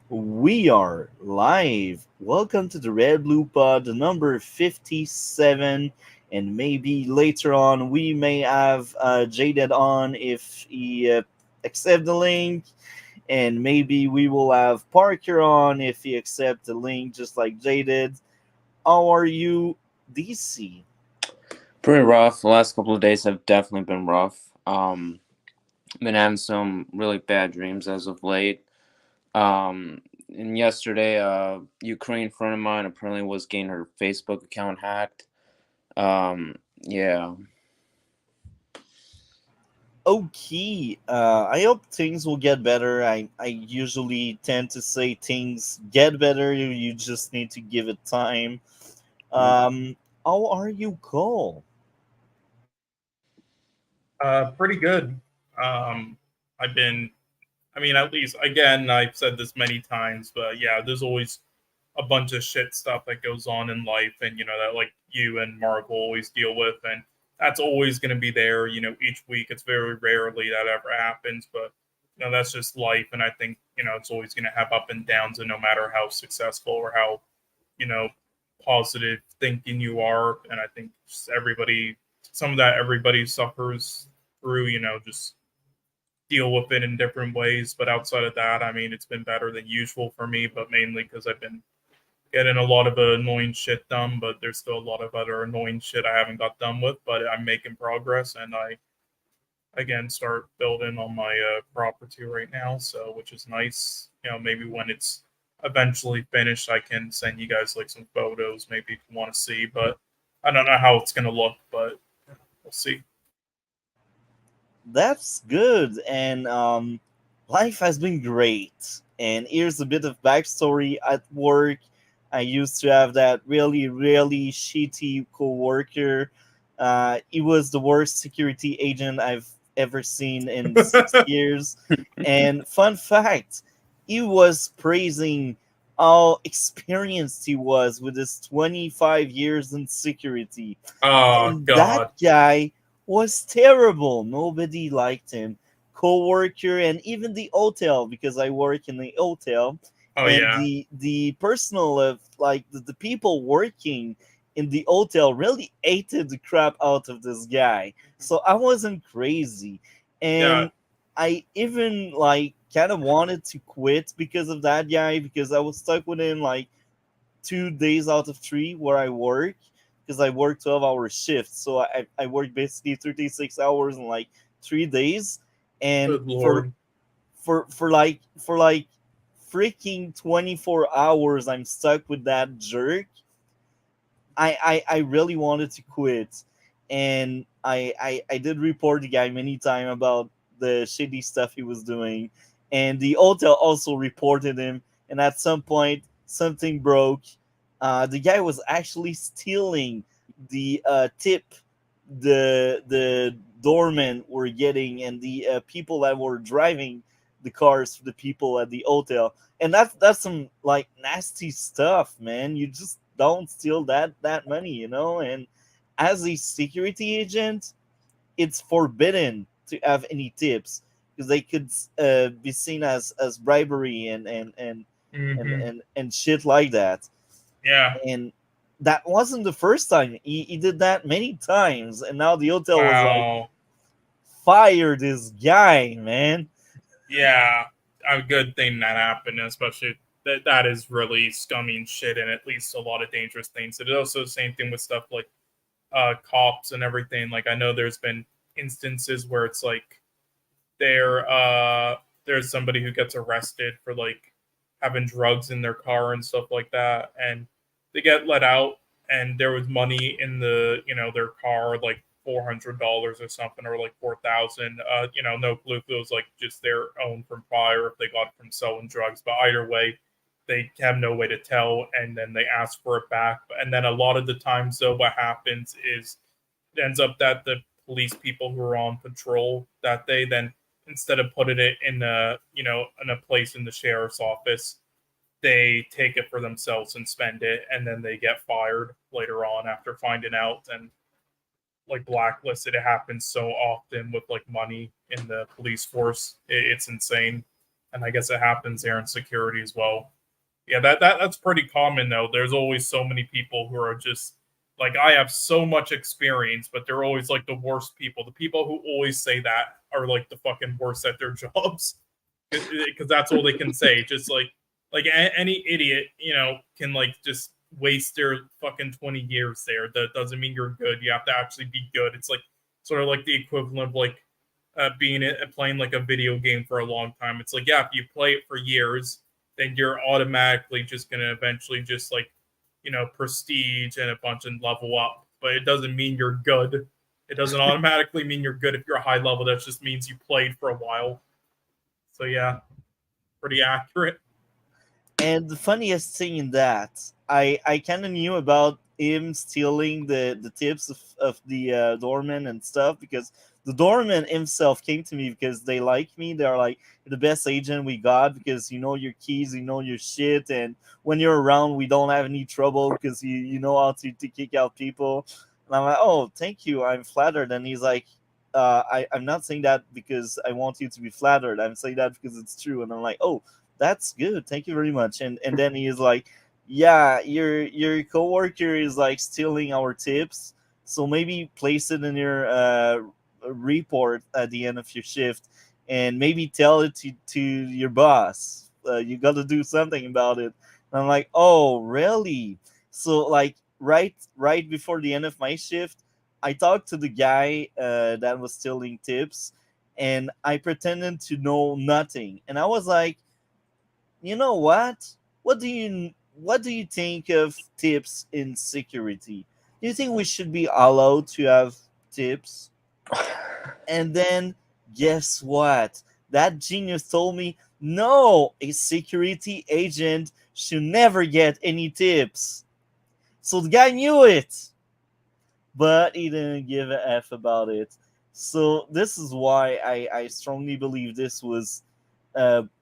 We are live. Welcome to the RedBlue Pod number 57. And maybe later on, we may have Jaded on if he accept the link. And maybe we will have Parker on if he accept the link, just like Jaded. How are you, DC? Pretty rough. The last couple of days have definitely been rough. Been having some really bad dreams as of late. And yesterday, Ukraine friend of mine apparently was getting her Facebook account hacked. Yeah. Okay, I hope things will get better. I usually tend to say things get better. You just need to give it time. Um, how are you, Cole? Pretty good. Um, I've been, I mean, at least, again, I've said this many times, but yeah, there's always a bunch of shit stuff that goes on in life, and that like you and Mark will always deal with, and that's always going to be there. Each week, it's very rarely that ever happens, but that's just life, and I think it's always going to have up and downs, and no matter how successful or how you know positive thinking you are, and I think just everybody, some of that everybody suffers through, just deal with it in different ways. But outside of that, I mean, it's been better than usual for me, but mainly because I've been getting a lot of annoying shit done, but there's still a lot of other annoying shit I haven't got done with, but I'm making progress, and I again start building on my property right now, so which is nice. Maybe when it's eventually finished, I can send you guys like some photos, maybe if you want to see. But I don't know how it's gonna look, but we'll see. That's good, and life has been great. And here's a bit of backstory at work. I used to have that really, really shitty coworker. He was the worst security agent I've ever seen in 6 years. And fun fact, he was praising how experienced he was with his 25 years in security. Oh And that God. guy was terrible. Nobody liked him. Co-worker and even the hotel, because I work in the hotel, Oh and yeah. the personal of like the people working in the hotel really hated the crap out of this guy. So I wasn't crazy, Yeah. and I even like kind of wanted to quit because of that guy, because I was stuck with him like 2 days out of three where I work, because I work 12-hour shifts. So I work basically 36 hours in like 3 days. And Good for Lord. for like freaking 24 hours I'm stuck with that jerk. I really wanted to quit. And I did report the guy many times about the shitty stuff he was doing. And the hotel also reported him. And at some point, something broke. The guy was actually stealing the tip the doormen were getting, and the people that were driving the cars for the people at the hotel. And that's some like nasty stuff, man. You just don't steal that money, and as a security agent, it's forbidden to have any tips, because they could be seen as bribery Mm-hmm. and shit like that. Yeah. And that wasn't the first time. He did that many times, and now the hotel was like, Wow. fire this guy, man. Yeah. A good thing that happened, especially that is really scummy and shit, and at least a lot of dangerous things. It is also the same thing with stuff like cops and everything. Like I know there's been instances where it's like there there's somebody who gets arrested for like having drugs in their car and stuff like that, and they get let out, and there was money in the their car, like $400 or something, or like 4,000. No clue if it was like just their own from prior, if they got it from selling drugs, but either way they have no way to tell, and then they ask for it back. And then a lot of the times though, what happens is it ends up that the police people who are on patrol that day, then instead of putting it in a in a place in the sheriff's office, they take it for themselves and spend it, and then they get fired later on after finding out, and like blacklisted. It happens so often with like money in the police force. It's insane. and I guess it happens there in security as well. Yeah, that's pretty common though. There's always so many people who are just like, I have so much experience, but they're always like the worst people. The people who always say that are like the fucking worst at their jobs because that's all they can say. Just any idiot, can like just waste their fucking 20 years there. That doesn't mean you're good. You have to actually be good. It's like sort of like the equivalent of like playing like a video game for a long time. It's like, yeah, if you play it for years, then you're automatically just gonna eventually just like, prestige and a bunch and level up. But it doesn't mean you're good. It doesn't automatically mean you're good if you're high level. That just means you played for a while. So yeah, pretty accurate. And the funniest thing in that, I kind of knew about him stealing the tips of the doorman and stuff, because the doorman himself came to me because they like me. They're like, "You're the best agent we got because you know your keys, you know your shit, and when you're around, we don't have any trouble because you know how to kick out people." And I'm like, "Oh, thank you. I'm flattered." And he's like, I'm not saying that because I want you to be flattered. I'm saying that because it's true." And I'm like, "Oh, that's good. Thank you very much." And then he is like, "Yeah, your coworker is like stealing our tips. So maybe place it in your report at the end of your shift, and maybe tell it to your boss. You got to do something about it." And I'm like, "Oh, really?" So like right before the end of my shift, I talked to the guy that was stealing tips, and I pretended to know nothing. And I was like, "You know what? What do you think of tips in security? Do you think we should be allowed to have tips?" And then guess what? That genius told me, "No, a security agent should never get any tips." So the guy knew it, but he didn't give a F about it. So this is why I strongly believe this was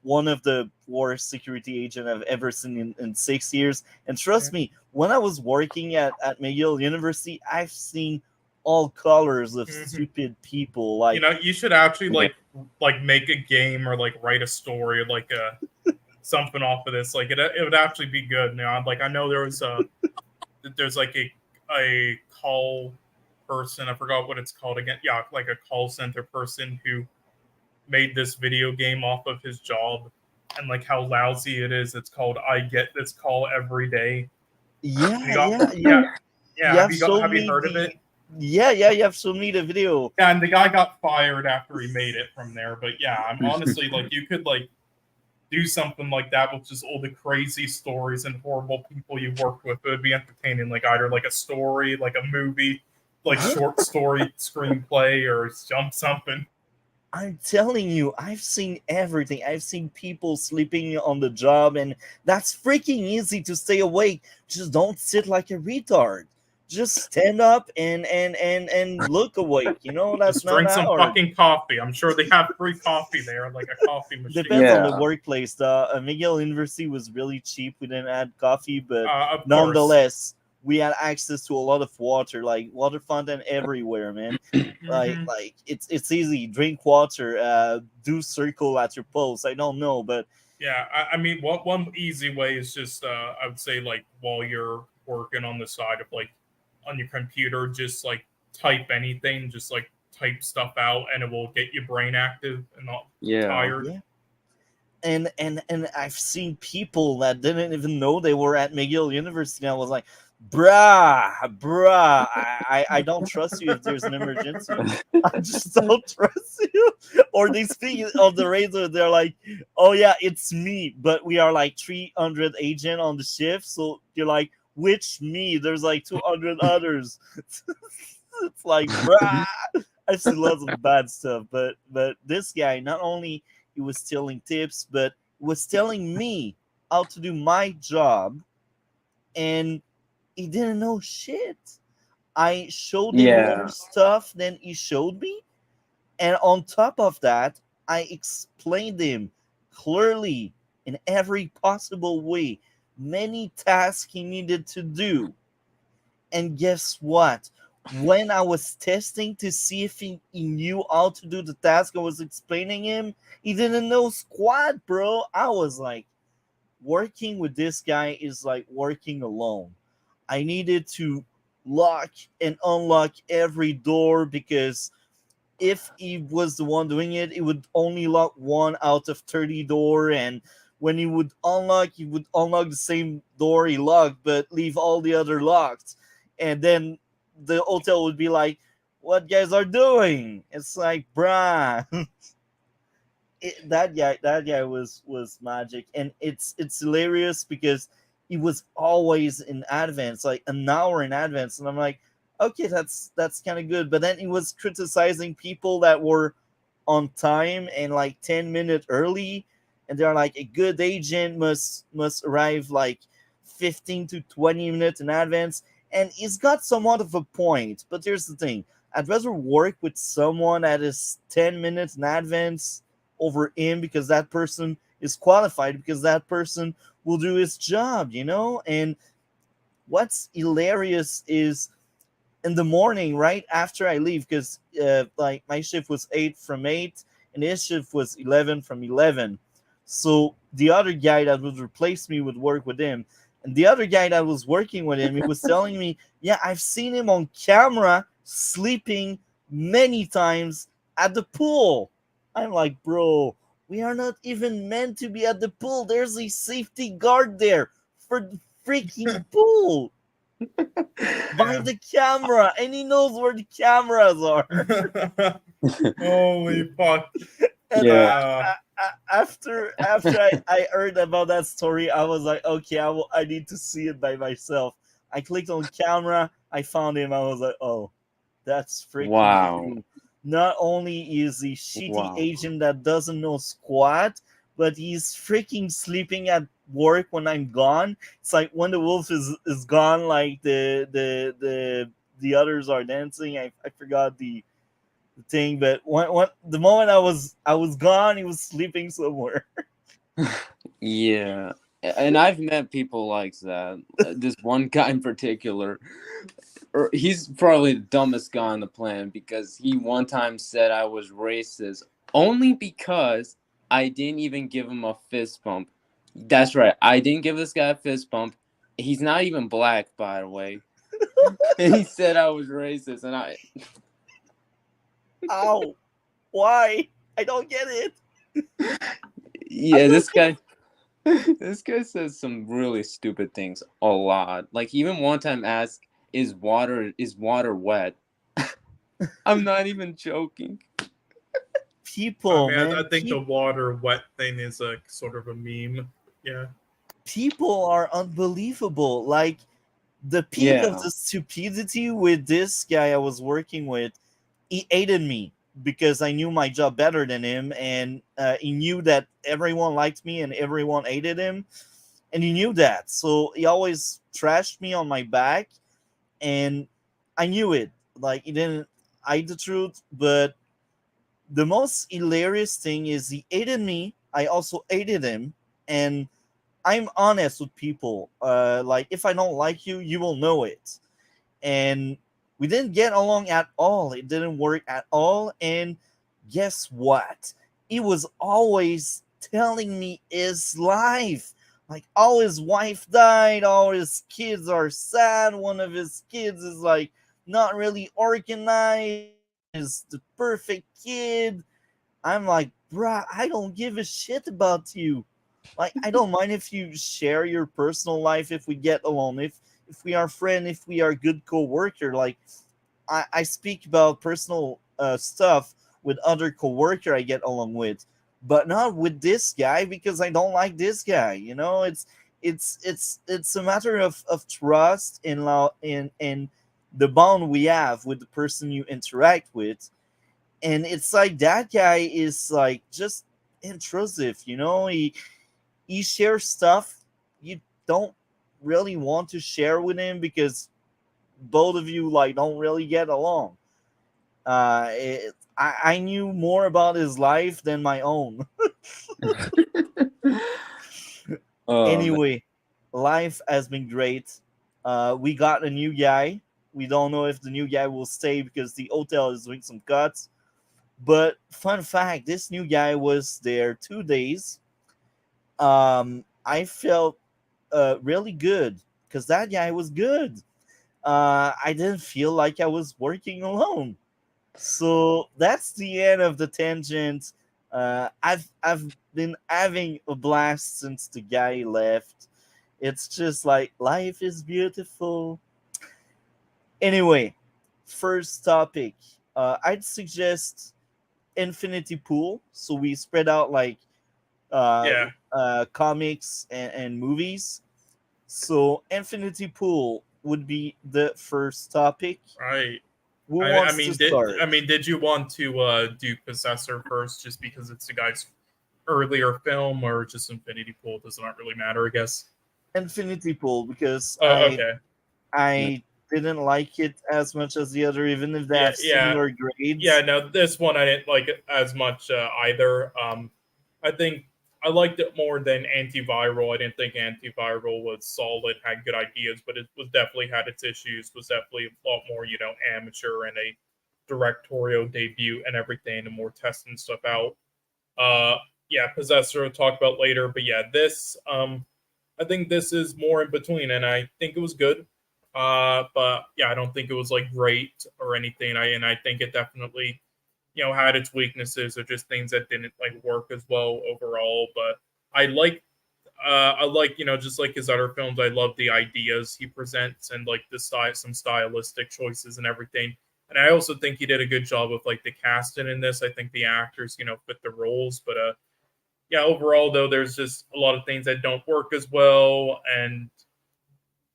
one of the worst security agent I've ever seen in 6 years. And trust me, when I was working at McGill University, I've seen all colors of stupid people. Like, You should actually like make a game or like write a story, like something off of this. Like it would actually be good. Like I know there's like a call person. I forgot what it's called again. Yeah, like a call center person who made this video game off of his job and like how lousy it is. It's called I Get This Call Every Day. yeah, Yeah, yeah. You Have have have shown you me heard of it? yeah. You have shown me the video. Yeah, and the guy got fired after he made it from there. But yeah, I'm honestly like, you could like do something like that with just all the crazy stories and horrible people you worked with. It would be entertaining, like either like a story, like a movie, like short story screenplay, or something. I'm telling you, I've seen everything. I've seen people sleeping on the job, and that's freaking easy to stay awake. Just don't sit like a retard. Just stand up and look awake. That's Just not drink that some hard. fucking coffee. I'm sure they have free coffee there, like a coffee machine. Depends on the Yeah. workplace. The McGill University was really cheap. We didn't add coffee, but Of course. nonetheless, we had access to a lot of water, like water fountain everywhere, man. Mhm. Like it's easy. Drink water. Do circle at your post. I don't know, but Yeah, I mean, one easy way is just I would say like while you're working on the side of like on your computer, just like type anything, just like type stuff out, and it will get your brain active and not Yeah. tired. yeah. And I've seen people that didn't even know they were at McGill University. And I was like, bruh, I don't trust you if there's an emergency. I just don't trust you. Or they speak on the radio, they're like, "Oh yeah, it's me," but we are like 300 agent on the shift. So you're like, "Which me?" There's like 200 others. It's like, bruh. I've seen lots of bad stuff, but this guy, not only he was stealing tips, but was telling me how to do my job, and he didn't know shit. I showed him more Yeah. stuff than he showed me, and on top of that, I explained him clearly in every possible way many tasks he needed to do. And guess what? when I was testing to see if he knew how to do the task I was explaining him, he didn't know squat, bro. I was like, working with this guy is like working alone. I needed to lock and unlock every door because if he was the one doing it, he would only lock one out of 30 door, and when he would unlock the same door he locked, but leave all the other locked. And then the hotel would be like, "What guys are doing?" It's like, bruh, that guy was magic, and it's hilarious because he was always in advance, like an hour in advance, and I'm like, okay, that's kind of good. But then he was criticizing people that were on time and like 10 minutes early, and they're like, a good agent must arrive like 15 to 20 minutes in advance, and he's got somewhat of a point. But here's the thing, I'd rather work with someone that is 10 minutes in advance over him, because that person is qualified, because that person will do his job, And what's hilarious is in the morning, right after I leave, because like my shift was 8 from 8, and his shift was 11 from 11. So the other guy that would replace me would work with him. And the other guy that was working with him, he was telling me, yeah, I've seen him on camera sleeping many times at the pool. I'm like, bro, we are not even meant to be at the pool. There's a safety guard there for the freaking pool by Yeah. the camera, and he knows where the cameras are. Holy fuck. And Yeah. after I heard about that story, I was like, okay, I need to see it by myself. I clicked on camera, I found him, I was like, oh, that's freaking Wow. true. Not only is he shitty Wow. agent that doesn't know squat, but he's freaking sleeping at work when I'm gone. It's like when the wolf is gone, like the others are dancing. I forgot the thing, but the moment I was gone, he was sleeping somewhere. Yeah. And I've met people like that. This one guy in particular, he's probably the dumbest guy on the planet, because he one time said I was racist only because I didn't even give him a fist bump. That's right. I didn't give this guy a fist bump. He's not even black, by the way. And he said I was racist, and Ow! Why? I don't get it. yeah, this guy this guy says some really stupid things a lot. Like, he even one time asked, is water wet? I'm not even joking. People, I man, think the water wet thing is a sort of a meme. Yeah. people are unbelievable. Like the peak of Yeah. the stupidity with this guy I was working with, he hated me because I knew my job better than him, and he knew that everyone liked me and everyone hated him, and he knew that. So he always trashed me on my back, and I knew it. Like, he didn't hide the truth, but the most hilarious thing is he hated me. I also hated him, and I'm honest with people. Like, if I don't like you, you will know it. And we didn't get along at all. It didn't work at all. And guess what? He was always telling me his life. Like, all his wife died, all his kids are sad. One of his kids is like not really organized. One is the perfect kid. I'm like, bruh, I don't give a shit about you. Like, I don't mind if you share your personal life, if we get along, if we are friends, if we are good co-worker. Like, I speak about personal stuff with other co-worker I get along with, but not with this guy, because I don't like this guy. It's a matter of trust and in the bond we have with the person you interact with. And it's like that guy is like just intrusive. He shares stuff you don't really want to share with him, because both of you like don't really get along. I knew more about his life than my own. Oh man. Anyway, life has been great. We got a new guy. We don't know if the new guy will stay because the hotel is doing some cuts. But fun fact, this new guy was there 2 days. I felt really good because that guy was good. I didn't feel like I was working alone. So that's the end of the tangent. I've been having a blast since the guy left. It's just like life is beautiful. Anyway, first topic. I'd suggest Infinity Pool. So we spread out like Yeah, comics and movies. So Infinity Pool would be the first topic. right. Who I wants to mean, start? did you want to do Possessor first, just because it's the guy's earlier film, or just Infinity Pool? Does not really matter, I guess. Infinity Pool because Oh, okay. I didn't like it as much as the other, even if they Yeah, have yeah, similar yeah. grades. No, this one I didn't like it as much either. I think I liked it more than Antiviral. I didn't think Antiviral was solid, had good ideas, but it was definitely had its issues. Was definitely a lot more, amateur and a directorial debut and everything, and more testing stuff out. Uh, yeah, Possessor we'll talk about later, but yeah, this I think this is more in between, and I think it was good. But yeah, I don't think it was like great or anything. I think it definitely had its weaknesses or just things that didn't like work as well overall. But I like just like his other films, I love the ideas he presents and like the style, some stylistic choices and everything. And I also think he did a good job of like the casting in this. I think the actors, fit the roles. But yeah, overall though, there's just a lot of things that don't work as well, and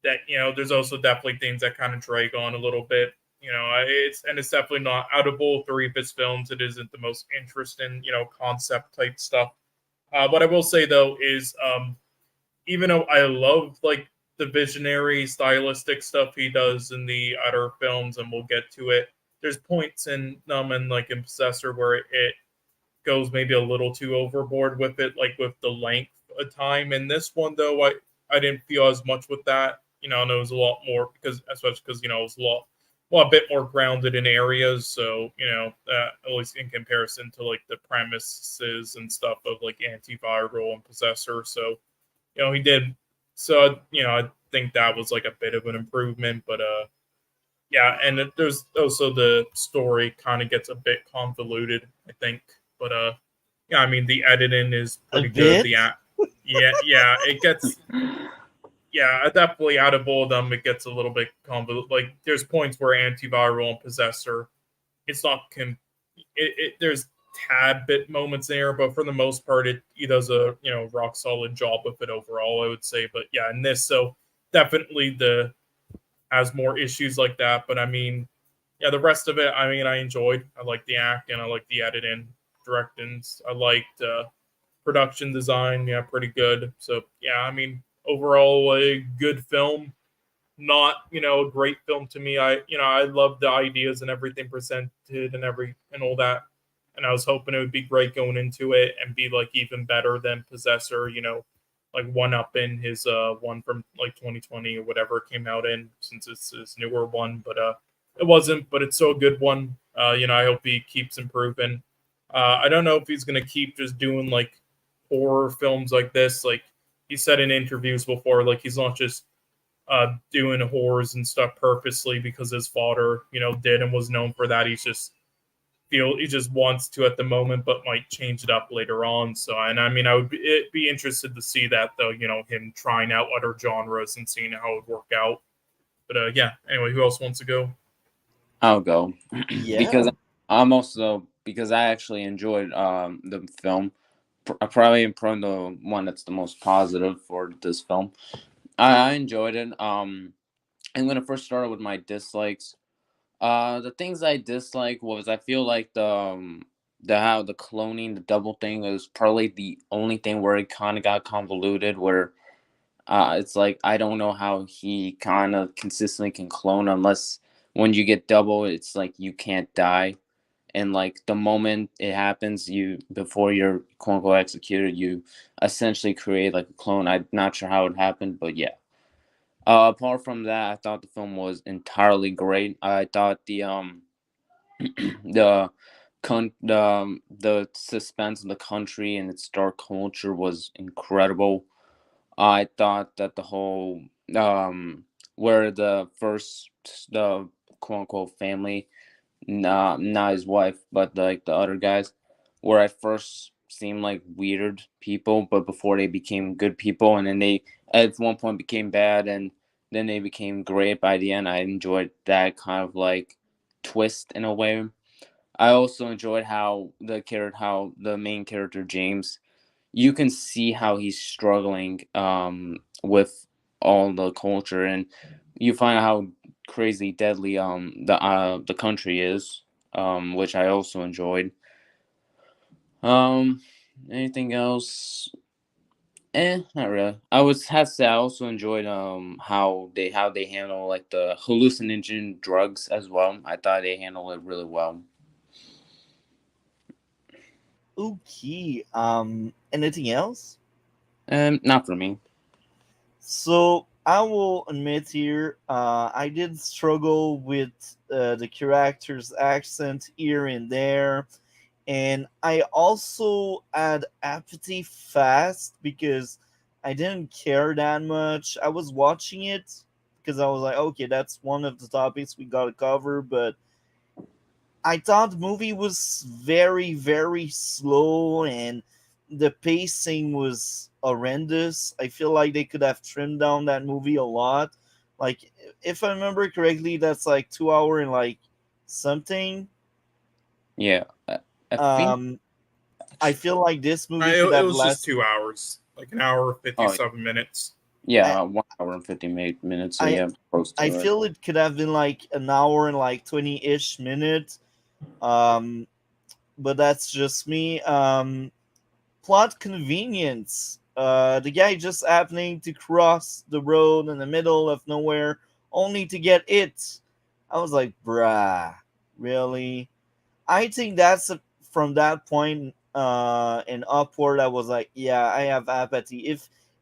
that there's also definitely things that kind of drag on a little bit. It's definitely not, out of all three of his films, it isn't the most interesting concept type stuff. What I will say though is, even though I love like the visionary stylistic stuff he does in the other films, and we'll get to it, there's points in them and like in Possessor where it goes maybe a little too overboard with it, like with the length of time. In this one though, I didn't feel as much with that. And it was a lot more, because especially because it was a bit more grounded in areas. So at least in comparison to like the premises and stuff of like Antiviral and Possessor. So he did. So I think that was like a bit of an improvement. But yeah, and there's also the story kind of gets a bit convoluted, I think. But yeah, I mean the editing is A pretty good. bit. Yeah, it gets, yeah, definitely out of all of them, it gets a little bit convoluted. Like there's points where Antiviral and Possessor, it's not there's tad bit moments there, but for the most part, he does a rock solid job with it overall, I would say. But yeah, in this, so definitely the has more issues like that. But I mean, yeah, the rest of it, I mean, I enjoyed. I liked the acting, I liked the editing, directing. I liked production design. Yeah, pretty good. So yeah, I mean, overall a good film. Not a great film to me. I love the ideas and everything presented and all that, and I was hoping it would be great going into it and be like even better than Possessor. Like one up in his one from like 2020 or whatever it came out in, since it's his newer one. But it wasn't. But it's still a good one. I hope he keeps improving. I don't know if he's gonna keep just doing like horror films like this. Like he said in interviews before, like he's not just doing horrors and stuff purposely because his father, did and was known for that. He just wants to at the moment, but might change it up later on. So, and I mean, I would be interested to see that though. Him trying out other genres and seeing how it would work out. But yeah. Anyway, who else wants to go? I'll go Yeah. because because I actually enjoyed the film. Probably the one that's the most positive for this film. I enjoyed it. I'm gonna first start with my dislikes. The things I dislike was, I feel like the how the cloning, the double thing, was probably the only thing where it kind of got convoluted. Where it's like, I don't know how he kind of consistently can clone, unless when you get double, it's like you can't die, and like the moment it happens, you, before you're quote unquote executed, you essentially create like a clone. I'm not sure how it happened, but yeah. Apart from that, I thought the film was entirely great. I thought the the suspense of the country and its dark culture was incredible. I thought that the whole where the first the quote unquote family, not his wife, but like the other guys, where I first seemed like weird people, but before they became good people, and then they at one point became bad, and then they became great by the end. I enjoyed that kind of like twist in a way. I also enjoyed how the main character James, you can see how he's struggling with all the culture, and you find out how crazy deadly the country is, which I also enjoyed. Um, anything else? Not really. I was have to say I also enjoyed how they handle like the hallucinogen drugs as well. I thought they handled it really well. Okay. Anything else? Not for me. So I will admit here, I did struggle with the character's accent here and there, and I also had apathy fast because I didn't care that much. I was watching it because I was like, okay, that's one of the topics we gotta cover, but I thought the movie was very, very slow and the pacing was horrendous. I feel like they could have trimmed down that movie a lot. Like, if I remember correctly, that's like 2 hour and like something. Yeah, I think Um, I feel like this movie could It have was just lasted. 2 hours, like an hour oh 57 minutes. I, yeah, 1 hour and 50 minutes. So I yeah, close I to it. feel it could have been like an hour and like 20-ish minutes. Um, but that's just me. Plot convenience. The guy just happening to cross the road in the middle of nowhere only to get it. I was like, bruh, really? I think from that point and upward. I was like, yeah, I have apathy.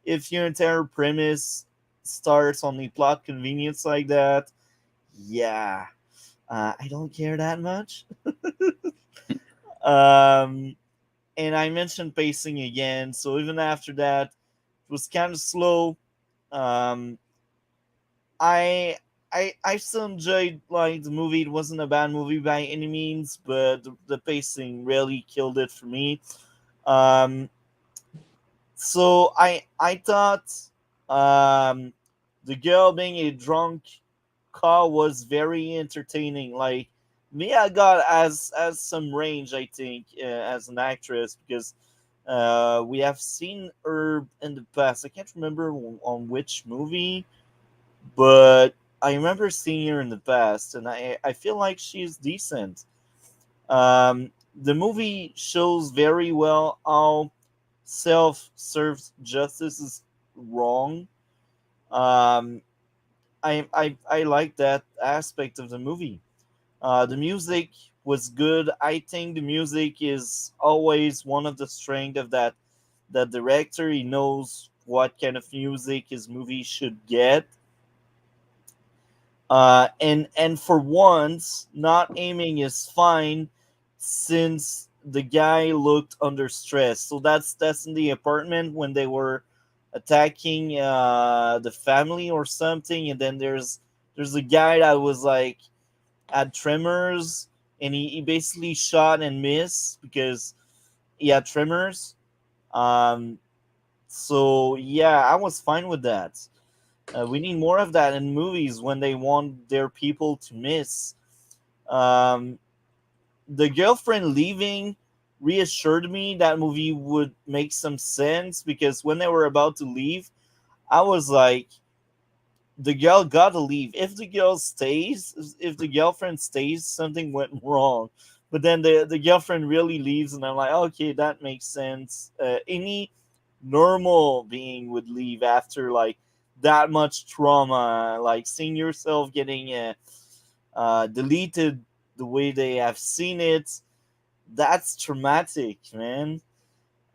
If your entire premise starts on the plot convenience like that, yeah, I don't care that much. Um, and I mentioned pacing again. So even after that, it was kind of slow. Um, I I still enjoyed like the movie. It wasn't a bad movie by any means, but the pacing really killed it for me. Um, so I thought the girl being a drunk call was very entertaining. Like Mia got as some range, I think, as an actress because we have seen her in the past. I can't remember on which movie, but I remember seeing her in the past, and I feel like she's decent. The movie shows very well how self-served justice is wrong. Um, I like that aspect of the movie. The music was good. I think the music is always one of the strength of that director. He knows what kind of music his movie should get. And for once, not aiming is fine since the guy looked under stress. So that's in the apartment when they were attacking the family or something, and then there's a guy that was like had tremors, and he basically shot and missed because he had tremors. Um, so yeah, I was fine with that. We need more of that in movies when they want their people to miss. Um, the girlfriend leaving reassured me that movie would make some sense because when they were about to leave, I was like, the girl gotta leave. If the girl stays, if the girlfriend stays, something went wrong. But then the girlfriend really leaves, and I'm like, okay, that makes sense. Any normal being would leave after like that much trauma, like seeing yourself getting deleted the way they have seen it. That's traumatic, man.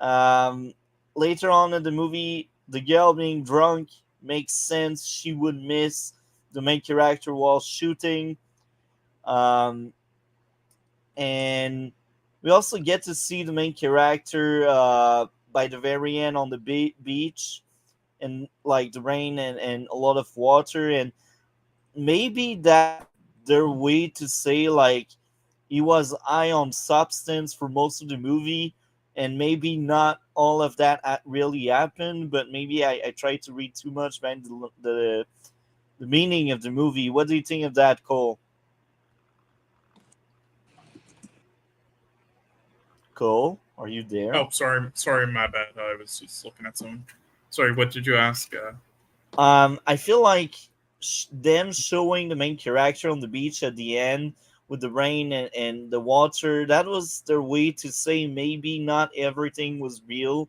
Um, Later on in the movie, the girl being drunk makes sense she would miss the main character while shooting. Um, and we also get to see the main character by the very end on the beach, and like the rain and a lot of water, and maybe that their way to say like he was high on substance for most of the movie, and maybe not all of that really happened, but maybe I tried to read too much behind the meaning of the movie. What do you think of that, Cole? Cole, are you there? Oh, sorry, my bad. I was just looking at someone. Sorry, what did you ask? I feel like them showing the main character on the beach at the end with the rain and the water, that was their way to say maybe not everything was real,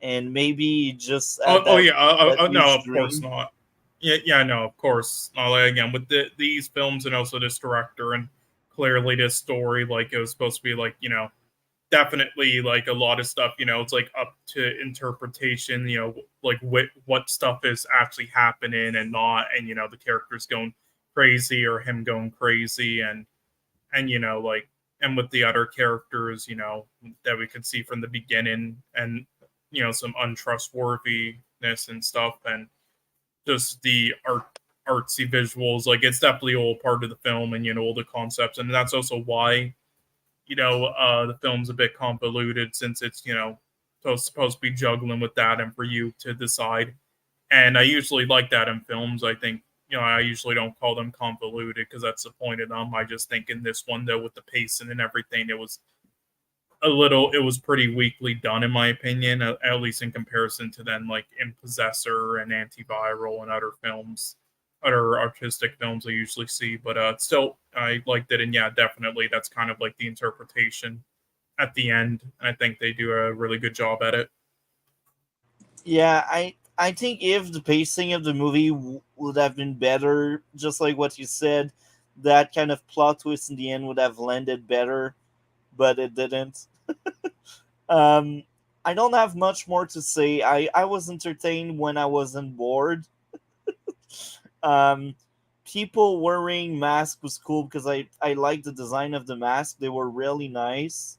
and maybe just Oh yeah. that No, huge of course dream. not. Yeah, no, of course. Like, again, with these films and also this director and clearly this story, like it was supposed to be like definitely like a lot of stuff. It's like up to interpretation. Like what stuff is actually happening and not, and the characters going crazy or him going crazy, and like and with the other characters, that we could see from the beginning, and some untrustworthiness and stuff, and just the artsy visuals. Like it's definitely all part of the film, and all the concepts, and that's also why the film's a bit convoluted, since it's supposed to be juggling with that, and for you to decide. And I usually like that in films. I think I usually don't call them convoluted because that's the point of them. I just think in this one, though, with the pacing and everything, it was pretty weakly done, in my opinion, at least in comparison to then like in Possessor and Antiviral and other films, other artistic films I usually see. But still, I liked it, and yeah, definitely that's kind of like the interpretation at the end. I think they do a really good job at it. Yeah, I think if the pacing of the movie would have been better, just like what you said, that kind of plot twist in the end would have landed better, but it didn't. Um, I don't have much more to say. I was entertained when I wasn't bored. Um, People wearing masks was cool because I liked the design of the mask. They were really nice.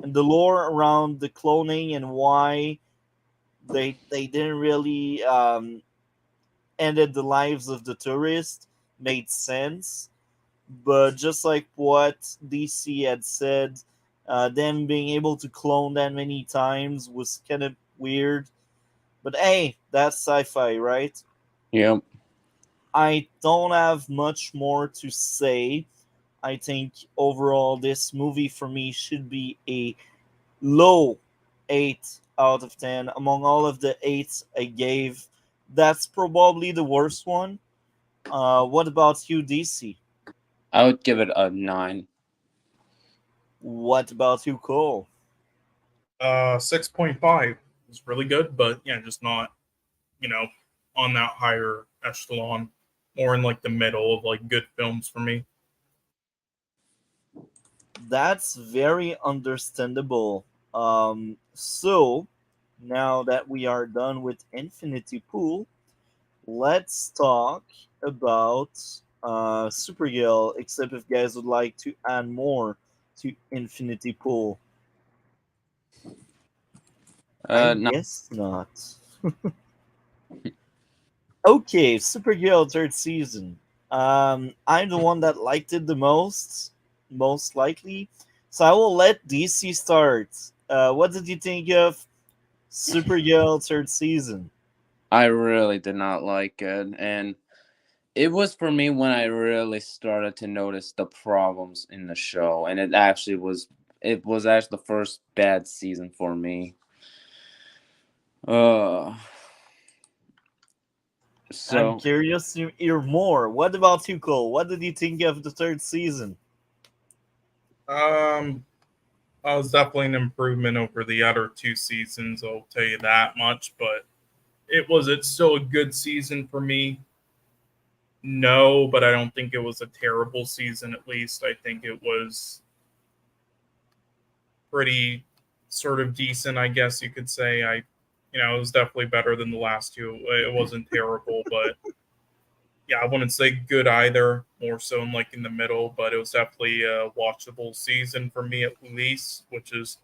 And the lore around the cloning and why they didn't really ended the lives of the tourists made sense. But just like what DC had said, them being able to clone that many times was kind of weird. But hey, that's sci-fi, right? Yep. I don't have much more to say. I think overall this movie for me should be a low 8 out of 10. Among all of the 8s I gave, that's probably the worst one. What about you, DC? I would give it a 9. What about you, Cole? 6.5 is really good, but yeah, just not you know on that higher echelon, more in like the middle of like good films for me. That's very understandable. So now that we are done with Infinity Pool, let's talk about Supergirl. Except if guys would like to add more to Infinity Pool, I No, guess not. Okay, Supergirl third season. I'm the one that liked it the most likely. So I will let DC start. What did you think of Supergirl third season? I really did not like it, and it was for me when I really started to notice the problems in the show, and it was actually the first bad season for me. Uh, I'm so curious to hear more. What about you, Cole? What did you think of the third season? Um, was definitely an improvement over the other two seasons. I'll tell you that much. But it's still a good season for me. No, but I don't think it was a terrible season. At least I think it was pretty sort of decent, I guess you could say. It was definitely better than the last two. It wasn't terrible, but yeah, I wouldn't say good either. More so in the middle, but it was definitely a watchable season for me at least, which is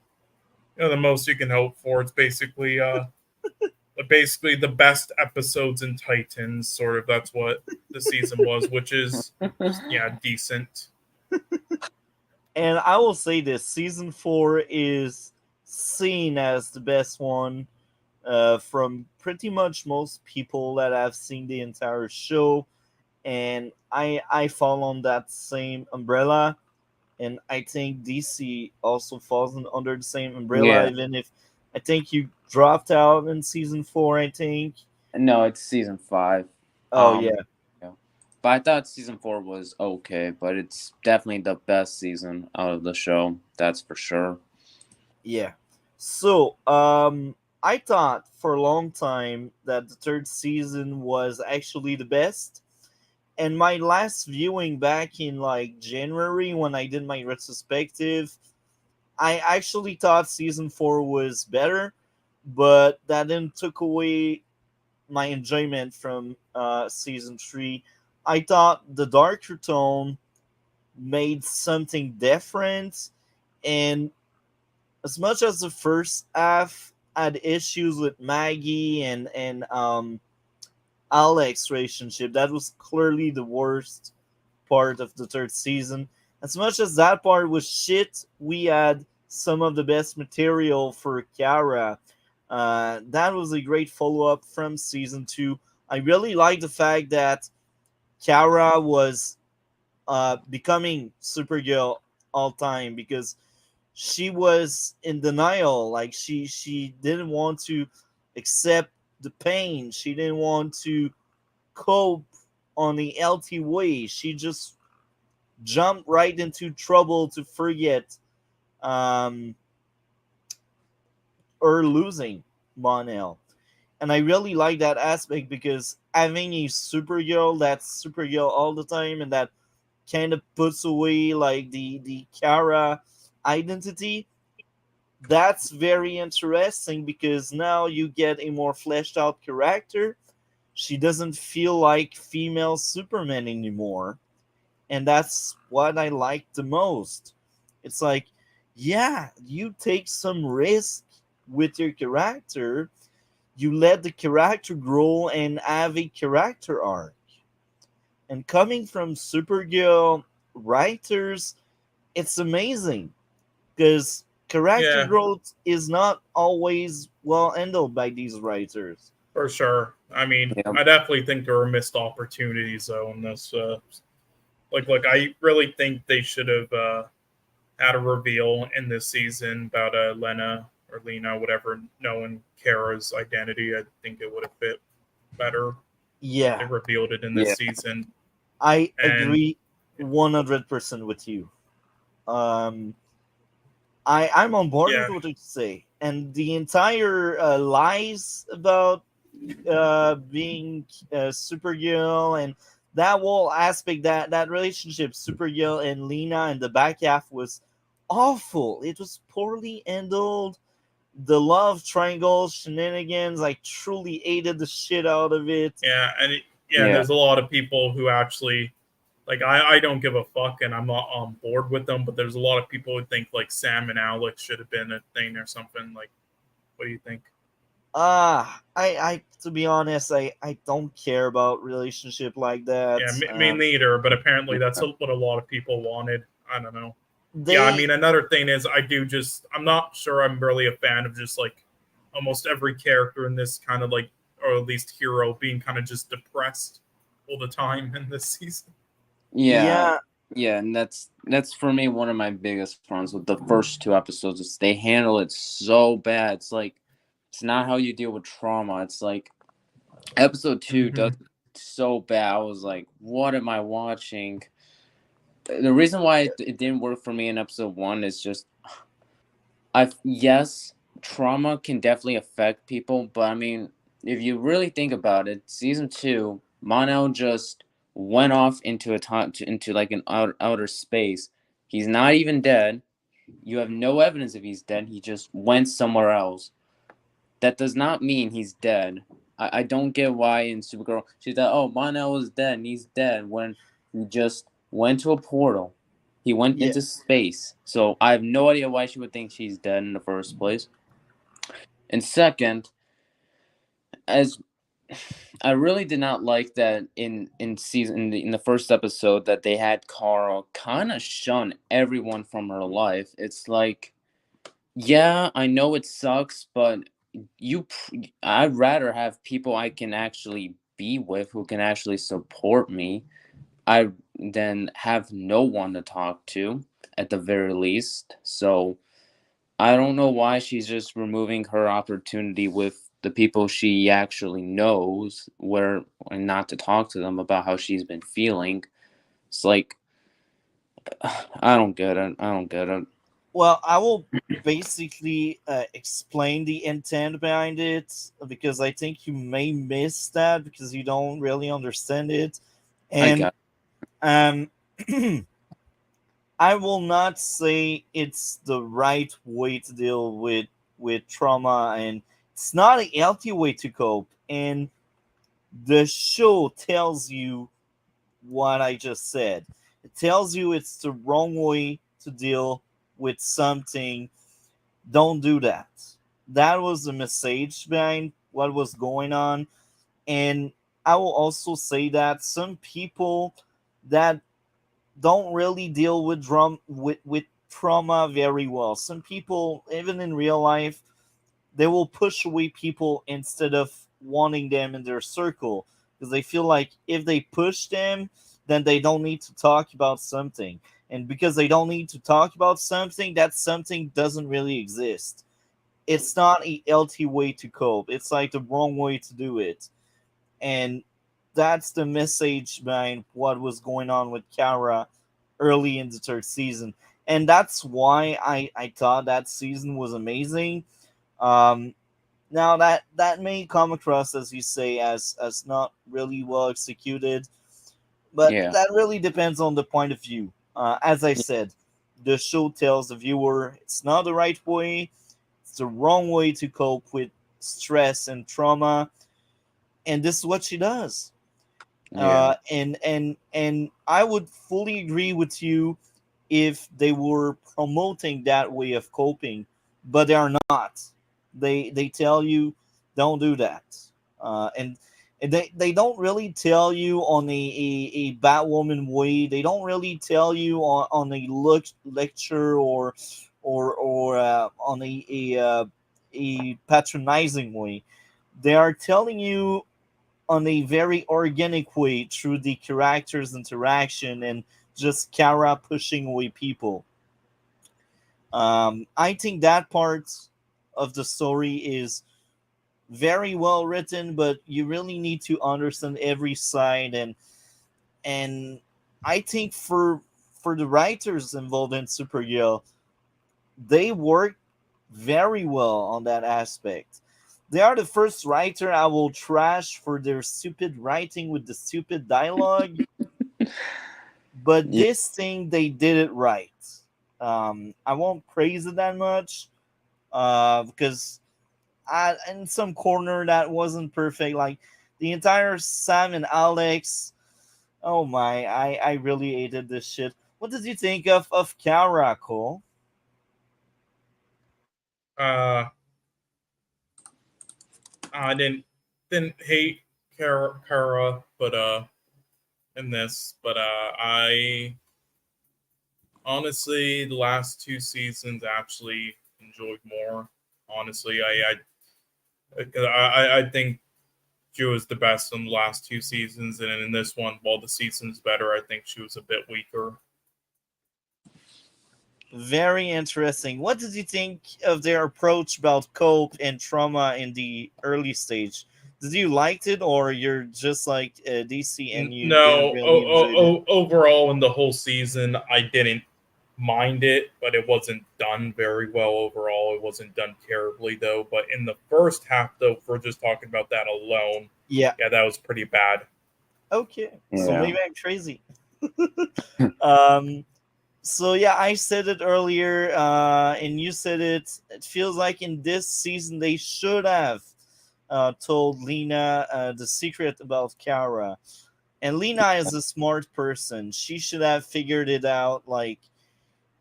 the most you can hope for. It's basically the best episodes in Titans. Sort of that's what the season was, which is yeah decent. And I will say this: season 4 is seen as the best one from pretty much most people that have seen the entire show, and I fall on that same umbrella. And I think DC also falls under the same umbrella, Yeah. even if I think you dropped out in season 4. I think. No, it's season 5. Oh Um, yeah, yeah. But I thought season 4 was okay, but it's definitely the best season out of the show. That's for sure. yeah. So I thought for a long time that the third season was actually the best. And my last viewing back in like January when I did my retrospective, I actually thought season 4 was better, but that didn't took away my enjoyment from season 3. I thought the darker tone made something different, and as much as the first half had issues with Maggie and Alex relationship, that was clearly the worst part of the third season. As much as that part was shit, we had some of the best material for Kara. That was a great follow up from season 2. I really like the fact that Kara was becoming Supergirl all time because she was in denial. Like she didn't want to accept the pain. She didn't want to cope on the healthy way. She just jumped right into trouble to forget um, her losing Monel. And I really like that aspect because having a Supergirl that's Supergirl all the time and that kind of puts away like the Kara identity, that's very interesting because now you get a more fleshed out character. She doesn't feel like female Superman anymore, and that's what I like the most. It's like, yeah, you take some risk with your character, you let the character grow and have a character arc. And coming from Supergirl writers, it's amazing because character Yeah, growth is not always well handled by these writers. for sure. I mean, Yeah. I definitely think there were missed opportunities though in this. Like I really think they should have had a reveal in this season about Lena or Lena, whatever, knowing Kara's identity. I think it would have fit better if they Yeah, revealed it in this Yeah. season. I And agree 100% with you. Um, I'm on board with yeah, what you say, and the entire lies about being Supergirl and that whole aspect, that relationship, Supergirl and Lena, and the back half was awful. It was poorly handled. The love triangle shenanigans, I truly hated the shit out of it. and Yeah. there's a lot of people who actually like I don't give a fuck and I'm not on board with them, but there's a lot of people who think like Sam and Alex should have been a thing or something. Like, what do you think? I to be honest, I don't care about relationship like that. Yeah, me neither. But apparently that's Yeah. what a lot of people wanted. I don't know. Yeah, I They mean, another thing is I'm not sure I'm really a fan of just like almost every character in this kind of like, or at least hero being kind of just depressed all the time in this season. Yeah. yeah, Yeah, and that's for me one of my biggest problems with the first 2 episodes is they handle it so bad. It's like it's not how you deal with trauma. It's like episode 2 does Mhm. so bad. I was like, what am I watching? The reason why it didn't work for me in episode 1 is just I yes, trauma can definitely affect people, but I mean, if you really think about it, season 2, Monel just went off into into like an outer space. He's not even dead. You have no evidence if he's dead. He just went somewhere else. that does not mean he's dead. I don't get why in Supergirl she thought, oh, Mon-El is dead and he's dead when he just went to a portal. He went Yeah. into space. So I have no idea why she would think she's dead in the first place. And second, as I really did not like that in the first episode that they had Carl kind of shun everyone from her life. It's like, yeah, I know it sucks, but I'd rather have people I can actually be with who can actually support me. I than have no one to talk to at the very least. So I don't know why she's just removing her opportunity with the people she actually knows where and not to talk to them about how she's been feeling. It's like I don't get it. I don't get it. Well, I will basically explain the intent behind it because I think you may miss that because you don't really understand it. I And got um, I will not say it's the right way to deal with trauma, and it's not a healthy way to cope. And the show tells you what I just said. It tells you it's the wrong way to deal with something. Don't do that. That was the message behind what was going on. And I will also say that some people that don't really deal with trauma very well. Some people, even in real life, they will push away people instead of wanting them in their circle because they feel like if they push them, then they don't need to talk about something. And because they don't need to talk about something, that something doesn't really exist. It's not a healthy way to cope. It's like the wrong way to do it. And that's the message behind what was going on with Kara early in the third season. And that's why I thought that season was amazing. Um, Now that may come across as you say as not really well executed, but yeah. that really depends on the point of view. As I said, the show tells the viewer it's not the right way, it's the wrong way to cope with stress and trauma, and this is what she does. Yeah. And I would fully agree with you if they were promoting that way of coping, but they are not. They tell you don't do that, and they don't really tell you on a Batwoman way. They don't really tell you on a lecture or on a patronizing way. They are telling you on a very organic way through the characters' interaction and just Kara pushing away people. I think that part of the story is very well written, but you really need to understand every side and I think for the writers involved in Supergirl, they work very well on that aspect. They are the first writer I will trash for their stupid writing with the stupid dialogue, but Yeah. this thing they did it right. I won't praise it that much because in some corner that wasn't perfect. Like the entire Sam and Alex. Oh my, I really hated this shit. What did you think of Kara, Cole? Uh, I didn't hate Kara, but in this, but I honestly the last two seasons actually enjoyed more. Honestly, I think she was the best in the last two seasons, and in this one, while the season's better, I think she was a bit weaker. Very interesting. What did you think of their approach about cope and trauma in the early stage? Did you liked it, or you're just like DC and you didn't No, really enjoy it? overall in the whole season, I didn't mind it, but it wasn't done very well overall. It wasn't done terribly though. But in the first half, though, if we're just talking about that alone, Yeah. yeah, that was pretty bad. Okay. So Yeah. maybe I'm crazy. um. So yeah, I said it earlier, and you said it. It feels like in this season they should have told Lena the secret about Kara. And Lena is a smart person. She should have figured it out like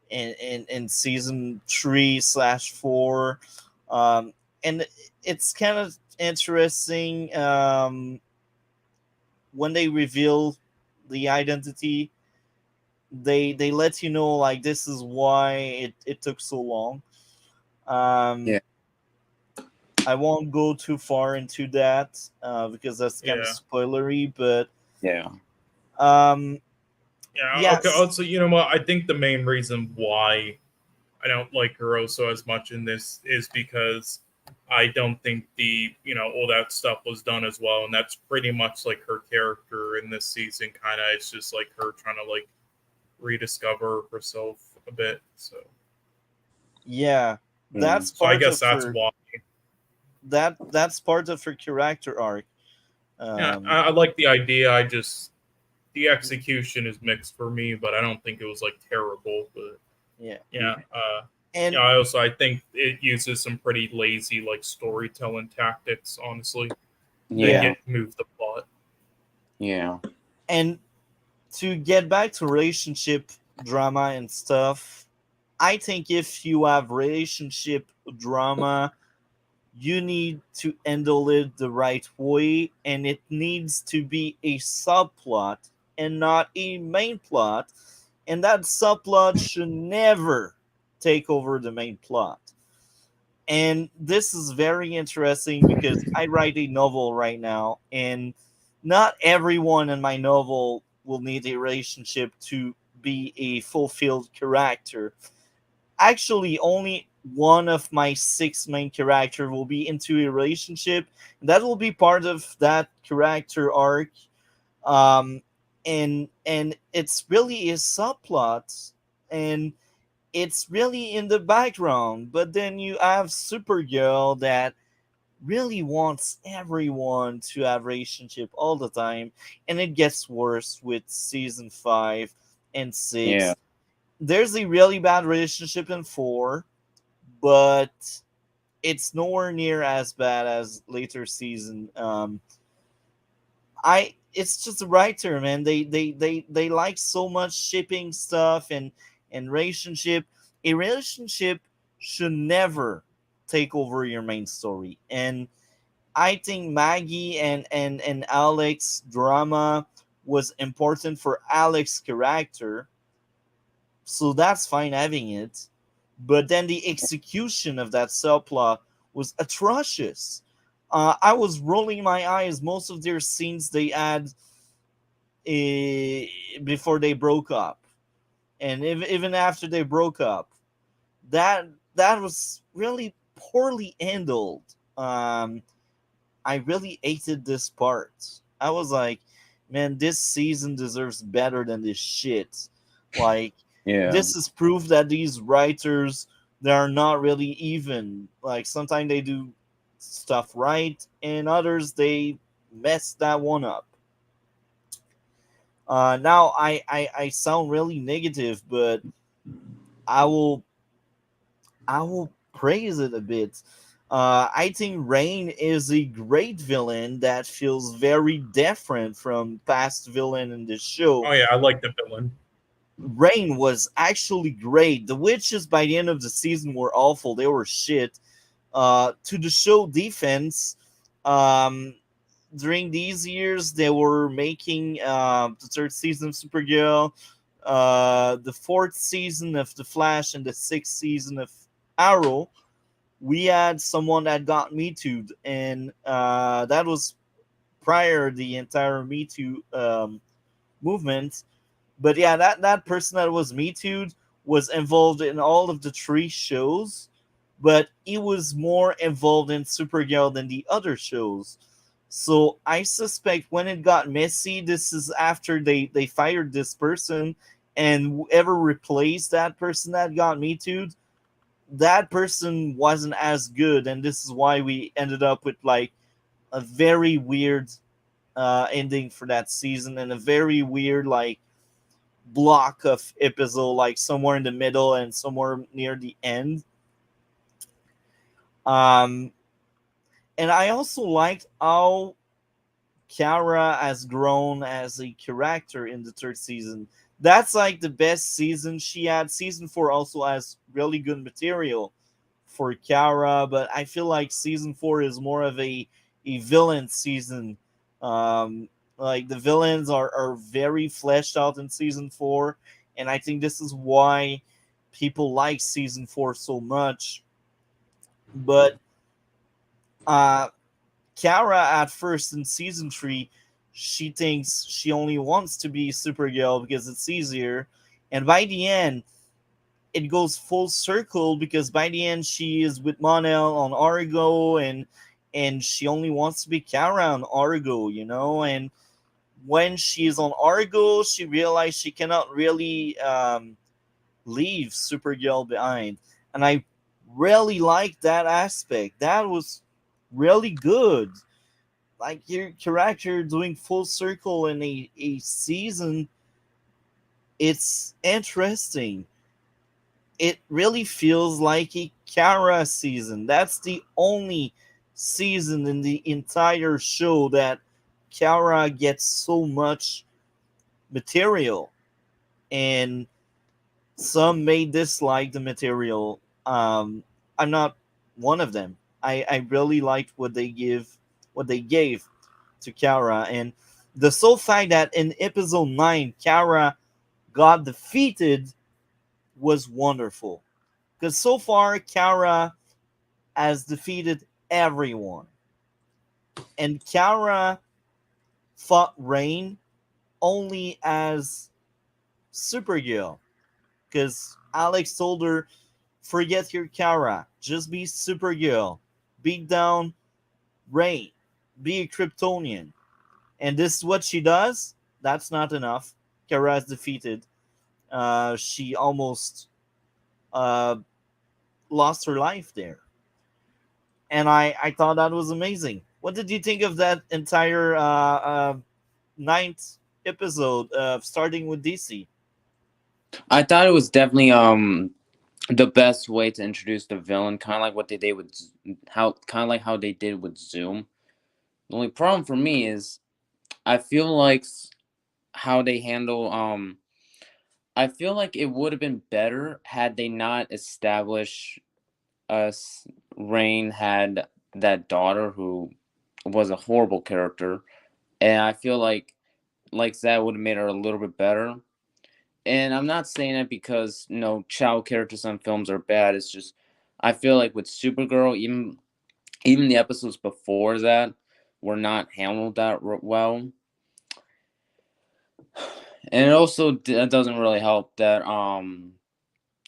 in season 3/4. And it's kind of interesting when they reveal the identity. They let you know like this is why it took so long. Um, Yeah. I won't go too far into that because that's kind of Yeah. spoilery. But Yeah. um, Yeah. Okay. yes, Also, you know what? I think the main reason why I don't like Hiroso as much in this is because I don't think all that stuff was done as well, and that's pretty much like her character in this season. Kind of, it's just like her trying to like rediscover herself a bit. yeah, Mm. that's So I part guess of that's her. why. That's part of her character arc. Yeah, Um, I like the idea. I just the execution is mixed for me, but I don't think it was like terrible. But yeah, yeah, and yeah. I think it uses some pretty lazy like storytelling tactics, honestly, that yeah, Yeah. move the plot. Yeah. and to get back to relationship drama and stuff, I think if you have relationship drama, you need to handle it the right way, and it needs to be a subplot and not a main plot. And that subplot should never take over the main plot. And this is very interesting because I write a novel right now, and not everyone in my novel will need a relationship to be a fulfilled character. Actually, only one of my six main character will be into a relationship. That will be part of that character arc. Um, and it's really a subplot, and it's really in the background. But then you have Supergirl that really wants everyone to have relationship all the time, and it gets worse with season 5 and 6. Yeah. There's a really bad relationship in 4, but it's nowhere near as bad as later season. I It's just a writer, man. They like so much shipping stuff and relationship. A relationship should never take over your main story. And I think Maggie and Alex drama was important for Alex's character, so that's fine having it. But then the execution of that subplot was atrocious. I was rolling my eyes most of their scenes they had before they broke up, and even after they broke up, that that was really poorly handled. I really hated this part. I was like, man, this season deserves better than this shit. Like, Yeah. this is proof that these writers, they are not really even. Like, sometimes they do stuff right, and others they mess that one up. Now I sound really negative, but I will I will praise it a bit. I think Rain is a great villain that feels very different from past villain in the show. Oh yeah, I like the villain. Rain was actually great. The witches by the end of the season were awful. They were shit. To the show defense, um, during these years they were making the third season of Supergirl, the fourth season of The Flash, and the sixth season of Arrow. We had someone that got Me Too, and that was prior the entire Me Too movement. But yeah, that person that was Me Too was involved in all of the three shows, but he was more involved in Supergirl than the other shows. So I suspect when it got messy, this is after they fired this person, and whoever replaced that person that got Me Too, that person wasn't as good, and this is why we ended up with like a very weird ending for that season, and a very weird like block of episode, like somewhere in the middle and somewhere near the end. Um, and I also liked how Kara has grown as a character in the third season. That's like the best season she had. Season 4 also has really good material for Kara, but I feel like season 4 is more of a villain season. Um, like the villains are very fleshed out in season 4, and I think this is why people like season 4 so much. But uh, Kara at first in season 3, she thinks she only wants to be Supergirl because it's easier, and by the end, it goes full circle because by the end she is with Monel on Argo, and she only wants to be Kara on Argo, and when she is on Argo, she realized she cannot really leave Supergirl behind, and I really like that aspect. That was really good. Like your character doing full circle in a season, it's interesting. It really feels like a Kara season. That's the only season in the entire show that Kara gets so much material. And some may dislike the material. I'm not one of them. I really liked what they gave to Kara. And the sole fact that in episode 9 Kara got defeated was wonderful. Because so far, Kara has defeated everyone. And Kara fought Rain only as Supergirl. Because Alex told her, forget your Kara, just be Supergirl. Beat down Rain. Be a Kryptonian. And this is what she does. That's not enough. Kara is defeated. She almost uh, lost her life there. And I thought that was amazing. What did you think of that entire ninth episode, starting with DC? I thought it was definitely the best way to introduce the villain, kind of like what they did with how they did with Zoom. The only problem for me is I feel like how they handle I feel like it would have been better had they not established us Rain had that daughter who was a horrible character, and I feel like that would have made her a little bit better. And I'm not saying it because child characters on films are bad. It's just I feel like with Supergirl, even the episodes before that were not handled that well. And it also doesn't really help that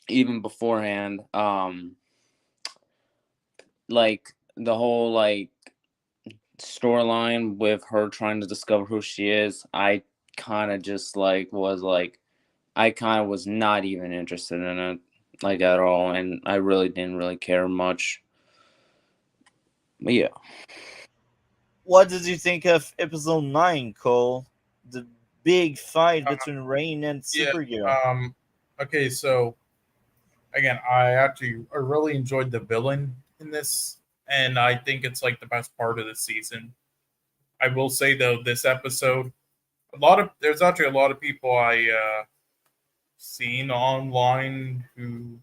even beforehand like the whole like storyline with her trying to discover who she is, I kind of just I kind of was not even interested in it like at all, and I really didn't really care much. But yeah. What did you think of episode 9, Cole? The big fight Uh, between Rain and yeah. Supergirl. Okay. So again, I really enjoyed the villain in this, and I think it's like the best part of the season. I will say though, this episode, there's actually a lot of people I seen online who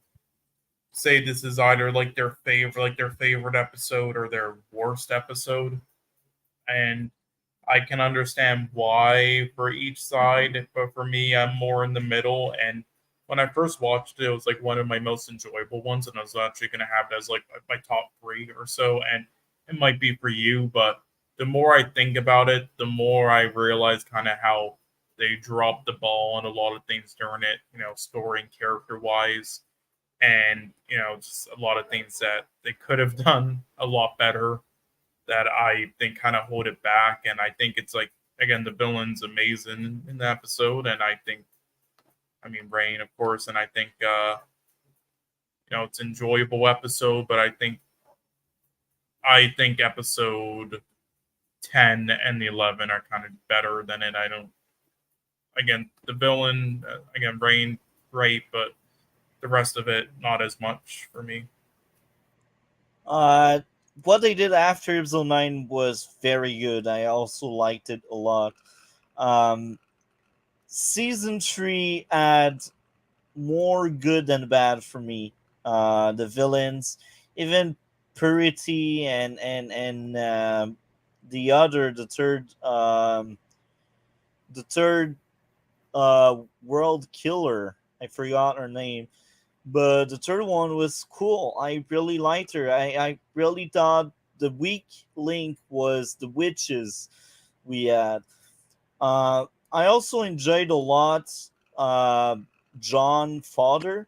say this is either like their favorite episode or their worst episode, and I can understand why for each side, but for me, I'm more in the middle. And when I first watched it, it was like one of my most enjoyable ones, and I was actually going to have it as like my top 3 or so. And it might be for you, but the more I think about it, the more I realize kind of how they dropped the ball on a lot of things during it, story and character wise, and just a lot of things that they could have done a lot better that I think kind of hold it back. And I think it's like again the villain's amazing in the episode, and I mean Rain of course, and I think it's an enjoyable episode, but I think episode 10 and the 11 are kind of better than it. again, the villain, again, Rain, great, but the rest of it, not as much for me. Uh, what they did after episode 9 was very good. I also liked it a lot. Um, season 3 had more good than bad for me. The villains, even Purity and the other, the third world killer. I forgot her name, but the third one was cool. I really liked her. I really thought the weak link was the witches we had. I also enjoyed a lot uh, John Father.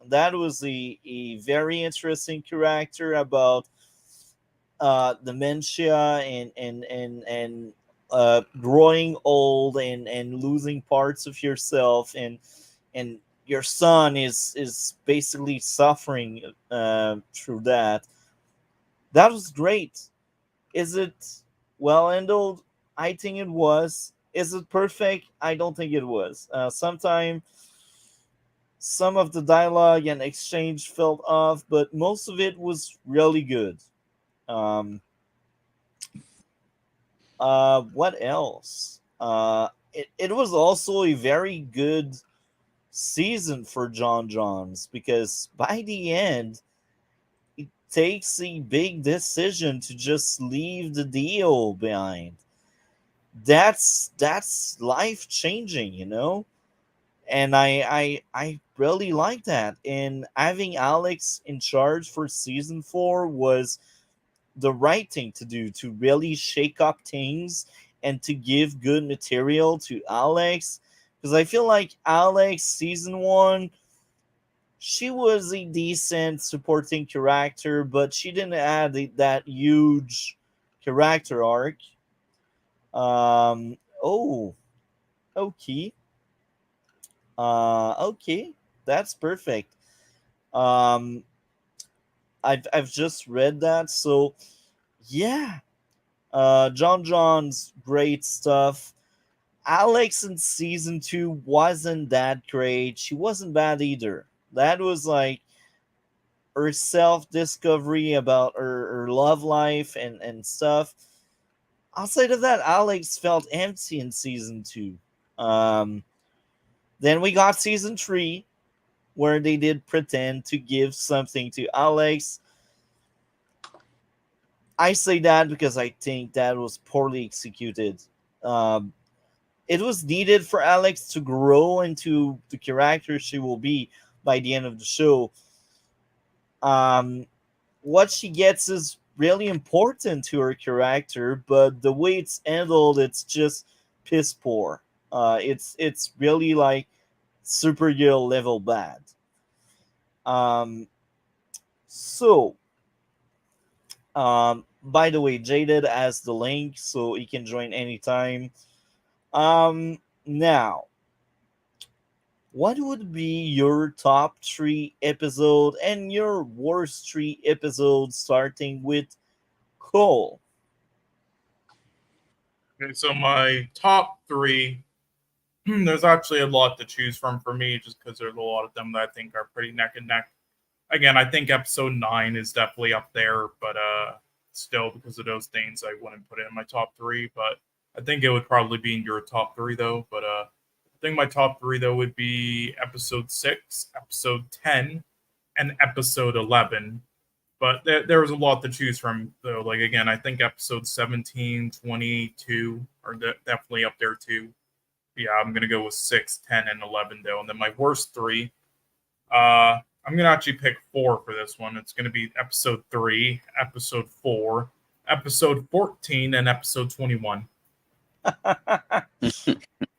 That was a very interesting character about dementia and growing old and losing parts of yourself, and your son is basically suffering through that. That was great. Is it well handled? I think it was. Is it perfect? I don't think it was. Sometimes some of the dialogue and exchange felt off, but most of it was really good. Um, what else? It was also a very good season for John Johns because by the end, it takes a big decision to just leave the deal behind. That's life changing, you know. And I really like that. And having Alex in charge for season 4 was the right thing to do to really shake up things and to give good material to Alex. Because I feel like Alex season 1, she was a decent supporting character, but she didn't add that huge character arc. Oh, okay. Okay, that's perfect. Um, I've just read that, so yeah. John John's great stuff. Alex in season 2 wasn't that great. She wasn't bad either. That was like her self discovery about her love life and stuff. Outside of that, Alex felt empty in season 2. Um, then we got season 3, where they did pretend to give something to Alex. I say that because I think that was poorly executed. Um, it was needed for Alex to grow into the character she will be by the end of the show. Um, what she gets is really important to her character, but the way it's handled, it's just piss poor. It's really like Supergirl level bad. Um, so by the way, Jaded has the link, so he can join anytime. Now, what would be your top 3 episode and your worst 3 episodes, starting with Cole? Okay, so my top three, there's actually a lot to choose from for me, just because there's a lot of them that I think are pretty neck and neck. Again, I think episode 9 is definitely up there, but still, because of those things, I wouldn't put it in my top three. But I think it would probably be in your top three, though. But I think my top three, though, would be episode 6, episode 10, and episode 11. But there was a lot to choose from, though. Like, again, I think episode 17, 22 are definitely up there, too. Yeah, I'm going to go with 6, 10, and 11, though. And then my worst three, I'm going to actually pick 4 for this one. It's going to be episode 3, episode 4, episode 14, and episode 21.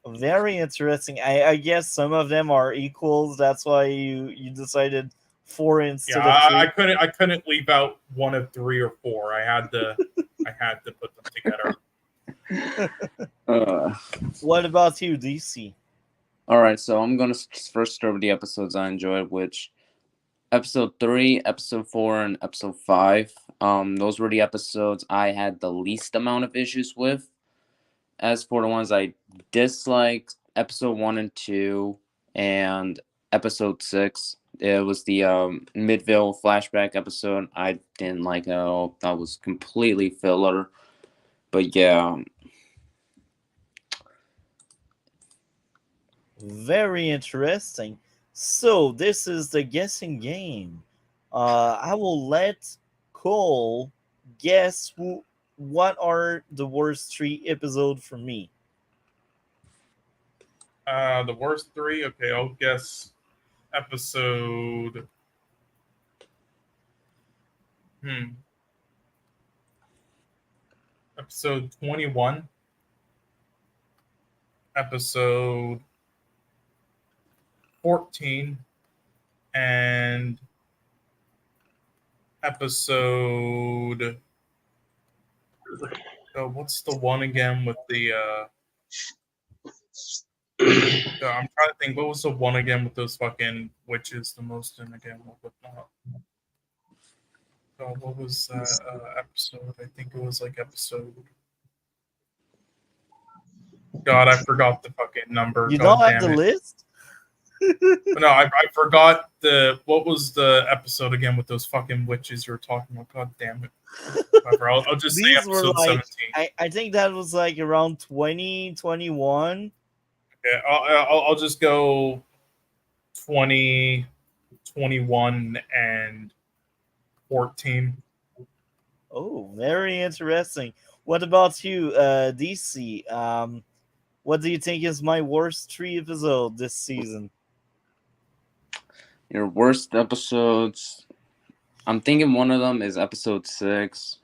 Very interesting. I guess some of them are equals. That's why you decided 4 instead of Yeah, 3. I couldn't leave out one of 3 or 4. I had to put them together. What about you, DC? All right, so I'm gonna first start with the episodes I enjoyed, which episode 3, episode 4, and episode 5. Those were the episodes I had the least amount of issues with. As for the ones I disliked, episode 1 and 2 and episode 6. It was the Midville flashback episode. I didn't like it at all. That was completely filler. But yeah. Very interesting. So this is the guessing game. I will let Cole guess what are the worst 3 episodes for me. The worst 3. Okay, I'll guess episode. Episode 21. Episode 14. And episode. Oh, what's the one again with the? I'm trying to think. What was the one again with those fucking witches? The most in again. Whatnot. Oh, what was that episode? I think it was like episode. God, I forgot the fucking number. You God don't have damn the it. list? No, I forgot what was the episode again with those fucking witches you were talking about. God damn it. Whatever, I'll just say These were episode like 17. I think that was like around 2021. Okay, I'll just go 20, 21, and 14. Oh, very interesting. What about you, DC? What do you think is my worst 3 episode this season? Your worst episodes. I'm thinking one of them is episode 6.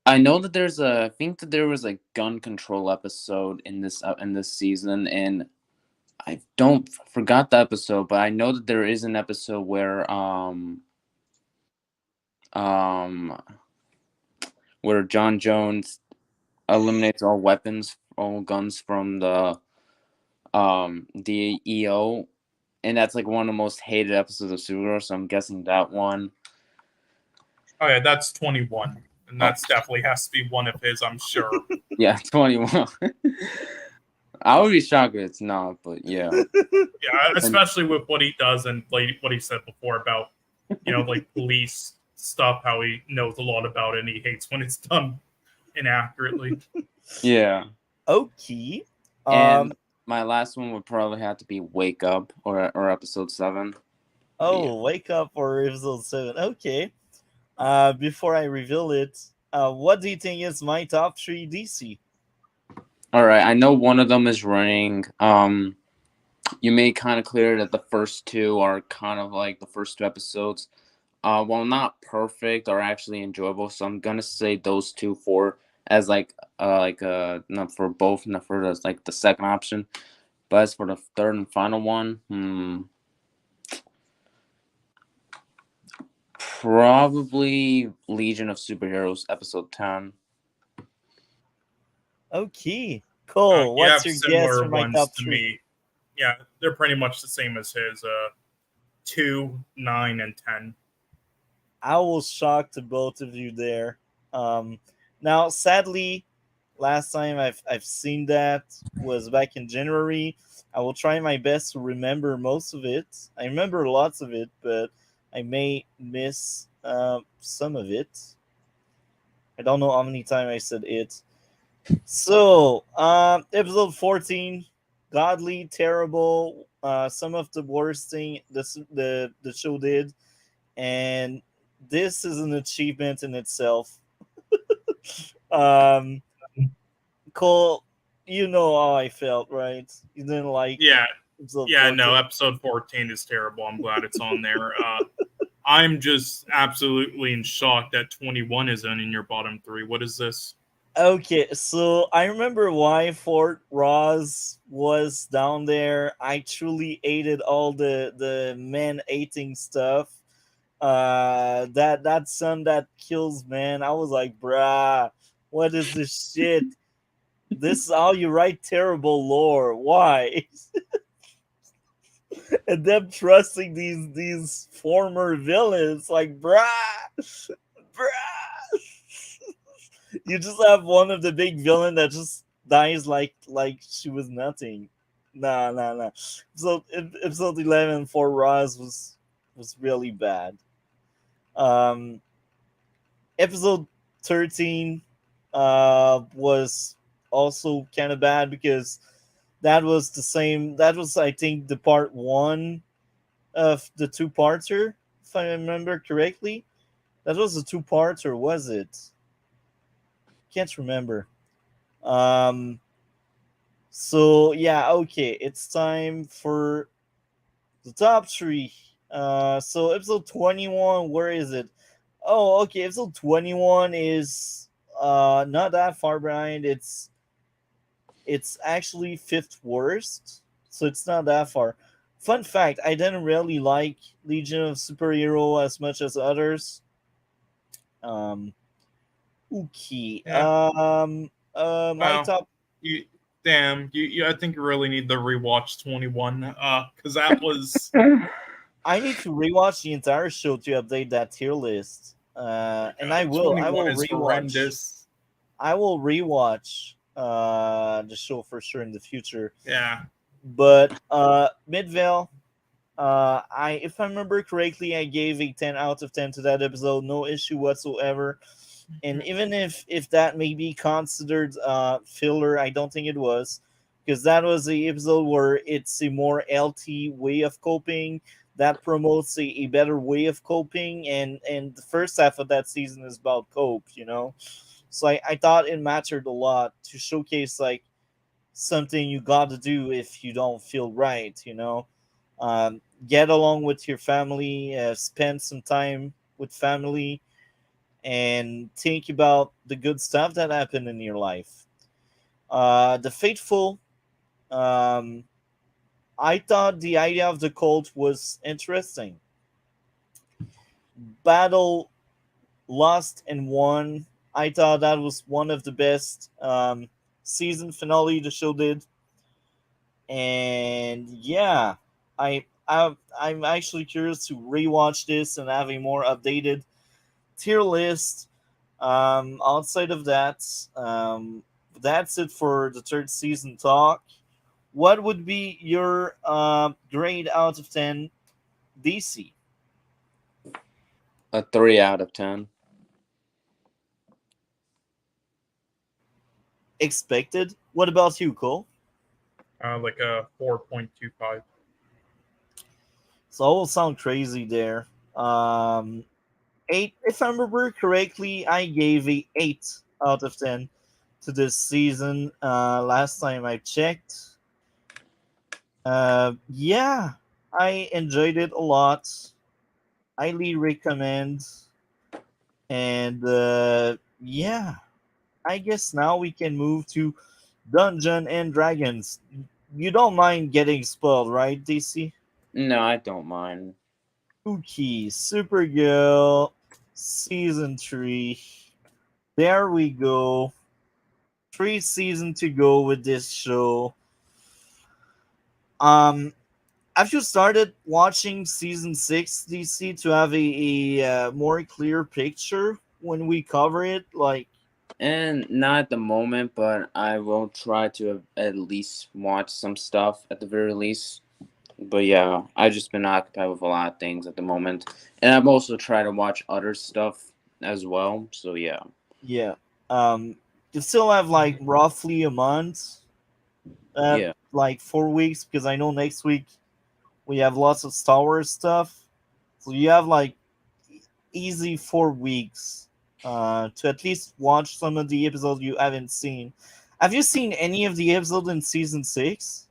I know that I think that there was a gun control episode in this season, and I forgot the episode, but I know that there is an episode where John Jones eliminates all guns from the EO, and that's like one of the most hated episodes of Supergirl, so I'm guessing that one. Oh yeah, that's 21. And that's definitely has to be one of his, I'm sure. Yeah, 21. I would be shocked if it's not, but yeah. Yeah, especially with what he does and like what he said before about, like police stuff, how he knows a lot about it and he hates when it's done inaccurately. Yeah. Okay. And my last one would probably have to be Wake Up or episode 7. Oh, yeah. Wake Up or episode 7. Okay. Before I reveal it, what do you think is my top 3 DC? All right, I know one of them is running. You made kind of clear that the first 2 are kind of like the first 2 episodes. Well, not perfect or actually enjoyable, so I'm gonna say those 2 as not for both, not for like the second option. But as for the third and final one, probably Legion of Superheroes episode 10. Okay, cool. What's your guess for my top 3? Me. Yeah, they're pretty much the same as his. 2, 9, and 10. I was shocked to both of you there. Now, sadly, last time I've seen that was back in January. I will try my best to remember most of it. I remember lots of it, but I may miss some of it. I don't know how many times I said it. So, episode 14, godly, terrible. Some of the worst thing the show did, and this is an achievement in itself. Cole, you know how I felt, right? You didn't like episode 14. No, episode 14 is terrible. I'm glad it's on there. I'm just absolutely in shock that 21 isn't in your bottom 3. What is this? Okay, so I remember why Fort Ross was down there. I truly hated all the men hating stuff. That son that kills man. I was like, bruh, what is this shit? This is how you write terrible lore. Why? And them trusting these former villains, like, bruh. You just have one of the big villain that just dies like she was nothing. Nah, nah, nah. Episode 11 for Roz was really bad. Um, Episode 13 was also kind of bad because that was the same. That was, I think, the part one of the two parter, if I remember correctly. That was a two parter, was it? Can't remember. Um, so yeah, okay, it's time for the top three. So episode 21, where is it? Oh, okay, episode 21 is not that far behind. It's actually fifth worst, so it's not that far. Fun fact: I didn't really like Legion of Superhero as much as others. Um, okay. Yeah. My Well, top. you damn you. I think you really need to rewatch 21. Because that was I need to rewatch the entire show to update that tier list. And I will. I 21 will is rewatch. horrendous. I will rewatch the show for sure in the future. Yeah. But Midvale, I if I remember correctly, I gave a 10 out of 10 to that episode. No issue whatsoever. And even if that may be considered filler, I don't think it was, because that was the episode where it's a more LT way of coping that promotes a better way of coping, and the first half of that season is about cope, so I thought it mattered a lot to showcase like something you got to do if you don't feel right, get along with your family, spend some time with family, and think about the good stuff that happened in your life. The Faithful, um, I thought the idea of the cult was interesting. Battle lost and won. I thought that was one of the best season finale the show did, and yeah, I'm actually curious to rewatch this and have a more updated tier list. Outside of that, that's it for the third season talk. What would be your grade out of 10 DC? A 3 out of 10. Expected. What about you, Cole? Like a 4.25. So I will sound crazy there. Eight, if I remember correctly, I gave a 8 out of 10 to this season. Last time I checked. Yeah, I enjoyed it a lot. Highly recommend. And yeah, I guess now we can move to Dungeon and Dragons. You don't mind getting spoiled, right, DC? No, I don't mind. Okay, Supergirl, season 3. There we go. 3 season to go with this show. Um, have you started watching season 6, DC, to have a more clear picture when we cover it? Like, And not at the moment, but I will try to at least watch some stuff at the very least. But yeah, I've just been occupied with a lot of things at the moment. And I've also tried to watch other stuff as well. So yeah. yeah. You still have like roughly a month, Yeah. like 4 weeks, because I know next week we have lots of Star Wars stuff. So you have like easy 4 weeks to at least watch some of the episodes you haven't seen. Have you seen any of the episodes in season 6?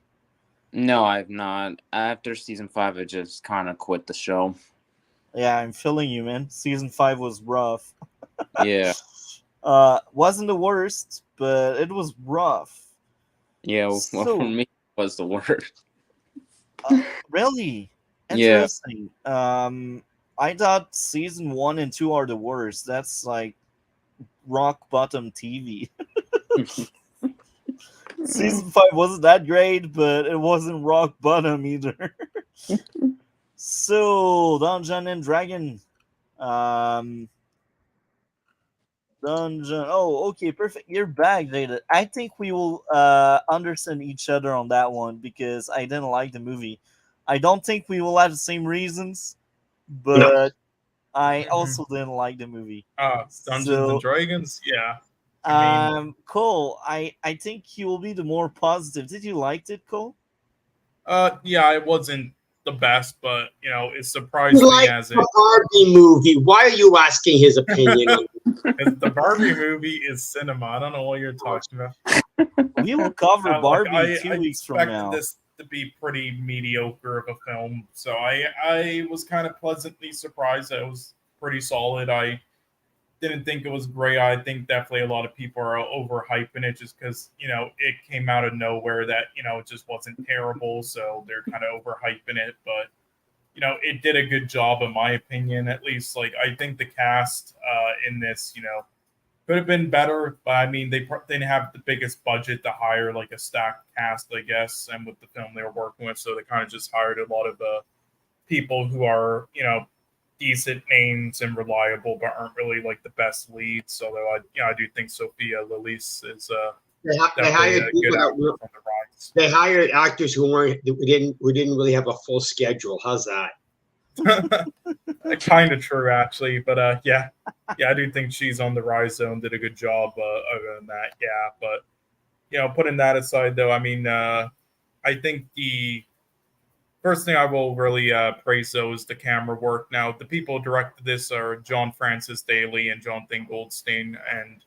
No, I've not. After season 5, I just kind of quit the show. Yeah, I'm feeling you, man. Season 5 was rough. Yeah. Wasn't the worst, but it was rough. Yeah, well, for So, me, it was the worst. really Yeah. interesting. I thought season 1 and 2 are the worst. That's like rock bottom TV. Season 5 wasn't that great, but it wasn't rock bottom either. So, Dungeon and Dragon. Um, dungeon. Oh, okay, perfect. You're back, Jaded. I think we will understand each other on that one because I didn't like the movie. I don't think we will have the same reasons, No. but I also didn't like the movie. Dungeons and So, Dragons, yeah. I mean, Cole, I think you will be the more positive. Did you like it, Cole? yeah, it wasn't the best, but it He surprised me liked as the it. Barbie movie. Why are you asking his opinion on The Barbie movie is cinema. I don't know what you're talking about. We will cover Like Barbie I 2 weeks from expected now. this to be pretty mediocre of a film, so I was kind of pleasantly surprised that it was pretty solid. I didn't think it was great. I think definitely a lot of people are overhyping it just because it came out of nowhere that it just wasn't terrible, so they're kind of overhyping it. But it did a good job in my opinion. At least like I think the cast in this could have been better, but I mean they didn't have the biggest budget to hire like a stacked cast, I guess, and with the film they were working with, so they kind of just hired a lot of people who are decent names and reliable, but aren't really like the best leads. So I do think Sophia Lillis is they definitely hired a people good that actor were, on the rise. they hired actors who didn't really have a full schedule. How's that? Kind of true, actually, but yeah, I do think she's on the rise zone. Did a good job. Other than that, yeah, but putting that aside, though, I mean, I think the first thing I will really praise though is the camera work. Now, the people who directed this are John Francis Daly and Jonathan Goldstein, and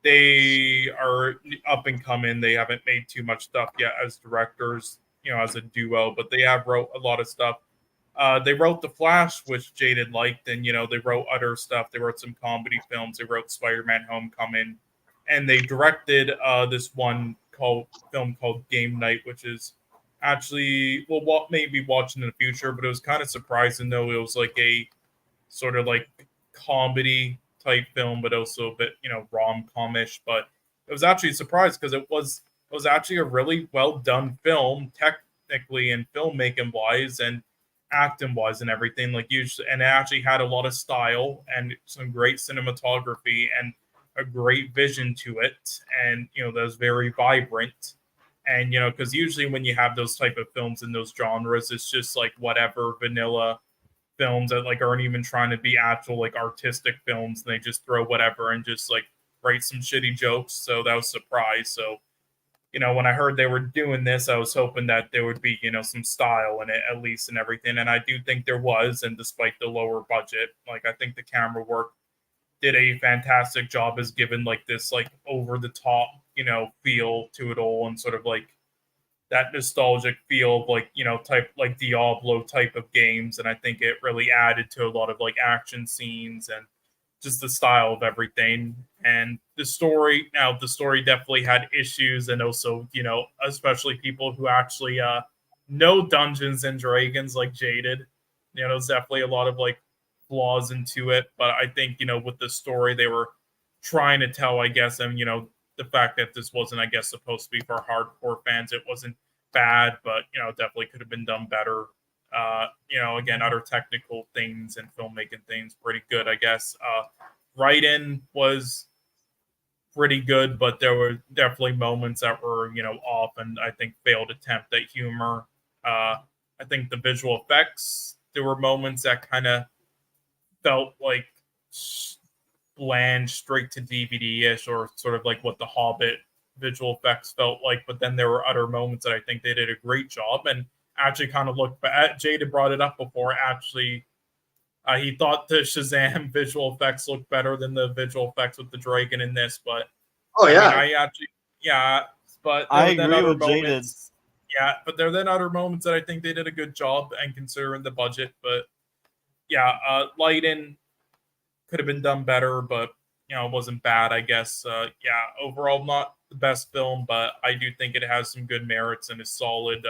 they are up and coming. They haven't made too much stuff yet as directors, as a duo, but they have wrote a lot of stuff. They wrote The Flash, which Jaded liked, and they wrote other stuff. They wrote some comedy films. They wrote Spider-Man: Homecoming, and they directed this one film called Game Night, which is actually what maybe watching in the future, but it was kind of surprising though. It was like a sort of like comedy type film, but also a bit rom-comish. But it was actually a surprise because it was actually a really well done film technically and filmmaking wise and acting wise and everything, like usually, and it actually had a lot of style and some great cinematography and a great vision to it, and that was very vibrant. And because usually when you have those type of films in those genres, it's just like whatever vanilla films that like aren't even trying to be actual like artistic films, and they just throw whatever and just like write some shitty jokes. So that was a surprise. So when I heard they were doing this, I was hoping that there would be some style in it at least and everything, and I do think there was. And despite the lower budget, like I think the camera work did a fantastic job as given like this like over the top feel to it all, and sort of like that nostalgic feel of like type like Diablo type of games. And I think it really added to a lot of like action scenes and just the style of everything. And the story definitely had issues, and also especially people who actually know Dungeons and Dragons like Jaded, there's definitely a lot of like flaws into it. But I think with the story they were trying to tell, I guess, and the fact that this wasn't, I guess, supposed to be for hardcore fans, it wasn't bad, but definitely could have been done better. Again, other technical things and filmmaking things pretty good, I guess. Write-in was pretty good, but there were definitely moments that were off, and I think failed attempt at humor. I think the visual effects, there were moments that kind of felt like bland, straight to DVD-ish, or sort of like what the Hobbit visual effects felt like. But then there were other moments that I think they did a great job, and actually kind of looked back. Jada brought it up before. Actually, he thought the Shazam visual effects looked better than the visual effects with the dragon in this. But Oh yeah, I mean, I actually, yeah. But there I were then agree other with Jaded. moments. Yeah, but there are then other moments that I think they did a good job, and considering the budget. But yeah, lighting could have been done better, but it wasn't bad, I guess. Yeah, overall not the best film, but I do think it has some good merits and is solid.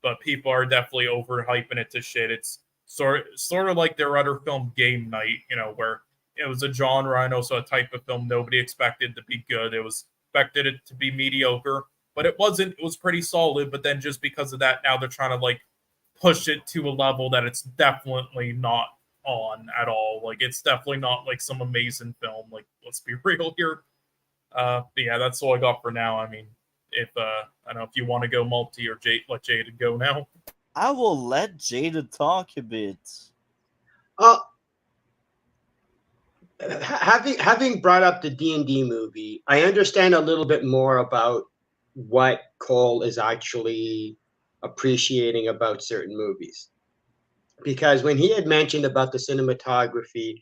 But people are definitely overhyping it to shit. It's sort of like their other film Game Night, where it was a genre and also a type of film nobody expected to be good. It was expected it to be mediocre, but it wasn't. It was pretty solid. But then just because of that, now they're trying to like push it to a level that it's definitely not on at all. Like, it's definitely not like some amazing film. Like, let's be real here. But yeah, that's all I got for now. I mean, if I don't know if you want to go multi or let Jaded go now. I will let Jaded talk a bit. Having brought up the D&D movie, I understand a little bit more about what Cole is actually appreciating about certain movies. Because when he had mentioned about the cinematography,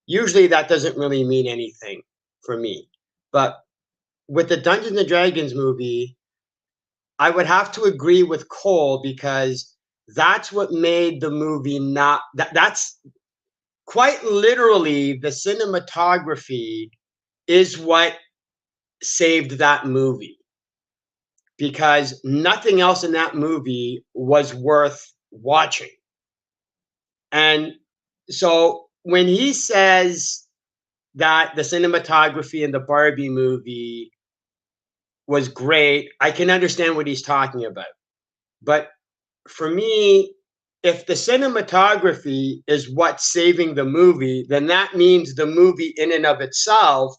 usually that doesn't really mean anything for me. But with the Dungeons and Dragons movie, I would have to agree with Cole, because that's what made the movie not that's quite literally the cinematography is what saved that movie, because nothing else in that movie was worth watching. And so when he says that the cinematography in the Barbie movie was great, I can understand what he's talking about. But for me, if the cinematography is what's saving the movie, then that means the movie in and of itself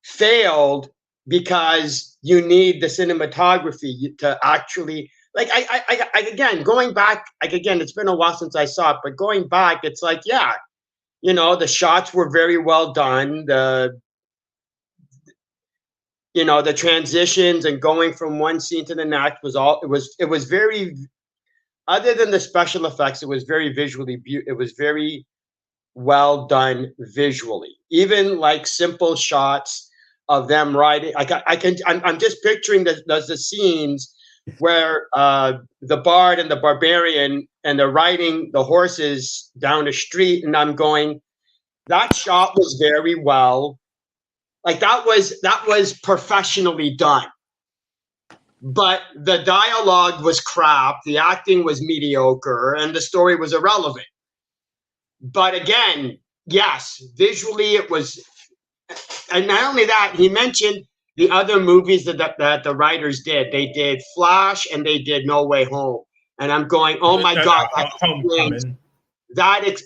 failed, because you need the cinematography to actually, like, I again, going back, like, again, it's been a while since I saw it, but going back, it's like, yeah, you know, the shots were very well done. The transitions and going from one scene to the next was all, it was very, other than the special effects, it was very visually it was very well done visually. Even like simple shots of them riding. I'm just picturing the scenes where the bard and the barbarian, and they're riding the horses down the street, and I'm going, that shot was very well, like, that was professionally done. But the dialogue was crap, the acting was mediocre, and the story was irrelevant. But again, yes, visually it was. And not only that, he mentioned the other movies that the writers did. They did Flash and they did No Way Home. And I'm going, oh my God,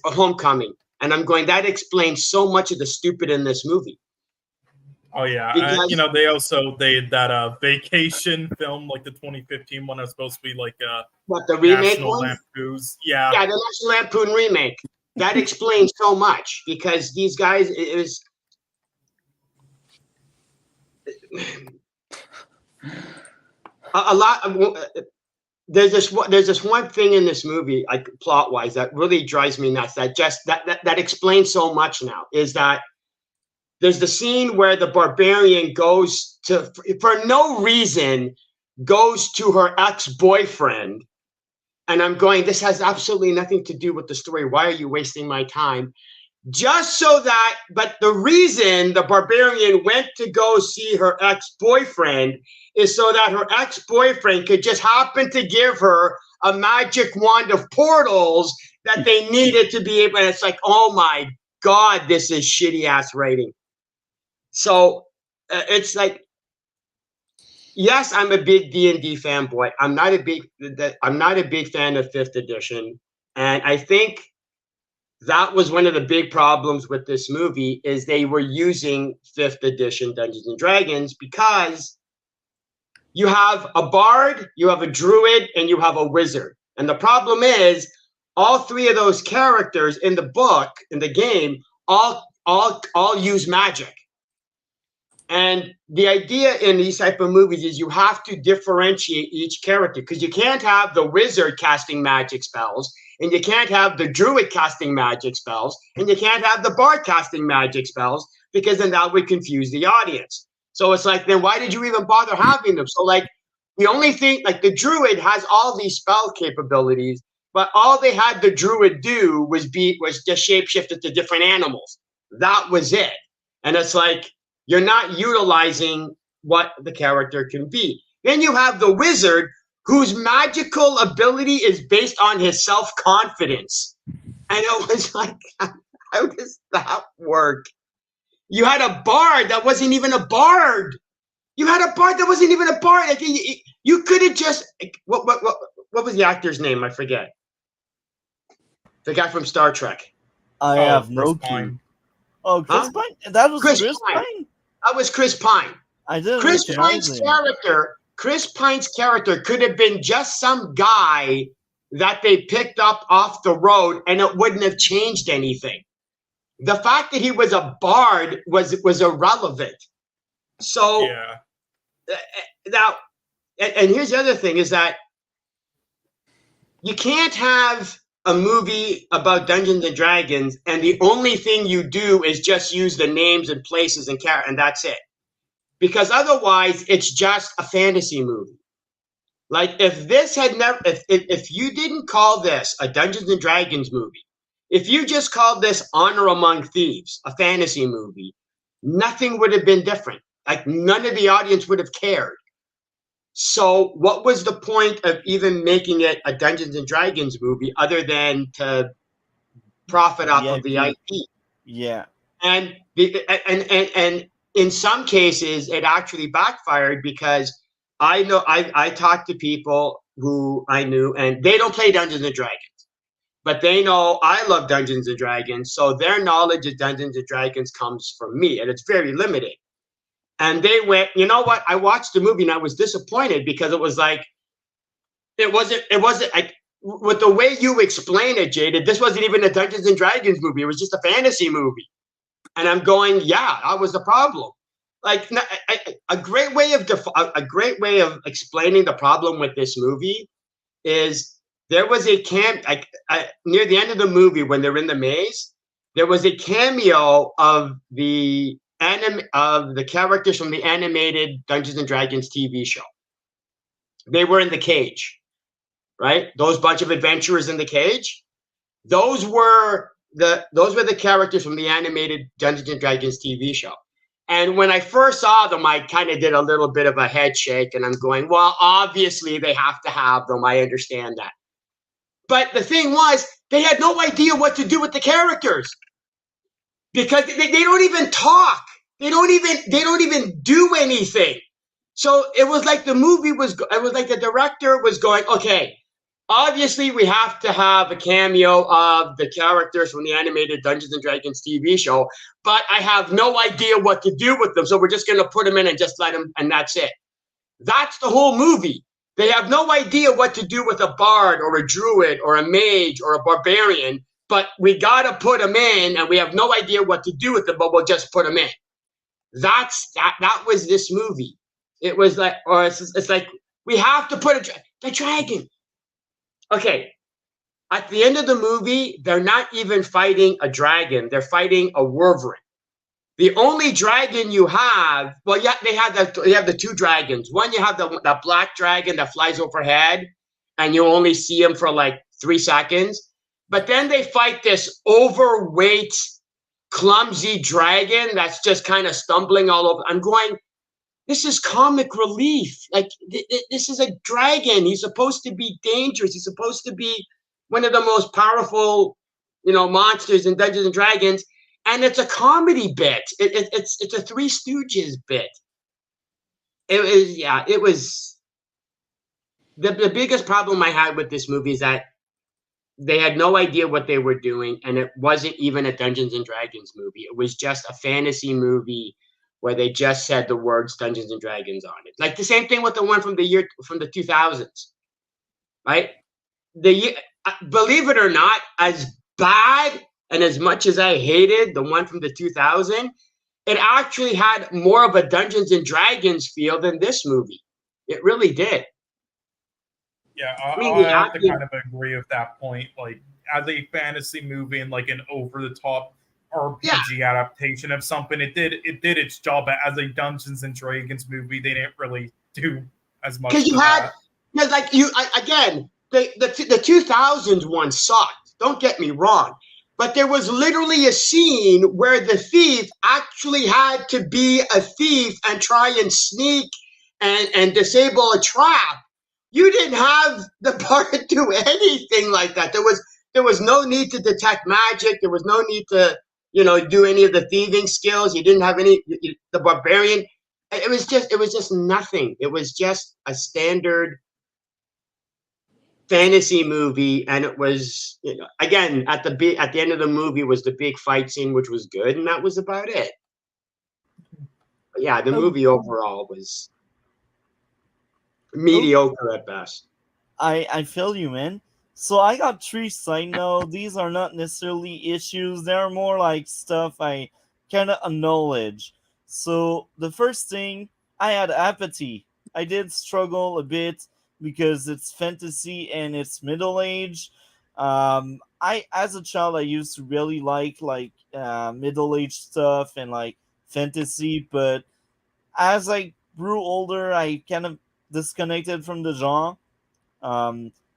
Homecoming. And I'm going, that explains so much of the stupid in this movie. Oh yeah, they had that vacation film, like the 2015 one, that's supposed to be like what, the remake National one? Lampoon's, yeah, the National Lampoon remake. That explains so much, because these guys, it was a lot of, there's this one thing in this movie, like, plot wise, that really drives me nuts, that explains so much now, is that there's the scene where the barbarian goes to, for no reason, goes to her ex-boyfriend. And I'm going, this has absolutely nothing to do with the story. Why are you wasting my time? Just so that, but the reason the barbarian went to go see her ex-boyfriend is so that her ex-boyfriend could just happen to give her a magic wand of portals that they needed to be able, and it's like, oh my God, this is shitty ass writing. So it's like, yes, I'm a big D&D fanboy. I'm not a big fan of 5th edition, and I think that was one of the big problems with this movie, is they were using 5th edition Dungeons and Dragons, because you have a bard, you have a druid, and you have a wizard. And the problem is, all three of those characters in the book, in the game, all use magic. And the idea in these type of movies is you have to differentiate each character, because you can't have the wizard casting magic spells, and you can't have the druid casting magic spells, and you can't have the bard casting magic spells, because then that would confuse the audience. So it's like, then why did you even bother having them? So, like, the only thing, like, the druid has all these spell capabilities, but all they had the druid do was just shapeshift into different animals. That was it. And it's like, you're not utilizing what the character can be. Then you have the wizard, whose magical ability is based on his self-confidence. And it was like, how does that work? You had a bard that wasn't even a bard. You had a bard that wasn't even a bard. Like, you could have just, what was the actor's name? I forget. The guy from Star Trek. I Oh, have Chris no clue. Pine. Oh, Chris Huh? Pine. That was Chris Chris Pine. Pine. That was Chris Pine. I didn't Chris recognize Pine's him. character could have been just some guy that they picked up off the road, and it wouldn't have changed anything. The fact that he was a bard was irrelevant. So Yeah. now, and here's the other thing: is that you can't have a movie about Dungeons and Dragons, and the only thing you do is just use the names and places and that's it. Because otherwise, it's just a fantasy movie. Like if this had never, if you didn't call this a Dungeons and Dragons movie, if you just called this Honor Among Thieves, a fantasy movie, nothing would have been different. Like none of the audience would have cared. So what was the point of even making it a Dungeons and Dragons movie other than to profit off of the IP? Yeah. And in some cases, it actually backfired because I talked to people who I knew, and they don't play Dungeons and Dragons, but they know I love Dungeons and Dragons, so their knowledge of Dungeons and Dragons comes from me, and it's very limited. And they went, you know what? I watched the movie and I was disappointed because it wasn't like with the way you explain it, Jaded. This wasn't even a Dungeons and Dragons movie; it was just a fantasy movie. And I'm going, yeah, that was the problem. Like a great way of explaining the problem with this movie is there was a near the end of the movie when they're in the maze, there was a cameo of the characters from the animated Dungeons and Dragons TV show. They were in the cage, right? Those bunch of adventurers in the cage. Those were the characters from the animated Dungeons and Dragons TV show. And when I first saw them, I kind of did a little bit of a head shake, and I'm going, well, obviously they have to have them. I understand that. But the thing was, they had no idea what to do with the characters because they don't even talk. They don't even do anything. So it was like it was like the director was going, okay, obviously, we have to have a cameo of the characters from the animated Dungeons and Dragons TV show, but I have no idea what to do with them, so we're just going to put them in and just let them, and that's it. That's the whole movie. They have no idea what to do with a bard or a druid or a mage or a barbarian, but we got to put them in, and we have no idea what to do with them, but we'll just put them in. That was this movie. It was like, or it's like, we have to put the dragon. Okay, at the end of the movie, they're not even fighting a dragon. They're fighting a wyvern. The only dragon you have, well, yeah, they have the two dragons. One, you have the black dragon that flies overhead, and you only see him for like 3 seconds. But then they fight this overweight, clumsy dragon that's just kind of stumbling all over. I'm going, this is comic relief. Like, this is a dragon. He's supposed to be dangerous. He's supposed to be one of the most powerful, monsters in Dungeons and Dragons. And it's a comedy bit. It's a Three Stooges bit. It was the biggest problem I had with this movie is that they had no idea what they were doing, and it wasn't even a Dungeons and Dragons movie. It was just a fantasy movie where they just said the words Dungeons and Dragons on it. Like the same thing with the one from the 2000s, right? Believe it or not, as bad and as much as I hated the one from the 2000, it actually had more of a Dungeons and Dragons feel than this movie. It really did. Yeah, I have to kind of agree with that point. Like, as a fantasy movie and like an over-the-top RPG adaptation of something, it did its job. But as a Dungeons and Dragons movie, they didn't really do as much. Because the 2000s one sucked. Don't get me wrong, but there was literally a scene where the thief actually had to be a thief and try and sneak and disable a trap. You didn't have the part to do anything like that. There was no need to detect magic. There was no need to, do any of the thieving skills. You didn't have the barbarian. It was just nothing. It was just a standard fantasy movie, and it was, again, at the end of the movie was the big fight scene, which was good, and that was about it. But yeah, the Oh, movie overall was oh, mediocre at best. I feel you, man. So I got three side note. These are not necessarily issues. They're more like stuff I kind of acknowledge. So the first thing, I had apathy. I did struggle a bit because it's fantasy and it's middle age. I as a child I used to really like middle age stuff and like fantasy, but as I grew older, I kind of disconnected from the genre.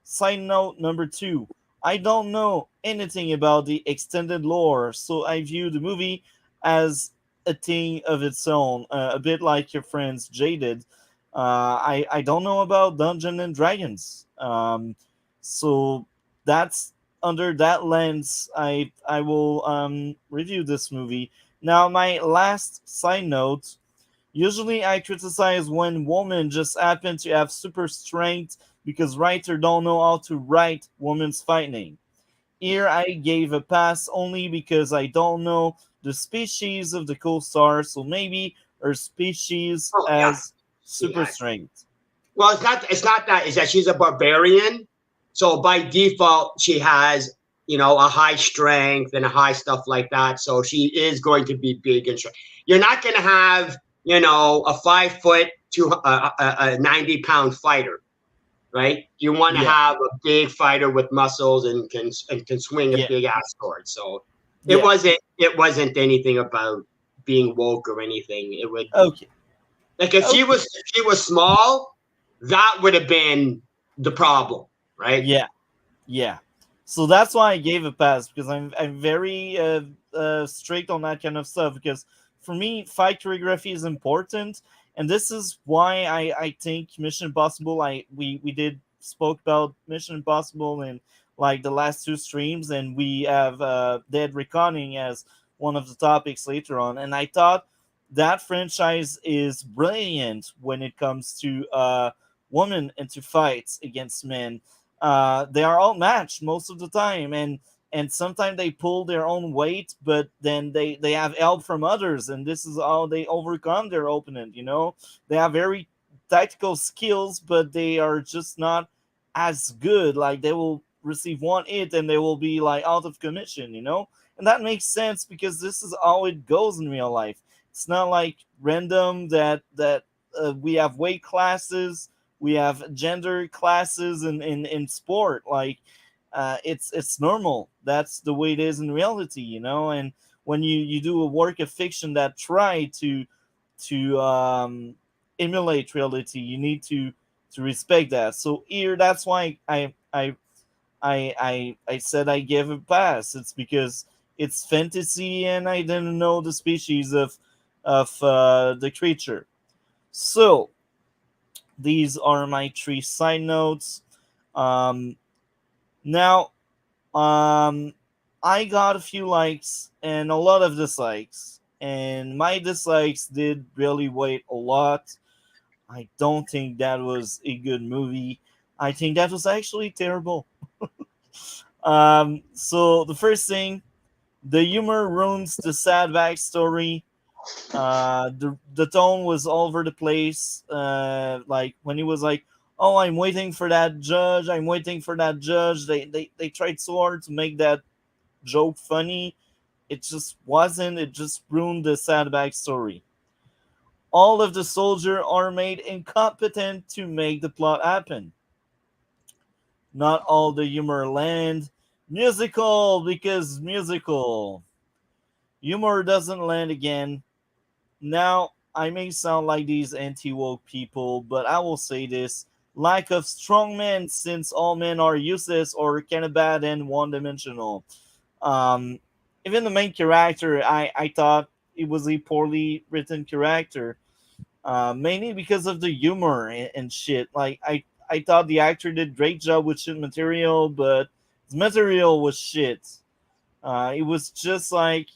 Side note number two, I don't know anything about the extended lore, so I view the movie as a thing of its own, a bit like your friends Jaded. I don't know about Dungeons and Dragons, so that's under that lens. I will review this movie. Now, my last side note. Usually, I criticize when women just happen to have super strength because writers don't know how to write women's fighting. Here, I gave a pass only because I don't know the species of the co-star, so maybe her species Oh yeah, has super yeah. strength. Well, it's not that. Is that she's a barbarian, so by default she has, a high strength and a high stuff like that. So she is going to be big and strong. You're not going to have, a 5 foot to a 90 pound fighter, right? You want to Yeah, have a big fighter with muscles and can swing a yeah, big ass sword. So it yeah. wasn't it wasn't anything about being woke or anything. It would, Okay, like, if she okay. was if she was small, that would have been the problem, right? Yeah, yeah. So that's why I gave a pass because I'm very strict on that kind of stuff because for me fight choreography is important, and this is why I think Mission Impossible. We did spoke about Mission Impossible in like the last two streams, and we have Dead Reckoning as one of the topics later on, and I thought that franchise is brilliant when it comes to women into fights against men. They are outmatched most of the time, and sometimes they pull their own weight, but then they have help from others, and this is how they overcome their opponent. They have very tactical skills, but they are just not as good. Like they will receive one hit and they will be like out of commission. And that makes sense because this is how it goes in real life. It's not like random that we have weight classes, we have gender classes in sport. Like it's normal. That's the way it is in reality. And when you do a work of fiction that try to emulate reality, you need to respect that. So here, that's why I said I gave a pass. It's because it's fantasy and I didn't know the species of the creature. So these are my three side notes. Um, now, I got a few likes and a lot of dislikes, and my dislikes did really weigh a lot. I don't think that was a good movie. I think that was actually terrible. So the first thing, the humor ruins the sad backstory. The tone was all over the place. Like when he was like, "Oh, I'm waiting for that judge. I'm waiting for that judge." They tried so hard to make that joke funny. It just wasn't. It just ruined the sad backstory. All of the soldiers are made incompetent to make the plot happen. Not all the humor land. Musical because musical. Humor doesn't land again. Now, I may sound like these anti woke people, but I will say this: lack of strong men, since all men are useless or kind of bad and one dimensional. Um, Even the main character, I thought it was a poorly written character, mainly because of the humor and shit. Like, I thought the actor did great job with shit material, but his material was shit. It was just like,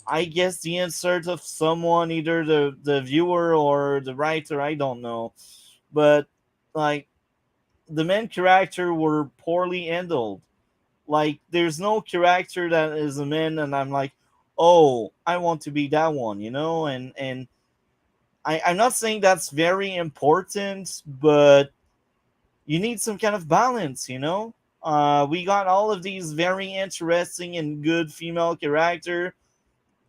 I guess the insert of someone, either the viewer or the writer, I don't know. But like the main character were poorly handled. Like, there's no character that is a man, and I'm like, oh, I want to be that one, you know. And I'm not saying that's very important, but you need some kind of balance, you know. We got all of these very interesting and good female character,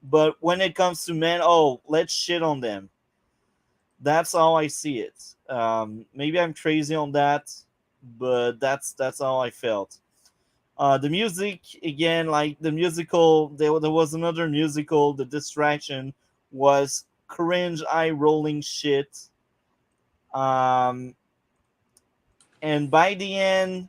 but when it comes to men, oh, let's shit on them. That's how I see it. Maybe I'm crazy on that, but that's how I felt. The music again, like the musical, there was another musical. The distraction was cringe, eye rolling shit. Um, and by the end,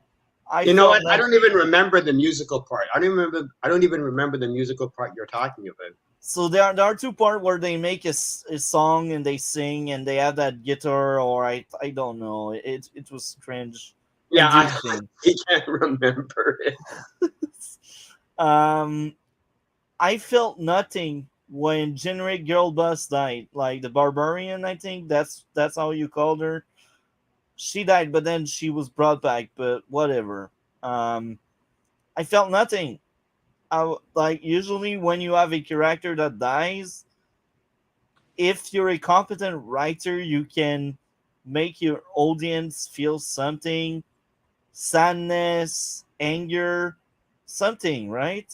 I You know felt what? I not. don't even remember the musical part. I don't remember. I don't even remember the musical part you're talking about. So there are two parts where they make a song and they sing and they have that guitar, or I don't know. It was cringe Yeah, inducing. I can't remember it. um, I felt nothing when generic girl boss died. Like the barbarian, I think that's how you called her. She died, but then she was brought back. But whatever. Um, I felt nothing. Like usually when you have a character that dies, if you're a competent writer, you can make your audience feel something, sadness, anger, something, right?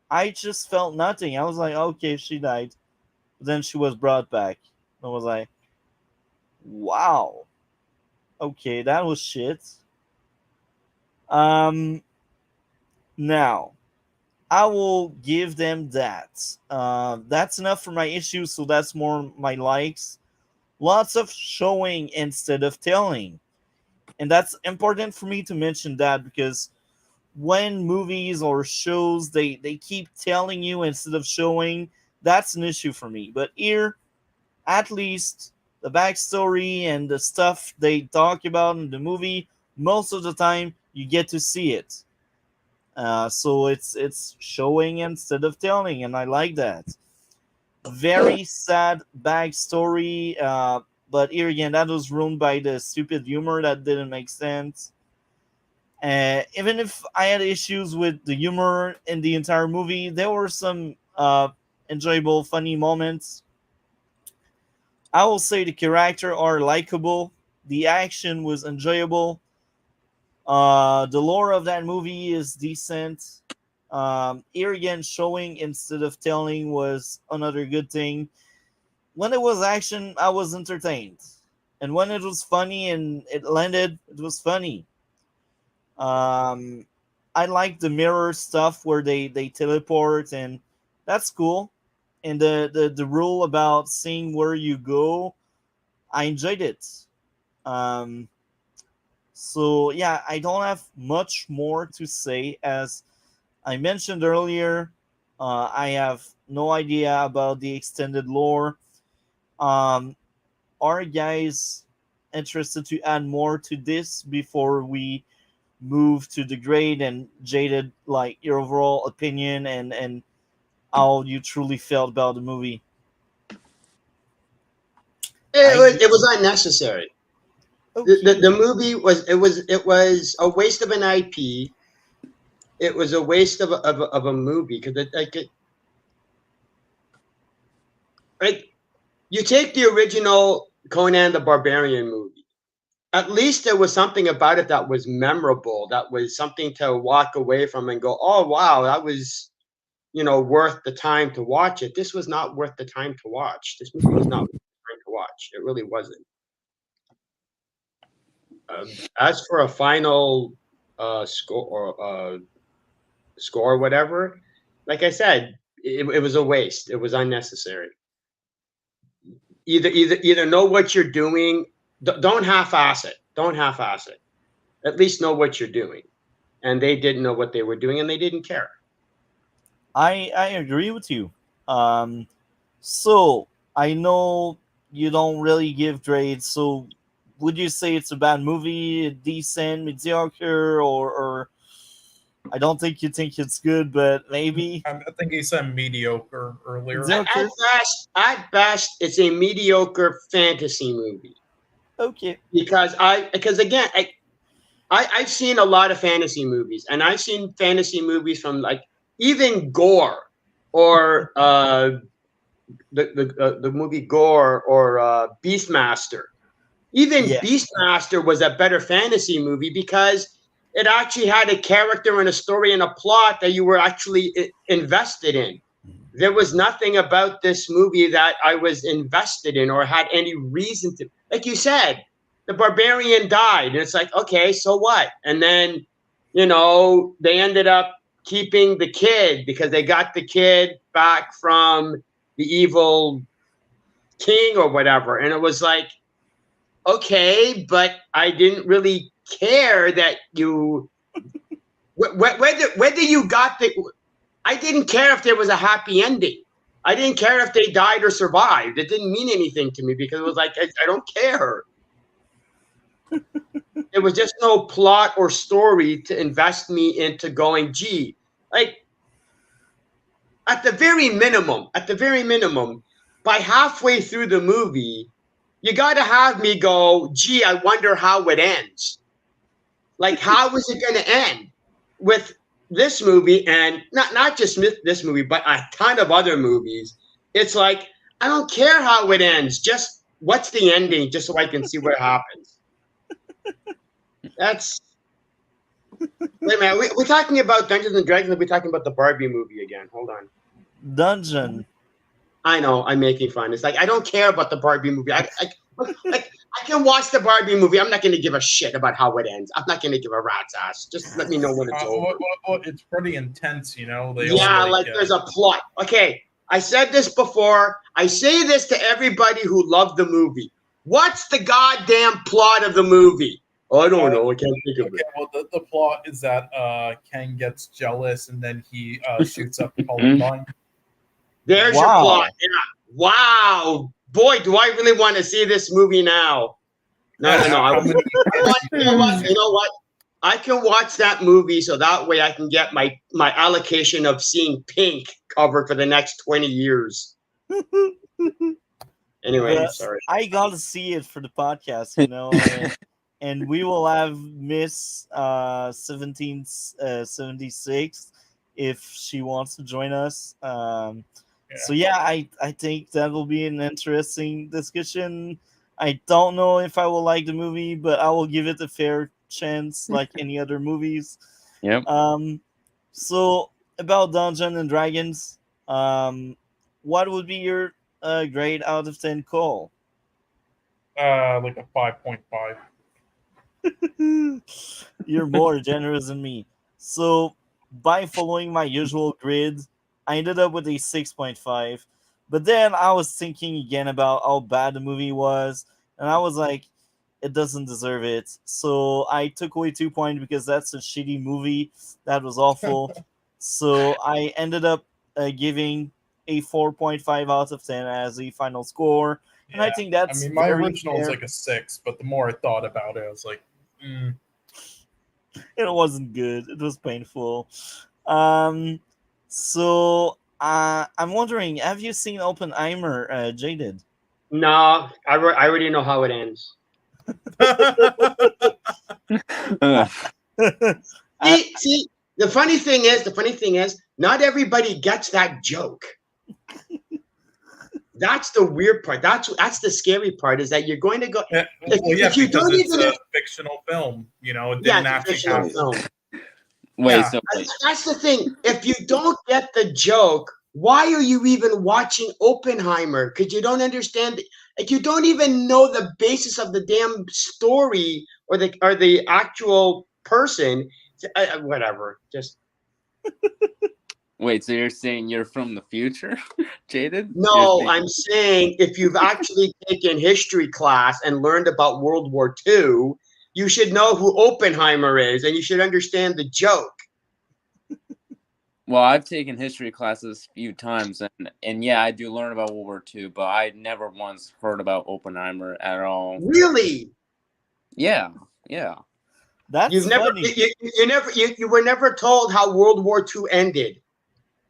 I just felt nothing. I was like, okay, she died. But then she was brought back. I was like, wow, okay, that was shit. Um, now I will give them that. That's enough for my issues, so that's more my likes. Lots of showing instead of telling. And that's important for me to mention that because when movies or shows they keep telling you instead of showing, that's an issue for me. But here, at least the backstory and the stuff they talk about in the movie, most of the time you get to see it. So it's showing instead of telling, and I like that. Very sad backstory, but here again, that was ruined by the stupid humor that didn't make sense. Even if I had issues with the humor in the entire movie, there were some enjoyable, funny moments. I will say the character are likable. The action was enjoyable. The lore of that movie is decent. Here again, showing instead of telling was another good thing. When it was action, I was entertained, and when it was funny and it landed, it was funny. Um, I like the mirror stuff where they teleport, and that's cool. And the rule about seeing where you go, I enjoyed it. Um, so yeah, I don't have much more to say. As I mentioned earlier, I have no idea about the extended lore. Um, are you guys interested to add more to this before we move to the grade and Jaded, like your overall opinion and how you truly felt about the movie? I It was unnecessary. okay. The movie was a waste of an IP. It was a waste of a movie because like you take the original Conan the Barbarian movie. At least there was something about it that was memorable. That was something to walk away from and go, "Oh wow, that was worth the time to watch it." This was not worth the time to watch. This movie was not worth the time to watch. It really wasn't. As for a final score or whatever, like I said, it was a waste. It was unnecessary. Either know what you're doing. Don't half-ass it. Don't half-ass it. At least know what you're doing. And they didn't know what they were doing, and they didn't care. I agree with you. Um, so I know you don't really give grades. So would you say it's a bad movie, decent, mediocre, or I don't think you think it's good, but maybe I think he said mediocre earlier. mediocre? At best, it's a mediocre fantasy movie. Okay. Because again, I've seen a lot of fantasy movies, and I've seen fantasy movies from like even Gore or the movie Gore or Beastmaster. Even Yeah. Beastmaster was a better fantasy movie because it actually had a character and a story and a plot that you were actually invested in. There was nothing about this movie that I was invested in or had any reason to. Like you said, the barbarian died, and it's like, okay, so what? And then, they ended up keeping the kid because they got the kid back from the evil king or whatever. And it was like, okay, but I didn't really care that you whether you got the. I didn't care if there was a happy ending. I didn't care if they died or survived. It didn't mean anything to me because it was like I don't care. There was just no plot or story to invest me into going, gee, like at the very minimum, by halfway through the movie, you got to have me go, gee, I wonder how it ends. Like, how is it going to end? With this movie, and not just this movie, but a ton of other movies, it's like, I don't care how it ends. Just what's the ending, just so I can see what happens. That's. Wait a minute, we're talking about Dungeons and Dragons, or we're talking about the Barbie movie again? Hold on. Dungeon. I know, I'm making fun. It's like, I don't care about the Barbie movie. I can watch the Barbie movie. I'm not going to give a shit about how it ends. I'm not going to give a rat's ass. Just let me know when it's over. Well, it's pretty intense, They there's a plot. Okay, I said this before. I say this to everybody who loved the movie. What's the goddamn plot of the movie? Oh, I don't know. I can't think of it. Well, the plot is that Ken gets jealous and then he shoots up Columbine. There's your plot. Yeah. Wow. Boy, do I really want to see this movie now. No. You know what? I can watch that movie so that way I can get my allocation of seeing Pink covered for the next 20 years. Anyway, sorry. I got to see it for the podcast, and we will have Miss 1776 if she wants to join us. So yeah, I think that will be an interesting discussion. I don't know if I will like the movie, but I will give it a fair chance, like any other movies. Yep. So about Dungeons and Dragons, what would be your grade out of 10, Cole? Like a 5.5. You're more generous than me. So by following my usual grid, I ended up with a 6.5. But then I was thinking again about how bad the movie was, and I was like, it doesn't deserve it. So I took away 2 points because that's a shitty movie. That was awful. So I ended up giving a 4.5 out of 10 as the final score. And I think that's my original was like a 6, but the more I thought about it, I was like, It wasn't good. It was painful. So I'm wondering, have you seen Oppenheimer, Jaded? No, I already know how it ends. See, the funny thing is, not everybody gets that joke. That's the weird part. That's the scary part, is that you're going to go. If you don't it's a fictional film. It didn't actually happen. Film. Wait, that's the thing. If you don't get the joke, why are you even watching Oppenheimer? Because you don't understand. Like, you don't even know the basis of the damn story or the actual person. Whatever. Just. Wait, so you're saying you're from the future, Jaded? No, I'm saying if you've actually taken history class and learned about World War II, you should know who Oppenheimer is, and you should understand the joke. Well, I've taken history classes a few times, and yeah, I do learn about World War II, but I never once heard about Oppenheimer at all. Really? Yeah. That's funny. You were never told how World War II ended.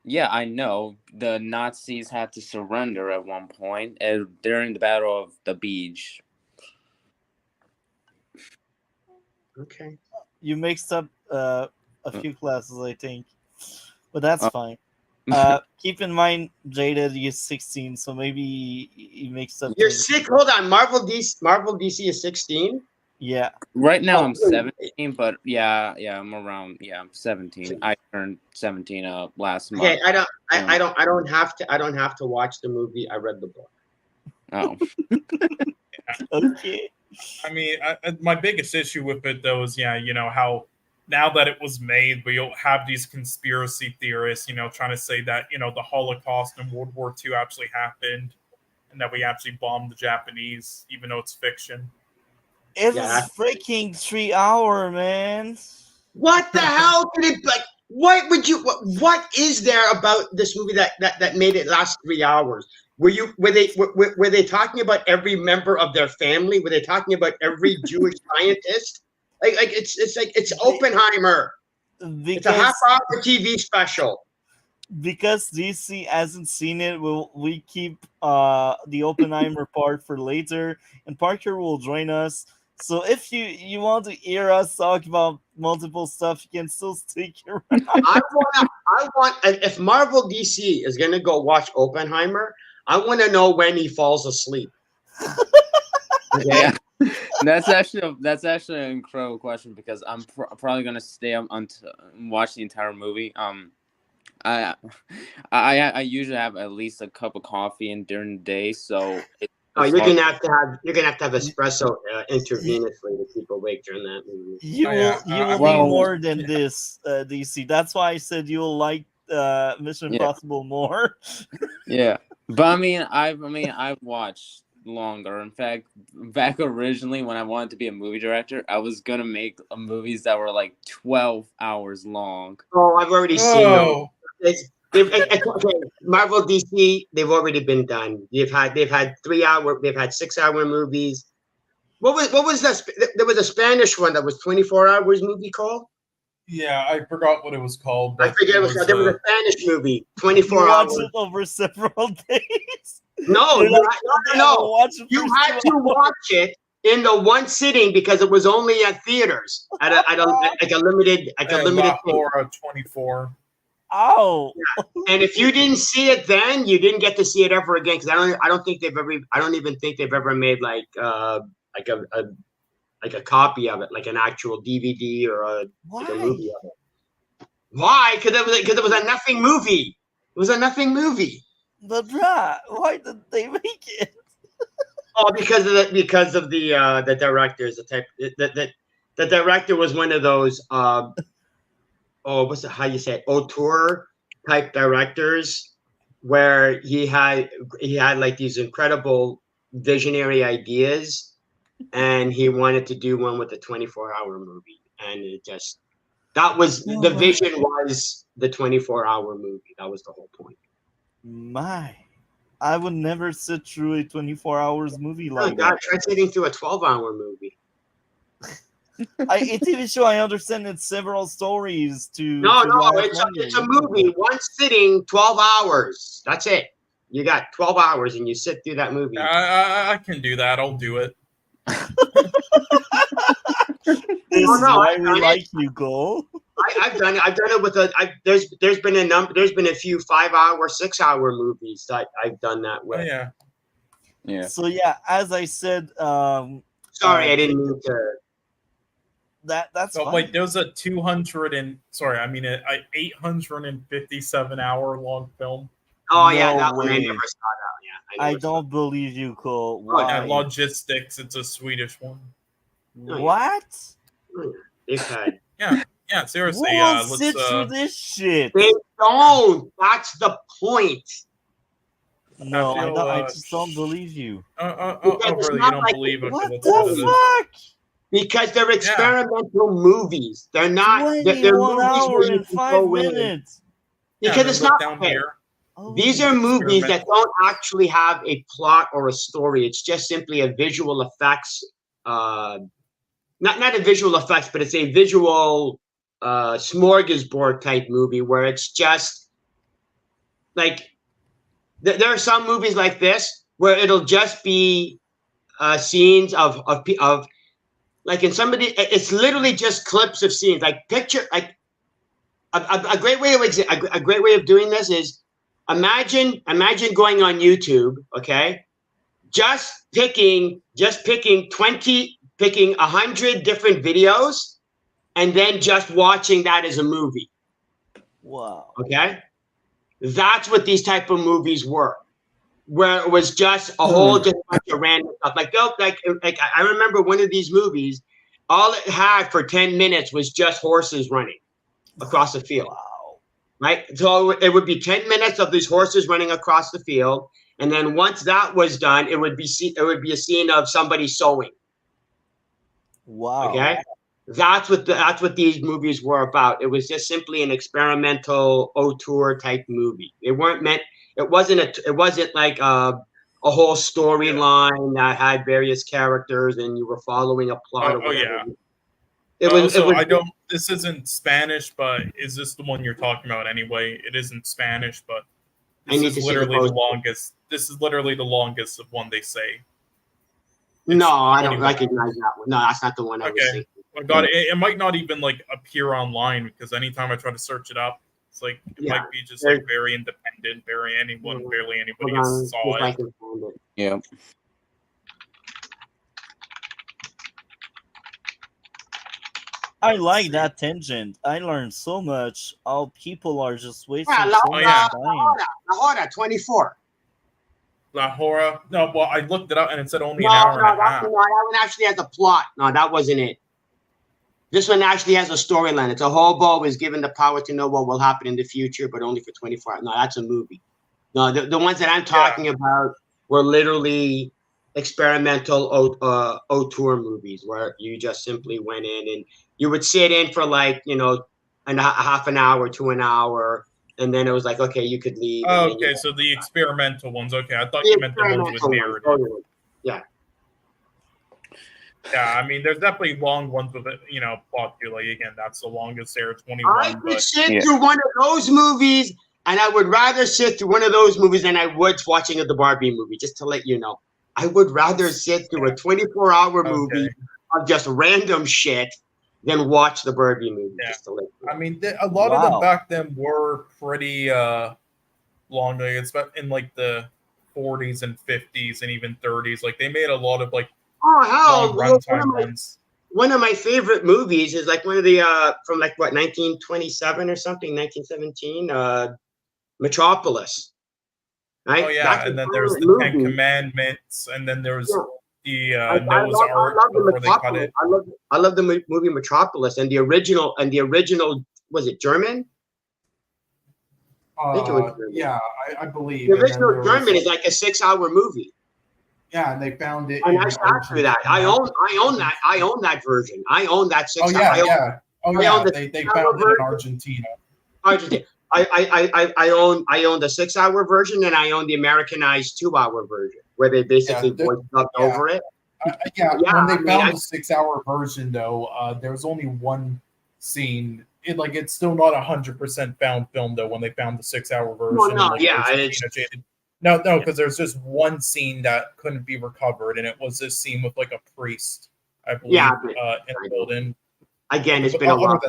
Yeah, I know. The Nazis had to surrender at one point during the Battle of the Beach. Okay. You mixed up a few classes, I think, but that's Uh, fine. Keep in mind, Jaded is 16, so maybe he mixed up You're things. sick. Hold on. Marvel DC is 16. Yeah. right now Oh, I'm 17, but yeah, I'm around. Yeah, I'm 17. I turned 17 last okay. month. I don't have to. I don't have to watch the movie. I read the book. Oh, Okay. I mean, my biggest issue with it though is how now that it was made, we'll have these conspiracy theorists, trying to say that the Holocaust and World War II actually happened, and that we actually bombed the Japanese, even though it's fiction. It Yeah. is freaking 3 hour, man. What the hell did it like? What would you? What is there about this movie that made it last 3 hours? Were they talking about every member of their family? Were they talking about every Jewish scientist? Like it's Oppenheimer. It's a Because half-hour TV special. because DC hasn't seen it, we keep the Oppenheimer part for later, and Parker will join us. So if you want to hear us talk about multiple stuff, you can still stick around. I want. If Marvel DC is gonna go watch Oppenheimer, I want to know when he falls asleep. Okay. yeah. That's actually an incredible question because I'm probably gonna stay on watch the entire movie. I usually have at least a cup of coffee during the day, so You're gonna have to have espresso intravenously to keep awake during that movie. You Oh, will yeah. you will Well, need more than this, DC. That's why I said you'll like Mission Yeah. Impossible more. Yeah, but I've watched longer. In fact, back originally when I wanted to be a movie director, I was gonna make movies that were like 12 hours long. Oh, I've already seen those. Oh, Okay, Marvel DC, they've already been done. They've had 3 hour, they've had 6 hour movies. What was that? There was a Spanish one that was 24 hours movie called. yeah, I forgot what it was called, I but forget what there was a Spanish movie, You 24 watch hours. it over several days. No, You're like, no. watch the You first had 2 to hours. watch it in the one sitting because it was only at theaters at a limited La thing. Hora 24. Ow! And if you didn't see it then, you didn't get to see it ever again because I don't even think they've ever made like a copy of it, like an actual DVD or a Why? movie of it. Why? Because it was a nothing movie. It was a nothing movie. But bruh, why did they make it? Oh, because of the directors. The director was one of those how you say it, auteur type directors where he had like these incredible visionary ideas, and he wanted to do one with a 24-hour movie, and the vision was the 24-hour movie. That was the whole point. My, I would never sit through a 24 hours movie Oh like God, that. try sitting through a 12-hour movie. A TV show, I understand it's several stories to. No, last it's longer. a movie. One sitting, 12 hours. That's it. You got 12 hours and you sit through that movie. I can do that. I'll do it. This is why we like you, Cole. I've done it. I've done it with there's been a few 5-hour, 6-hour movies that I've done that with. Oh, yeah. Yeah. So yeah, as I said, Sorry, I didn't mean to. that's So fine. wait, there's a 857 hour long film. Oh No yeah, that one I way. never saw that. Yeah, I never saw don't believe you, Cole. Oh, yeah, Why? And Logistics, it's a Swedish one. What? that. They've had. Yeah, seriously. Who will sit Let's through this shit? They don't. That's the point. No, I feel, I just don't believe you. oh, it's really? You not don't like- believe? Okay, What let's go to the this. fuck? Because they're experimental movies. They're not. They're 21 movies hour where you and can 5 go in. minutes. Because then it's look not down okay. here. These Oh, are movies that Experimental. don't actually have a plot or a story. It's just simply a visual effects. Not a visual effects, but it's a visual smorgasbord type movie where it's just like there are some movies like this where it'll just be scenes of like in somebody, it's literally just clips of scenes. Like picture, like a great way of doing this is imagine going on YouTube, okay, just picking 100 different videos, and then just watching that as a movie. Wow. Okay, that's what these type of movies were, where it was just a whole just bunch of random stuff. Like I remember one of these movies, all it had for 10 minutes was just horses running across the field. Wow. Right? So it would be 10 minutes of these horses running across the field. And then once that was done, it would be a scene of somebody sewing. Wow. Okay? That's what these movies were about. It was just simply an experimental auteur type movie. It wasn't like a whole storyline that had various characters and you were following a plot. This isn't Spanish, but is this the one you're talking about anyway? It isn't Spanish, but this is literally the longest. This is literally the longest of one they say. No, I don't recognize that one. No, that's not the one I was thinking. Oh God, it might not even like appear online, because anytime I try to search it up, it's like it might be just like very independent, barely anybody saw it. Yeah. I like that tangent. I learned so much. How people are just wasting so much La time. Hora 24. La Hora. No, well, I looked it up and it said only an hour and a half. No, that one actually has a plot. No, that wasn't it. This one actually has a storyline. It's a hobo is given the power to know what will happen in the future, but only for 24 hours. No, that's a movie. No, the ones that I'm talking about were literally experimental auteur movies where you just simply went in and you would sit in for like, half an hour to an hour. And then it was like, okay, you could leave. Oh, okay, so the experimental ones. Okay, I thought you meant the ones with narrative. Yeah. Yeah, I mean, there's definitely long ones with it, plot to. Like, again, that's the longest there, 21. I could sit through one of those movies, and I would rather sit through one of those movies than I would watching the Barbie movie, just to let you know. I would rather sit through a 24-hour movie of just random shit than watch the Barbie movie. Yeah. Just to let you know. I mean, a lot of them back then were pretty long. Like, it's in like the 40s and 50s and even 30s. Like, they made a lot of like long runtime ones. One of my favorite movies is like one of the from like 1927 or something, 1917, Metropolis. Right? Oh yeah, and then there's the Ten Commandments, and then there's the Noah's Ark before they cut it. I love the movie Metropolis, and the original was it German? I think it was German. Yeah, I believe the original German is like a 6-hour movie. Yeah, and they found it. And I sat through that. I own that. I own that version. I own that 6 hour. They found it in Argentina. I own the 6-hour version, and I own the Americanized 2-hour version, where they basically voiced up over it. When they found the 6-hour version, though, there was only one scene. It's still not 100% found film, though. When they found the 6-hour version, No, because there's just one scene that couldn't be recovered, and it was this scene with like a priest, I believe, in a building. Again, it's been a while.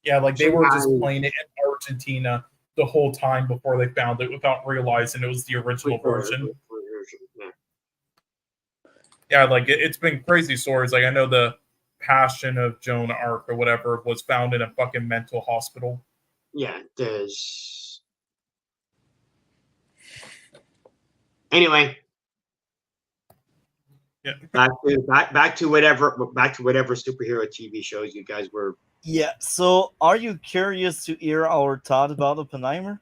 Yeah, like they were just playing it in Argentina the whole time before they found it without realizing it was the original version. Yeah, like it's been crazy stories. Like I know the Passion of Joan of Arc or whatever was found in a fucking mental hospital. Yeah, there's. Anyway. Yeah. Back to whatever superhero TV shows you guys were. Yeah. So, are you curious to hear our thought about Oppenheimer?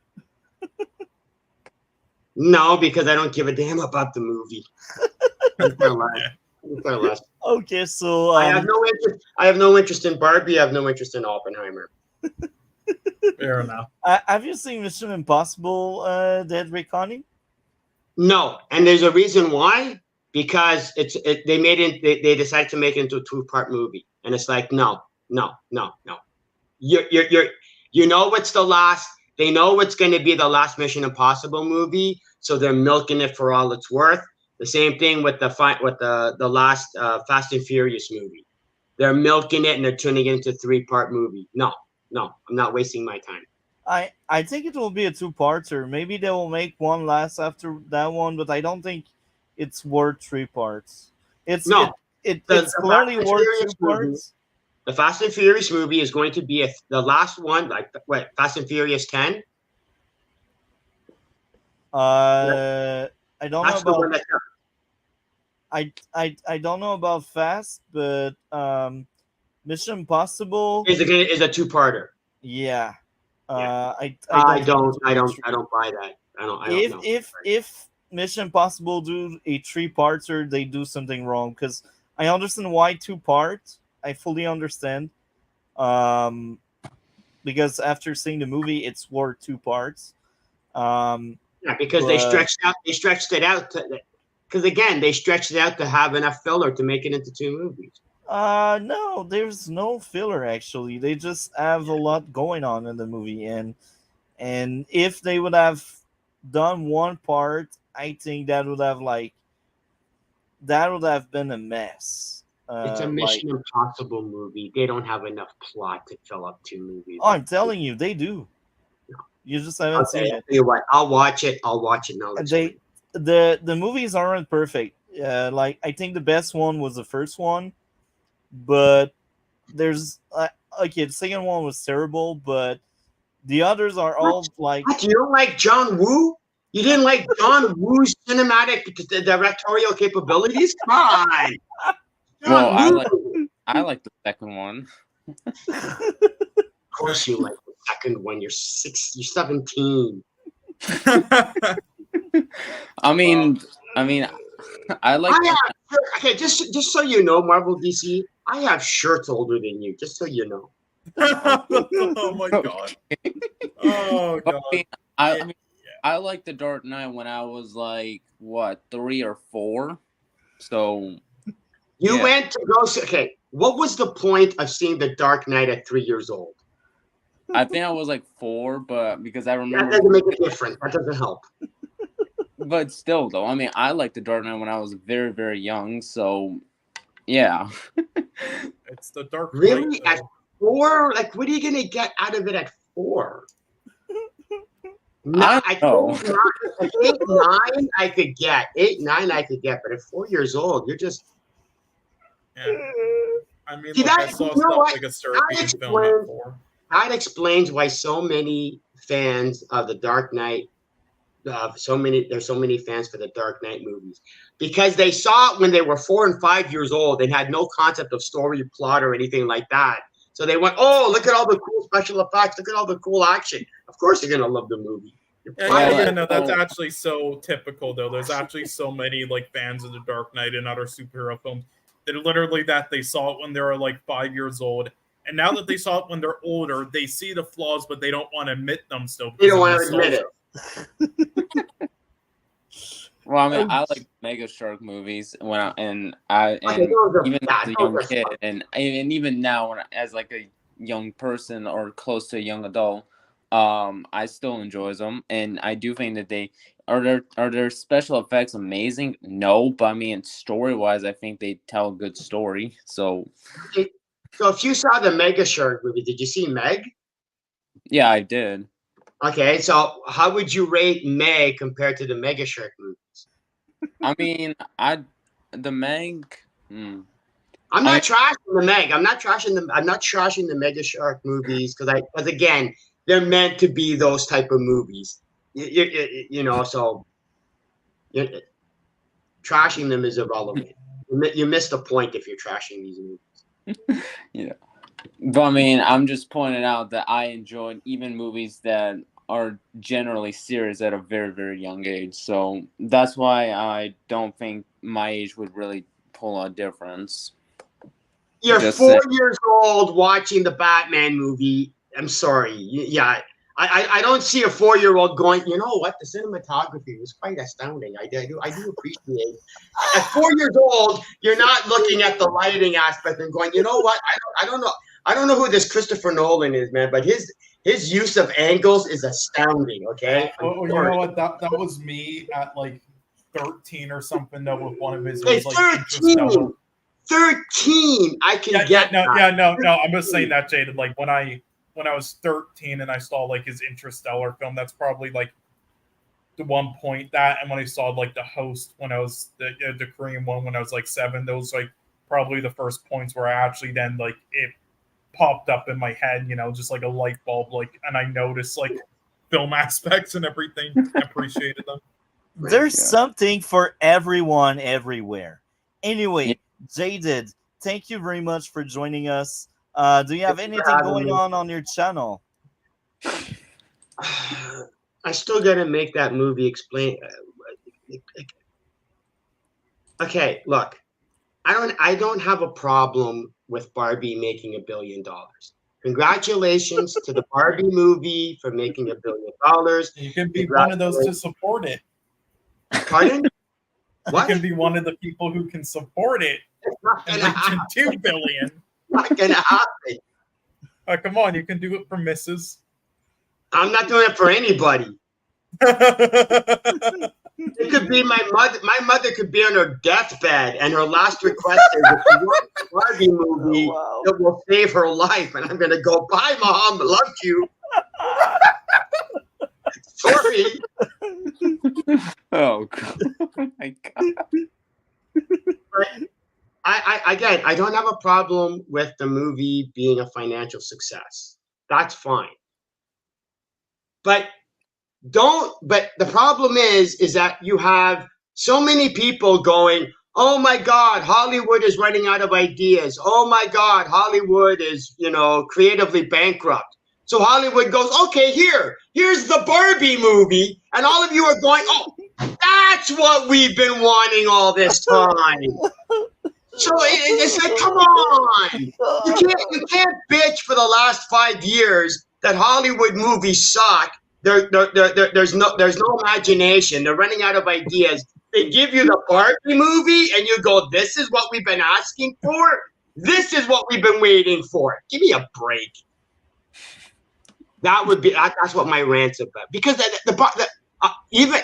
No, because I don't give a damn about the movie. Okay, so I have no interest. I have no interest in Barbie. I have no interest in Oppenheimer. Fair enough. Have you seen Mission Impossible: Dead Reckoning? No, and there's a reason why. Because they decided to make it into a 2-part movie, and it's like no. You know what's the last? They know what's going to be the last Mission Impossible movie, so they're milking it for all it's worth. The same thing with the last Fast and Furious movie. They're milking it and they're turning it into a 3-part movie. No, I'm not wasting my time. I think it will be a 2-parter. Maybe they will make one last after that one, but I don't think it's worth 3 parts. It's clearly worth 2 parts. The Fast and Furious movie is going to be the last one, like what, Fast and Furious 10? I don't know about. I don't know about Fast, but Mission Impossible is a 2-parter. Yeah. I don't buy that. I don't know. If Mission Impossible do a 3-parter, they do something wrong, because I understand why 2 parts. I fully understand. Because after seeing the movie, it's worth 2 parts. Because they stretched it out because again, they stretched it out to have enough filler to make it into 2 movies. No, there's no filler actually. They just have a lot going on in the movie, and if they would have done 1 part, I think that would have been a mess. It's a Mission Impossible movie. They don't have enough plot to fill up 2 movies. Oh, I'm telling you, they do. You just haven't seen it. I'll tell you what, I'll watch it now. The movies aren't perfect. I think the best one was the first one, but there's the second one was terrible, but the others are all like. What? You don't like John Woo? You didn't like John Woo's cinematic directorial capabilities? Come on. Well, I like the second one. Of course you like the second one. You're 17. I mean, I like. Okay, just so you know, Marvel DC, I have shirts older than you. Just so you know. Oh my god. Oh god. I liked The Dark Knight when I was like 3 or 4. So you went to go see. Okay, what was the point of seeing The Dark Knight at 3 years old? I think I was like 4, but because I remember that doesn't make a difference. That doesn't help. But still, though, I mean, I liked The Dark Knight when I was very, very young. So, yeah. It's The Dark Knight. Really? At 4? Like, what are you gonna get out of it at 4? I don't know. 8, 9, I could get. 8, 9, I could get. But at 4 years old, you're just. Yeah. I mean, I saw stuff like a Serbian film at 4. That explains why so many fans of The Dark Knight. There's so many fans for the Dark Knight movies, because they saw it when they were 4 and 5 years old and had no concept of story, plot, or anything like that. So they went, "Oh, look at all the cool special effects! Look at all the cool action! Of course, you're gonna love the movie." No, that's actually so typical, though. There's actually so many fans of the Dark Knight and other superhero films that are literally that they saw it when they were 5 years old, and now that they saw it when they're older, they see the flaws, but they don't want to admit them still. They don't want to admit it. Well, I mean, I like Mega Shark movies even as a young kid, and even now, as a young person or close to a young adult, I still enjoy them, and I do think that they are their special effects amazing. No, but I mean, story wise, I think they tell a good story. So if you saw the Mega Shark movie, did you see Meg? Yeah, I did. Okay, so how would you rate Meg compared to the Mega Shark movies? I mean, the Meg. I'm not trashing the Meg. I'm not trashing the Mega Shark movies because again, they're meant to be those type of movies. So trashing them is irrelevant. You miss the point if you're trashing these movies. Yeah. But I mean, I'm just pointing out that I enjoyed even movies that are generally serious at a very, very young age. So that's why I don't think my age would really pull a difference. You're 4 years old watching the Batman movie. I'm sorry. Yeah, I don't see a 4-year-old going, you know what? The cinematography was quite astounding. I do appreciate it. At 4 years old, you're not looking at the lighting aspect and going, you know what? I don't know. I don't know who this Christopher Nolan is, man, but his use of angles is astounding. Okay. You know what? That was me at 13 or something though with one of his. Hey, 13. 13. I can get no. I'm just saying that, Jaded. Like when I was 13 and I saw like his Interstellar film, that's probably like the one point that, and when I saw like The Host when I was the Korean one when I was like 7, those like probably the first points where I actually then like it popped up in my head, you know, just like a light bulb, like, and I noticed like film aspects and everything. Appreciated them. There's something for everyone everywhere. Anyway, Jaded, thank you very much for joining us. Do you have anything going on your channel? I still gotta make that movie explain. Okay, look, I don't have a problem with Barbie making $1 billion. Congratulations to the Barbie movie for making $1 billion. You can be one of those to support it. Pardon? What? You can be one of the people who can support it. And reaching $2 billion. Not gonna happen. Come on, you can do it for Mrs. I'm not doing it for anybody. It could be my mother. My mother could be on her deathbed, and her last request is if she wants a Barbie movie that will save her life. And I'm going to go, bye, Mom. Love you. Sorry. Oh, God. Oh, my God. But I don't have a problem with the movie being a financial success. That's fine. But the problem is that you have so many people going, oh my God, Hollywood is running out of ideas. Oh my God, Hollywood is, creatively bankrupt. So Hollywood goes, okay, here's the Barbie movie. And all of you are going, oh, that's what we've been wanting all this time. So it's like, come on. You can't bitch for the last 5 years that Hollywood movies suck. There's no imagination. They're running out of ideas. They give you the Barbie movie, and you go, "This is what we've been asking for. This is what we've been waiting for." Give me a break. That's what my rant's about. Because even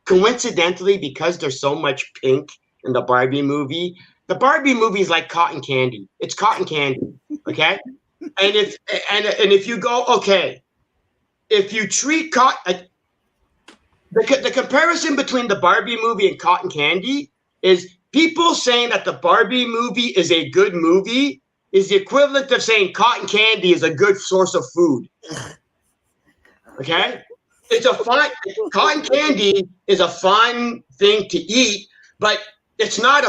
coincidentally, because there's so much pink in the Barbie movie is like cotton candy. It's cotton candy, okay? And if you go, okay. If you treat the comparison between the Barbie movie and cotton candy is people saying that the Barbie movie is a good movie is the equivalent of saying cotton candy is a good source of food. Okay? Cotton candy is a fun thing to eat, but it's not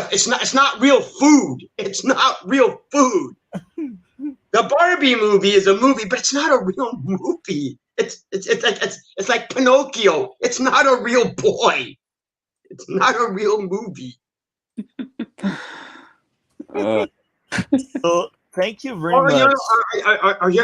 real food. It's not real food. The Barbie movie is a movie, but it's not a real movie. It's like Pinocchio. It's not a real boy. It's not a real movie. So thank you very much.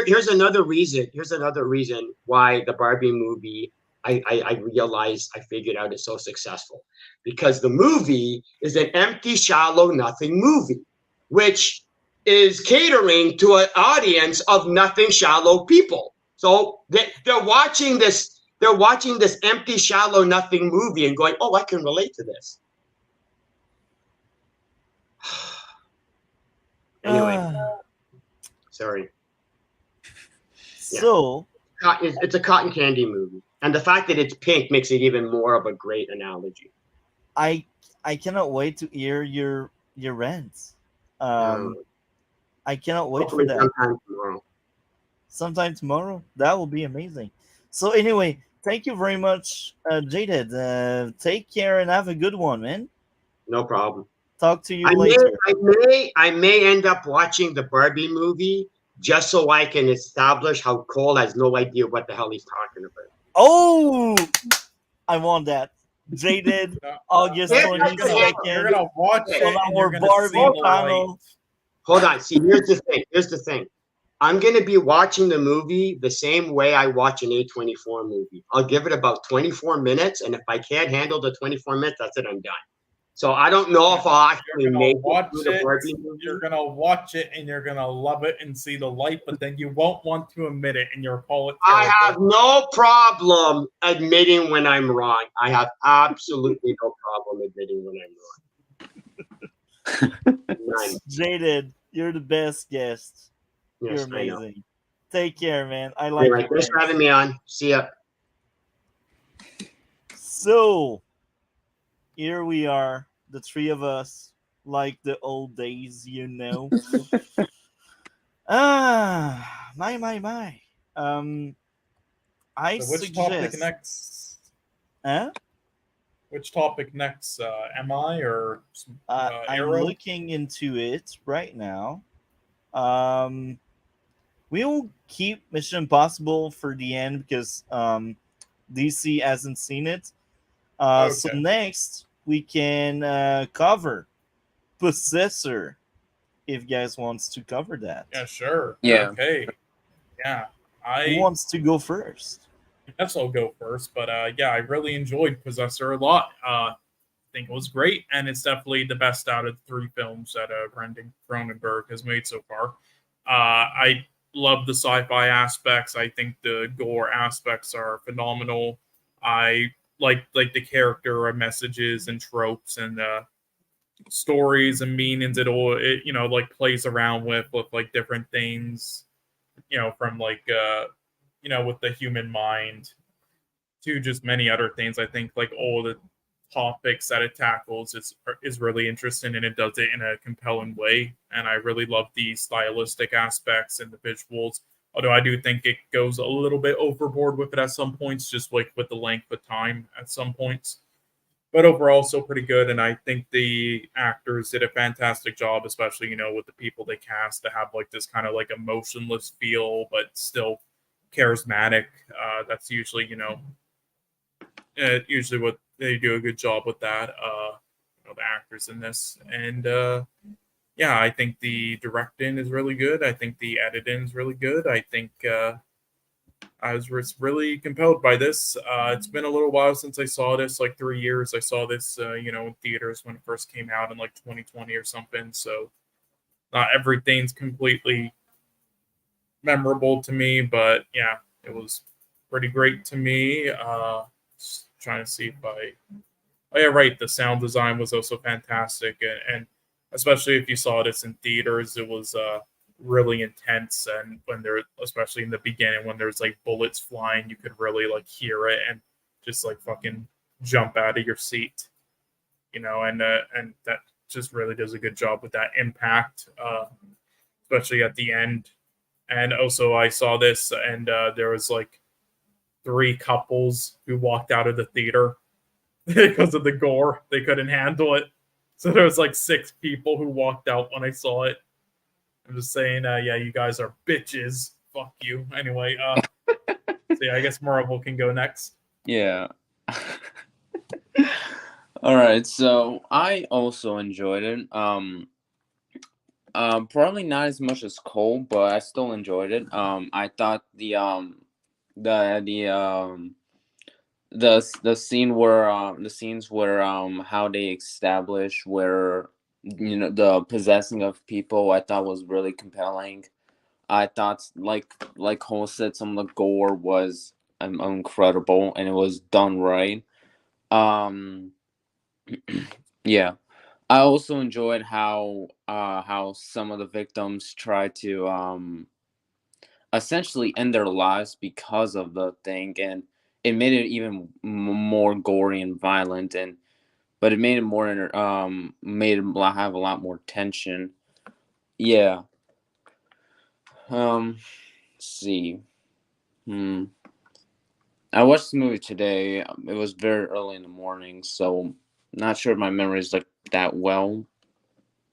Here's another reason. Here's another reason why the Barbie movie I realized I figured out is so successful, because the movie is an empty, shallow, nothing movie, which is catering to an audience of nothing, shallow people. So they're watching this empty, shallow, nothing movie and going, "Oh, I can relate to this." Anyway, sorry. So it's a cotton candy movie, and the fact that it's pink makes it even more of a great analogy. I cannot wait to hear your rants. I cannot wait for that. Sometime tomorrow. That will be amazing. So anyway, thank you very much, Jaded. Take care and have a good one, man. No problem. Talk to you later. I may end up watching the Barbie movie just so I can establish how Cole has no idea what the hell he's talking about. Oh, I want that. Jaded, August 22nd. You're gonna watch it on our Barbie panel. Hold on. See, here's the thing. I'm going to be watching the movie the same way I watch an A24 movie. I'll give it about 24 minutes, and if I can't handle the 24 minutes, that's it, I'm done. So I don't know if I'll actually make it through the Barbie movie. You're gonna watch it and you're gonna love it and see the light, but then you won't want to admit it and you'll call it terrible. I have no problem admitting when I'm wrong. I have absolutely no problem admitting when I'm wrong. None. Jaded, you're the best guest. Yes, You're amazing. Take care, man. I like anyway, thanks for having me on. See ya. So, here we are, the three of us, like the old days, you know. My. I So which suggest. topic next? Huh? Which topic next? Am I or I'm Arrow? looking into it right now. We'll keep Mission Impossible for the end because DC hasn't seen it. So next we can cover Possessor, if you guys wants to cover that. Yeah, sure. Yeah. Okay. Yeah. Who wants to go first? I guess I'll go first, but yeah, I really enjoyed Possessor a lot. I think it was great, and it's definitely the best out of the 3 films that Brendan Cronenberg has made so far. I love the sci-fi aspects. I think the gore aspects are phenomenal. I like the character messages and tropes and stories and meanings. It like plays around with like different things, from like with the human mind to just many other things. I think like all the topics that it tackles is really interesting, and it does it in a compelling way. And I really love the stylistic aspects and the visuals. Although I do think it goes a little bit overboard with it at some points, just like with the length of time at some points. But overall, still pretty good. And I think the actors did a fantastic job, especially, with the people they cast to have like this kind of like emotionless feel, but still charismatic. That's usually, usually what they do a good job with that. The actors in this. And yeah, I think the directing is really good. I think the editing is really good. I think I was really compelled by this. It's been a little while since I saw this, like 3 years. I saw this, in theaters when it first came out in like 2020 or something. So not everything's completely memorable to me, but yeah, it was pretty great to me. Just trying to see if oh yeah, right. The sound design was also fantastic, and especially if you saw this in theaters, it was really intense. And when especially in the beginning, when there's like bullets flying, you could really like hear it and just like fucking jump out of your seat, and that just really does a good job with that impact, especially at the end. And also, I saw this, and there was like 3 couples who walked out of the theater because of the gore. They couldn't handle it. So there was like 6 people who walked out when I saw it. I'm just saying, yeah, you guys are bitches. Fuck you. Anyway, so yeah, I guess Marvel can go next. Yeah. All right. So I also enjoyed it. Probably not as much as Cole, but I still enjoyed it. I thought the scene where the scenes where how they establish where the possessing of people, I thought was really compelling. I thought like Cole said, some of the gore was incredible, and it was done right. Yeah. I also enjoyed how some of the victims try to essentially end their lives because of the thing, and it made it even more gory and violent, but it made it more made it have a lot more tension. Yeah. Let's see. I watched the movie today. It was very early in the morning, so not sure if my memory is like that well.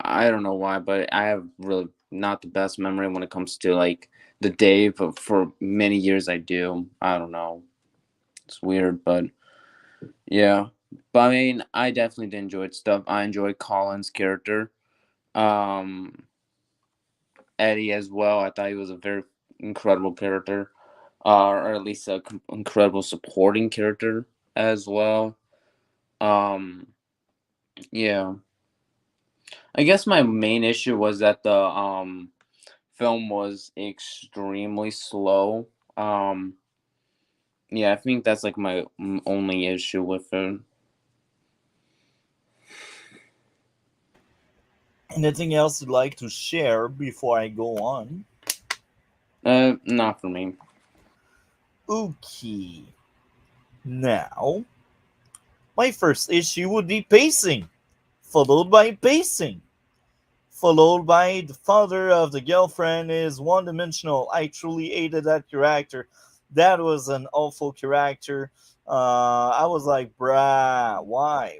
I don't know why, but I have really not the best memory when it comes to like the day, but for many years I do. I don't know. It's weird, but yeah. But I mean, I definitely did enjoy stuff. I enjoyed Colin's character. Eddie as well. I thought he was a very incredible character. Or at least a incredible supporting character as well. Yeah. I guess my main issue was that the film was extremely slow. Yeah, I think that's like my only issue with it. Anything else you'd like to share before I go on? Not for me. Okay. Now, my first issue would be pacing, followed by pacing, followed by the father of the girlfriend is one dimensional. I truly hated that character. That was an awful character. I was like, bruh, why?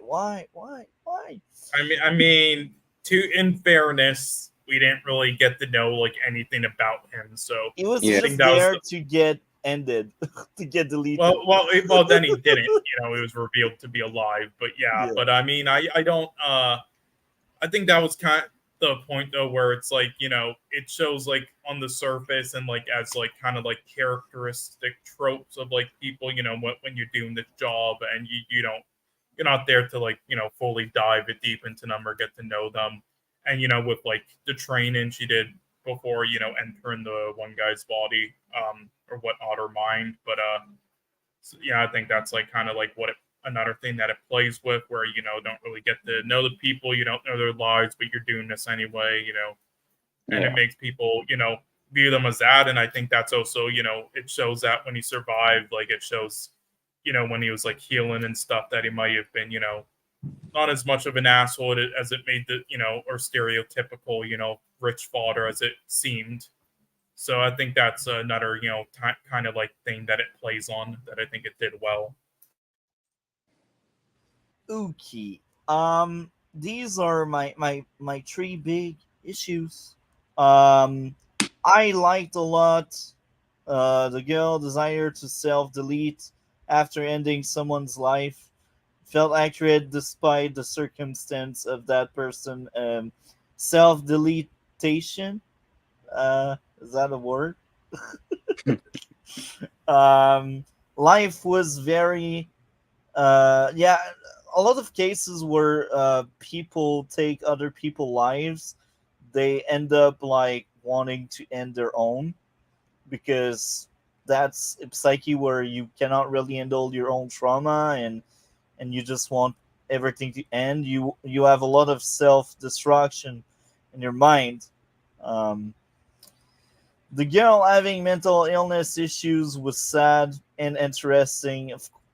To in fairness, we didn't really get to know like anything about him. So He was Yeah. I think just that was there the to get ended, to get deleted. well. Then he didn't. You know, he was revealed to be alive. But yeah, Yeah. but I mean, I don't. I think that was kind of the point though, where it's like it shows like on the surface and like as like kind of like characteristic tropes of like people. When you're doing this job and you don't you're not there to like fully dive it deep into them or get to know them. And with like the training she did before entering the one guy's body, or what otter mind. But so, yeah, I think that's like kind of like another thing that it plays with, where don't really get to know the people, you don't know their lives, but you're doing this anyway, and it Yeah. makes people view them as that. And I think that's also it shows that when he survived, like it shows when he was like healing and stuff, that he might have been not as much of an asshole as it made the or stereotypical rich father as it seemed. So I think that's another kind of like thing that it plays on, that I think it did well. Okay. These are my three big issues. Um, I liked a lot the girl desire to self delete after ending someone's life. Felt accurate despite the circumstance of that person. Self deletation. Is that a word? Um, life was very yeah, a lot of cases where people take other people's lives, they end up like wanting to end their own, because that's a psyche where you cannot really handle your own trauma, and you just want everything to end. You have a lot of self destruction in your mind. um, the girl having mental illness issues was sad and interesting.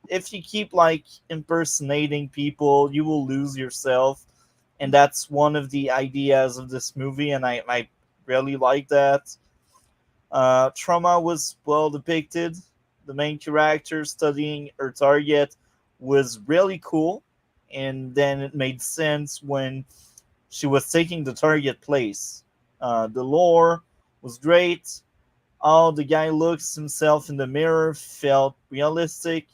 If you keep like impersonating people, you will lose yourself, and that's one of the ideas of this movie, and I really like that. Trauma was well depicted. The main character studying her target was really cool, and then it made sense when she was taking the target place. The lore was great. How the guy looks himself in the mirror felt realistic.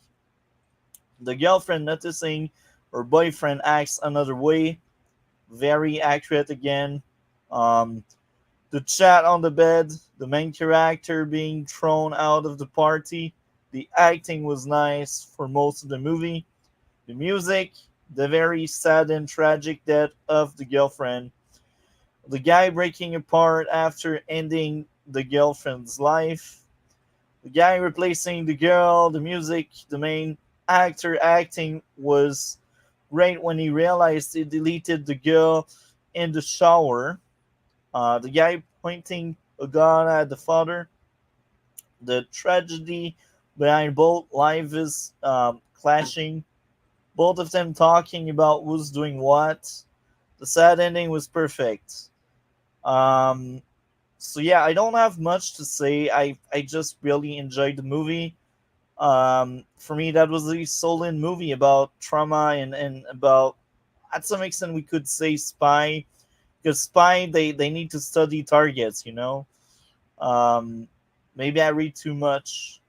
The girlfriend noticing her boyfriend acts another way, very accurate again. Um, the chat on the bed, the main character being thrown out of the party, the acting was nice for most of the movie. The music, the very sad and tragic death of the girlfriend, the guy breaking apart after ending the girlfriend's life, the guy replacing the girl, the music, the main actor acting was great when he realized he deleted the girl in the shower. The guy pointing a gun at the father, the tragedy behind both lives clashing, both of them talking about who's doing what. The sad ending was perfect. Um, so yeah, I don't have much to say. I just really enjoyed the movie. For me, that was a solid movie about trauma and about, at some extent, we could say spy, because spy they need to study targets. Um, Maybe I read too much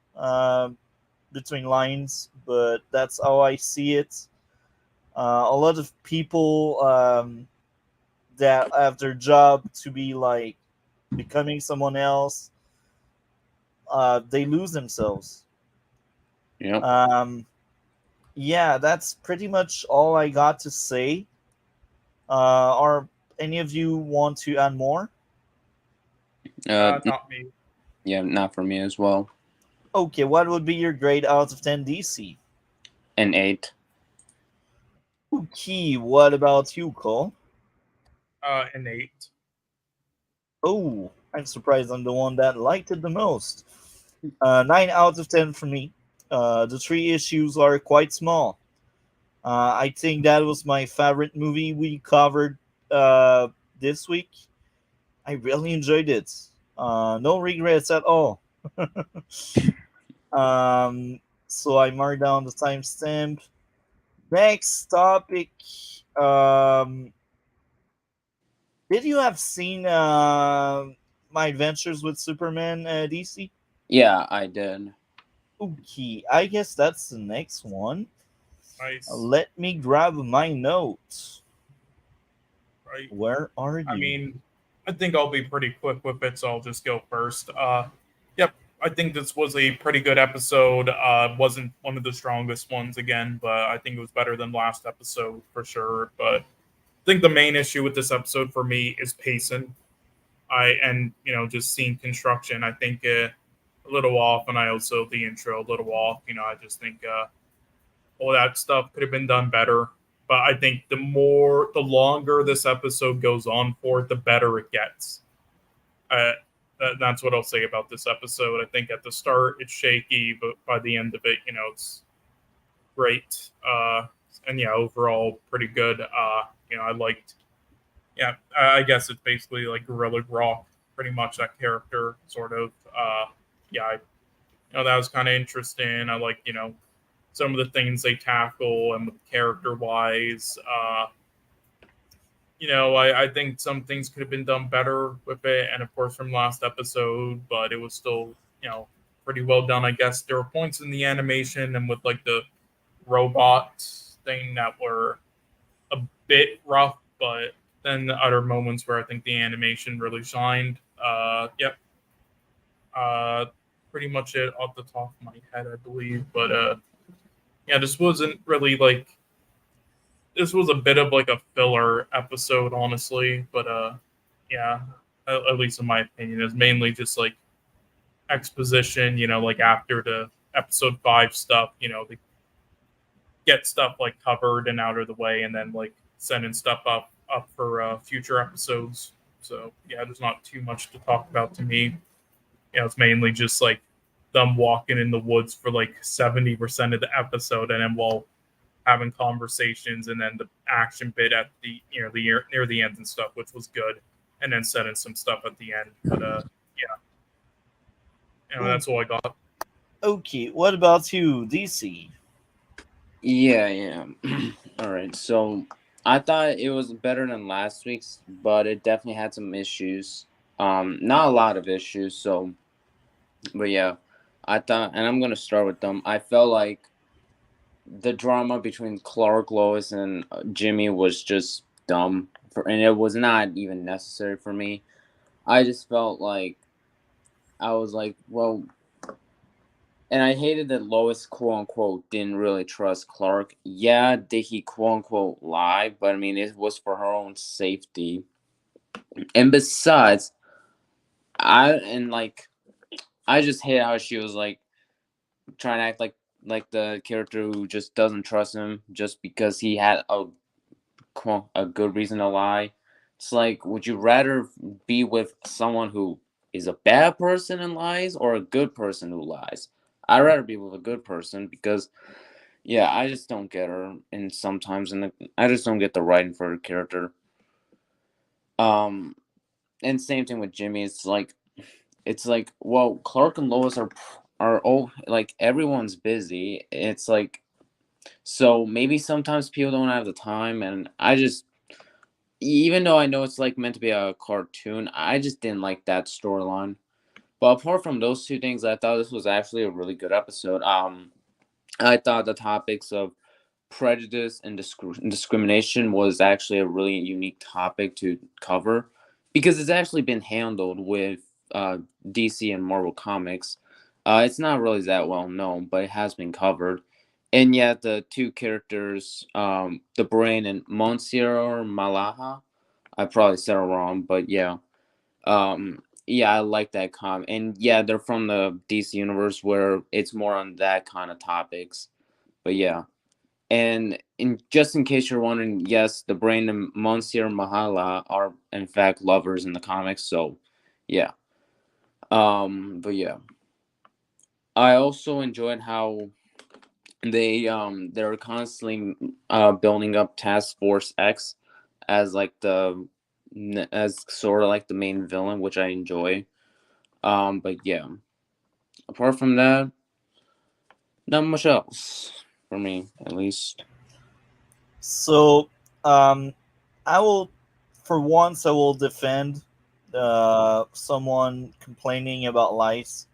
between lines, but that's how I see it. A lot of people that have their job to be like becoming someone else, they lose themselves. Yep. Yeah, that's pretty much all I got to say. Are any of you want to add more? Not me. Yeah, not for me as well. Okay, what would be your grade out of 10 DC? An 8. Okay, what about you, Cole? An 8. Oh, I'm surprised I'm the one that liked it the most. 9 out of 10 for me. The three issues are quite small. I think that was my favorite movie we covered this week. I really enjoyed it. No regrets at all. um, so I marked down the timestamp. Next topic. Um, did you have seen my adventures with Superman, DC? Yeah, I did. Okay, I guess that's the next one. Nice. Let me grab my notes. Right. Where are I you? mean, I think I'll be pretty quick with it, so I'll just go first. Yep, I think this was a pretty good episode. Wasn't one of the strongest ones again, but I think it was better than last episode for sure. But I think the main issue with this episode for me is pacing. Just scene construction. I think a little off, and I also the intro a little off. I just think all that stuff could have been done better. But I think the longer this episode goes on for, the better it gets. That's what I'll say about this episode. I think at the start it's shaky, but by the end of it, it's great. And yeah, overall pretty good. I liked. Yeah, I guess it's basically like Gorilla Grodd, pretty much that character, sort of. Yeah, that was kind of interesting. I like some of the things they tackle and character wise. I think some things could have been done better with it, and of course from last episode, but it was still pretty well done. I guess there were points in the animation and with like the robot thing that were a bit rough, but then the other moments where I think the animation really shined. Yep. Pretty much it off the top of my head, I believe. But yeah, this wasn't really like this was a bit of like a filler episode, honestly. But yeah, at least in my opinion, it's mainly just like exposition. Like after the episode 5 stuff, they get stuff like covered and out of the way, and then like sending stuff up for future episodes. So yeah, there's not too much to talk about to me. It's mainly just like them walking in the woods for like 70% of the episode, and then while having conversations, and then the action bit at the near the end and stuff, which was good, and then setting some stuff at the end. But yeah, that's all I got. Okay, what about you, DC? Yeah. All right. So I thought it was better than last week's, but it definitely had some issues. Not a lot of issues. But yeah, I thought, and I'm gonna start with them. I felt like the drama between Clark, Lois, and Jimmy was just dumb, and it was not even necessary for me. I just felt like I was like, well, and I hated that Lois, quote unquote, didn't really trust Clark. Yeah, did he, quote unquote, lie? But I mean, it was for her own safety. And besides, I just hate how she was like trying to act like the character who just doesn't trust him just because he had a good reason to lie. It's like, would you rather be with someone who is a bad person and lies, or a good person who lies? I'd rather be with a good person because, yeah, I just don't get her, and sometimes, I just don't get the writing for her character. And same thing with Jimmy. It's like, well, Clark and Lois are all like, everyone's busy. It's like, so maybe sometimes people don't have the time, and I just, even though I know it's like meant to be a cartoon, I just didn't like that storyline. But apart from those two things, I thought this was actually a really good episode. I thought the topics of prejudice and discrimination was actually a really unique topic to cover, because it's actually been handled with DC and Marvel Comics. It's not really that well known, but it has been covered. And yeah, the two characters, the Brain and Monsieur Malaha. I probably said it wrong, but yeah. Yeah, I like that comic. And yeah, they're from the DC universe where it's more on that kind of topics. But yeah. And just in case you're wondering, yes, the Brain and Monsieur Mahala are in fact lovers in the comics, so yeah. But yeah. I also enjoyed how they're constantly building up Task Force X as like as sort of like the main villain, which I enjoy. But yeah, apart from that, not much else for me, at least. So, I will, for once, I will defend someone complaining about lice.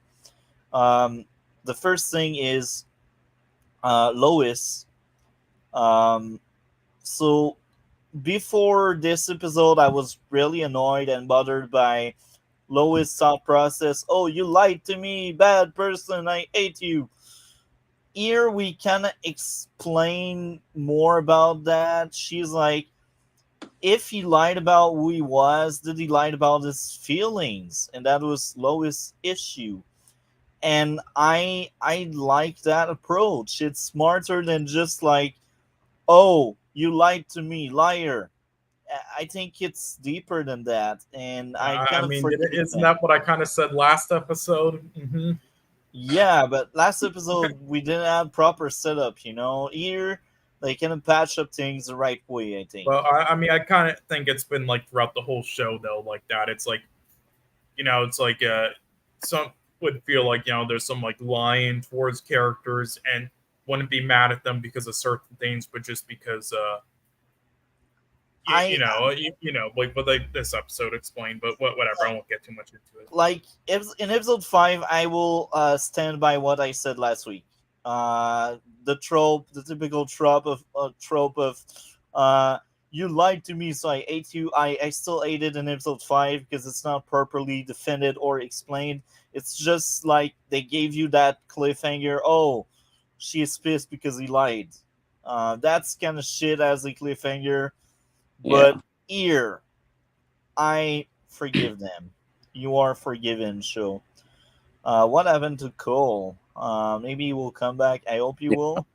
The first thing is Lois. Um, so before this episode, I was really annoyed and bothered by Lois' thought process. Oh, you lied to me, bad person. I hate you. Here we kind of explain more about that. She's like, if he lied about who he was, did he lie about his feelings? And that was Lois' issue. And I like that approach. It's smarter than just like, oh, you lied to me, liar. I think it's deeper than that, and I I kind of mean, forgive isn't them. that what I kind of said last episode? Mm-hmm. Yeah, but last episode we didn't have proper setup. Here they kind of patch up things the right way. I think. Well, I mean, I kind of think it's been like throughout the whole show though, like that. It's like, it's like some would feel like there's some like lying towards characters and wouldn't be mad at them because of certain things, but just because I like what this episode explained. But whatever, I won't get too much into it. like if in episode 5, I will stand by what I said last week. The typical trope of you lied to me, so I ate you. I still ate it in episode 5 because it's not properly defended or explained. It's just like they gave you that cliffhanger. Oh, she is pissed because he lied. That's kind of shit as a cliffhanger. Yeah. But here, I forgive them. You are forgiven, show. What happened to Cole? Maybe he will come back. I hope you Yeah, will.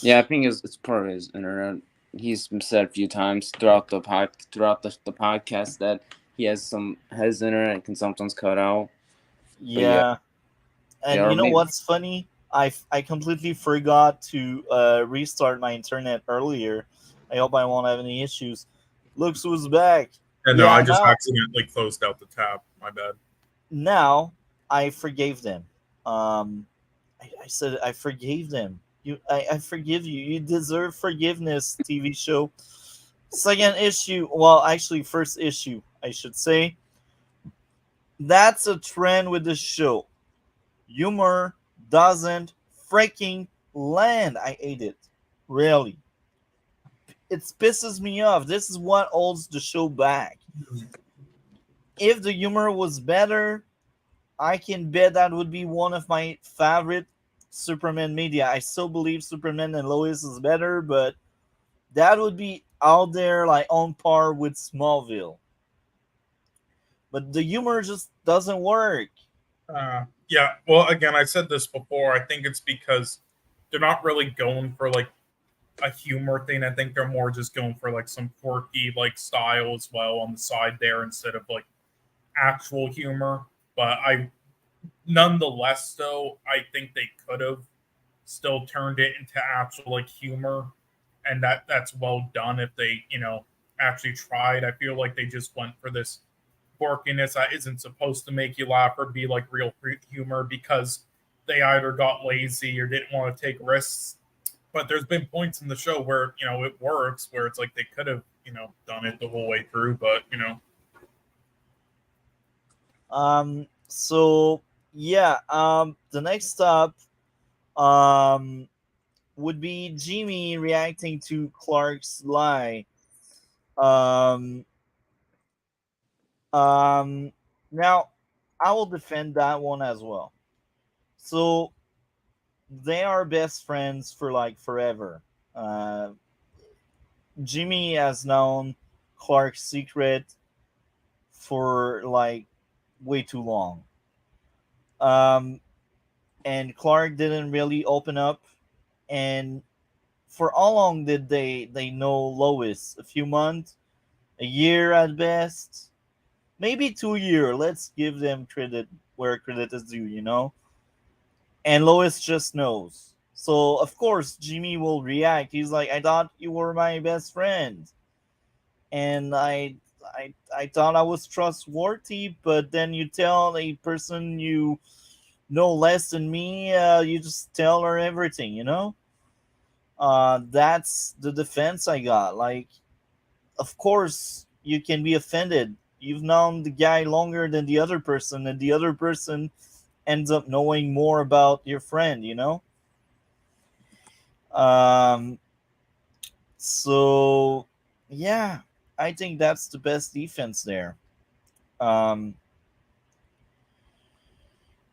yeah, I think it's part of his internet. He's said a few times throughout the podcast that he his internet can sometimes cut out. But yeah, Yeah. yeah, And or you know maybe what's funny? I completely forgot to restart my internet earlier. I hope I won't have any issues. Looks who's back. And no, I Yeah, just accidentally closed out the tab. My bad. now I forgave them. I said I forgave them. I forgive you. You deserve forgiveness, TV show. Second issue, well, actually, first issue, I should say. That's a trend with the show. Humor doesn't freaking land. I hate it. Really. It pisses me off. This is what holds the show back. If the humor was better, I can bet that would be one of my favorite Superman media. I still believe Superman and Lois is better, but that would be out there like on par with Smallville. But the humor just doesn't work. Yeah. Well, again, I said this before. I think it's because they're not really going for like a humor thing. I think they're more just going for like some quirky like style as well on the side there instead of like actual humor. But nonetheless, though, I think they could have still turned it into actual like humor, and that's well done if they actually tried. I feel like they just went for this quirkiness that isn't supposed to make you laugh or be like real humor because they either got lazy or didn't want to take risks. But there's been points in the show where it works, where it's like they could have done it the whole way through, but So yeah, the next stop um would be Jimmy reacting to Clark's lie. Um um Now I will defend that one as well. So they are best friends for like forever. Uh, Jimmy has known Clark's secret for like way too long. Um, and Clark didn't really open up. And for how long did they know Lois? A few months, a year at best, maybe 2 years. Let's give them credit where credit is due, you know. And Lois just knows. So of course Jimmy will react. He's like, "I thought you were my best friend, and I thought I was trustworthy, but then you tell a person you know less than me, you just tell her everything, you know." That's the defense I got. Like, of course you can be offended. You've known the guy longer than the other person, and the other person ends up knowing more about your friend, you know. Um, so yeah, I think that's the best defense there. Um,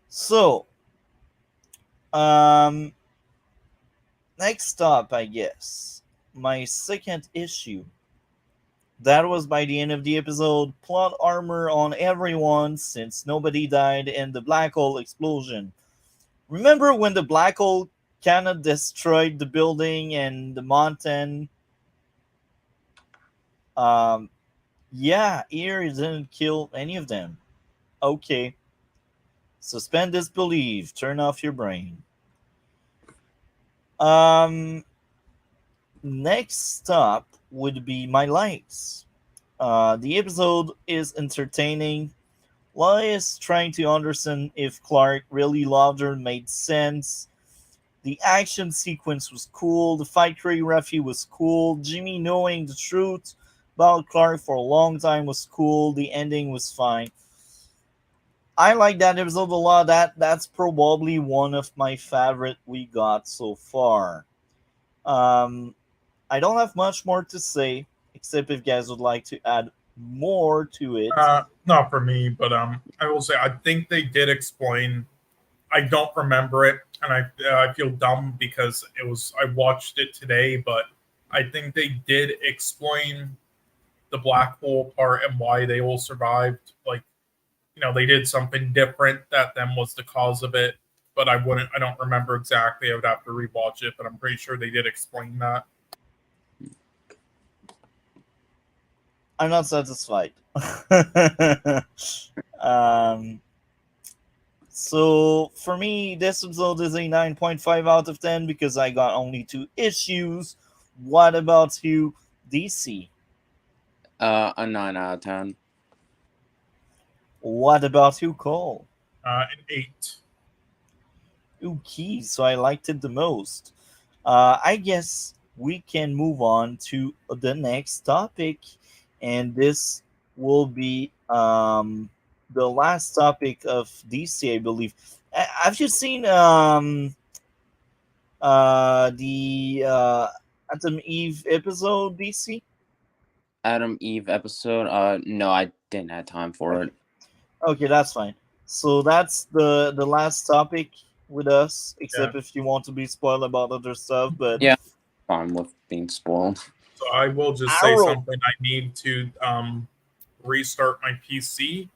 so um, next up, I guess my second issue. That was by the end of the episode. Plot armor on everyone since nobody died in the black hole explosion. Remember when the black hole kind of destroyed the building and the mountain? Um, yeah, here it didn't kill any of them. Okay, suspend disbelief. Turn off your brain. Um, next up would be my likes. The episode is entertaining. Lois trying to understand if Clark really loved her made sense. The action sequence was cool. The fight choreography was cool. Jimmy knowing the truth about Clark for a long time was cool. The ending was fine. I like that episode a lot. That's probably one of my favorite we got so far. Um, I don't have much more to say, except if you guys would like to add more to it. Not for me, but I will say I think they did explain. I don't remember it, and I feel dumb because I watched it today, but I think they did explain the black hole part and why they all survived. Like, they did something different that then was the cause of it, but I don't remember exactly. I would have to rewatch it, but I'm pretty sure they did explain that. I'm not satisfied. um, so for me, this episode is a 9.5 out of 10 because I got only 2 issues. What about you, DC? A 9 out of 10. What about you, Cole? An 8. Okay, so I liked it the most. I guess we can move on to the next topic, and this will be the last topic of DC, I believe. Have you seen the Atom Eve episode, DC? Adam Eve episode? No, I didn't have time for it. Okay, that's fine. So that's the last topic with us, except if you want to be spoiled about other stuff. But yeah, fine with being spoiled. So I will just say something. I need to restart my PC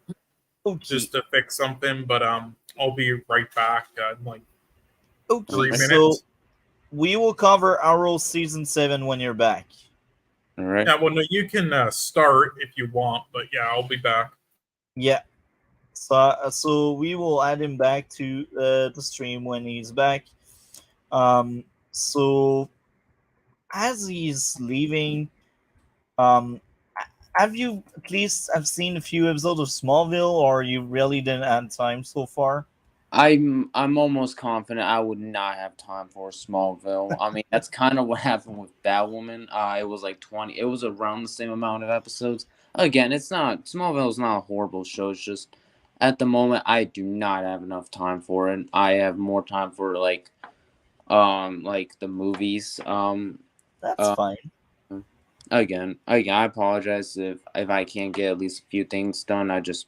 just to fix something, but I'll be right back in like 3 minutes. So we will cover Arrow season 7 when you're back. All right. Yeah, well, no, you can start if you want, but yeah, I'll be back. Yeah. So we will add him back to the stream when he's back. So as he's leaving, have you at least have seen a few episodes of Smallville, or you really didn't have time so far? I'm almost confident I would not have time for Smallville. I mean, that's kind of what happened with Batwoman. It was like 20. It was around the same amount of episodes. Again, Smallville is not a horrible show. It's just at the moment I do not have enough time for it. I have more time for like the movies. That's fine. Again, I apologize if I can't get at least a few things done. I just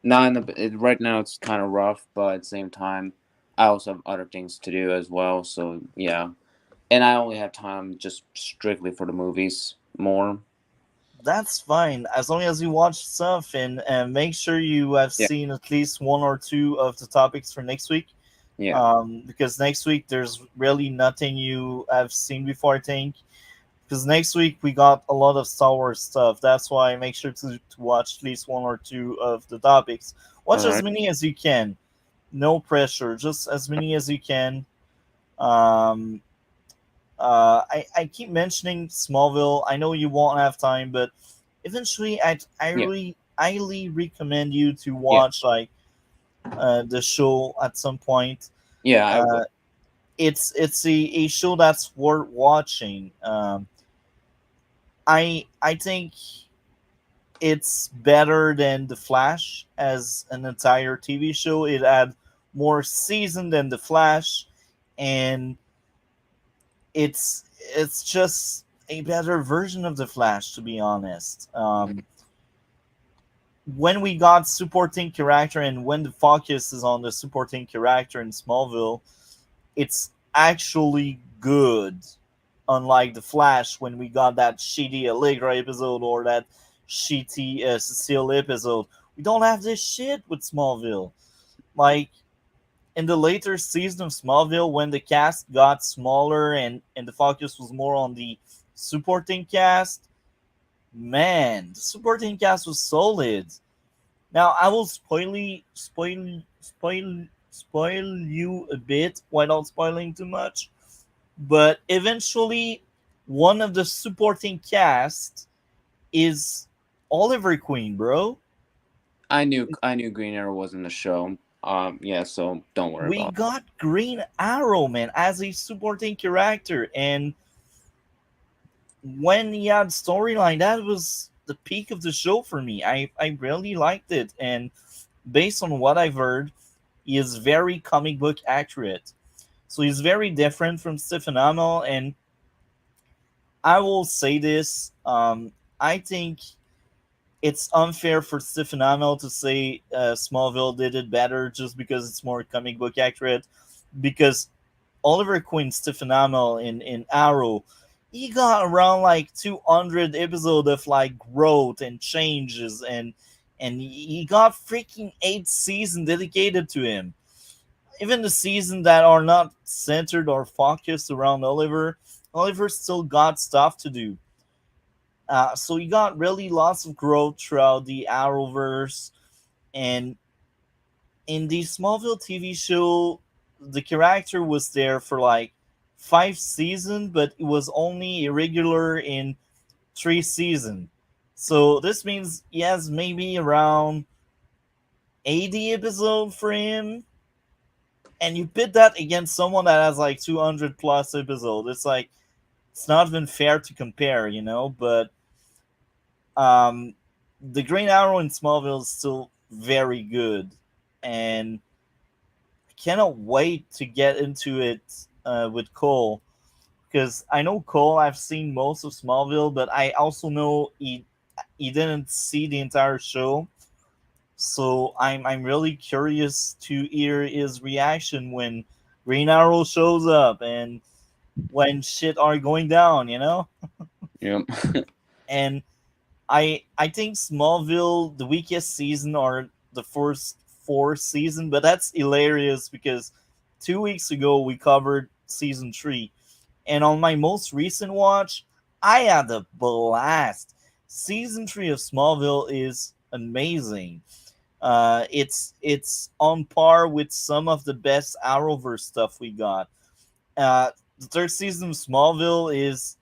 not in right now. It's kind of rough, but at the same time, I also have other things to do as well. So yeah, and I only have time just strictly for the movies more. That's fine as long as you watch stuff, and make sure you have Yeah, seen at least one or two of the topics for next week. yeah. Because next week there's really nothing you have seen before, I think. Because next week we got a lot of Star Wars stuff. That's why make sure to watch at least one or two of the topics. All Watch as right. many as you can. No pressure, just as many as you can. Um, I keep mentioning Smallville. I know you won't have time, but eventually, I Yeah, really highly recommend you to yeah, watch like the show at some point. yeah. I will. Uh, it's a show that's worth watching. I think it's better than The Flash as an entire TV show. It had more season than The Flash, and it's just a better version of The Flash, to be honest. When we got supporting character and when the focus is on the supporting character in Smallville, it's actually good. Unlike the Flash, when we got that shitty Allegra episode or that shitty Cecile episode, we don't have this shit with Smallville. Like in the later season of Smallville, when the cast got smaller and the focus was more on the supporting cast, man, the supporting cast was solid. Now I will spoil you a bit without spoiling too much. But eventually, one of the supporting cast is Oliver Queen, bro. I knew Green Arrow was in the show. Yeah. So don't worry We about it. got Green Arrow, man, as a supporting character, and when he had storyline, that was the peak of the show for me. I really liked it, and based on what I've heard, he is very comic book accurate. So he's very different from Stephen Amell, and I will say this: I think it's unfair for Stephen Amell to say Smallville did it better just because it's more comic book accurate. Because Oliver Queen, Stephen Amell in Arrow, he got around like 200 episodes of like growth and changes, and he got freaking 8 seasons dedicated to him. Even the seasons that are not centered or focused around Oliver, Oliver still got stuff to do. So he got really lots of growth throughout the Arrowverse, and in the Smallville TV show, the character was there for like 5 seasons, but it was only irregular in 3 seasons. So this means he has maybe around 80 episodes for him, and you pit that against someone that has like 200 plus episodes. It's like it's not even fair to compare, you know. But um, the Green Arrow in Smallville is still very good, and I cannot wait to get into it with Cole, because I know Cole. I've seen most of Smallville, but I also know he didn't see the entire show. So I'm really curious to hear his reaction when Green Arrow shows up and when shit are going down, you know? Yep. And I think Smallville the weakest season are the first 4 season, but that's hilarious because 2 weeks ago we covered season 3, and on my most recent watch, I had a blast. Season 3 of Smallville is amazing. It's on par with some of the best Arrowverse stuff we got. The third season of Smallville is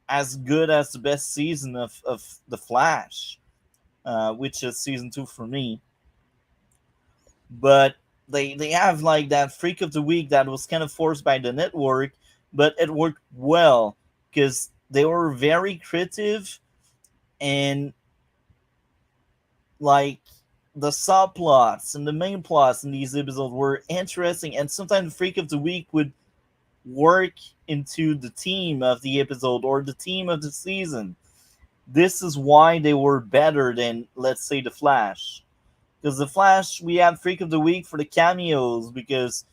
as good as the best season of The Flash, which is season 2 for me. But they have like that freak of the week that was kind of forced by the network, but it worked well because they were very creative, and like the subplots and the main plots in these episodes were interesting, and sometimes the freak of the week would work into the theme of the episode or the theme of the season. This is why they were better than, let's say, the Flash. Because the Flash, we had freak of the week for the cameos, because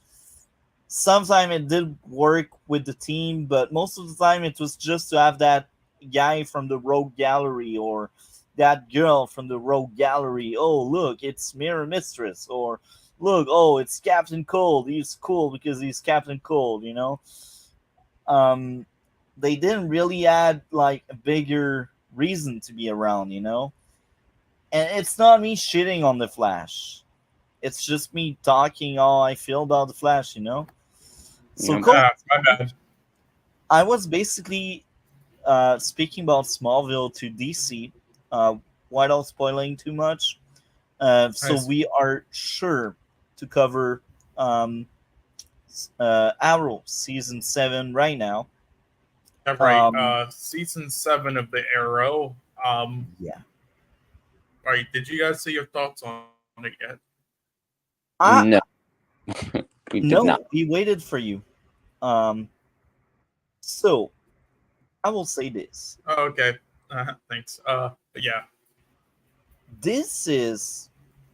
Sometimes it did work with the team, but most of the time it was just to have that guy from the rogue gallery or that girl from the rogue gallery. Oh, look, it's Mirror Mistress. Or look, oh, it's Captain Cold. He's cool because he's Captain Cold, you know? Um, they didn't really add like a bigger reason to be around, you know? And it's not me shitting on the Flash. It's just me talking how I feel about the Flash, you know? So, Yeah. Cold, My bad. I was basically speaking about Smallville to DC, without spoiling too much. So Nice. we are sure to cover um, Arrow season 7 right now. All right. Um, Season 7 of the Arrow. yeah. All right. Did you guys see your thoughts on it yet? No, we did not. No, we waited for you. Um, so I will say this: Oh, okay. Thanks. But yeah. this is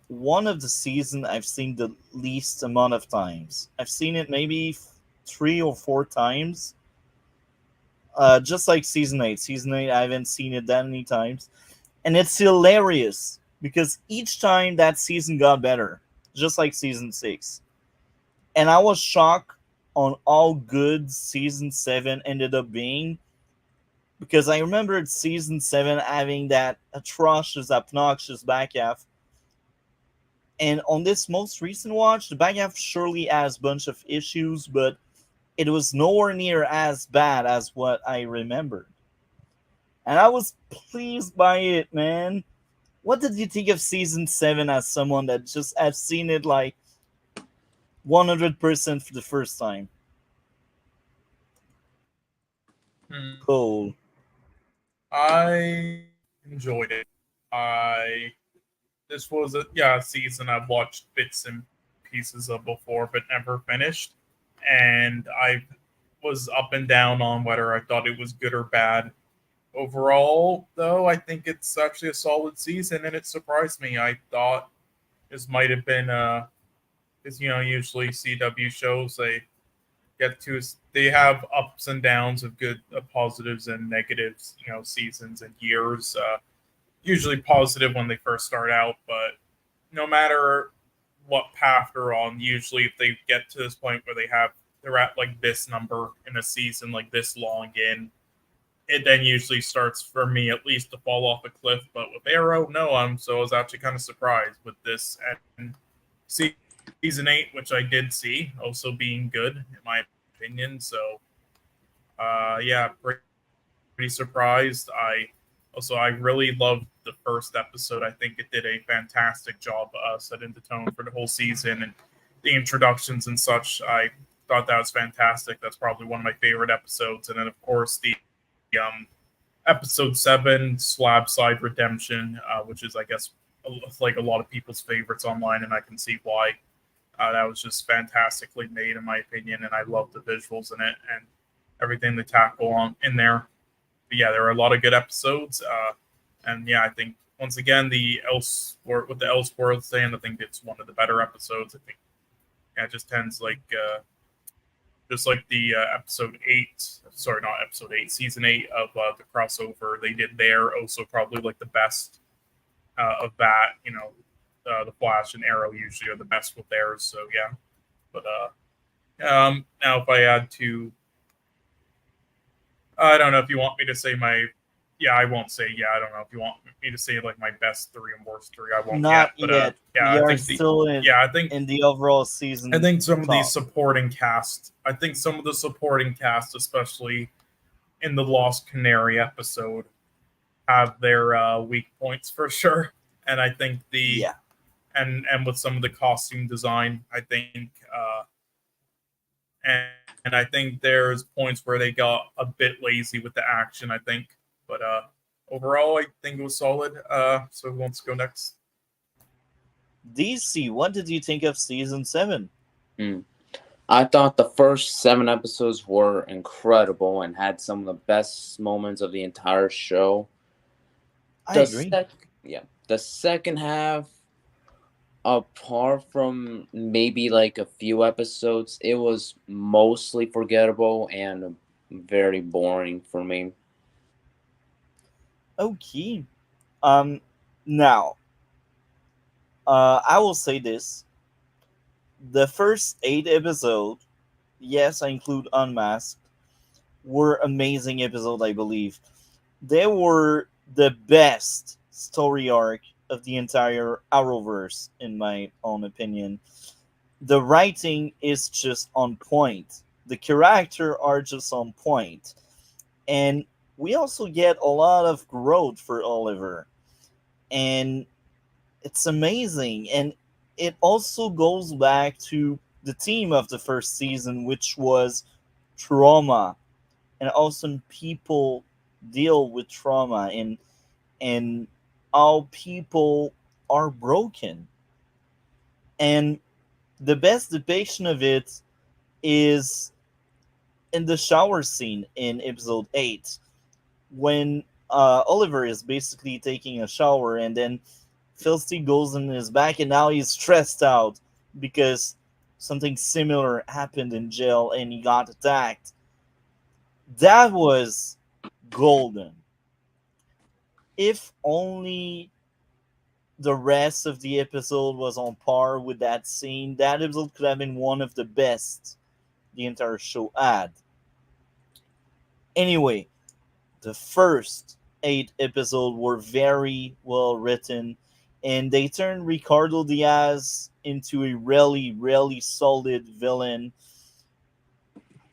one of the season I've seen the least amount of times. I've seen it maybe 3 or 4 times. Just like season 8. Season 8, I haven't seen it that many times. And it's hilarious because each time that season got better, just like season 6. And I was shocked on how good season 7 ended up being because I remembered season 7 having that atrocious, obnoxious back half. And on this most recent watch, the back half surely has a bunch of issues, but it was nowhere near as bad as what I remembered. And I was pleased by it, man. What did you think of season 7 as someone that just has seen it like 100% for the first time? Hmm. Cool. I enjoyed it. I This was a season I've watched bits and pieces of before, but never finished. And I was up and down on whether I thought it was good or bad. Overall, though, I think it's actually a solid season, and it surprised me. I thought this might have been because usually CW shows they have ups and downs of good positives and negatives, seasons and years. Usually positive when they first start out, but no matter what path they're on, usually if they get to this point where they're at like this number in a season, like this long in, it then usually starts for me at least to fall off a cliff. But with Arrow, no, I was actually kind of surprised with this and season 8, which I did see, also being good in my opinion. So yeah, pretty surprised. I really loved the first episode. I think it did a fantastic job setting the tone for the whole season and the introductions and such. I thought that was fantastic. That's probably one of my favorite episodes. And then of course the episode 7, Slab Side Redemption, which is I guess like a lot of people's favorites online, and I can see why. That was just fantastically made in my opinion, and I love the visuals in it and everything they tackle on in there. But yeah, there are a lot of good episodes, and yeah, I think once again with the Elseworlds thing, I think it's one of the better episodes. I think it just tends like just like the episode 8, sorry, not episode 8, season 8 of the crossover they did there. Also, probably like the best of that. The Flash and Arrow usually are the best with theirs. So yeah, but now if I had to. I don't know if you want me to say I won't say I don't know if you want me to say like my best 3 and worst 3. I won't Not yet. But yet. yeah, We I are think still in the overall season. I think some of talk. these supporting cast. I think some of the supporting cast, especially in the Lost Canary episode, have their weak points for sure. And I think and with some of the costume design, I think and I think there's points where they got a bit lazy with the action, I think. But overall, I think it was solid. So who wants to go next? DC, what did you think of season 7? I thought the first 7 episodes were incredible and had some of the best moments of the entire show. I agree. The second half apart from maybe like a few episodes, it was mostly forgettable and very boring for me. Okay. Um, Now, I will say this: the first 8 episodes, yes, I include Unmasked, were amazing episodes. I believe they were the best story arc of the entire Arrowverse, in my own opinion. The writing is just on point. The character are just on point, and we also get a lot of growth for Oliver, and it's amazing. And it also goes back to the theme of the first season, which was trauma, and also people deal with trauma, and how people are broken. And the best depiction of it is in the shower scene in episode 8, when Oliver is basically taking a shower, and then Filthy goes in his back, and now he's stressed out because something similar happened in jail and he got attacked. That was golden. If only the rest of the episode was on par with that scene, that episode could have been one of the best the entire show had. Anyway, the first 8 episodes were very well written, and they turned Ricardo Diaz into a really, really solid villain.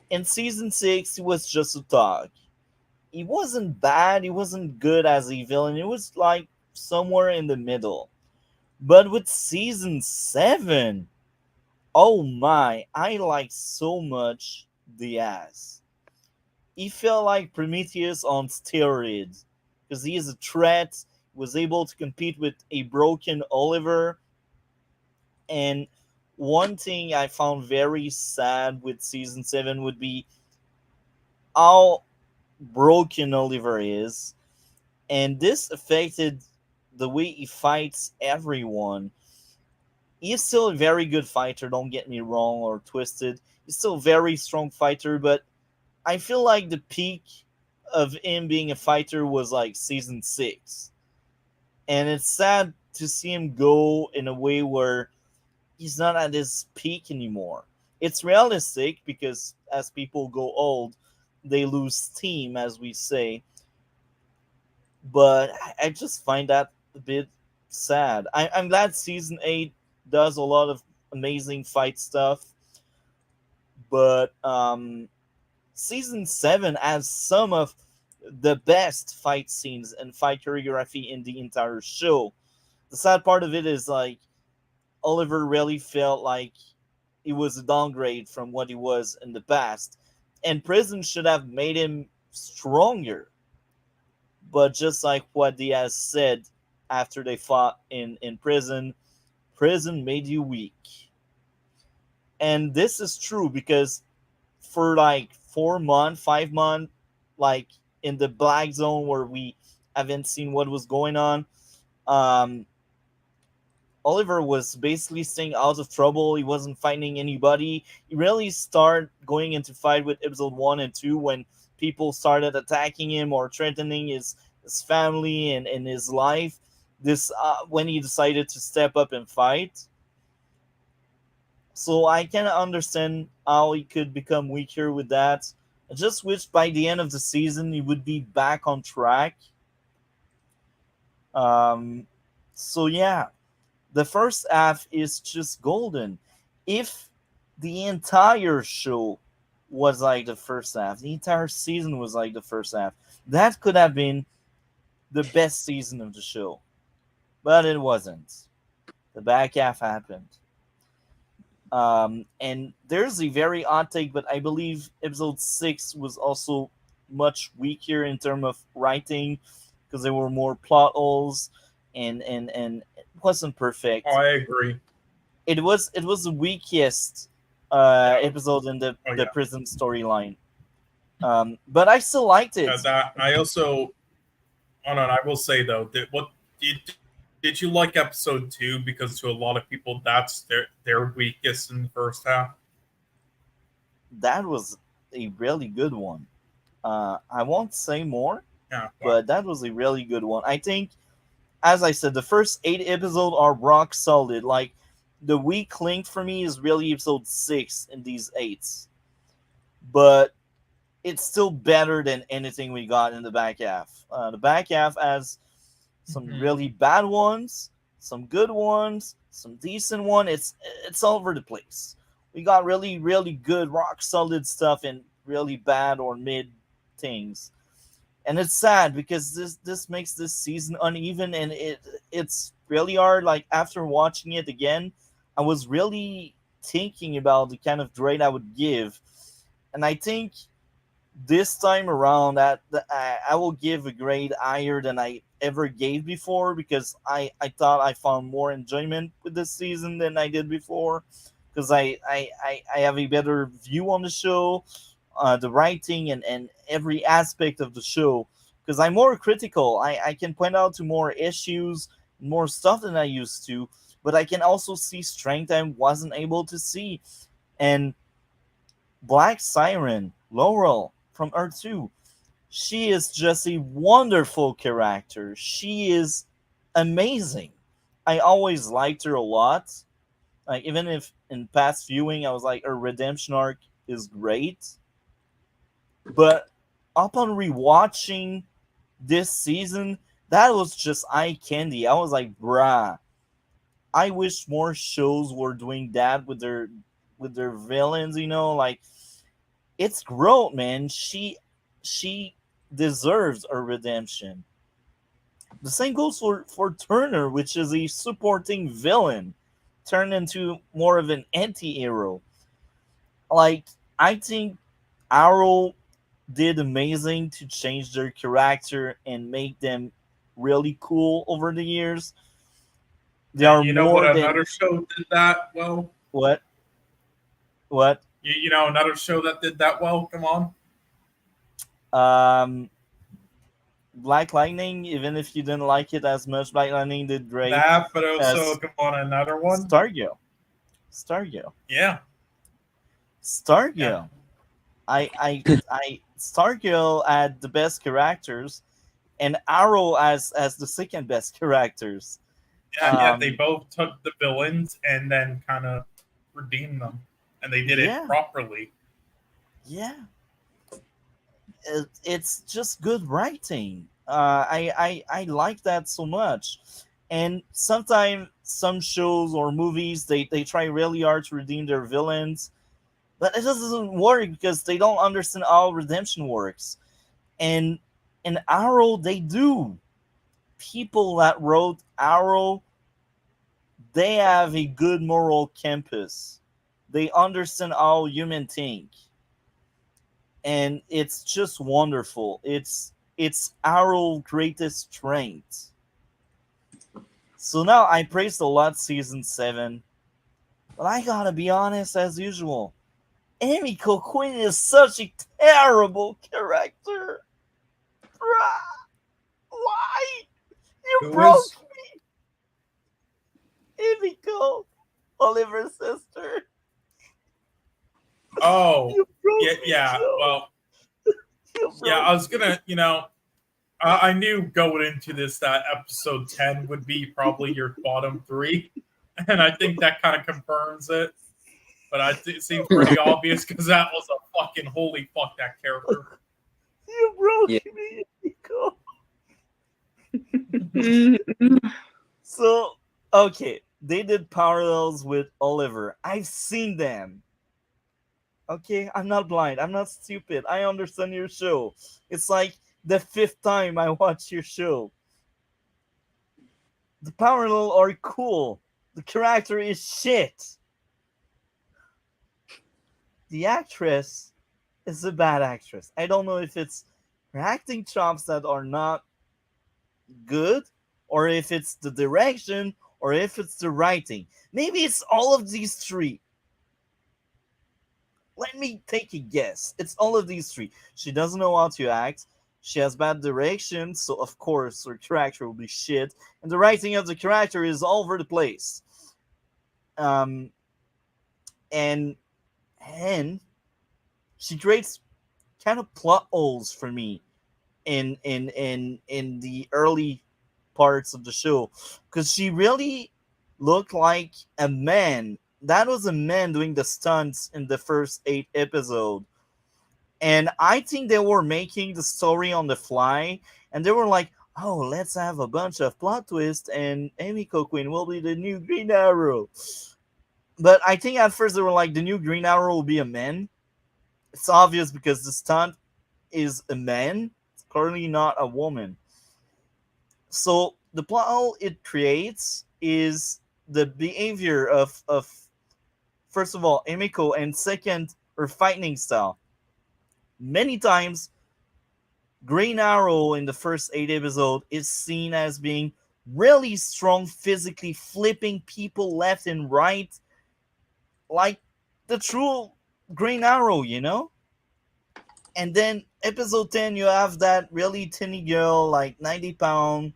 In season 6, he was just a thug. He wasn't bad, he wasn't good as a villain, it was like somewhere in the middle. But with season 7, oh my, I like so much Diaz. He felt like Prometheus on steroids because he is a threat, was able to compete with a broken Oliver. And one thing I found very sad with season 7 would be how broken Oliver is, and this affected the way he fights everyone. He's still a very good fighter, don't get me wrong or twisted. He's still a very strong fighter, but I feel like the peak of him being a fighter was like season 6. And it's sad to see him go in a way where he's not at his peak anymore. It's realistic because as people go old, they lose steam, as we say. But I just find that a bit sad. I'm glad season 8 does a lot of amazing fight stuff, but season 7 has some of the best fight scenes and fight choreography in the entire show. The sad part of it is like Oliver really felt like it was a downgrade from what he was in the past, and prison should have made him stronger. But just like what Diaz said after they fought in prison, prison made you weak. And this is true because for like 4 months, 5 months, like in the black zone where we haven't seen what was going on, um, Oliver was basically staying out of trouble. He wasn't finding anybody. He really started going into fight with episode 1 and 2 when people started attacking him or threatening his family and his life. This when he decided to step up and fight. So I can understand how he could become weaker with that. I just wish by the end of the season he would be back on track. Um, so yeah, the first half is just golden. If the entire show was like the first half, the entire season was like the first half, that could have been the best season of the show. But it wasn't. The back half happened. And there's a very odd take, but I believe episode 6 was also much weaker in terms of writing because there were more plot holes and it wasn't perfect. Oh, I agree. It was the weakest episode in the prison storyline. But I still liked it. That I also, oh no, I will say though that what it Did you like episode 2? Because to a lot of people, that's their weakest in the first half. That was a really good one. I won't say more, Yeah, but that was a really good one. I think, as I said, the first 8 episodes are rock solid. Like, the weak link for me is really episode 6 in these 8s. But it's still better than anything we got in the back half. The back half has some really bad ones, some good ones, some decent one. It's all over the place. We got really, really good, rock solid stuff and really bad or mid things. And it's sad because this makes this season uneven, and it's really hard. Like, after watching it again, I was really thinking about the kind of grade I would give, and I think this time around that I will give a grade higher than I ever gave before, because I thought I found more enjoyment with this season than I did before, because I have a better view on the show, the writing, and every aspect of the show, because I'm more critical. I can point out to more issues, more stuff than I used to, but I can also see strength I wasn't able to see. And Black Siren, Laurel from Earth 2, she is just a wonderful character. She is amazing. I always liked her a lot. Like, even if in past viewing I was like, her redemption arc is great. But upon rewatching this season, that was just eye candy. I was like, bruh, I wish more shows were doing that with their villains, like, it's growth, man. She deserves a redemption. The same goes for Turner, which is a supporting villain turned into more of an anti-hero. Like, I think Arrow did amazing to change their character and make them really cool over the years. They are you know more what than another show did that well? what? What? You know another show that did that well? Come on. Black Lightning, even if you didn't like it as much, Black Lightning did great. That, but also, come on, another one. Stargirl. Yeah. Stargirl. Yeah. I Stargirl had the best characters, and Arrow as the second best characters. Yeah, they both took the villains and then kind of redeemed them, and they did it properly. Yeah, it's just good writing. I like that so much. And sometimes some shows or movies they try really hard to redeem their villains, but it doesn't work because they don't understand how redemption works. And in Arrow, they do. People that wrote Arrow, they have a good moral compass. They understand how humans think. And it's just wonderful. It's Arrow's greatest strength. So now I praised a lot season 7, but I gotta be honest as usual. Amy Quinn is such a terrible character. Bruh, why? You broke me. Emiko, Oliver's sister. Oh, yeah. Well, yeah. I was gonna, I knew going into this that episode 10 would be probably your bottom 3, and I think that kind of confirms it. But it seems pretty obvious because that was a fucking holy fuck that character. You broke me, Nico. So, okay, they did parallels with Oliver. I've seen them. Okay, I'm not blind. I'm not stupid. I understand your show. It's like the 5th time I watch your show. The parallels are cool. The character is shit. The actress is a bad actress. I don't know if it's her acting chops that are not good, or if it's the direction, or if it's the writing. Maybe it's all of these 3. Let me take a guess. It's all of these 3. She doesn't know how to act. She has bad direction, so of course her character will be shit. And the writing of the character is all over the place. Um, and and she creates kind of plot holes for me in the early parts of the show, because she really looked like a man. That was a man doing the stunts in the first 8 episodes. And I think they were making the story on the fly, and they were like, "Oh, let's have a bunch of plot twists, and Amy Coquin will be the new Green Arrow." But I think at first they were like, "The new Green Arrow will be a man." It's obvious because the stunt is a man. It's clearly not a woman. So the plot hole it creates is the behavior of first of all Emiko, and second her fighting style. Many times Green Arrow in the first 8 episodes is seen as being really strong physically, flipping people left and right, like the true Green Arrow, you know? And then episode 10, you have that really tiny girl, like 90 pound,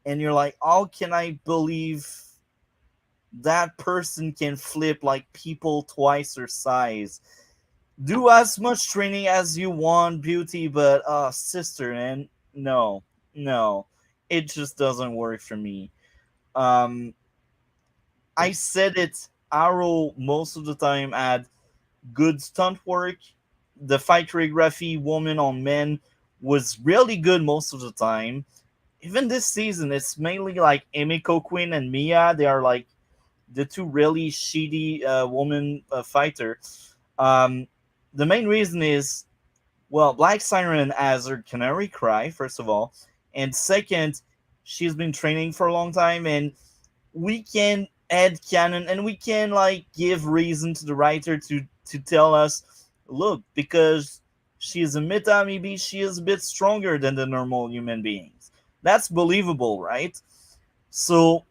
and you're like, how can I believe that person can flip like people twice her size? Do as much training as you want, beauty, but sister, and no, no, it just doesn't work for me. Um, I said it. Arrow most of the time had good stunt work. The fight choreography, woman on men, was really good most of the time. Even this season, it's mainly like Emiko Quinn and Mia. They are like the two really shitty woman fighter. Um, the main reason is, well, Black Siren has her canary cry, first of all, and second, she's been training for a long time, and we can add canon and we can like give reason to the writer to tell us, look, because she is a meta, maybe she is a bit stronger than the normal human beings. That's believable, right? So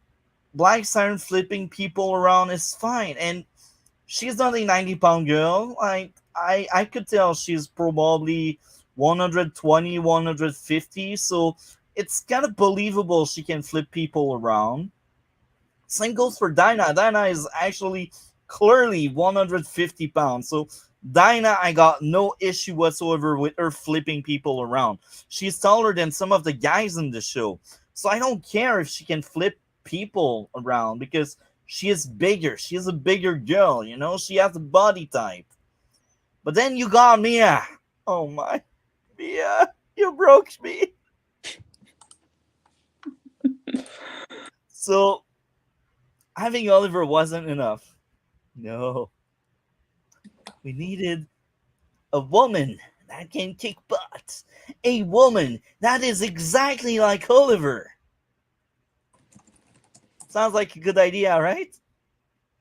Black Siren flipping people around is fine, and she's not a 90-pound girl. I could tell she's probably 120, 150, so it's kind of believable she can flip people around. Same goes for Dinah. Dinah is actually clearly 150 pounds. So Dinah, I got no issue whatsoever with her flipping people around. She's taller than some of the guys in the show. So I don't care if she can flip people around because she is bigger. She is a bigger girl, you know? She has a body type. But then you got Mia. Oh my. Mia, you broke me. So having Oliver wasn't enough. No. We needed a woman that can kick butt. A woman that is exactly like Oliver. Sounds like a good idea, right?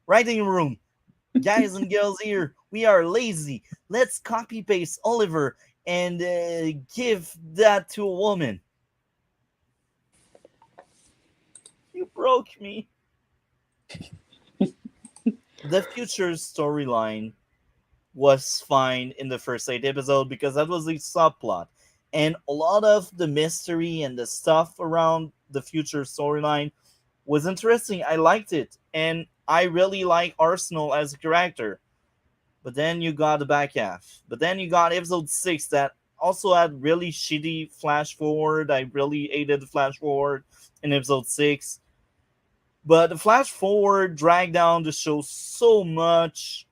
Writing room. Guys and girls here, we are lazy. Let's copy paste Oliver and give that to a woman. You broke me. The future storyline was fine in the first 8 episodes because that was the subplot. And a lot of the mystery and the stuff around the future storyline was interesting. I liked it. And I really like Arsenal as a character. But then you got the back half. But then you got episode 6 that also had really shitty flash forward. I really hated the flash forward in episode 6. But the flash forward dragged down the show so much.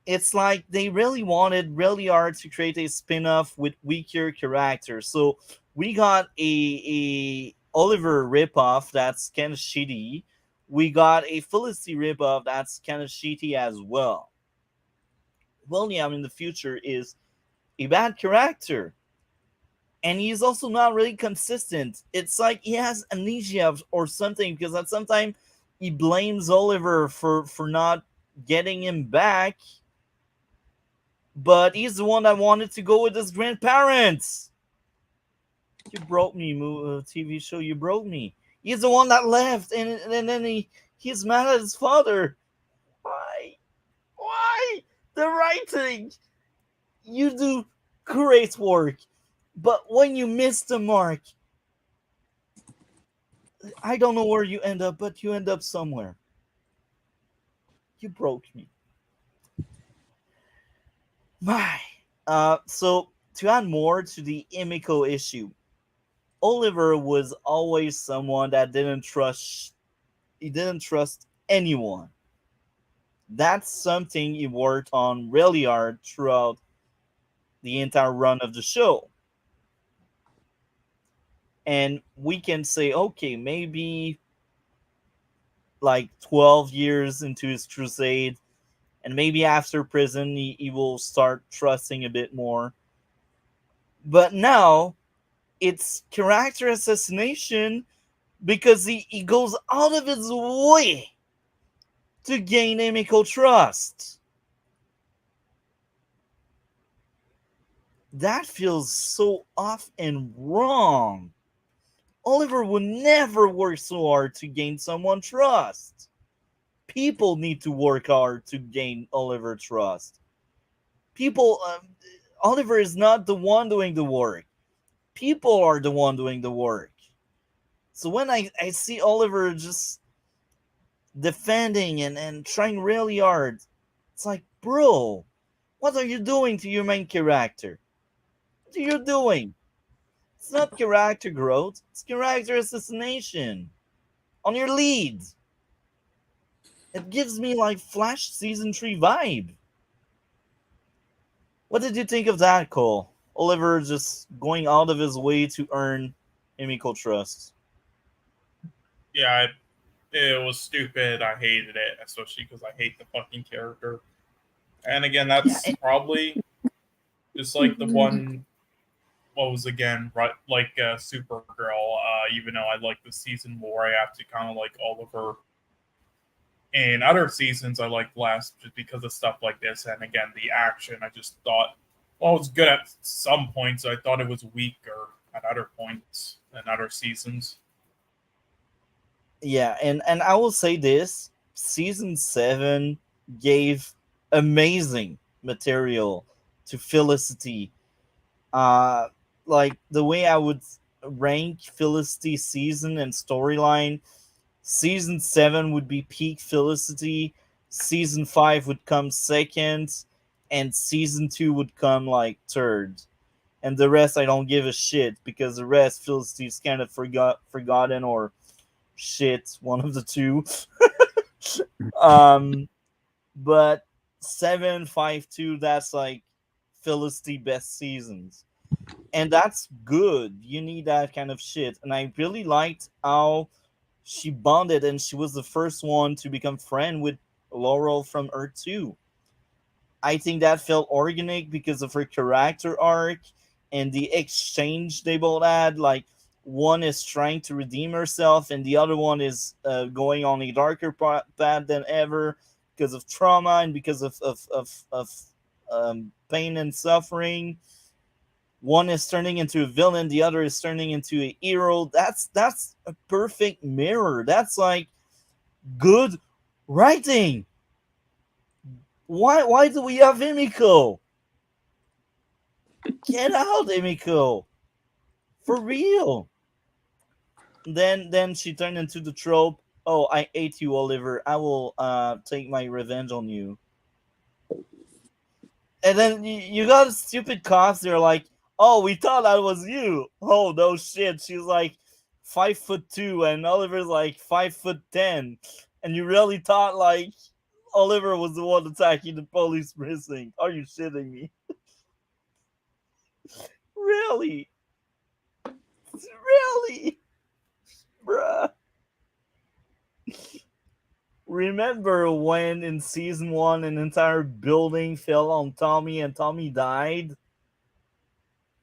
It's like they really wanted really hard to create a spin-off with weaker characters. So we got a Oliver ripoff that's kind of shitty. We got a Felicity ripoff that's kind of shitty as well. William in the future is a bad character. And he's also not really consistent. It's like he has amnesia or something, because at some time he blames Oliver for not getting him back. But he's the one that wanted to go with his grandparents. You broke me, TV show. You broke me. He's the one that left, and then he's mad at his father. Why? Why? The writing. You do great work. But when you miss the mark, I don't know where you end up, but you end up somewhere. You broke me. My. So to add more to the Emiko issue, Oliver was always someone that didn't trust. He didn't trust anyone. That's something he worked on really hard throughout the entire run of the show. And we can say, okay, maybe like 12 years into his crusade, and maybe after prison, he will start trusting a bit more. But now it's character assassination because he goes out of his way to gain Emiko trust. That feels so off and wrong. Oliver would never work so hard to gain someone's trust. People need to work hard to gain Oliver trust. People, Oliver is not the one doing the work. People are the one doing the work. So when I see Oliver just defending and trying really hard, it's like, bro, what are you doing to your main character? What are you doing? It's not character growth, it's character assassination on your lead. It gives me like Flash Season 3 vibe. What did you think of that, Cole? Oliver just going out of his way to earn Emiko trust. Yeah, it was stupid. I hated it, especially because I hate the fucking character. And again, that's probably just like the one. What was again right like Supergirl? Even though I like the season more, I have to kind of like Oliver. In other seasons, I liked less just because of stuff like this. And again, the action, I just thought, well, it was good at some points. I thought it was weaker at other points in other seasons. Yeah, and I will say this: season 7 gave amazing material to Felicity. Uh, like the way I would rank Felicity season and storyline, season 7 would be peak Felicity, season 5 would come second, and season 2 would come like third. And the rest I don't give a shit because the rest Felicity's kind of forgotten or shit, one of the two. um but 752, that's like Felicity best seasons. And that's good. You need that kind of shit. And I really liked how she bonded and she was the first one to become friend with Laurel from Earth 2. I think that felt organic because of her character arc and the exchange they both had. Like, one is trying to redeem herself, and the other one is going on a darker path than ever because of trauma and because of pain and suffering. One is turning into a villain, the other is turning into a hero. That's a perfect mirror. That's like good writing. Why do we have Emiko? Get out, Emiko. For real. Then she turned into the trope. Oh, I ate you, Oliver. I will take my revenge on you. And then you got stupid cops. They're like, oh, we thought that was you. Oh no shit. She's like 5'2", and Oliver's like 5'10", and you really thought like Oliver was the one attacking the police precinct. Are you shitting me? Really? Really? Bruh. Remember when in season 1 an entire building fell on Tommy and Tommy died?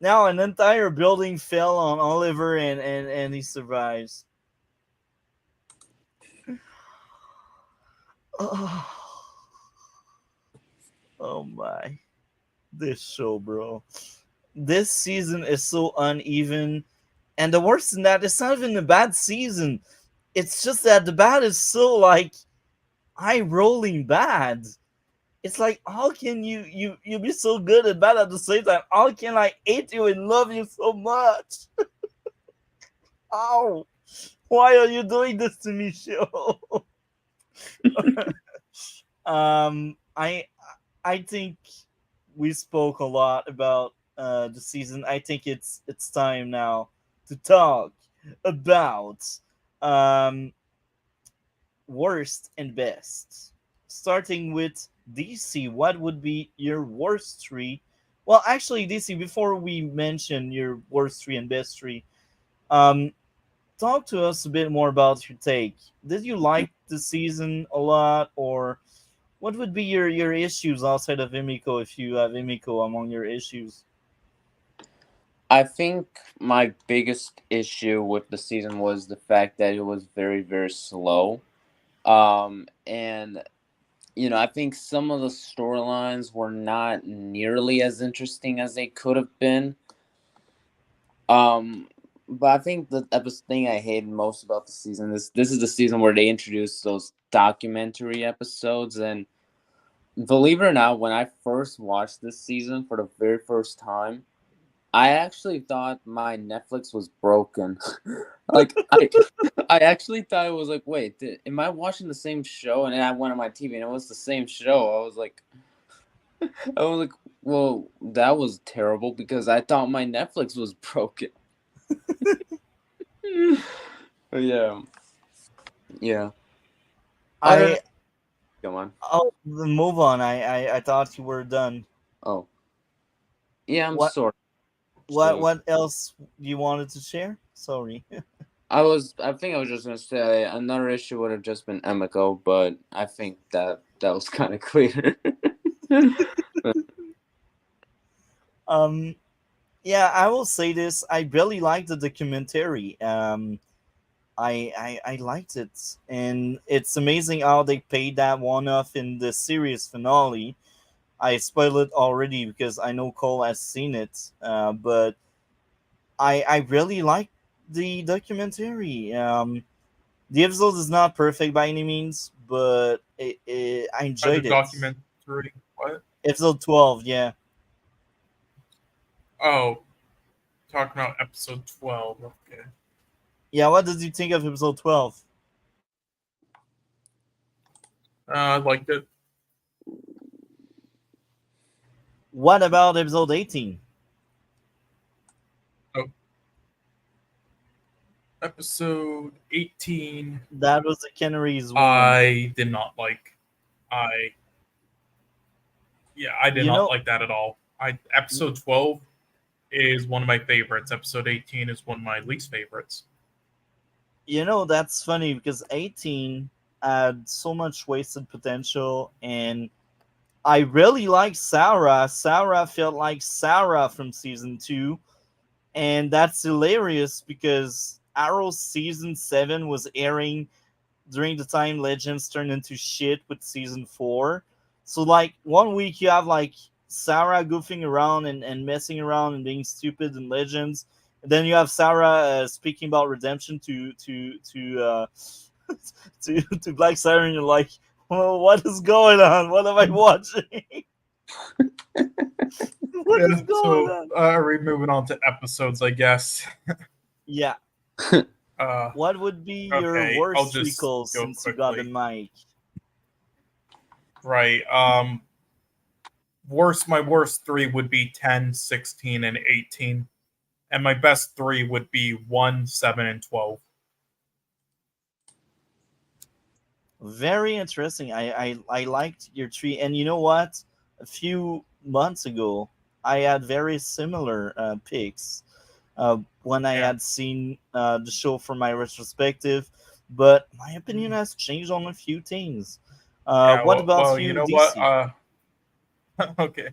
Now an entire building fell on Oliver and he survives. Oh my. This show, bro. This season is so uneven. And the worst than that, it's not even a bad season. It's just that the bad is so like eye rolling bad. It's like, how can you be so good and bad at the same time? How can I hate you and love you so much? Ow! Why are you doing this to me, show? I think we spoke a lot about the season. I think it's time now to talk about um, worst and best. Starting with DC, what would be your worst three? Well, actually, DC, before we mention your worst three and best three, um, talk to us a bit more about your take. Did you like the season a lot, or what would be your issues outside of Imiko if you have Imiko among your issues? I think my biggest issue with the season was the fact that it was very, very slow. And I think some of the storylines were not nearly as interesting as they could have been. Um, but I think the thing I hated most about the season is this is the season where they introduced those documentary episodes. And believe it or not, when I first watched this season for the very first time, I actually thought my Netflix was broken. Like I actually thought it was like, wait, am I watching the same show? And then I went on my TV and it was the same show. I was like, well, that was terrible because I thought my Netflix was broken. But yeah, yeah. I Come on. Oh, move on. I thought you were done. Oh, yeah. I'm What sorry. what So what else you wanted to share? Sorry. I think I was just gonna say another issue would have just been Emiko, but I think that was kind of clear. um yeah, I will say this. I really liked the documentary. I liked it, and it's amazing how they paid that one off in the series finale. I spoiled it already because I know Cole has seen it, but I really like the documentary. The episode is not perfect by any means, but I The enjoyed it. documentary. What? Episode 12, yeah. Oh, talking about episode 12. Okay. Yeah, what did you think of episode 12? I liked it. What about episode 18? Oh, episode 18. That was the Canaries one. I did not like. I I did not like that at all. Episode 12 is one of my favorites. Episode 18 is one of my least favorites. That's funny because 18 had so much wasted potential, and I really like Sarah. Sarah felt like Sarah from season 2, and that's hilarious because Arrow season 7 was airing during the time Legends turned into shit with season 4. So, like, one week you have, like, Sarah goofing around and messing around and being stupid in Legends. And then you have Sarah speaking about redemption to Black Siren. You're like, well, what is going on? What am I watching? What is going on? Are we moving on to episodes, I guess? Yeah. What would be your worst recall since quickly. You got the mic? Right. My worst 3 would be 10, 16, and 18. And my best 3 would be 1, 7, and 12. Very interesting. I liked your tree. And you know what? A few months ago, I had very similar picks when I had seen the show for my retrospective. But my opinion has changed on a few things. What about you, DC? What? Okay.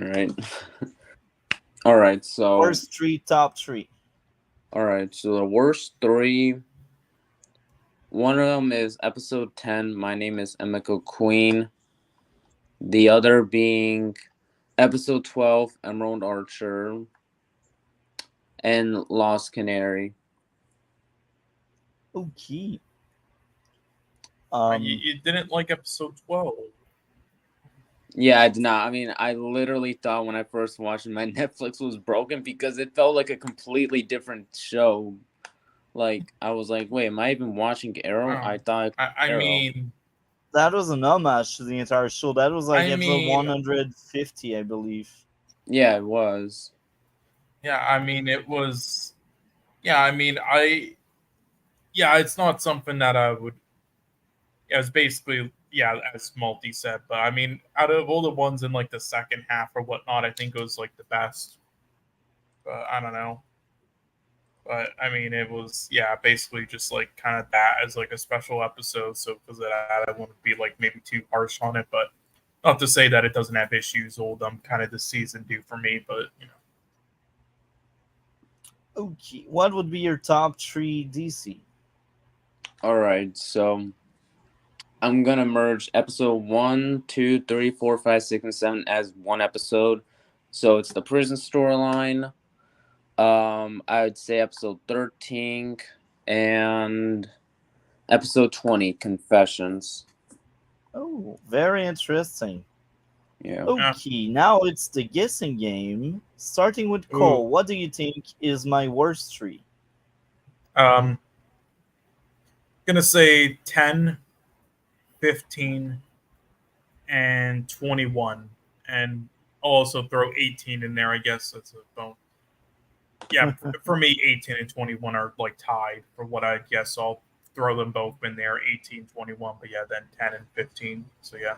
All right. All right. So worst 3, top 3. All right. So the worst 3. One of them is episode 10. My name is Emiko Queen. The other being episode 12, Emerald Archer, and Lost Canary. Okay. You didn't like episode 12. Yeah, I did not. I mean, I literally thought when I first watched it, my Netflix was broken because it felt like a completely different show. Like, I was like, wait, am I even watching Arrow? I thought it was I Arrow. mean, that was an homage to the entire show. That was like I episode mean- 150, I believe. Yeah, it was. yeah, I mean, it was. Yeah, I mean, Yeah, it's not something that I would. Yeah, it's basically, yeah, as Malty said. But I mean, out of all the ones in like the second half or whatnot, I think it was like the best. But I don't know. But I mean, it was, yeah, basically just like kind of that as like a special episode. So because of that, I wouldn't be like maybe too harsh on it. But not to say that it doesn't have issues. Old kind of this season do for me. But you know. Okay, what would be your top 3 DC? All right, so I'm gonna merge episode 1, 2, 3, 4, 5, 6, and 7 as one episode. So it's the prison storyline. I would say episode 13 and episode 20, Confessions. Oh, very interesting. Yeah. Okay, now it's the guessing game. Starting with Cole, what do you think is my worst 3? Gonna say 10, 15, and 21, and I'll also throw 18 in there. I guess that's a bone. Yeah, for me, 18 and 21 are like tied for what I guess. I'll throw them both in there, 18, 21, but yeah, then 10 and 15. So yeah,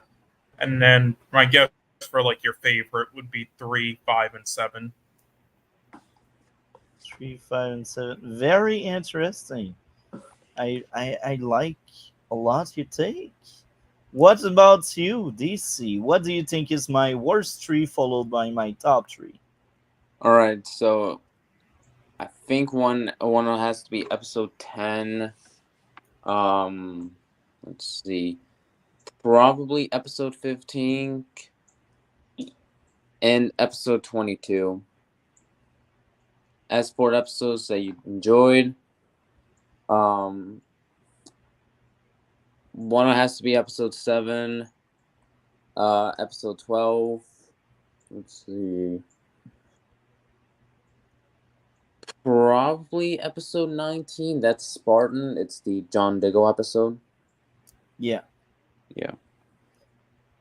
and then my guess for like your favorite would be 3, 5, and 7. 3, 5, and 7. Very interesting. I like a lot you take. What about you, DC? What do you think is my worst 3 followed by my top 3? All right, so I think one has to be episode 10. Let's see, probably episode 15 and episode 22. As for episodes that you enjoyed, one has to be episode 7, episode 12. Let's see. Probably episode 19. That's Spartan. It's the John Diggle episode. Yeah. Yeah.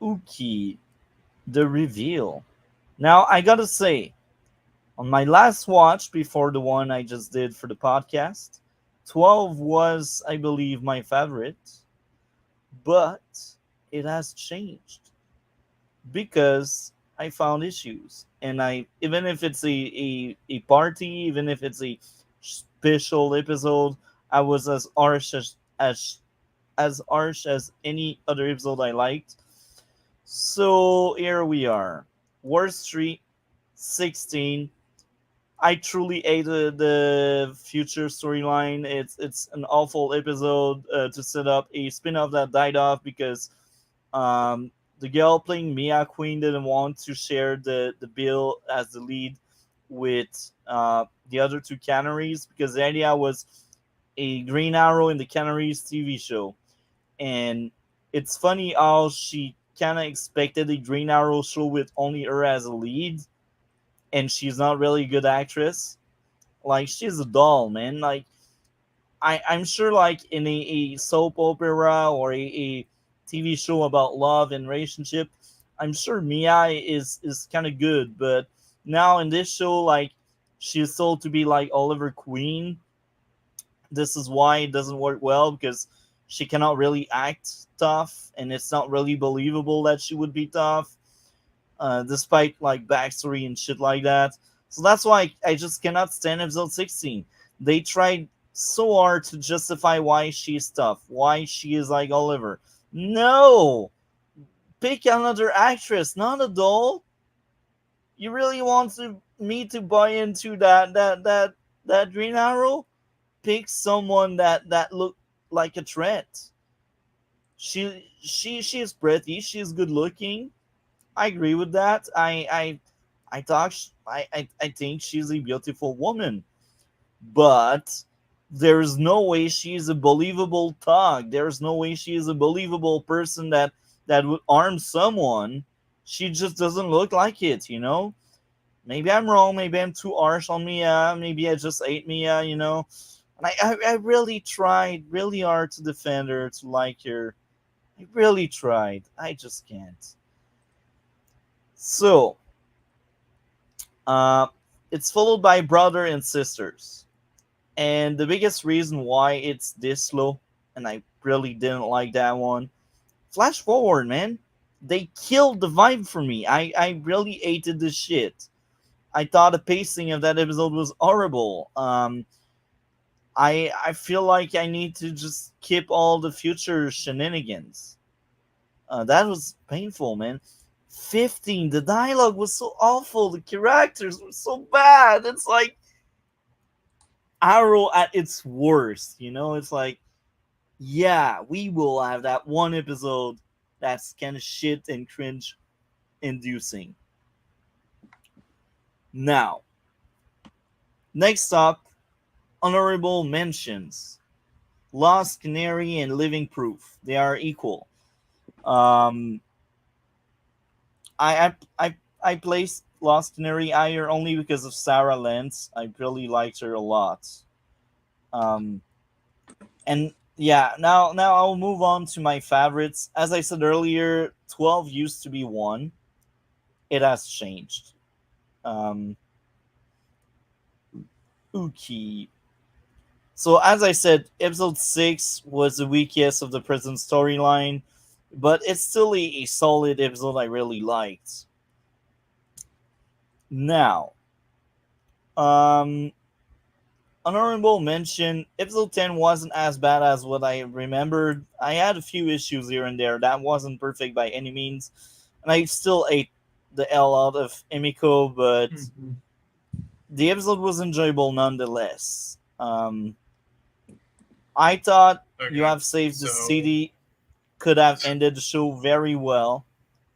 Okay. The reveal. Now, I gotta say, on my last watch before the one I just did for the podcast, 12 was, I believe, my favorite. But it has changed because I found issues. And even if it's a party, even if it's a special episode, I was as harsh as harsh as any other episode I liked. So here we are. Worst 3, 16. I truly hated the future storyline. It's an awful episode to set up a spin-off that died off because the girl playing Mia Queen didn't want to share the bill as the lead with the other 2 Canaries because the idea was a Green Arrow in the Canaries TV show. And it's funny how she kind of expected a Green Arrow show with only her as a lead, and she's not really a good actress. Like, she's a doll, man. Like, I'm sure, like, in a soap opera or a TV show about love and relationship, I'm sure Mia is kind of good. But now in this show, like, she's told to be like Oliver Queen. This is why it doesn't work well, because she cannot really act tough, and it's not really believable that she would be tough, despite like backstory and shit like that. So that's why I just cannot stand episode 16. They tried so hard to justify why she's tough, why she is like Oliver. No, pick another actress, not a doll. You really want me to buy into that Green Arrow? Pick someone that look like a threat. She's pretty. She's good looking. I agree with that. I think she's a beautiful woman, but There's no way she's a believable thug. There's no way she is a believable person that would arm someone. She just doesn't look like it, you know? Maybe I'm wrong. Maybe I'm too harsh on Mia. Maybe I just hate Mia, you know? And I really tried really hard to defend her, to like her. I really tried. I just can't. So, uh, it's followed by brother and sisters. And the biggest reason why it's this slow, and I really didn't like that one, flash forward, man. They killed the vibe for me. I really hated this shit. I thought the pacing of that episode was horrible. I feel like I need to just skip all the future shenanigans. That was painful, man. 15. The dialogue was so awful. The characters were so bad. It's like Arrow at its worst. You know, it's like, yeah, we will have that one episode that's kind of shit and cringe inducing. Now, next up, honorable mentions. Lost Canary and Living Proof. They are equal. Um, I placed Lost Canary higher only because of Sarah Lentz. I really liked her a lot. Um, and yeah, now I'll move on to my favorites. As I said earlier, 12 used to be one. It has changed. Um, okay. So as I said, episode 6 was the weakest of the prison storyline, but it's still a solid episode I really liked. Now, um, honorable mention, episode 10 wasn't as bad as what I remembered. I had a few issues here and there. That wasn't perfect by any means. And I still ate the L out of Emiko, but the episode was enjoyable nonetheless. I thought Okay. You Have Saved the So- City could have ended the show very well.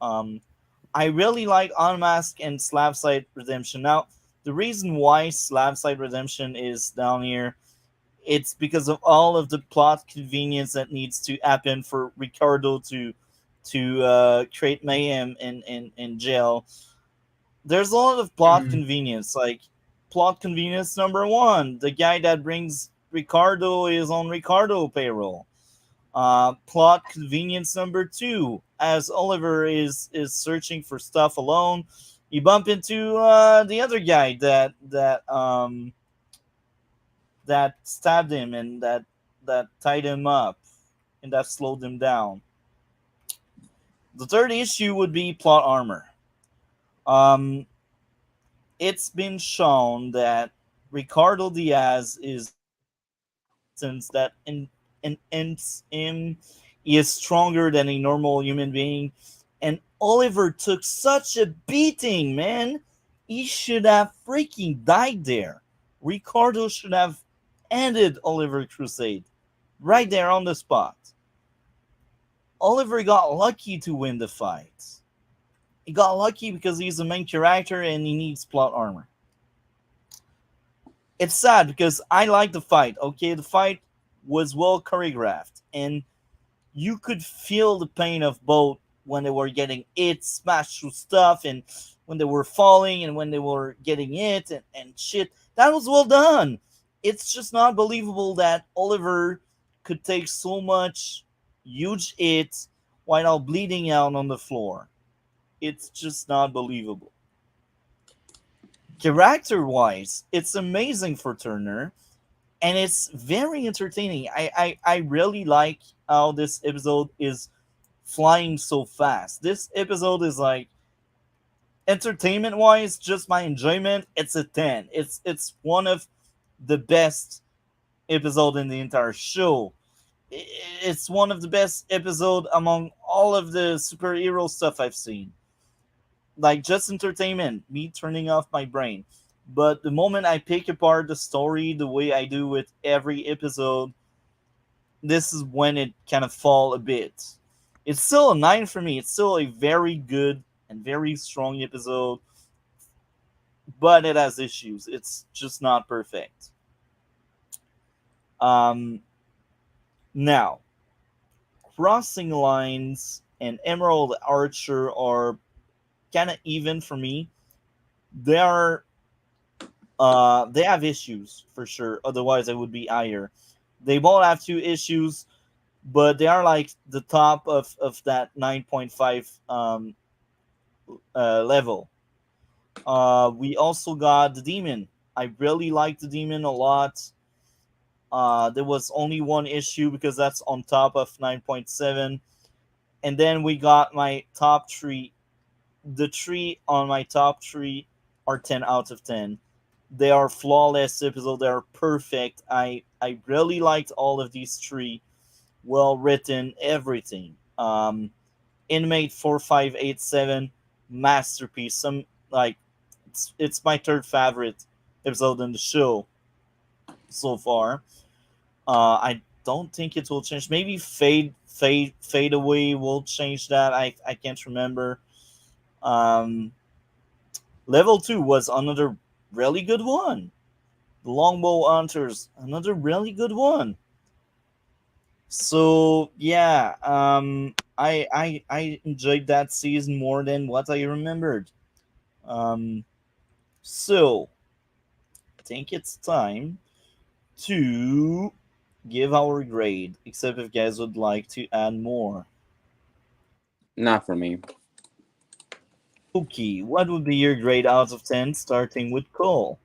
I really like Unmask and Slabside Redemption. Now, the reason why Slabside Redemption is down here, it's because of all of the plot convenience that needs to happen for Ricardo to create mayhem in jail. There's a lot of plot convenience. Like, plot convenience number one, the guy that brings Ricardo is on Ricardo payroll. Plot convenience number two, as Oliver is searching for stuff alone, you bump into the other guy that stabbed him and that tied him up and that slowed him down. The third issue would be plot armor. Um, it's been shown that Ricardo Diaz is instance that in him he is stronger than a normal human being, and Oliver took such a beating, man. He should have freaking died there. Ricardo should have ended Oliver Crusade right there on the spot. Oliver got lucky to win the fight. He got lucky because he's the main character and he needs plot armor. It's sad because I like the fight. Okay, the fight was well choreographed, and you could feel the pain of both when they were getting it smashed through stuff, and when they were falling, and when they were getting it and shit. That was well done. It's just not believable that Oliver could take so much huge hit while bleeding out on the floor. It's just not believable. Character wise, it's amazing for Turner, and it's very entertaining. I really like how this episode is flying so fast. This episode is like, entertainment wise, just my enjoyment, it's a 10. It's one of the best episode in the entire show. It's one of the best episode among all of the superhero stuff I've seen. Like, just entertainment, me turning off my brain. But the moment I pick apart the story the way I do with every episode, this is when it kind of fall a bit. It's still a 9 for me. It's still a very good and very strong episode, but it has issues. It's just not perfect. Um, Now, crossing lines and Emerald Archer are kind of even for me. They are they have issues for sure. Otherwise, I would be higher. They both have two issues, but they are like the top of that 9.5 level. We also got the demon. I really like the demon a lot. There was only one issue because that's on top of 9.7. And then we got my top three. The three on my top three are 10 out of 10. They are flawless episodes. They are perfect. I really liked all of these three. Well written, everything. Inmate 4587, masterpiece. Some like it's my third favorite episode in the show so far. I don't think it will change. Maybe fade away will change that. I can't remember. Um, Level 2 was another really good one. The Longbow Hunters, another really good one. So yeah, I enjoyed that season more than what I remembered. Um, so I think it's time to give our grade. Except if you guys would like to add more. Not for me. Okay, what would be your grade out of 10, starting with Cole?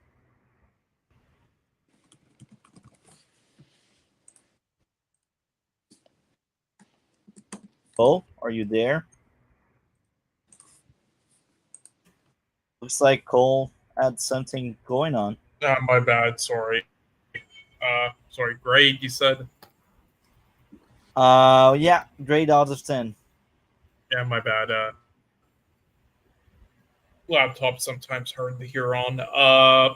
Cole, are you there? Looks like Cole had something going on. My bad. Sorry. Sorry. Grade, you said. Yeah, grade out of 10. Yeah, my bad. Laptop sometimes hard to hear on.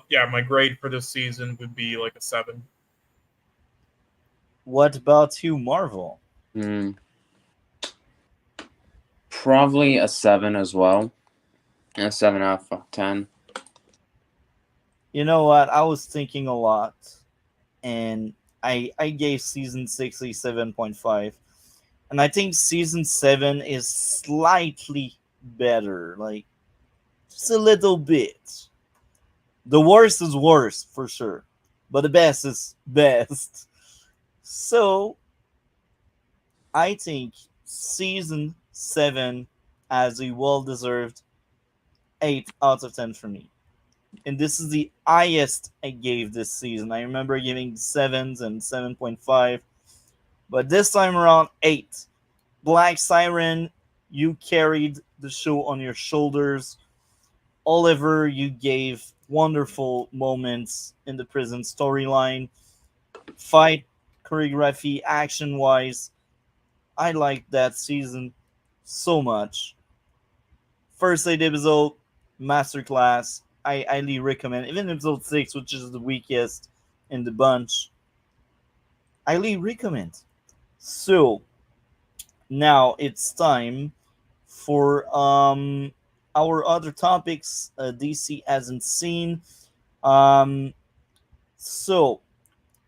Yeah, my grade for this season would be like a 7. What about you, Marvel? Mm, probably a 7 as well. A 7 out of 10. You know what? I was thinking a lot, and I gave season 6 a 7.5, and I think season 7 is slightly better, like just a little bit. The worst is worst for sure, but the best is best. So I think season 7 has a well deserved 8 out of 10 for me. And this is the highest I gave this season. I remember giving 7s and 7.5, but this time around 8. Black Siren, you carried the show on your shoulders. Oliver, you gave wonderful moments in the prison storyline. Fight choreography, action wise, I liked that season so much. First aid episode, masterclass. I highly recommend. Even episode 6, which is the weakest in the bunch, I highly recommend. So now it's time for our other topics. DC hasn't seen. Um, so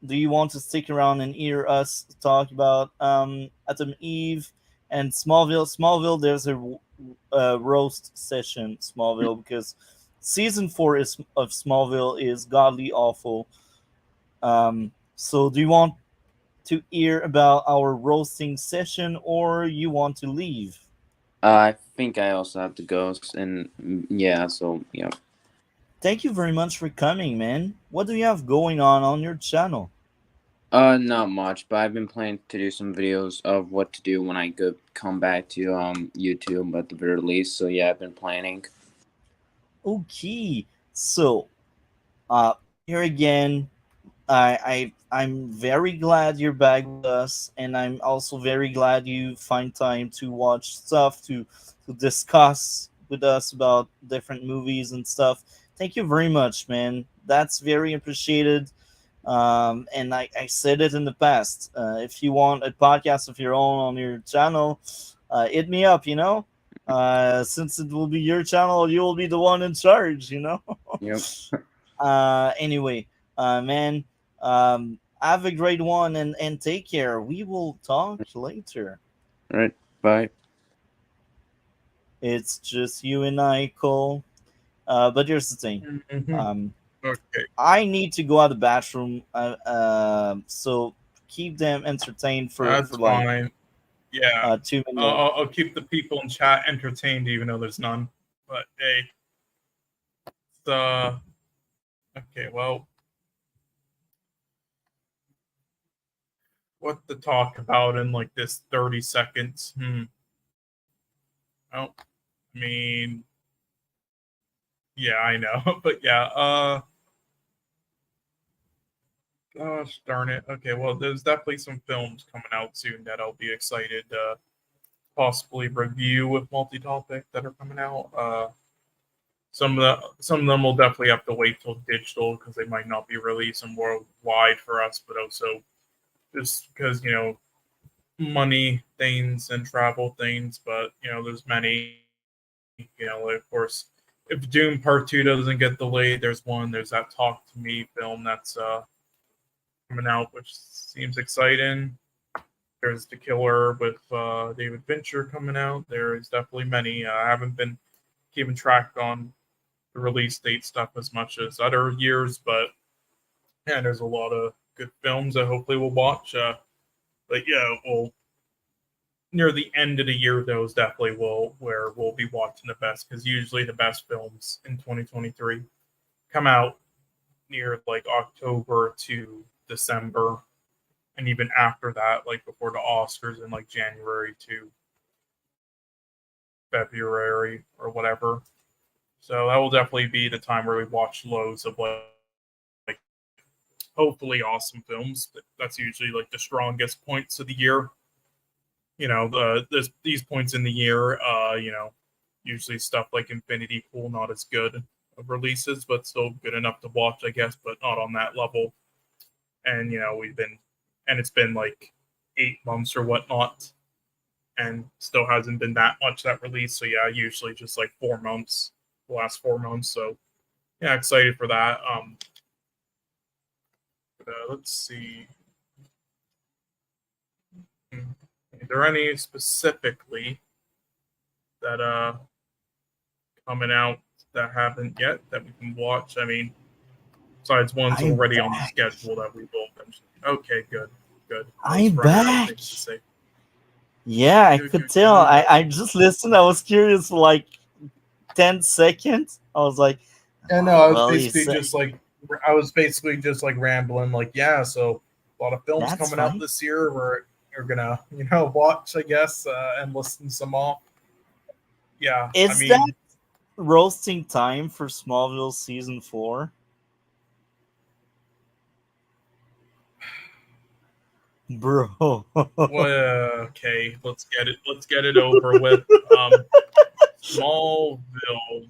do you want to stick around and hear us talk about Atom Eve and Smallville? Smallville, there's a roast session, Smallville, because season 4 of Smallville is godly awful. So do you want to hear about our roasting session, or you want to leave? I think I also have to go, and yeah, so yeah. Thank you very much for coming, man. What do you have going on your channel? Not much, but I've been planning to do some videos of what to do when I come back to YouTube at the very least. So yeah, I've been planning. Okay, so here again, I'm very glad you're back with us, and I'm also very glad you find time to watch stuff to discuss with us about different movies and stuff. Thank you very much, man. That's very appreciated. And I said it in the past. If you want a podcast of your own on your channel, hit me up. Since it will be your channel, you will be the one in charge. Yep. Anyway, man, Have a great one and take care. We will talk later. All right. Bye. It's just you and I, Cole. But here's the thing. Okay. I need to go out the bathroom. So keep them entertained That's for like fine. Yeah. 2 minutes. I'll keep the people in chat entertained, even though there's none. But hey, okay. Well, what to talk about in like this 30 seconds? Oh, I mean, yeah, I know, but yeah. Gosh darn it. Okay, well, there's definitely some films coming out soon that I'll be excited to possibly review with multi-topic that are coming out. Some of them will definitely have to wait till digital because they might not be releasing worldwide for us, but also just because money things and travel things. But there's many. Like, of course, if Doom Part 2 doesn't get delayed, there's one. There's that Talk to Me film that's coming out, which seems exciting. There's The Killer with David Fincher coming out. There's definitely many. I haven't been keeping track on the release date stuff as much as other years, but yeah, there's a lot of good films that hopefully we'll watch. But yeah, we'll near the end of the year, those definitely will where we'll be watching the best, because usually the best films in 2023 come out near like October to December, and even after that, like before the Oscars in like January to February or whatever. So that will definitely be the time where we watch loads of like hopefully awesome films. That's usually like the strongest points of the year. These points in the year, usually stuff like Infinity Pool, not as good of releases, but still good enough to watch, I guess, but not on that level. And it's been like 8 months or whatnot, and still hasn't been that much that release. So yeah, usually just like 4 months, the last 4 months. So yeah, excited for that. Let's see. Are there any specifically that coming out that haven't yet that we can watch? I mean, besides ones already on the schedule that we will mention. Okay, good. I'm back. Yeah, I could tell. I just listened. I was curious for like 10 seconds. I was like, yeah, no, I was basically just like rambling, like, yeah, so a lot of films coming out this year we're gonna watch, I guess, and listen some more. Yeah, that roasting time for Smallville season 4? Bro. Okay, let's get it over with. Smallville.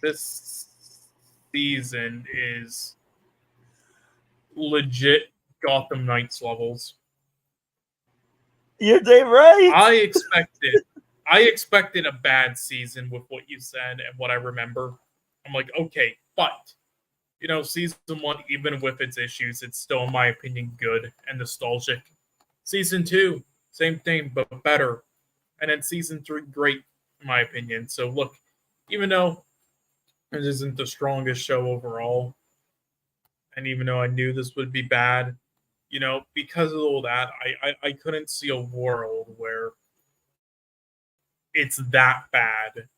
This season is legit Gotham Knights levels. You're damn right. I expected a bad season with what you said and what I remember. I'm like, okay, but season 1, even with its issues, it's still, in my opinion, good and nostalgic. Season 2, same thing, but better. And then season 3, great, in my opinion. So look, even though it isn't the strongest show overall, and even though I knew this would be bad, because of all that, I couldn't see a world where it's that bad,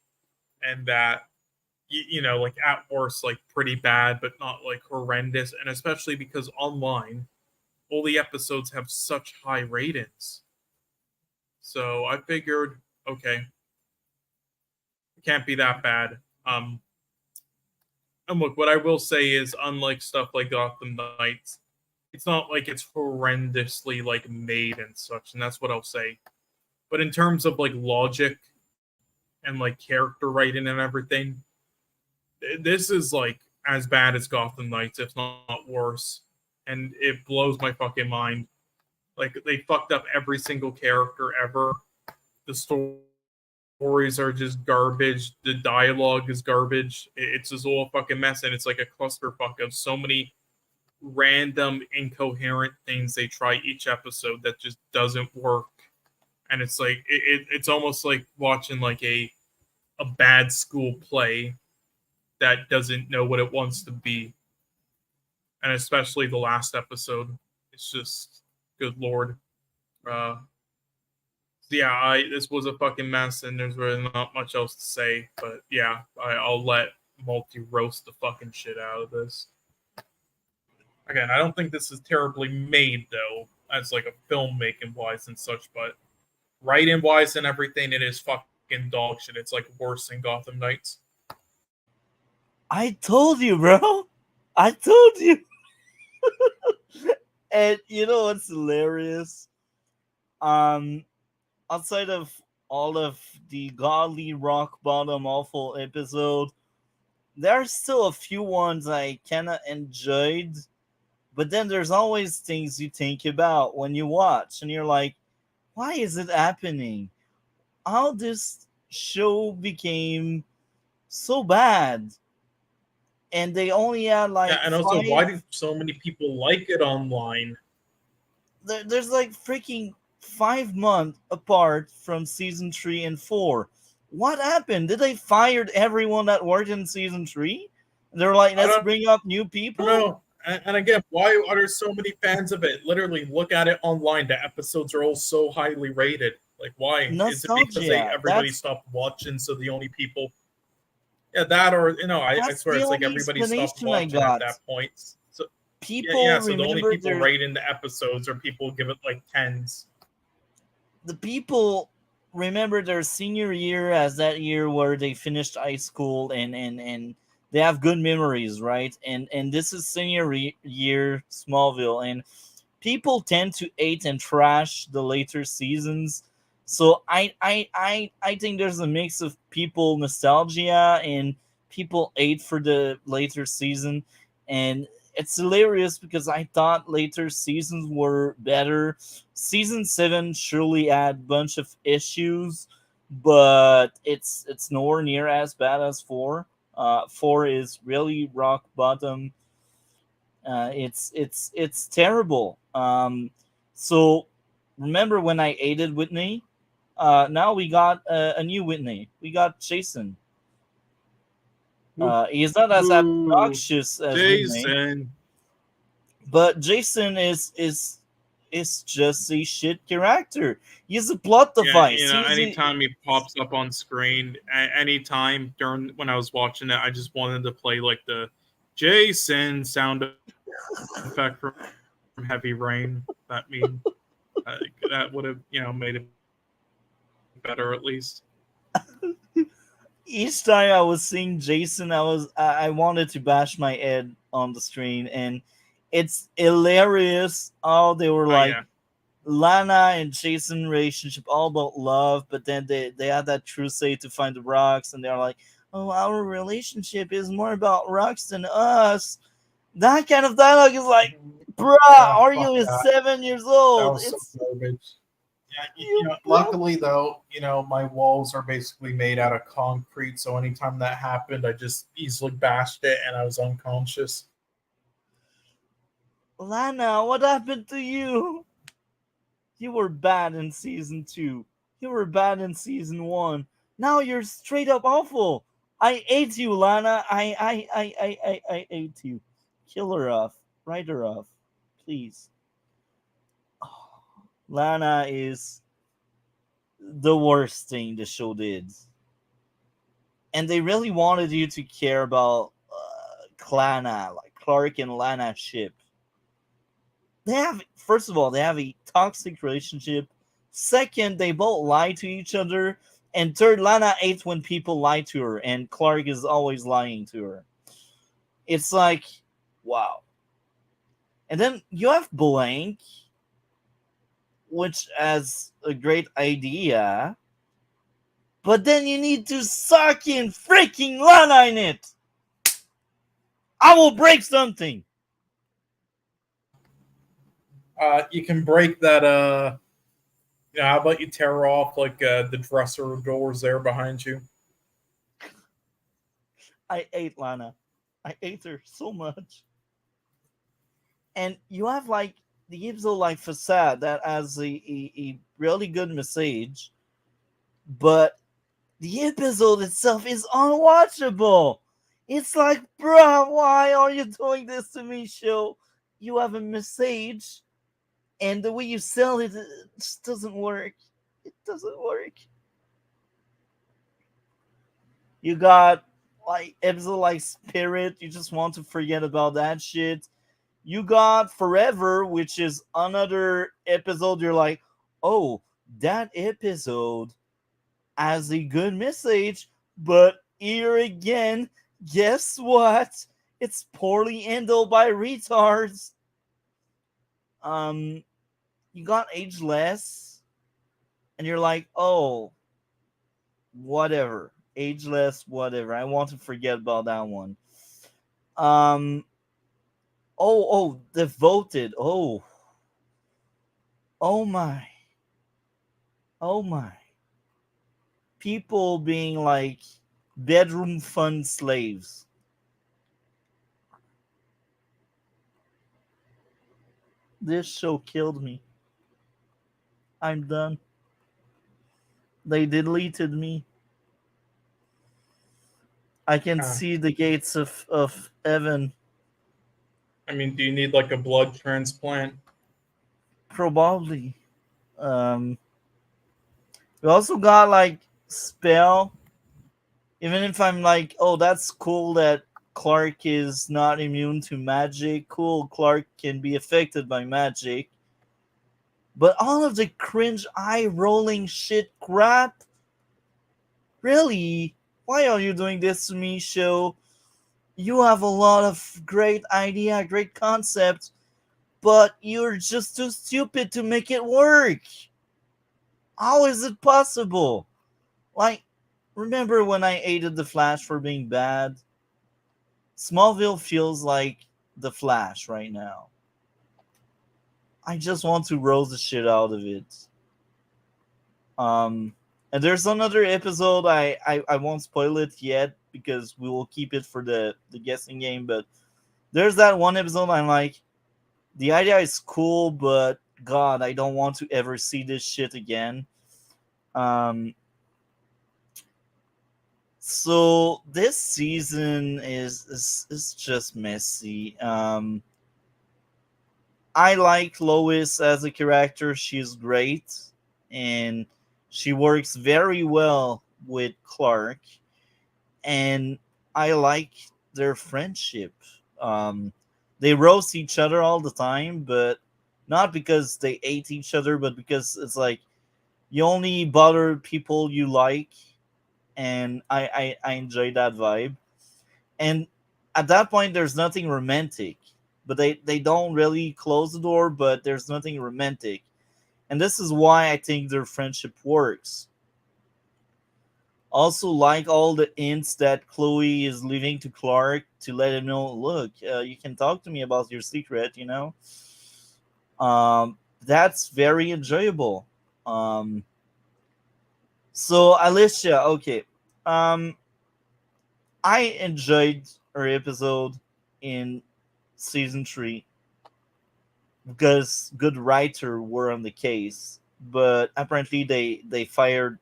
and that like at worst, like pretty bad, but not like horrendous. And especially because online, all the episodes have such high ratings. So I figured, okay, it can't be that bad. And look, what I will say is, unlike stuff like Gotham Knights, it's not like it's horrendously like made and such, and that's what I'll say. But in terms of like logic and like character writing and everything, this is like as bad as Gotham Knights, if not worse. And it blows my fucking mind. Like, they fucked up every single character ever. The stories are just garbage. The dialogue is garbage. It's just all a fucking mess, and it's like a clusterfuck of so many random incoherent things they try each episode that just doesn't work. And it's like it's almost like watching like a bad school play that doesn't know what it wants to be. And especially the last episode, it's just good lord. Yeah, this was a fucking mess, and there's really not much else to say. But yeah, I'll let Multi roast the fucking shit out of this. Again, I don't think this is terribly made though, as like a filmmaking wise and such, but writing wise and everything, it is fucking dog shit. It's like worse than Gotham Knights. I told you, bro. I told you. And you know what's hilarious? Outside of all of the godly rock bottom awful episode, there are still a few ones I kinda enjoyed. But then there's always things you think about when you watch, and you're like, why is it happening? How this show became so bad? And they only had like yeah, and also why do so many people like it online? There's like freaking 5 months apart from season 3 and 4. What happened? Did they fired everyone that worked in season 3? They're like, let's bring up new people. No. And again, why are there so many fans of it? Literally, look at it online. The episodes are all so highly rated. Like, why? Nostalgia. Is it because everybody stopped watching, so the only people... Yeah, that or, I swear it's like everybody stopped watching at that point. So people so the only people rating the episodes are people give it like 10s. The people remember their senior year as that year where they finished high school and they have good memories, right? And this is senior year Smallville, and people tend to hate and trash the later seasons. So I think there's a mix of people nostalgia and people hate for the later season, and it's hilarious because I thought later seasons were better. Season 7 surely had a bunch of issues, but it's nowhere near as bad as 4. 4 is really rock bottom. It's terrible. So remember when I hated Whitney? Now we got a new Whitney. We got Jason. He's not as obnoxious as Jason. Whitney, but Jason is just a shit character. He's a plot device. Anytime he pops up on screen, anytime during when I was watching it, I just wanted to play like the Jason sound effect from Heavy Rain. That that would have made it better at least. Each time I was seeing Jason, I wanted to bash my head on the screen, and it's hilarious how they were like Lana and Jason relationship all about love, but then they had that crusade to find the rocks, and they're like, oh, our relationship is more about rocks than us. That kind of dialogue is like, bruh, are you 7 years old? That was so garbage. Yeah, luckily though, my walls are basically made out of concrete, so anytime that happened, I just easily bashed it and I was unconscious. Lana, what happened to you? You were bad in season 2. You were bad in season 1. Now you're straight up awful. I hate you, Lana. I hate you. Kill her off. Write her off. Please. Lana is the worst thing the show did. And they really wanted you to care about Klana, like Clark and Lana ship. First of all, they have a toxic relationship. Second, they both lie to each other. And third, Lana hates when people lie to her, and Clark is always lying to her. It's like, wow. And then you have Blank, which has a great idea, but then you need to suck in freaking Lana in it. I will break something. You can break that. How about you tear off like the dresser doors there behind you? I hate Lana. I hate her so much. And you have like the episode like Facade that has a really good message, but the episode itself is unwatchable. It's like, bruh, why are you doing this to me, show? You have a message, and the way you sell it, it just doesn't work. It doesn't work. You got like episode like Spirit, you just want to forget about that shit. You got Forever, which is another episode. You're like, oh, that episode has a good message, but here again, guess what? It's poorly handled by retards. Um, you got Ageless, and you're like, oh, whatever, Ageless, whatever. I want to forget about that one. Um, Devoted. Oh my, oh my. People being like bedroom fun slaves. This show killed me. I'm done. They deleted me. I can see the gates of heaven. I mean, do you need like a blood transplant? Probably. We also got like Spell. Even if I'm like, oh, that's cool that Clark is not immune to magic. Cool, Clark can be affected by magic. But all of the cringe eye rolling shit crap? Really? Why are you doing this to me, show? You have a lot of great idea, great concepts, but you're just too stupid to make it work. How is it possible? Like, remember when I hated the Flash for being bad? Smallville feels like the Flash right now. I just want to roast the shit out of it. And there's another episode. I won't spoil it yet because we will keep it for the guessing game. But there's that one episode I'm like, the idea is cool, but God, I don't want to ever see this shit again. So this season is just messy. I like Lois as a character. She's great, and she works very well with Clark. And I like their friendship. They roast each other all the time, but not because they hate each other, but because it's like you only bother people you like, and I enjoy that vibe. And at that point, there's nothing romantic, but they don't really close the door, but there's nothing romantic. And this is why I think their friendship works. Also, like all the hints that Chloe is leaving to Clark to let him know, look, you can talk to me about your secret, you know? That's very enjoyable. So, Alicia, okay. I enjoyed her episode in season 3 because good writer were on the case, but apparently they fired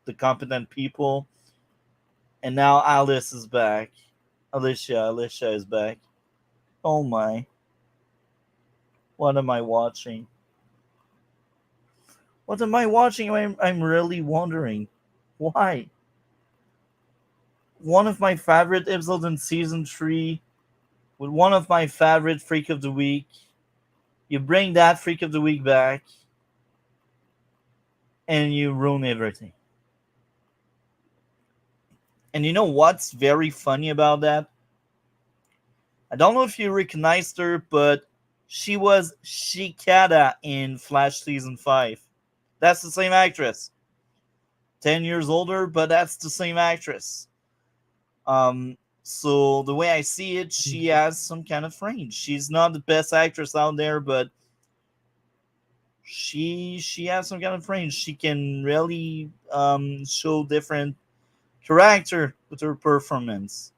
the competent people, and now Alice is back. Alicia is back. Oh my, what am I watching? What am I watching? I'm really wondering why. One of my favorite episodes in season 3 with one of my favorite Freak of the Week. You bring that Freak of the Week back and you ruin everything. And you know what's very funny about that? I don't know if you recognized her, but she was Shikata in Flash Season 5. That's the same actress. 10 years older, but that's the same actress. So the way I see it, she has some kind of range. She's not the best actress out there, but she has some kind of range. She can really show different character with her performance.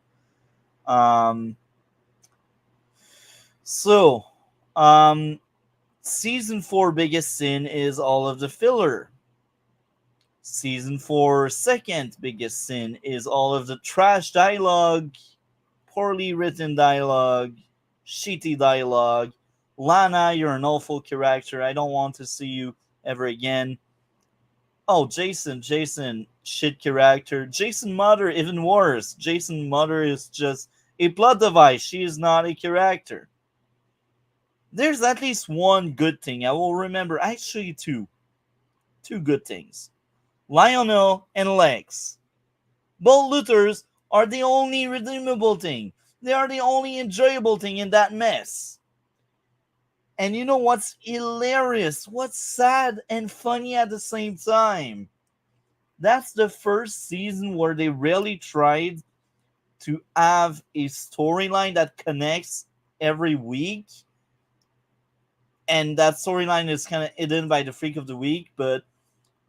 So Season 4 biggest sin is all of the filler. Season 4 second biggest sin is all of the trash dialogue, poorly written dialogue, shitty dialogue. Lana, you're an awful character. I don't want to see you ever again. Oh, Jason, shit character. Jason Mother, even worse. Jason Mother is just a plot device. She is not a character. There's at least one good thing I will remember. Actually, two. Two good things. Lionel and Lex. Both Luthers are the only redeemable thing. They are the only enjoyable thing in that mess. And you know what's hilarious? What's sad and funny at the same time? That's the first season where they really tried to have a storyline that connects every week. And that storyline is kind of hidden by the freak of the week, but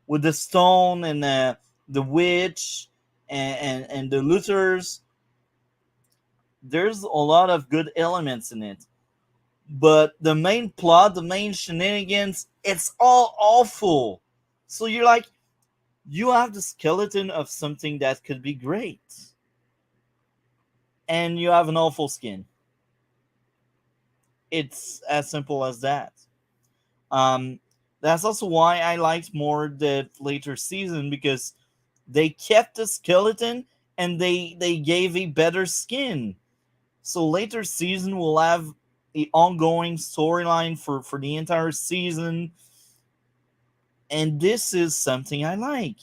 with the stone and the witch and the Luthers, there's a lot of good elements in it. But the main plot, the main shenanigans, it's all awful. So you're like, you have the skeleton of something that could be great. And you have an awful skin. It's as simple as that. That's also why I liked more the later season, because they kept the skeleton and they gave a better skin. So later season will have the ongoing storyline for the entire season. And this is something I like.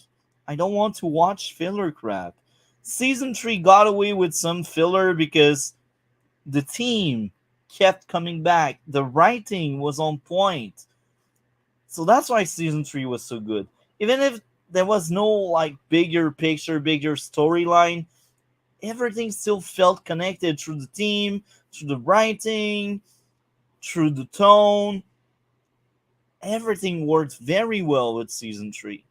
I don't want to watch filler crap. Season 3 got away with some filler because the team kept coming back. The writing was on point. So that's why season 3 was so good. Even if there was no like bigger picture, bigger storyline, everything still felt connected through the team, through the writing, through the tone. Everything worked very well with season 3.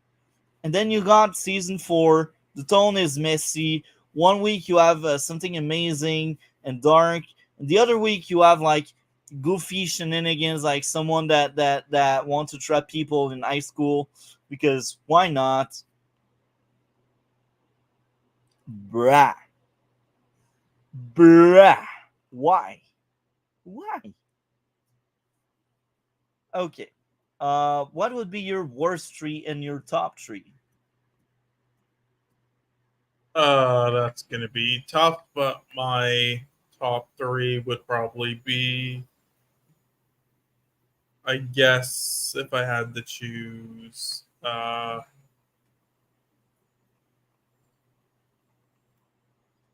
And then you got season 4. The tone is messy. One week you have something amazing and dark, and the other week you have like goofy shenanigans, like someone that wants to trap people in high school, because why not? Bruh. Why? Okay. What would be your worst 3 and your top 3? That's gonna be tough, but my top 3 would probably be, I guess, if I had to choose,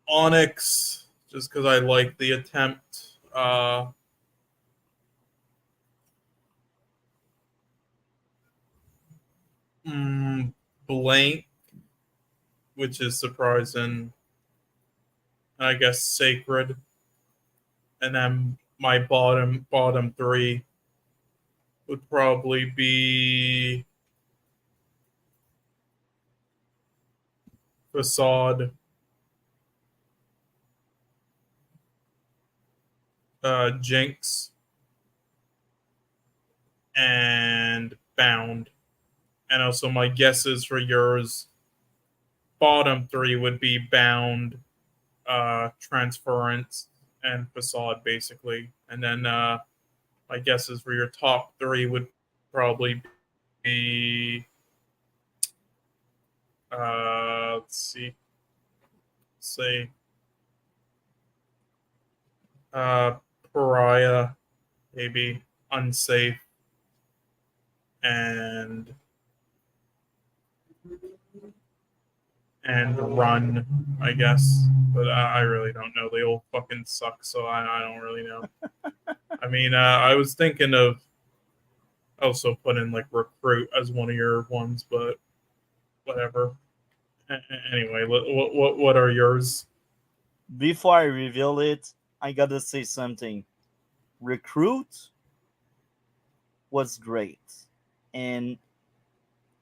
Onyx, just because I like the attempt. Blank, which is surprising. I guess Sacred, and then my bottom 3 would probably be Facade, Jinx, and Bound. And also my guesses for yours, bottom 3 would be Bound, Transference, and Facade, basically. And then my guesses for your top 3 would probably be, let's see, say, Pariah, maybe, Unsafe, and Run, I guess. But I really don't know. They all fucking suck, so I don't really know. I mean, I was thinking of also putting like Recruit as one of your ones, but whatever. Anyway, what are yours? Before I reveal it, I gotta say something. Recruit was great. And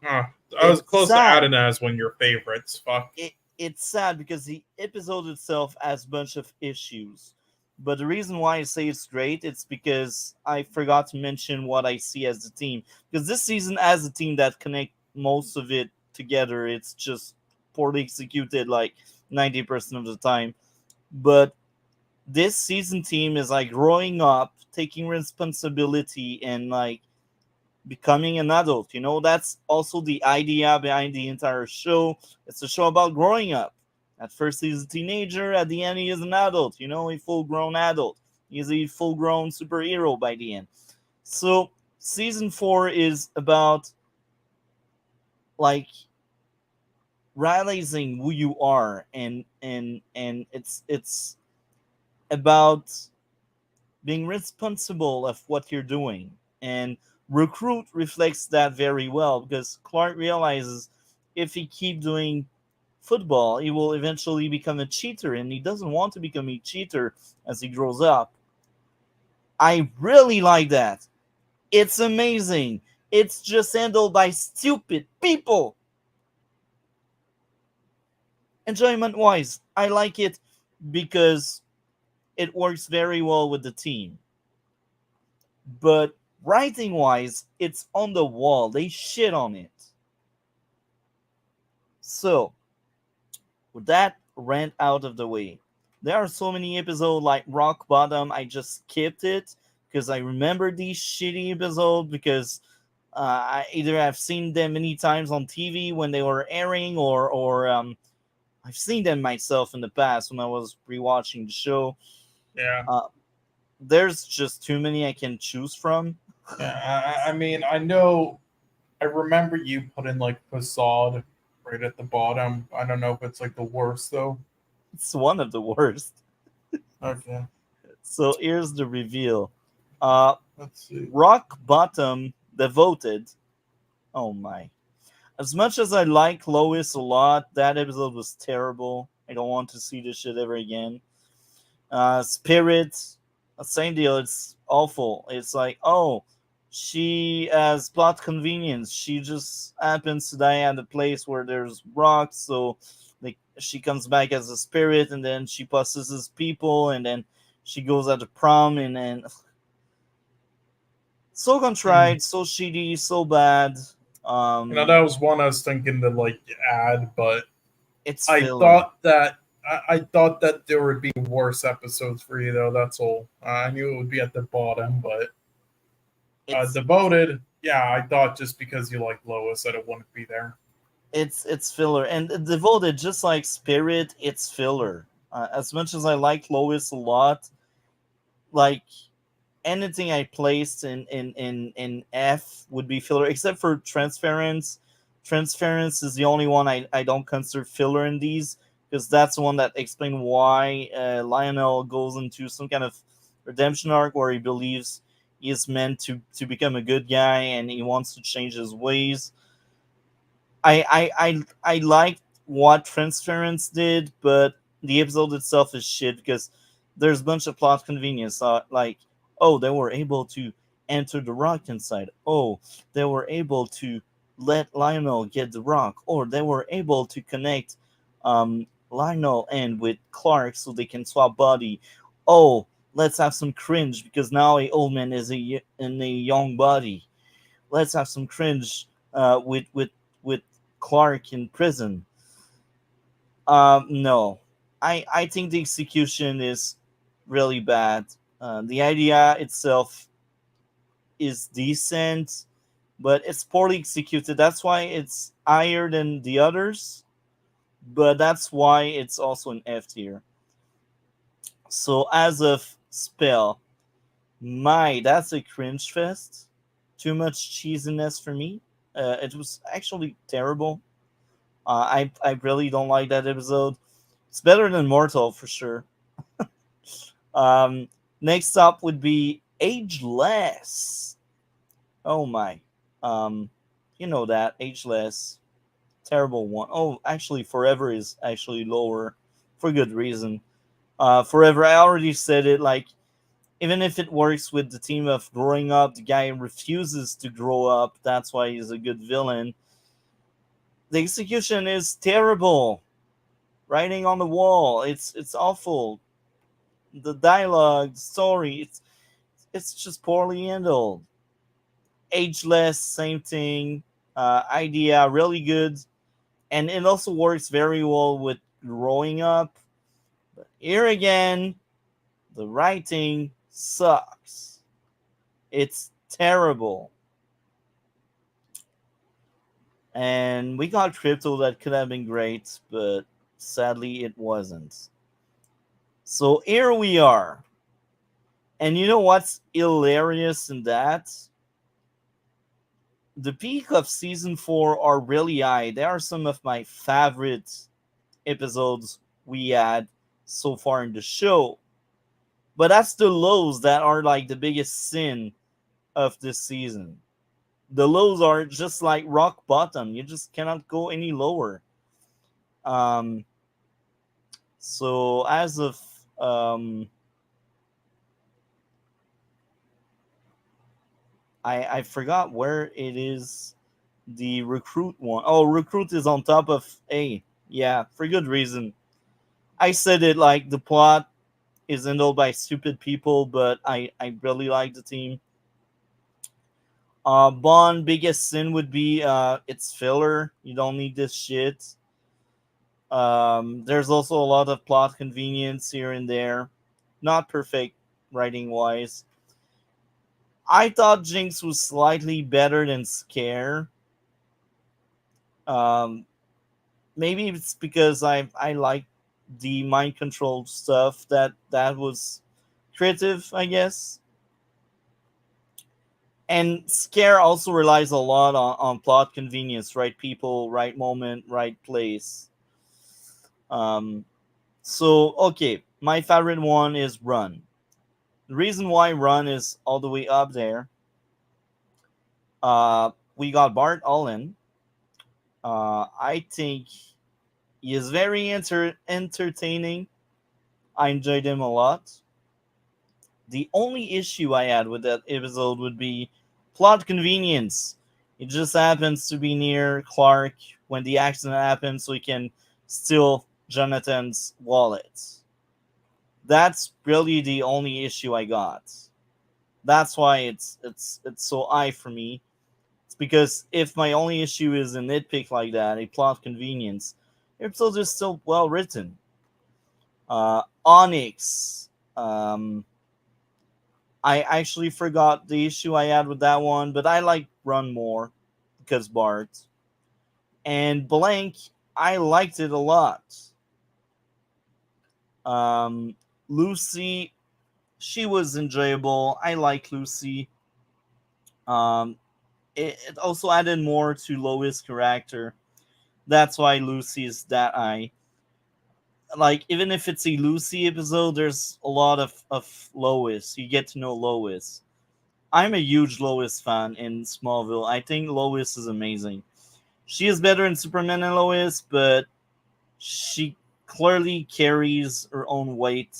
I was close sad. to adding as one of your favorites. Fuck. It's sad because the episode itself has a bunch of issues. But the reason why I say it's great, it's because I forgot to mention what I see as the team. Because this season, as a team that connect most of it together, it's just poorly executed like 90% of the time. But this season team is like growing up, taking responsibility, and like becoming an adult. That's also the idea behind the entire show. It's a show about growing up. At first, he's a teenager. At the end, he is an adult. A full-grown adult. He's a full-grown superhero by the end. So, season 4 is about like realizing who you are, and it's about being responsible of what you're doing. And Recruit reflects that very well because Clark realizes if he keep doing football, he will eventually become a cheater, and he doesn't want to become a cheater as he grows up. I really like that. It's amazing. It's just handled by stupid people. Enjoyment wise, I like it because it works very well with the team. But writing wise, it's on the wall. They shit on it. So, with that rant out of the way, there are so many episodes like Rock Bottom. I just skipped it because I remember these shitty episodes because I either have seen them many times on TV when they were airing, or I've seen them myself in the past when I was rewatching the show. Yeah. There's just too many I can choose from. Yeah, I mean, I remember you put in like Facade right at the bottom. I don't know if it's like the worst though. It's one of the worst. Okay, So here's the reveal. let's see. Rock Bottom Devoted. Oh my. As much as I like Lois a lot, that episode was terrible. I don't want to see this shit ever again. Spirit, same deal. It's awful. It's like, oh, she has plot convenience. She just happens to die at a place where there's rocks, so like she comes back as a spirit, and then she possesses people, and then she goes at the prom, and then so contrived, so shitty, so bad. That was one I was thinking to like add, but It's I filler. thought that I thought that there would be worse episodes for you though. That's all. I knew it would be at the bottom, but Devoted. Yeah, I thought just because you like Lois that it wouldn't be there. It's filler, and Devoted, just like Spirit, it's filler. As much as I like Lois a lot, like anything I placed in F would be filler, except for Transference. Transference is the only one I don't consider filler in these, because that's the one that explains why Lionel goes into some kind of redemption arc where he believes he is meant to become a good guy and he wants to change his ways. I liked what Transference did, but the episode itself is shit because there's a bunch of plot convenience. Like, oh, they were able to enter the rock inside. Oh, they were able to let Lionel get the rock, or they were able to connect Lionel and with Clark so they can swap body. Oh, let's have some cringe because now a old man is in a young body. Let's have some cringe with Clark in prison. No, I think the execution is really bad. The idea itself is decent, but it's poorly executed. That's why it's higher than the others, but that's why it's also an F tier. So as of Spell, that's a cringe fest. Too much cheesiness for me. It was actually terrible. I really don't like that episode. It's better than Mortal for sure. Next up would be Ageless. Oh my. You know that Ageless, terrible one. Oh, actually, Forever is actually lower for good reason. Forever, I already said it. Like, even if it works with the theme of growing up, the guy refuses to grow up. That's why he's a good villain. The execution is terrible. Writing on the wall, it's awful. the dialogue, the story, it's just poorly handled. Ageless, same thing. Idea really good, and it also works very well with growing up. But here again, the writing sucks. It's terrible. And we got crypto that could have been great, but sadly it wasn't. So here we are. And you know what's hilarious in that? The peak of season 4 are really high. They are some of my favorite episodes we had so far in the show. But that's the lows that are like the biggest sin of this season. The lows are just like rock bottom. You just cannot go any lower. Um, so as of I forgot where it is. The recruit one. Oh, recruit is on top of A. Yeah, for good reason. I said it like the plot is handled by stupid people, but I really like the team. Bond biggest sin would be it's filler. You don't need this shit. There's also a lot of plot convenience here and there. Not perfect writing wise. I thought Jinx was slightly better than Scare. Um, Maybe it's because I like the mind control stuff that was creative, I guess. And Scare also relies a lot on plot convenience, right people, right moment, right place. Um, so okay, my favorite one is Run. The reason why Run is all the way up there, we got Bart Allen. I think he is very entertaining. I enjoyed him a lot. The only issue I had with that episode would be plot convenience. It just happens to be near Clark when the accident happens, so he can steal Jonathan's wallet. That's really the only issue I got. That's why it's so high for me. It's because if my only issue is a nitpick like that, a plot convenience, the episode is still well written. Onyx. I actually forgot the issue I had with that one, but I like Run more because Bart. And Blank, I liked it a lot. Lucy, she was enjoyable. I like Lucy. Um, it also added more to Lois' character. That's why Lucy is that high. Like, even if it's a Lucy episode, there's a lot of Lois. You get to know Lois. I'm a huge Lois fan in Smallville. I think Lois is amazing. She is better in Superman than Lois, but she clearly carries her own weight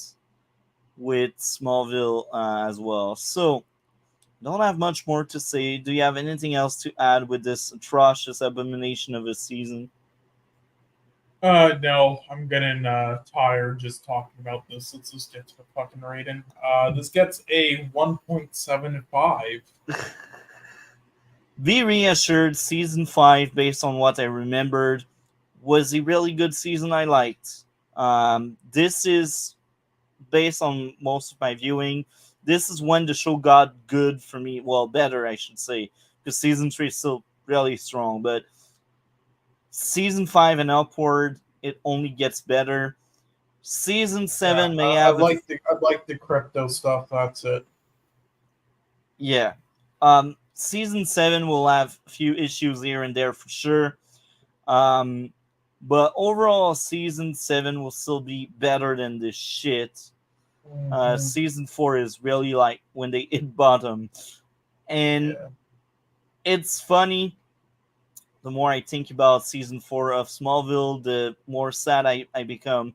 with Smallville as well. So, don't have much more to say. Do you have anything else to add with this atrocious abomination of a season? No, I'm getting tired just talking about this. Let's just get to the fucking rating. This gets a 1.75. Be reassured, season 5, based on what I remembered, was a really good season I liked. This is based on most of my viewing. This is when the show got good for me. Well, better, I should say, because season 3 is still really strong. But season 5 and upward, it only gets better. Season 7 may have. I like the crypto stuff. That's it. Yeah. Season 7 will have a few issues here and there for sure. But overall, season 7 will still be better than this shit. Season 4 is really like when they hit bottom. And it's funny. The more I think about season 4 of Smallville, the more sad I become.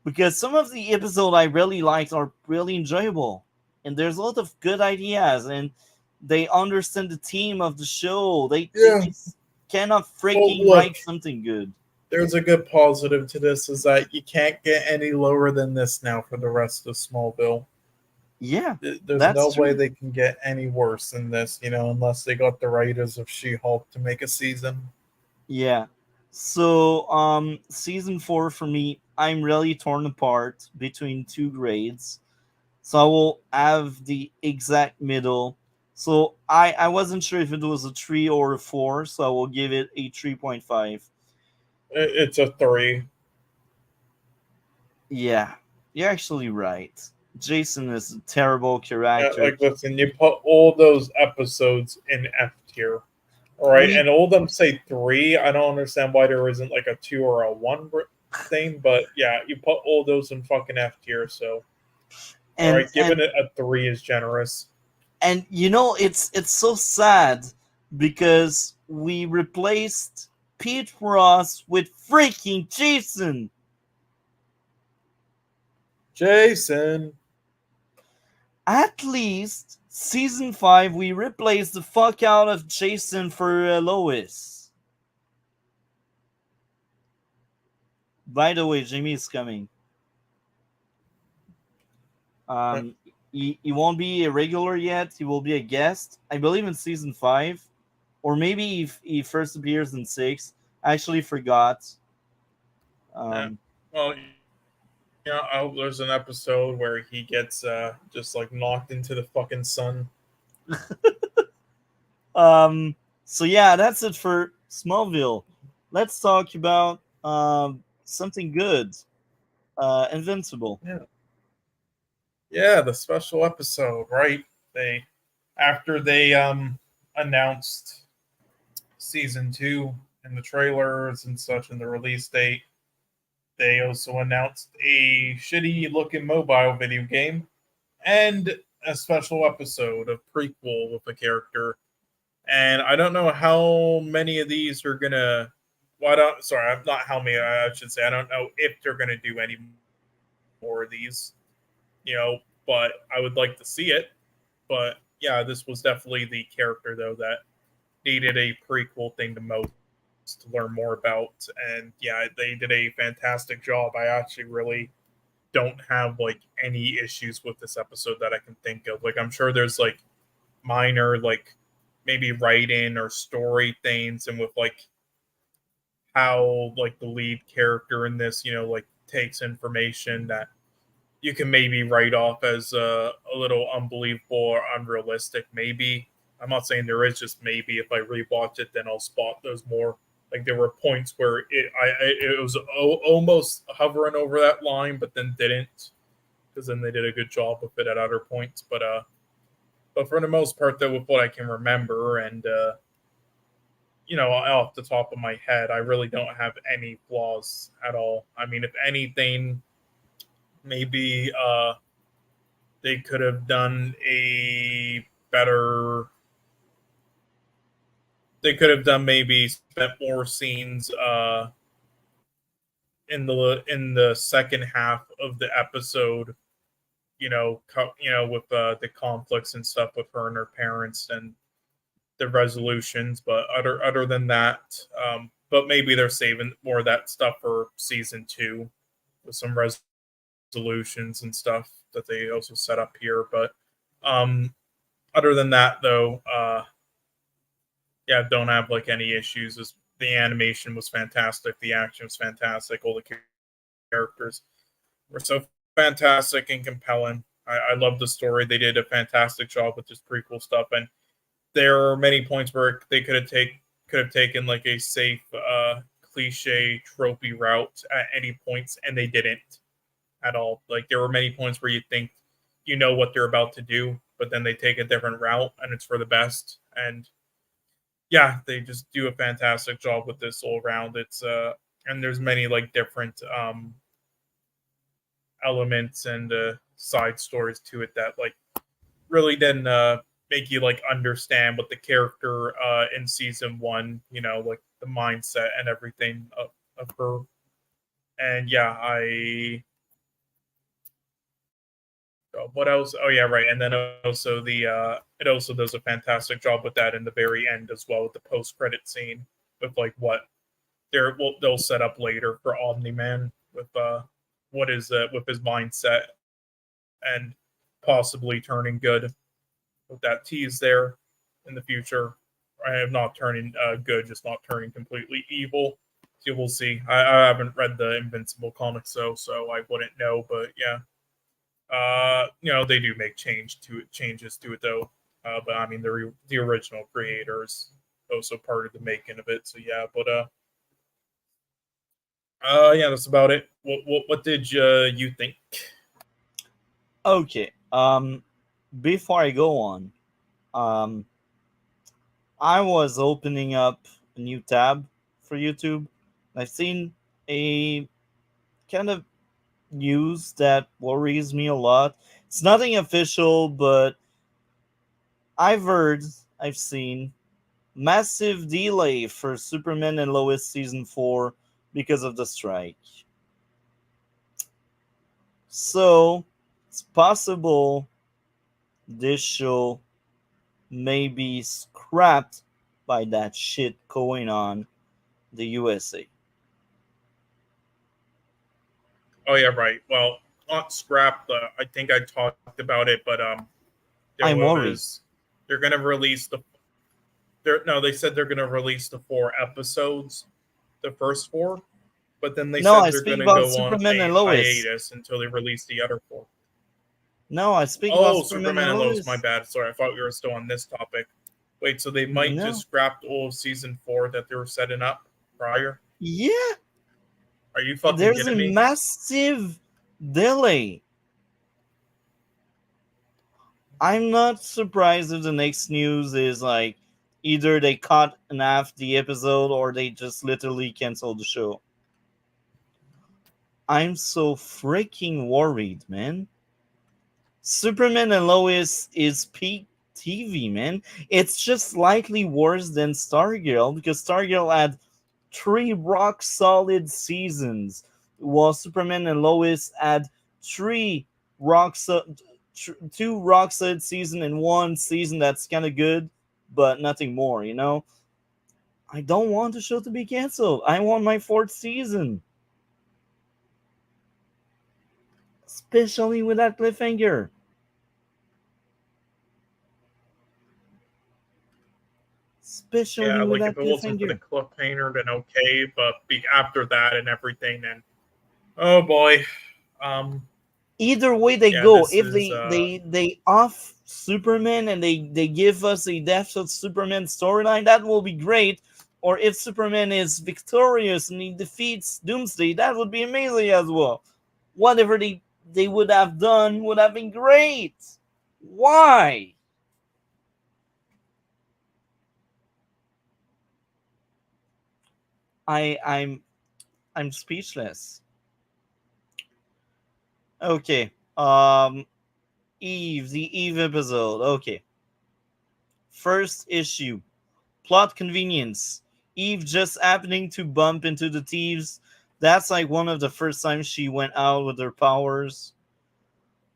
Because some of the episodes I really liked are really enjoyable. And there's a lot of good ideas. And they understand the theme of the show. They cannot freaking write something good. there's a good positive to this is that you can't get any lower than this now for the rest of Smallville. Yeah, there's no way they can get any worse than this, unless they got the writers of She-Hulk to make a season. Yeah. So, season 4 for me, I'm really torn apart between two grades. So I will have the exact middle. So I wasn't sure if it was a 3 or a 4, so I will give it a 3.5. It's a 3. Yeah, you're actually right. Jason is a terrible character. Like, listen, you put all those episodes in F tier, all right, and all of them say 3. I don't understand why there isn't like a 2 or a 1 thing, but yeah, you put all those in fucking F tier. So, all right, giving it a 3 is generous. And it's so sad because we replaced Pete Ross with freaking Jason. At least season 5 we replaced the fuck out of Jason for Lois. By the way, Jamie is coming. He won't be a regular yet. He will be a guest, I believe, in season 5, or maybe he first appears in 6. I actually forgot. Well, there's an episode where he gets just like knocked into the fucking sun. So yeah, that's it for Smallville. Let's talk about something good. Invincible. Yeah, the special episode, right? After they announced season 2 in the trailers and such and the release date, they also announced a shitty looking mobile video game and a special episode of prequel with a character. And I don't know how many of these are gonna. Well, not how many. I should say I don't know if they're gonna do any more of these. But I would like to see it. But yeah, this was definitely the character though that needed a prequel thing the most to learn more about. And yeah, they did a fantastic job. I actually really don't have like any issues with this episode that I can think of. Like I'm sure there's like minor like maybe writing or story things, and with like how like the lead character in this, like takes information that you can maybe write off as a little unbelievable or unrealistic. Maybe I'm not saying there is, just maybe if I rewatch it, then I'll spot those more. Like there were points where it was almost hovering over that line, but then didn't, because then they did a good job with it at other points. But for the most part, though, with what I can remember and off the top of my head, I really don't have any flaws at all. I mean, if anything, maybe they could have done a better. They could have done maybe spent more scenes in the second half of the episode. With the conflicts and stuff with her and her parents and the resolutions. But other than that, but maybe they're saving more of that stuff for season 2 with some resolutions and stuff that they also set up here. But other than that, though, don't have like any issues. The animation was fantastic, the action was fantastic, all the characters were so fantastic and compelling. I love the story. They did a fantastic job with this prequel stuff, and there are many points where they could have taken like a safe cliche tropey route at any points, and they didn't at all. Like there were many points where you think what they're about to do, but then they take a different route and it's for the best. And yeah, they just do a fantastic job with this all around. It's and there's many like different elements and side stories to it that like really didn't make you like understand what the character in season 1, like the mindset and everything of her. And yeah, what else? Oh yeah, right. And then also it also does a fantastic job with that in the very end as well, with the post credit scene with like what they'll set up later for Omni-Man with with his mindset and possibly turning good with that tease there in the future. I am not turning good, just not turning completely evil. So we'll see. I haven't read the Invincible comics though, so I wouldn't know. But yeah, they do make changes to it though. But I mean, the original creators also part of the making of it. So yeah, but yeah, that's about it. What did you think? Okay. Before I go on, um, I was opening up a new tab for YouTube. I've seen a kind of news that worries me a lot. It's nothing official, but I've heard, I've seen massive delay for Superman and Lois season 4 because of the strike. So it's possible this show may be scrapped by that shit going on the USA. Oh yeah, right. Well, not scrapped. I think I talked about it, but I'm worried. They're gonna release they said they're gonna release the 4 episodes, the first 4, but then they No, said I they're speak gonna about go on Superman a and Lois. hiatus until they release the other 4. No, I speak about Oh, Superman Superman and and Lois. My Lois. bad. Sorry, I thought we were still on this topic. Wait, so they might No. just scrap all of season 4 that they were setting up prior? Yeah, Are you fucking there's a kidding me? massive delay. I'm not surprised if the next news is like either they cut in half the episode or they just literally cancel the show. I'm so freaking worried, man. Superman and Lois is peak TV, man. It's just slightly worse than Stargirl because Stargirl had 3 rock solid seasons, while Superman and Lois had 3 rock so- 2 rock solid season and 1 season that's kind of good, but nothing more. I don't want the show to be canceled. I want my 4th season, especially with that cliffhanger. Especially Yeah, with like that if it wasn't for the cliffhanger. cliffhanger, then okay. But after that and everything, then oh boy. Either way they Yeah, go, this if is they off Superman and they give us a Death of Superman storyline, that will be great. Or if Superman is victorious and he defeats Doomsday, that would be amazing as well. Whatever they would have done would have been great. Why? I'm speechless. Okay. Eve, the Eve episode. Okay. First issue. Plot convenience. Eve just happening to bump into the thieves. That's like one of the first times she went out with her powers.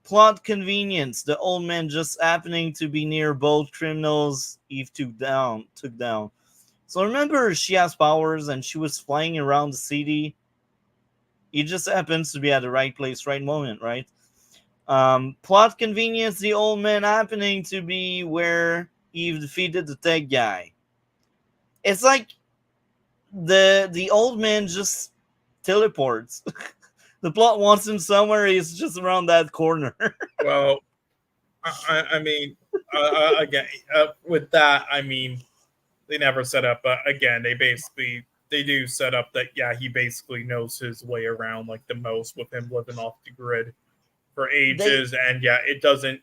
Plot convenience. The old man just happening to be near both criminals Eve took down. So remember, she has powers and she was flying around the city. He just happens to be at the right place, right moment, right? Plot convenience. The old man happening to be where Eve defeated the tech guy. It's like the old man just teleports. The plot wants him somewhere. He's just around that corner. well. I mean, again, with that, I mean, they never set up. Again, they do set up that yeah, he basically knows his way around like the most with him living off the grid for ages, and yeah, it doesn't.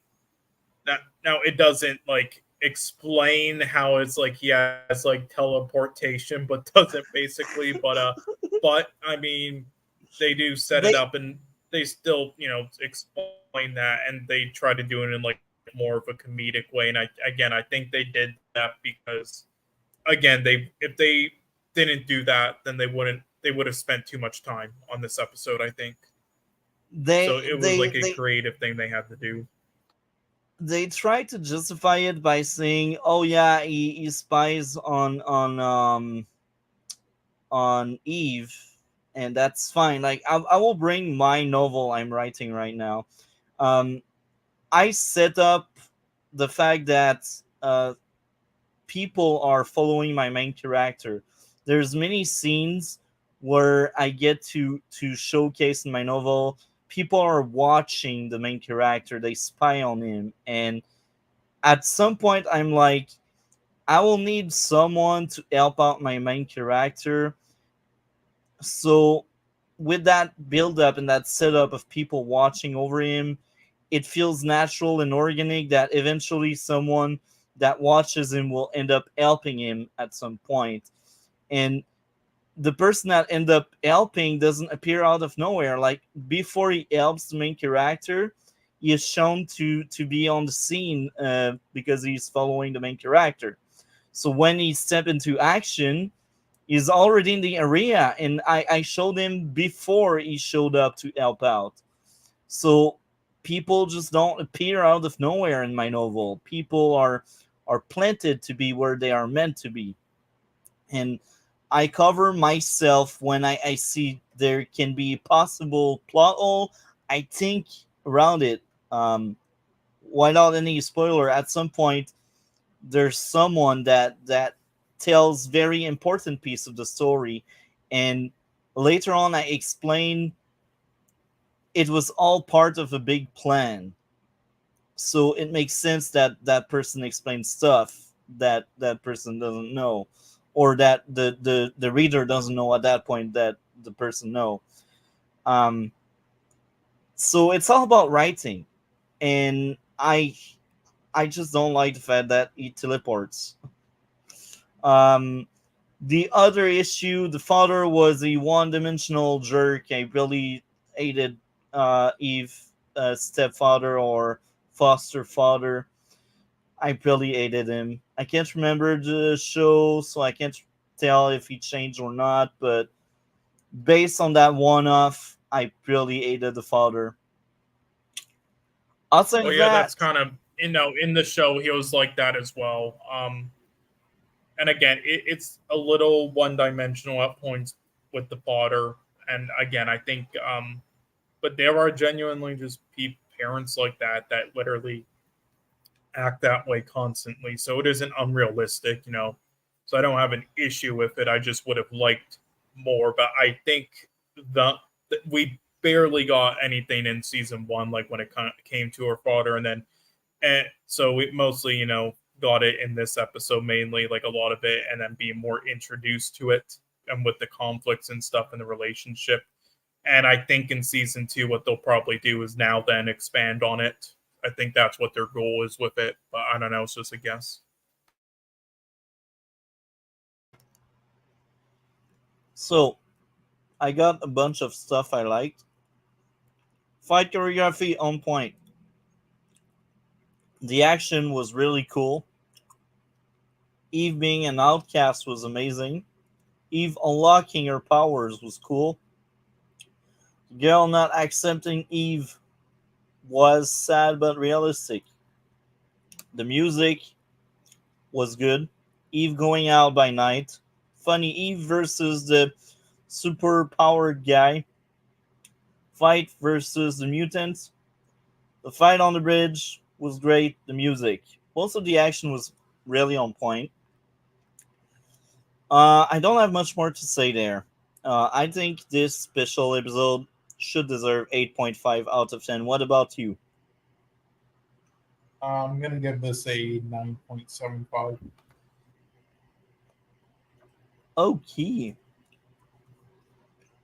Now it doesn't like explain how it's like he has like teleportation, but doesn't basically. But I mean, they do set it up, and they still explain that, and they try to do it in like more of a comedic way. And I think they did that because again, if they didn't do that, then they would have spent too much time on this episode. I think so. It was like a creative thing they had to do. They try to justify it by saying, "Oh yeah, he spies on Eve, and that's fine. Like I will bring my novel I'm writing right now. I set up the fact that people are following my main character. There's many scenes where I get to showcase in my novel. People are watching the main character. They spy on him, and at some point, I'm like, I will need someone to help out my main character. So, with that build up and that setup of people watching over him, it feels natural and organic that eventually someone that watches him will end up helping him at some point. And the person that end up helping doesn't appear out of nowhere. Like before he helps the main character, he is shown to be on the scene because he's following the main character. So when he step into action, he's already in the area, and I showed him before he showed up to help out. So people just don't appear out of nowhere in my novel. People are planted to be where they are meant to be. And I cover myself when I see there can be possible plot hole. I think around it. Without any spoiler, at some point there's someone that tells very important piece of the story, and later on I explain it was all part of a big plan. So it makes sense that that person explains stuff that that person doesn't know, or that the reader doesn't know at that point that the person know. um so it's all about writing, and I just don't like the fact that he teleports. um the other issue, the father was a one-dimensional jerk. I really hated Eve, stepfather or foster father. I really hated him. I can't remember the show, so I can't tell if he changed or not. But based on that one-off, I really hated the father. Outside Well, of yeah, that, that's kind of in the show he was like that as well. And again, it's a little one-dimensional at points with the father, and again, I think, but there are genuinely just parents like that that literally act that way constantly. So it isn't unrealistic, you know. So I don't have an issue with it. I just would have liked more, but I think the we barely got anything in season one, like when it came to her father, and so we mostly, you know, got it in this episode mainly, like a lot of it, and then being more introduced to it and with the conflicts and stuff in the relationship. And I think in season two, what they'll probably do is now then expand on it. I think that's what their goal is with it, but I don't know. It's just a guess. so I got a bunch of stuff I liked. Fight choreography on point. The action was really cool. Eve being an outcast was amazing. Eve unlocking her powers was cool. Girl not accepting Eve was sad but realistic. The music was good. Eve going out by night. Funny Eve versus the super powered guy. Fight versus the mutants. The fight on the bridge was great. The music. Most of the action was really on point. I don't have much more to say there. I think this special episode should deserve 8.5 out of 10. What about you? I'm gonna give this a 9.75. Okay.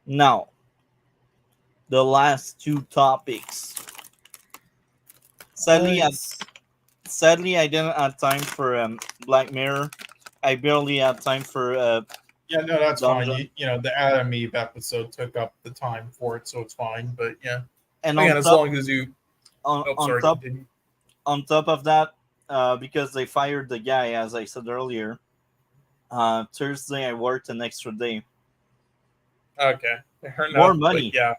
Now, the last two topics. Sadly, I didn't have time for Black Mirror. I barely had time for yeah, no, that's Dungeon. fine. You know, the Adam Eve episode took up the time for it, so it's fine. But yeah, And again, on as top, long as you, on, oh, on sorry, top continue. on top of that, because they fired the guy, as I said earlier, Thursday I worked an extra day. Okay, fair enough. More money. Yeah,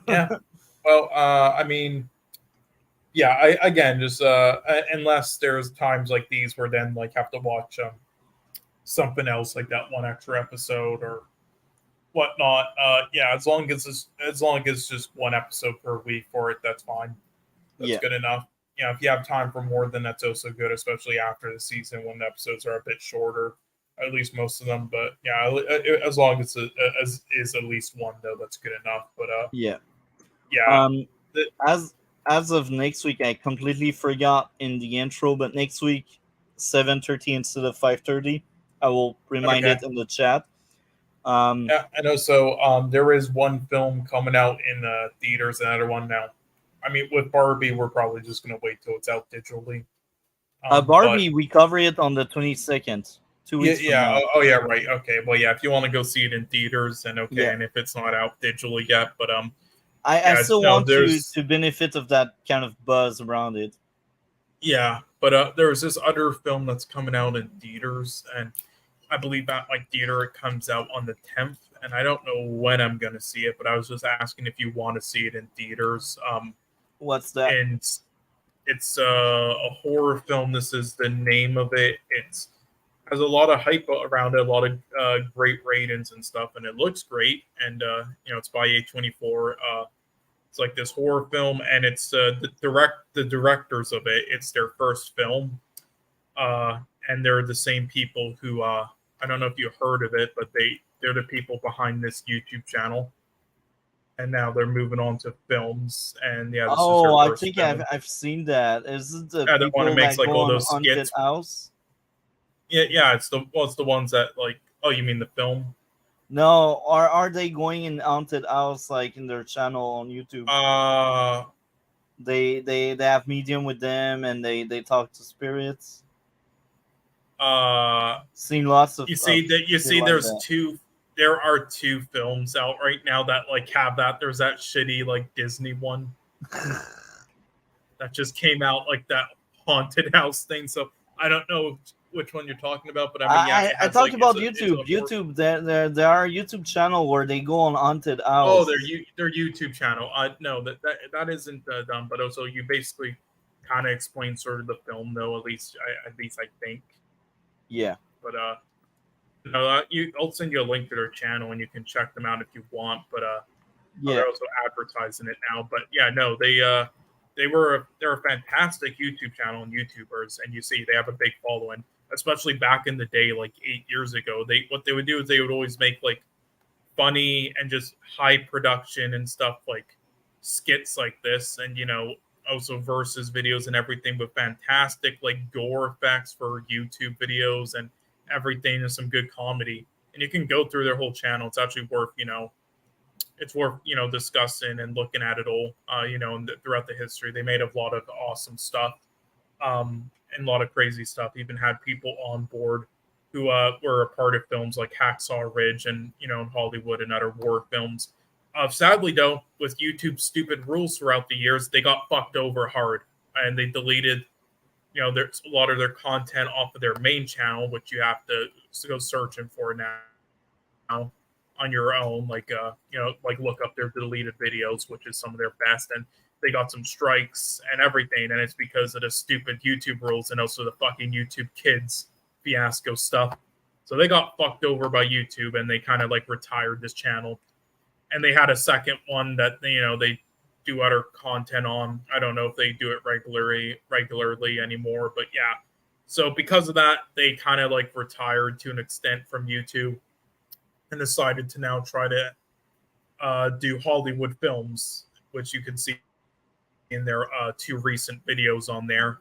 yeah. Well, I mean, yeah. I again just unless there's times like these where then like have to watch something else like that one extra episode or whatnot. Yeah, as long as it's just one episode per week for it, that's fine. That's good enough. You know, if you have time for more, then that's also good, especially after the season when the episodes are a bit shorter, at least most of them. But yeah, as long as it is at least one, though, that's good enough. But yeah. the, As of next week, I completely forgot in the intro, but next week, 7:30 instead of 5:30. I will remind it in the chat. Yeah, and also there is one film coming out in theaters, another one now. I mean, with Barbie, we're probably just going to wait till it's out digitally. Barbie, we cover it on the 22nd, 2 weeks from now. Oh, yeah, right. Okay, well, yeah, if you want to go see it in theaters, then okay, and if it's not out digitally yet, but I still want to benefit of that kind of buzz around it. Yeah, but there's this other film that's coming out in theaters, and I believe that like theater it comes out on the 10th, and I don't know when I'm going to see it, but I was just asking if you want to see it in theaters. What's that? And it's a horror film. This is the name of it. It's has a lot of hype around it, a lot of great ratings and stuff, and it looks great. And you know, it's by A24. It's like this horror film, and it's the directors of it. It's their first film, and they're the same people who I don't know if you heard of it, but they're the people behind this YouTube channel. And now they're moving on to films, and yeah. This is their I first think film. I've seen that. Is it the Yeah, the people one that makes that like go all on those Haunted skits. House? Yeah, it's the ones that like. Oh, you mean the film? No, are they going in Haunted House like in their channel on YouTube? They have medium with them, and they talk to spirits. Seen lots of. You see like there's that. two. There are two films out right now that like have that. There's that shitty like Disney one that just came out, like that haunted house thing. So I don't know which one you're talking about, but I mean, yeah, I talked about YouTube. YouTube, there are YouTube channel where they go on haunted house. Oh, their YouTube channel. No, that isn't done. But also, you basically kind of explain sort of the film, though. At least I think. Yeah. But no, I'll send you a link to their channel, and you can check them out if you want. But they're also advertising it now. But yeah, no, they're a fantastic YouTube channel and YouTubers, and you see they have a big following. Especially back in the day, like 8 years ago, what they would do is they would always make like funny and just high production and stuff like skits like this, and you know, also versus videos and everything with fantastic like gore effects for YouTube videos and everything, and some good comedy. And you can go through their whole channel. It's actually worth, it's worth, discussing and looking at it all, throughout the history. They made a lot of awesome stuff, and a lot of crazy stuff. Even had people on board who were a part of films like Hacksaw Ridge and, in Hollywood and other war films. Sadly, though, with YouTube's stupid rules throughout the years, they got fucked over hard, and they deleted, there's a lot of their content off of their main channel, which you have to go searching for now on your own, like look up their deleted videos, which is some of their best, and they got some strikes and everything, and it's because of the stupid YouTube rules and also the fucking YouTube Kids fiasco stuff. So they got fucked over by YouTube, and they kind of like retired this channel, and they had a second one that they do other content on. I don't know if they do it regularly anymore, but yeah. So because of that, they kind of like retired to an extent from YouTube, and decided to now try to do Hollywood films, which you can see in their two recent videos on there,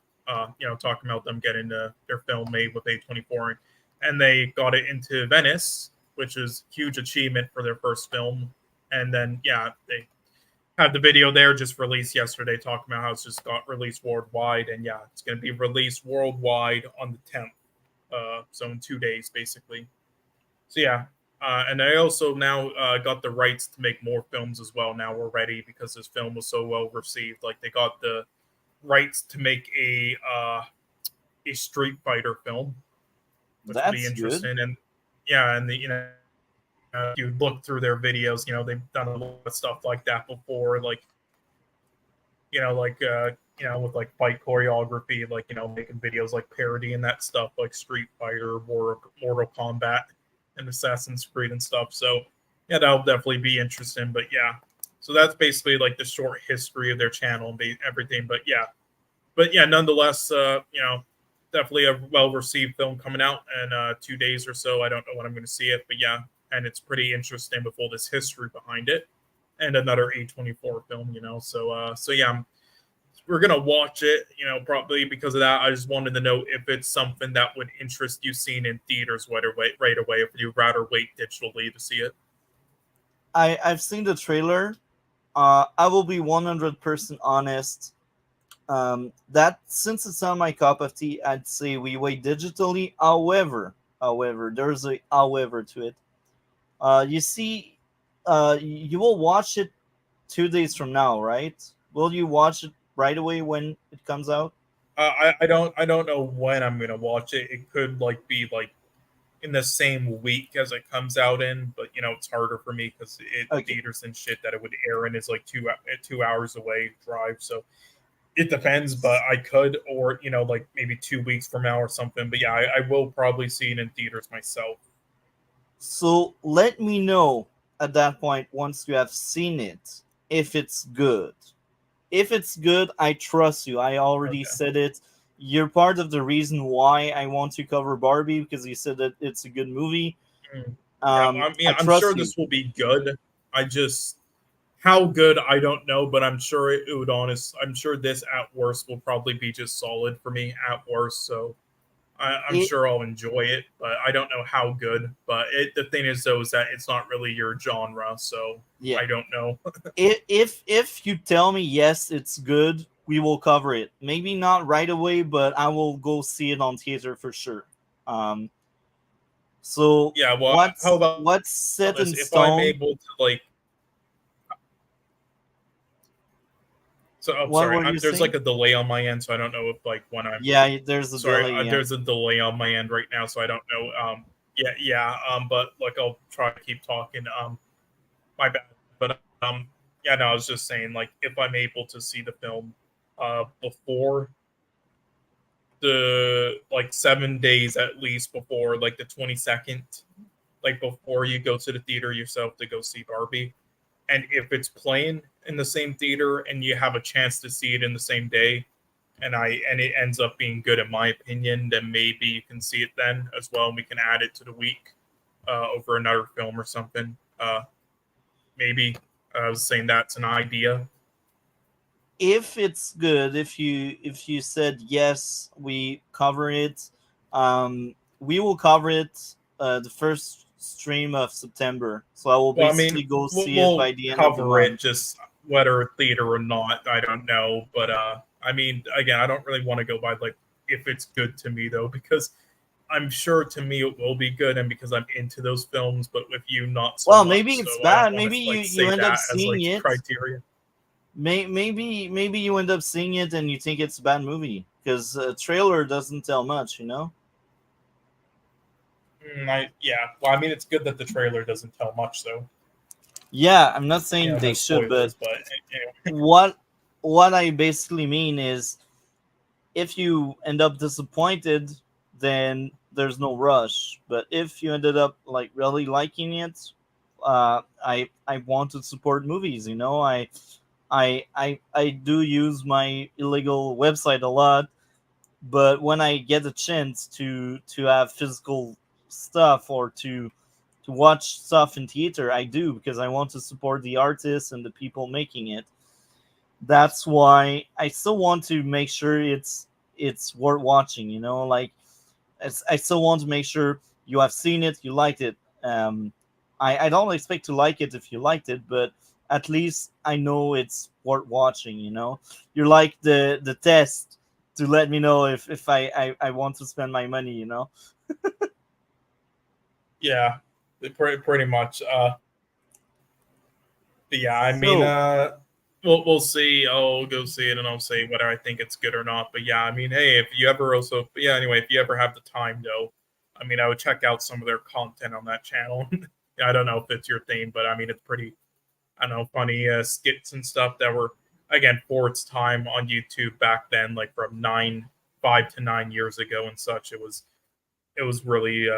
talking about them getting their film made with A24, and they got it into Venice, which is a huge achievement for their first film. And then, yeah, they had the video there just released yesterday, talking about how it's just got released worldwide, and yeah, it's going to be released worldwide on the 10th, so in 2 days, basically. So yeah. And I also now got the rights to make more films as well. Now we're ready because this film was so well received. Like they got the rights to make a Street Fighter film, which would be interesting. Good. And yeah, and you look through their videos, they've done a lot of stuff like that before. Like, with like fight choreography, like making videos like parody and that stuff, like Street Fighter, Mortal Kombat, and Assassin's Creed and stuff. So yeah, that'll definitely be interesting. But yeah, so that's basically like the short history of their channel and everything. But yeah, nonetheless, definitely a well-received film coming out in 2 days or so. I don't know when I'm going to see it, but yeah, and it's pretty interesting with all this history behind it, and another A24 film, So yeah, we're gonna watch it, probably because of that. I just wanted to know if it's something that would interest you seeing in theaters right away, if you'd rather wait digitally to see it. I've seen the trailer. I will be 100% honest. That since it's not my cup of tea, I'd say we wait digitally. However, there's a however to it. You see, you will watch it 2 days from now, right? Will you watch it right away when it comes out? I don't know when I'm gonna watch it. It could be in the same week as it comes out in, but it's harder for me because Okay. theaters and shit that it would air in is like 2 hours away drive. So it depends, but I could, or maybe 2 weeks from now or something. But yeah, I will probably see it in theaters myself. So let me know at that point once you have seen it if it's good. If it's good, I trust you. I already Okay. said it. You're part of the reason why I want to cover Barbie because you said that it's a good movie. Yeah, I mean, I I'm trust sure you. this will be good. I just how good I don't know, but I'm sure it would I'm sure this at worst will probably be just solid for me at worst. So I'm It, sure I'll enjoy it, but I don't know how good. But the thing is, though, is that it's not really your genre, so yeah. I don't know. If you tell me yes, it's good, we will cover it. Maybe not right away, but I will go see it on theater for sure. Um, so Yeah, well, how about what's set this? in If I'm stone? able to so I'm What sorry, were you there's saying? a delay on my end, so I don't know if when I'm Yeah, there's a sorry, delay. Yeah. there's a delay on my end right now, so I don't know. Yeah, but I'll try to keep talking. My bad, but yeah, no, I was just saying, if I'm able to see the film, before the 7 days at least before the 22nd, before you go to the theater yourself to go see Barbie, and if it's playing in the same theater and you have a chance to see it in the same day, and it ends up being good in my opinion, then maybe you can see it then as well, and we can add it to the week over another film or something. Maybe I was saying that's an idea. If it's good, if you said yes, we cover it. We will cover it the first stream of September. So I will Well, I mean, basically go see it we'll by the end of the cover it, month. just whether theater or not, I don't know. But I mean, again, I don't really want to go by if it's good to me though, because I'm sure to me it will be good, and because I'm into those films. But with you, not so Well, much. maybe So it's I don't bad. want Maybe to you say end up that as seeing it. criteria. Maybe you end up seeing it and you think it's a bad movie because a trailer doesn't tell much, you know. Yeah. Well, I mean, it's good that the trailer doesn't tell much, though. Yeah, I'm not saying No they should, but spoilers, but anyway. what I basically mean is if you end up disappointed, then there's no rush. But if you ended up really liking it, I want to support movies. You know, I do use my illegal website a lot, but when I get a chance to have physical stuff or to watch stuff in theater, I do because I want to support the artists and the people making it. That's why I still want to make sure it's worth watching. You know, I still want to make sure you have seen it, you liked it. I don't expect to like it if you liked it, but at least I know it's worth watching. You know, you're like the test to let me know if I want to spend my money. You know. Yeah, pretty much. But yeah, I mean, So we'll see. I'll go see it and I'll say whether I think it's good or not. But yeah, I mean, hey, if you ever also, but yeah, anyway, if you ever have the time though, I mean, I would check out some of their content on that channel. I don't know if it's your thing, but I mean, it's pretty, I don't know, funny skits and stuff that were. again, for its time on YouTube back then, like from 5 to 9 years ago and such, it was really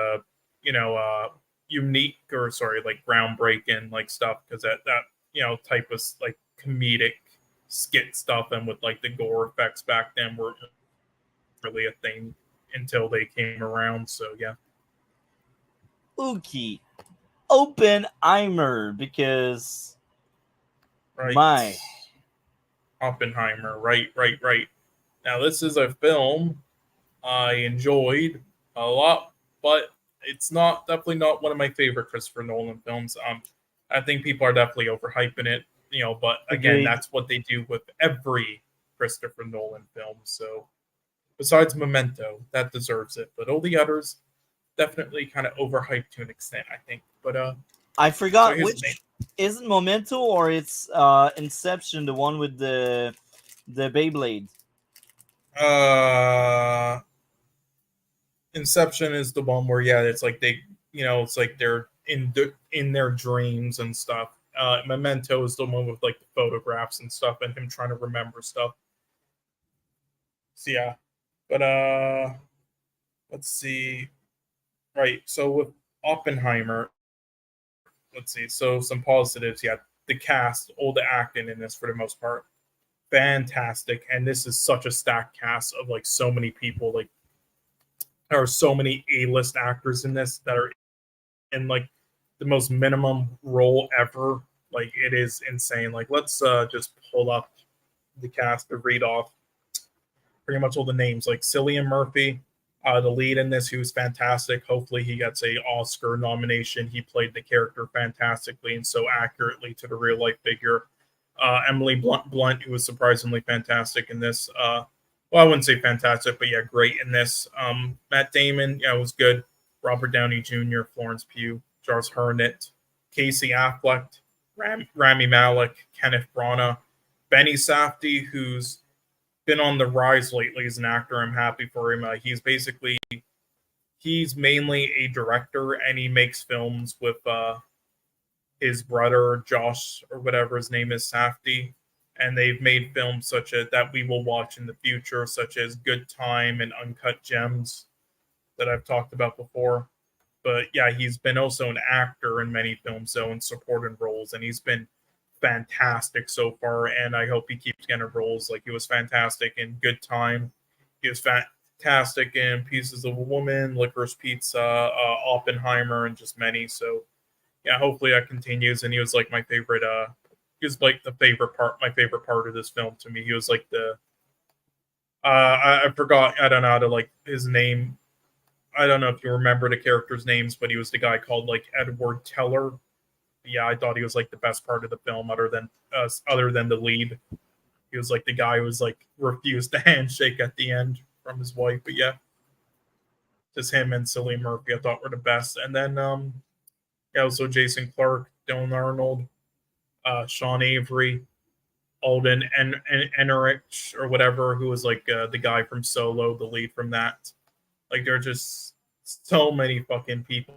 unique, or sorry, like groundbreaking like stuff, because that type of like comedic skit stuff and with like the gore effects back then were really a thing until they came around. So yeah. Uki, Oppenheimer, because Right. my Oppenheimer, right. Now this is a film I enjoyed a lot, but it's definitely not one of my favorite Christopher Nolan films. I think people are definitely overhyping it, but again, agreed. that's what they do with every Christopher Nolan film. So besides Memento, that deserves it, but all the others definitely kind of overhyped to an extent, I think. But I forgot so which is it, Memento or it's Inception, the one with the Beyblade. Inception is the one where it's like it's like they're in their dreams and stuff. Memento is the one with like the photographs and stuff and him trying to remember stuff. So yeah, but let's see. Right, so with Oppenheimer, let's see. So some positives. Yeah, the cast, all the acting in this for the most part, fantastic. And this is such a stacked cast of like so many people. Like there are so many A-list actors in this that are in like the most minimum role ever. Like it is insane. Like let's just pull up the cast to read off pretty much all the names. Like Cillian Murphy, the lead in this, who's fantastic. Hopefully he gets a Oscar nomination. He played the character fantastically and so accurately to the real life figure. Emily Blunt, who was surprisingly fantastic in this. Well, I wouldn't say fantastic, but yeah, great in this. Matt Damon, yeah, was good. Robert Downey Jr., Florence Pugh, Charles Hurnett, Casey Affleck, Rami Malek, Kenneth Branagh, Benny Safdie, who's been on the rise lately as an actor. I'm happy for him. He's mainly a director, and he makes films with his brother Josh, or whatever his name is, Safdie, and they've made films such as that we will watch in the future, such as Good Time and Uncut Gems, that I've talked about before. But yeah, he's been also an actor in many films, so in supporting roles, and he's been fantastic so far. And I hope he keeps getting roles. Like he was fantastic in Good Time, he was fantastic in Pieces of a Woman, Licorice Pizza, Oppenheimer, and just many. So yeah, hopefully that continues. And he was like my favorite. He was like my favorite part of this film to me. He was like the. I forgot. I don't know how to like his name. I don't know if you remember the characters' names, but he was the guy called like Edward Teller. Yeah, I thought he was like the best part of the film, other than the lead. He was like the guy who was like refused the handshake at the end from his wife. But yeah, just him and Cillian Murphy I thought were the best. And then also Jason Clarke, Dylan Arnold, Sean Avery, Alden Ehrenreich or whatever, who was like the guy from Solo, the lead from that. Like there are just so many fucking people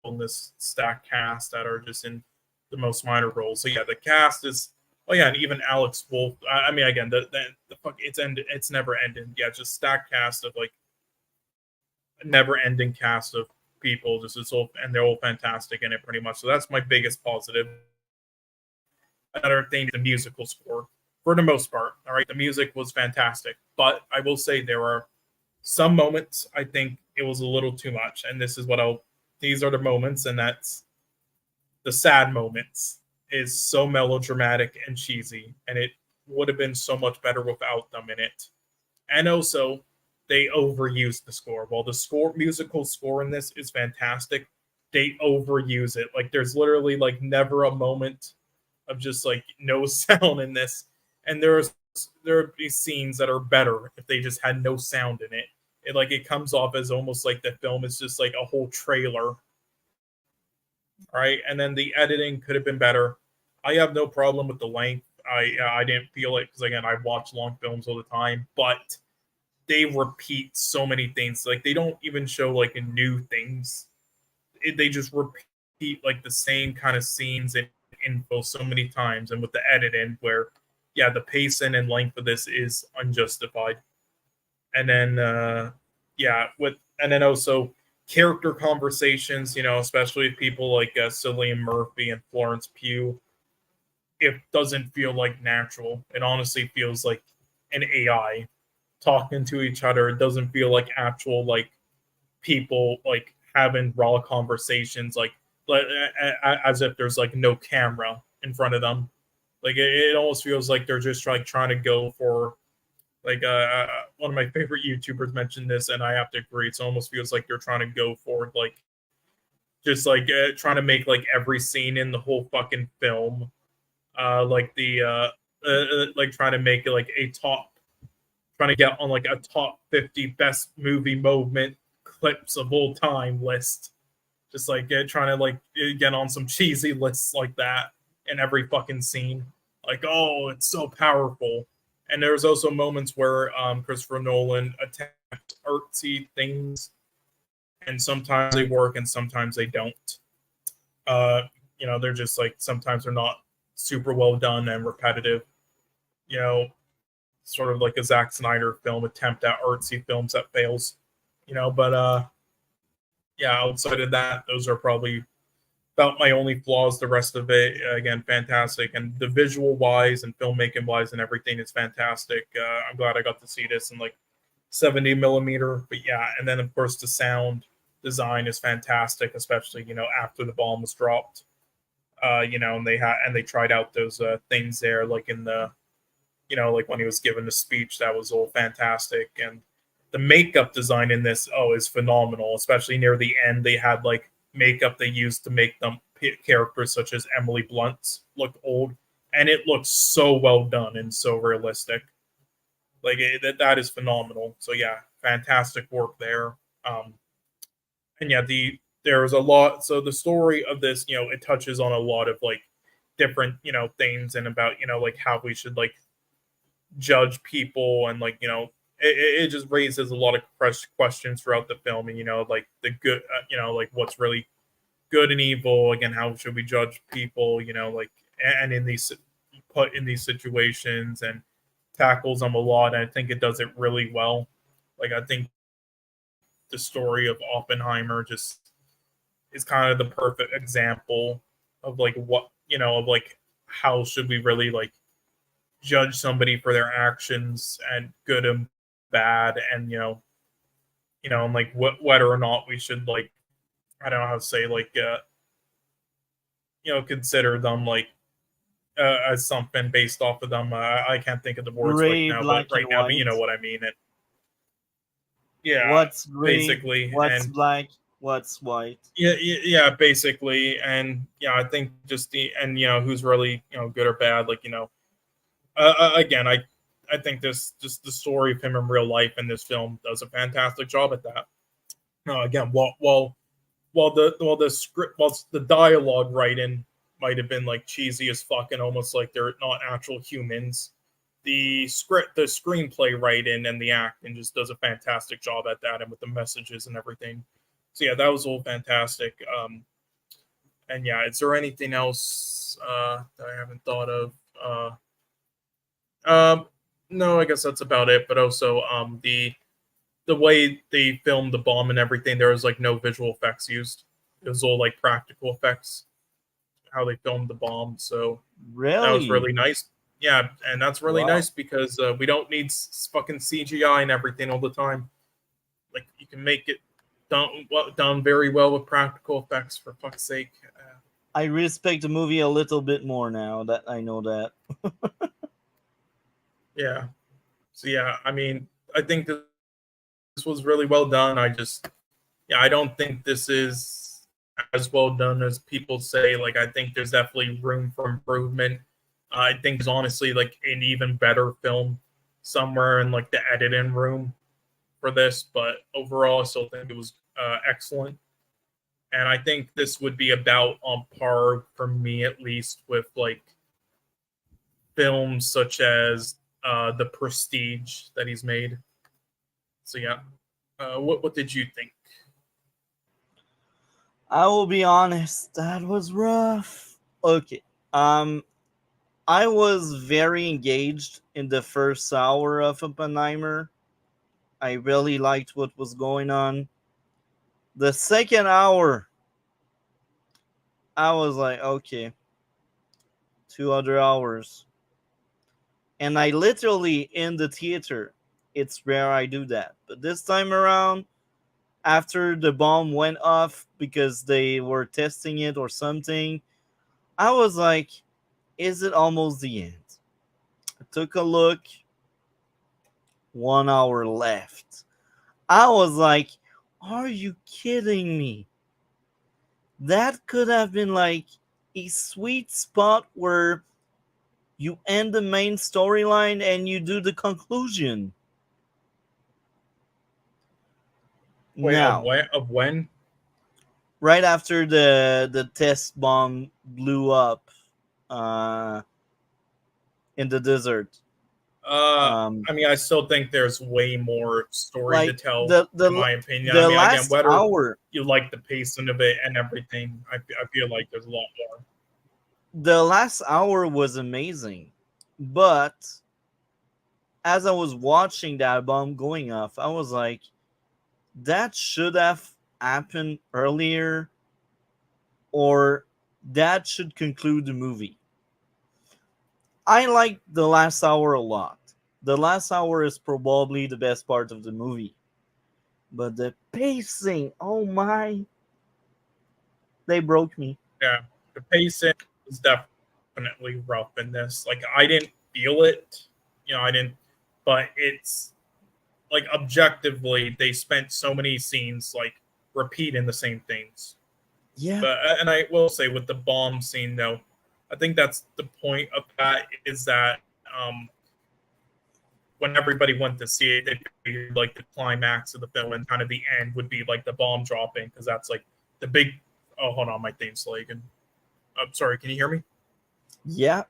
in this stacked cast that are just in the most minor roles. So yeah, the cast is. Oh yeah, and even Alex Wolff. I mean, again, the fuck, it's never ending. Yeah, just stacked cast of like never ending cast of people. Just it's all, and they're all fantastic in it, pretty much. So that's my biggest positive. Another thing is the musical score, for the most part. All right, the music was fantastic, but I will say there are some moments I think it was a little too much, and this is these are the moments, and that's the sad moments. Is so melodramatic and cheesy, and it would have been so much better without them in it. And also, they overused the score. While the musical score in this is fantastic, they overuse it. Like there's literally like never a moment of just like no sound in this. And there are these scenes that are better if they just had no sound in it. It comes off as almost like the film is just like a whole trailer. Right, and then the editing could have been better. I have no problem with the length. I didn't feel it because again I watch long films all the time, but they repeat so many things. Like they don't even show like new things. They just repeat like the same kind of scenes and info so many times. And with the editing, where yeah, the pacing and length of this is unjustified. And then and then also character conversations, especially with people like Cillian Murphy and Florence Pugh, it doesn't feel like natural. It honestly feels like an AI talking to each other. It doesn't feel like actual like people like having raw conversations, like as if there's like no camera in front of them. Like it almost feels like they're just like trying to go for like one of my favorite YouTubers mentioned this, and I have to agree. It almost feels like they're trying to go for like just like trying to make like every scene in the whole fucking film like trying to make it like trying to get on like a top 50 best movie moment clips of all time list. Just like trying to like get on some cheesy lists like that in every fucking scene. Like, oh, it's so powerful. And there's also moments where Christopher Nolan attempts artsy things, and sometimes they work and sometimes they don't. They're just like sometimes they're not super well done and repetitive. Sort of like a Zack Snyder film attempt at artsy films that fails. But outside of that, those are probably about my only flaws. The rest of it, again, fantastic. And the visual wise and filmmaking wise and everything is fantastic. I'm glad I got to see this in like 70 millimeter. But yeah, and then of course the sound design is fantastic, especially after the bomb was dropped. And they tried out those things there, like in the like when he was given the speech, that was all fantastic. And the makeup design in this, is phenomenal, especially near the end. They had like makeup they used to make them characters such as Emily Blunt's look old, and it looks so well done and so realistic. Like that is phenomenal. So yeah, fantastic work there. And yeah, there was a lot. So the story of this, it touches on a lot of like different, things, and about, like how we should like judge people, and like it just raises a lot of questions throughout the film, and like the good, like what's really good and evil. Again, how should we judge people, like, and in these put in these situations, and tackles them a lot. And I think it does it really well. Like I think the story of Oppenheimer just is kind of the perfect example of like what, of like how should we really like judge somebody for their actions, and good and bad, and and like whether or not we should like, I don't know how to say, like consider them like as something based off of them. I can't think of the words right now, but you know what I mean. And yeah, what's gray, basically, what's and black, what's white. Yeah, basically. And I think just who's really good or bad, like again, I think this just the story of him in real life in this film does a fantastic job at that. Again, while the dialogue writing might have been like cheesy as fuck and almost like they're not actual humans, the screenplay writing and the acting just does a fantastic job at that, and with the messages and everything. So yeah, that was all fantastic. And yeah, is there anything else that I haven't thought of? No, I guess that's about it. But also, the way they filmed the bomb and everything, there was like no visual effects used. It was all like practical effects, how they filmed the bomb. So that was really nice. Yeah, and that's really nice because we don't need fucking CGI and everything all the time. Like you can make it done very well with practical effects, for fuck's sake. I respect the movie a little bit more now that I know that. Yeah. So yeah, I mean, I think this was really well done. I don't think this is as well done as people say. Like, I think there's definitely room for improvement. I think it's honestly like an even better film somewhere in like the editing room for this, but overall, I still think it was excellent. And I think this would be about on par for me, at least, with like films such as The Prestige that he's made. So yeah, what did you think? I will be honest, that was rough. Okay. I was very engaged in the first hour of Oppenheimer. I really liked what was going on. The second hour, I was like, okay, 2 other hours. And I literally, in the theater, it's rare I do that. But this time around, after the bomb went off because they were testing it or something, I was like, is it almost the end? I took a look, 1 hour left. I was like, are you kidding me? That could have been like a sweet spot where you end the main storyline and you do the conclusion. Wait, Now, of when? right after the test bomb blew up uh, in the desert. I mean, I still think there's way more story to Like tell, the in my opinion. I the mean, again, last whether hour, you like the pacing of it and everything, I feel like there's a lot more. the last hour was amazing, but as I was watching that bomb going off, I was like, that should have happened earlier, or that should conclude the movie. I like the last hour a lot. The last hour is probably the best part of the movie. But the pacing, oh my, they broke me. Yeah, the pacing is definitely rough in this. Like, I didn't feel it, I didn't, but it's like objectively, they spent so many scenes like repeating the same things. Yeah. But and I will say with the bomb scene though, I think that's the point of that is that when everybody went to see it, they figured like the climax of the film and kind of the end would be like the bomb dropping because that's like the big. Oh, hold on, my thing's lagging. I'm sorry. Can you hear me? Yeah.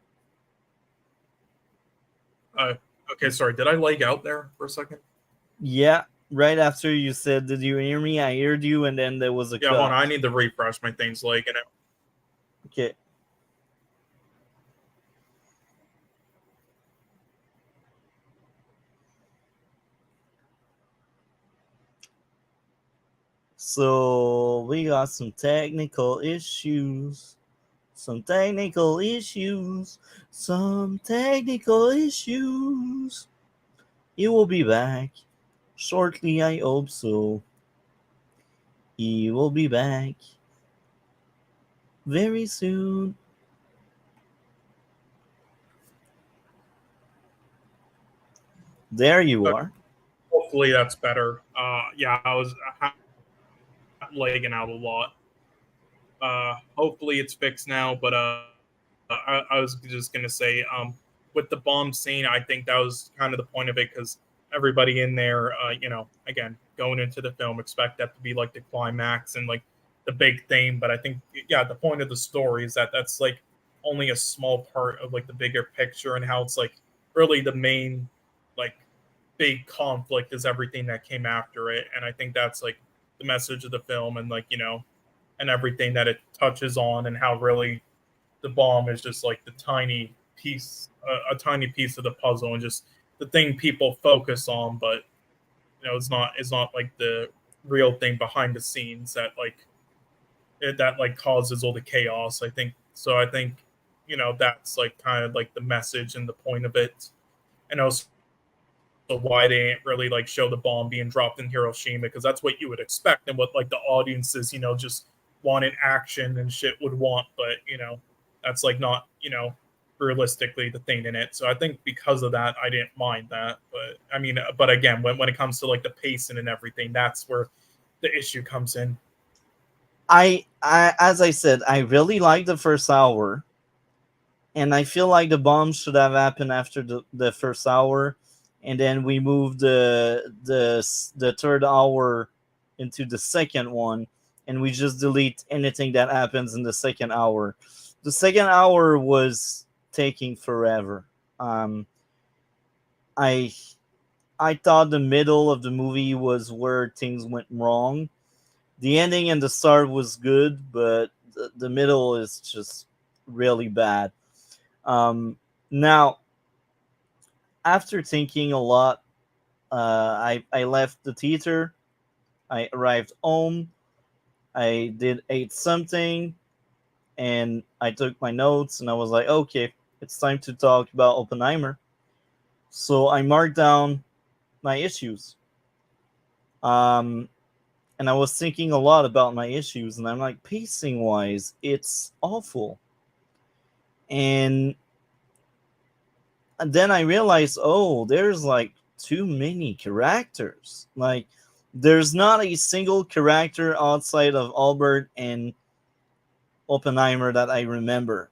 Okay, sorry. Did I lag out there for a second? Yeah. Right after you said, "Did you hear me?" I heard you, and then there was a Yeah, cut. hold on. I need to refresh. My thing's lagging out. Okay. So we got some technical issues. Some technical issues. Some technical issues. He will be back shortly, I hope so. He will be back very soon. There you are. Hopefully that's better. Yeah, I was lagging out a lot. Hopefully it's fixed now, but I was just gonna say, with the bomb scene, I think that was kind of the point of it because everybody in there, again, going into the film, expect that to be like the climax and like the big thing. But I think, yeah, the point of the story is that that's like only a small part of like the bigger picture and how it's like really the main like big conflict is everything that came after it. And I think that's like the message of the film and like, and everything that it touches on and how really the bomb is just like the tiny piece, a tiny piece of the puzzle and just the thing people focus on, but it's not like the real thing behind the scenes that like that like causes all the chaos. I think so. I think that's like kind of like the message and the point of it, and also why they didn't really like show the bomb being dropped in Hiroshima because that's what you would expect and what like the audiences just wanted action and shit would want, but that's like not realistically the thing in it. So I think because of that, I didn't mind that. But I mean, but again, when it comes to like the pacing and everything, that's where the issue comes in. I as I said, I really liked the first hour, and I feel like the bomb should have happened after the first hour, and then we moved the third hour into the second one, and we just delete anything that happens in the second hour. The second hour was taking forever. I I thought the middle of the movie was where things went wrong. The ending and the start was good, but the middle is just really bad. Now, after thinking a lot, I left the theater. I arrived home. I did ate something, and I took my notes, and I was like, okay, it's time to talk about Oppenheimer. So I marked down my issues. Um, and I was thinking a lot about my issues, and I'm like, pacing wise, it's awful. And then I realized, oh, there's like too many characters. Like, there's not a single character outside of Albert and Oppenheimer that I remember.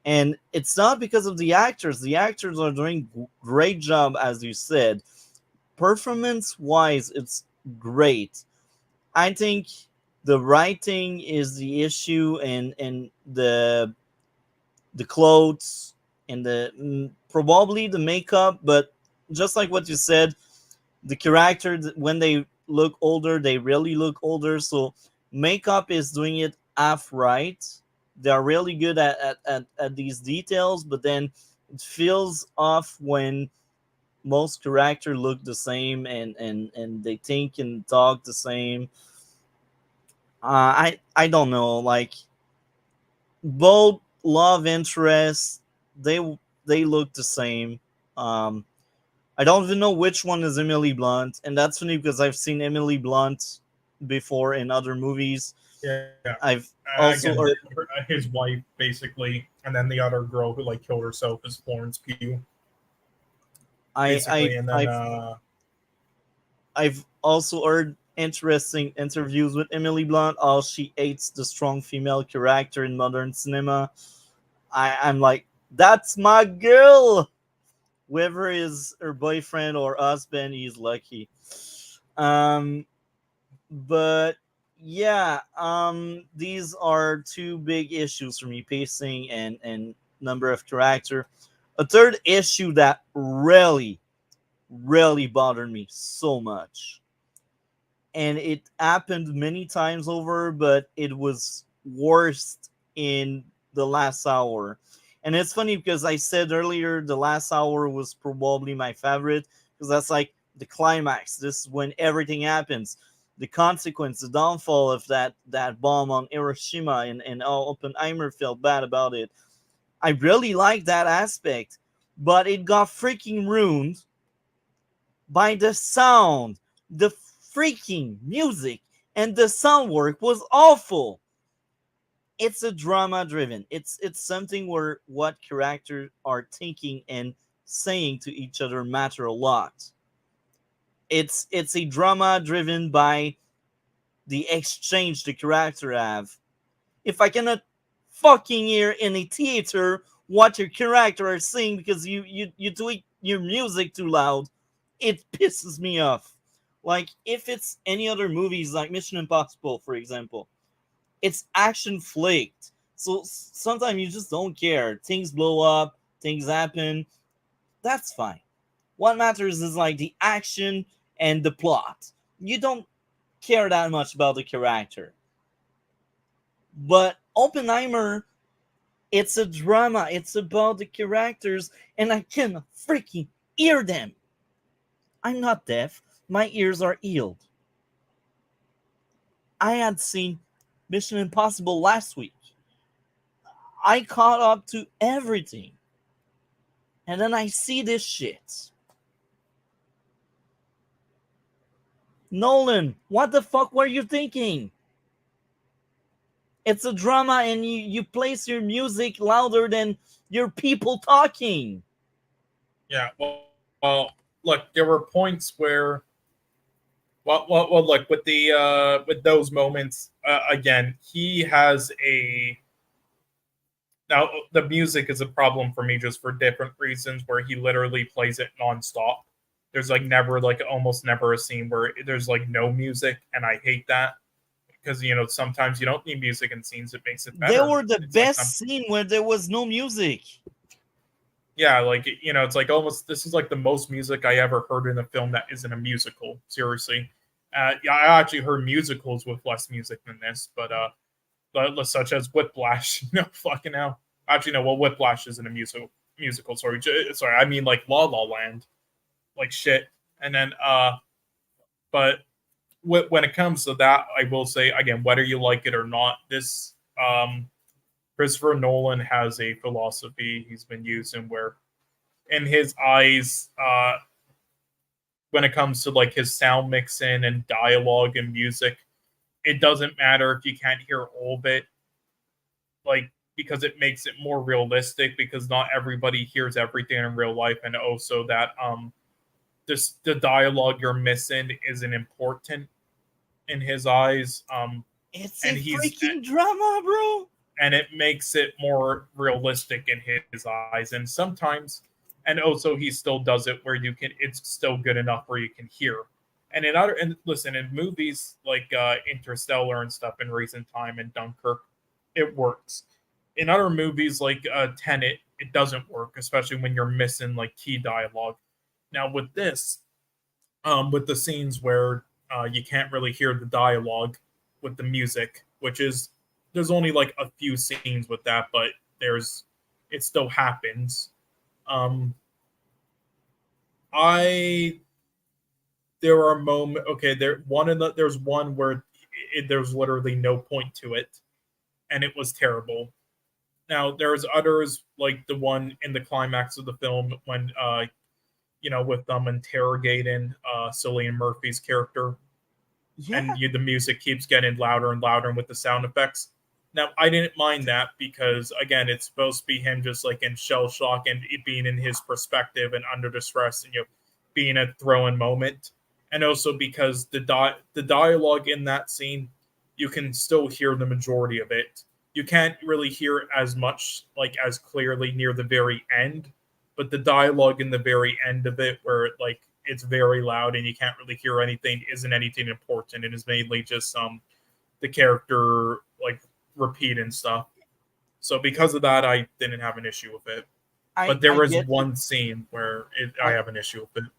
And it's not because of the actors. The actors are doing great job, as you said. Performance wise, it's great. I think the writing is the issue, and the clothes and the probably the makeup. But just like what you said, the character, when they look older, they really look older. So makeup is doing it half right. They are really good at these details, but then it feels off when most characters look the same, and they think and talk the same. I don't know. Like, both love interests, they they look the same. Um, I don't even know which one is Emily Blunt, and that's funny because I've seen Emily Blunt before in other movies. Yeah. I've Again, also heard, his wife, basically, and then the other girl who like killed herself is Florence Pugh, basically, and then I've also heard interesting interviews with Emily Blunt. How she hates the strong female character in modern cinema. I'm like, that's my girl. Whoever is her boyfriend or husband, he's lucky. Um, but yeah, these are two big issues for me: pacing and number of character. A third issue that really bothered me so much, and it happened many times over, but it was worst in the last hour. And it's funny because I said earlier the last hour was probably my favorite, because that's like the climax. This is when everything happens. The consequence, the downfall of that bomb on Hiroshima, and how Oppenheimer felt bad about it. I really like that aspect, but it got freaking ruined by the sound. The freaking music and the sound work was awful. It's a drama driven. It's something where what characters are thinking and saying to each other matter a lot. It's a drama driven by the exchange the character have. If I cannot fucking hear in a theater what your character are saying because you tweak your music too loud, it pisses me off. Like, if it's any other movies like Mission Impossible, for example, it's action flaked. So sometimes you just don't care. Things blow up, things happen. That's fine. What matters is like the action and the plot. You don't care that much about the character. But Oppenheimer, it's a drama. It's about the characters, and I can freaking hear them. I'm not deaf. My ears are healed. I had seen Mission Impossible last week. I caught up to everything. And then I see this shit. Nolan, what the fuck were you thinking? It's a drama, and you place your music louder than your people talking. Yeah, well, look, there were points where, look, with the with those moments, again, he has a. Now, the music is a problem for me just for different reasons, where he literally plays it nonstop. There's like never, like almost never a scene where there's like no music, and I hate that, because sometimes you don't need music in scenes; it makes it better. They were the best scene where there was no music. Yeah, like it's like almost this is like the most music I ever heard in a film that isn't a musical. Seriously, yeah, I actually heard musicals with less music than this, but such as Whiplash. Fucking hell. Actually, no. Well, Whiplash isn't a musical. musical. Sorry, I mean like La La Land, like shit. And then, but when it comes to that, I will say again, whether you like it or not, this Christopher Nolan has a philosophy he's been using where, in his eyes, when it comes to like his sound mixing and dialogue and music, it doesn't matter if you can't hear all of it, like, because it makes it more realistic, because not everybody hears everything in real life, and also that the dialogue you're missing isn't important in his eyes. It's and a freaking drama, bro. And it makes it more realistic in his eyes. And sometimes, and also he still does it where it's still good enough where you can hear. And listen, in movies like Interstellar and stuff in recent time and Dunkirk, it works. In other movies like Tenet, it doesn't work, especially when you're missing like key dialogue. Now with this, with the scenes where you can't really hear the dialogue with the music, which is, there's only like a few scenes with that, but it still happens. There are moments. Okay, there's one where there's literally no point to it, and it was terrible. Now there's others like the one in the climax of the film when with them interrogating Cillian Murphy's character, and the music keeps getting louder and louder, and with the sound effects. Now, I didn't mind that because, again, it's supposed to be him just like in shell shock and it being in his perspective and under distress and being a thrown moment. And also because the dialogue in that scene, you can still hear the majority of it. You can't really hear as much, like as clearly near the very end, but the dialogue in the very end of it, where like it's very loud and you can't really hear anything, isn't anything important. It is mainly just the character like repeat and stuff. So because of that, I didn't have an issue with it. But there was one scene where I have an issue with it.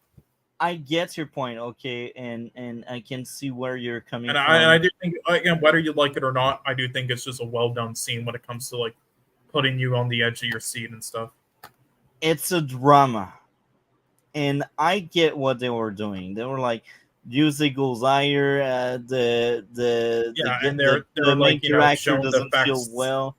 I get your point, okay, and I can see where you're coming from. And I do think, again, whether you like it or not, I do think it's just a well done scene when it comes to like putting you on the edge of your seat and stuff. It's a drama, and I get what they were doing. They were like, music goes higher. And the they're main like, character showing doesn't the effects, feel well.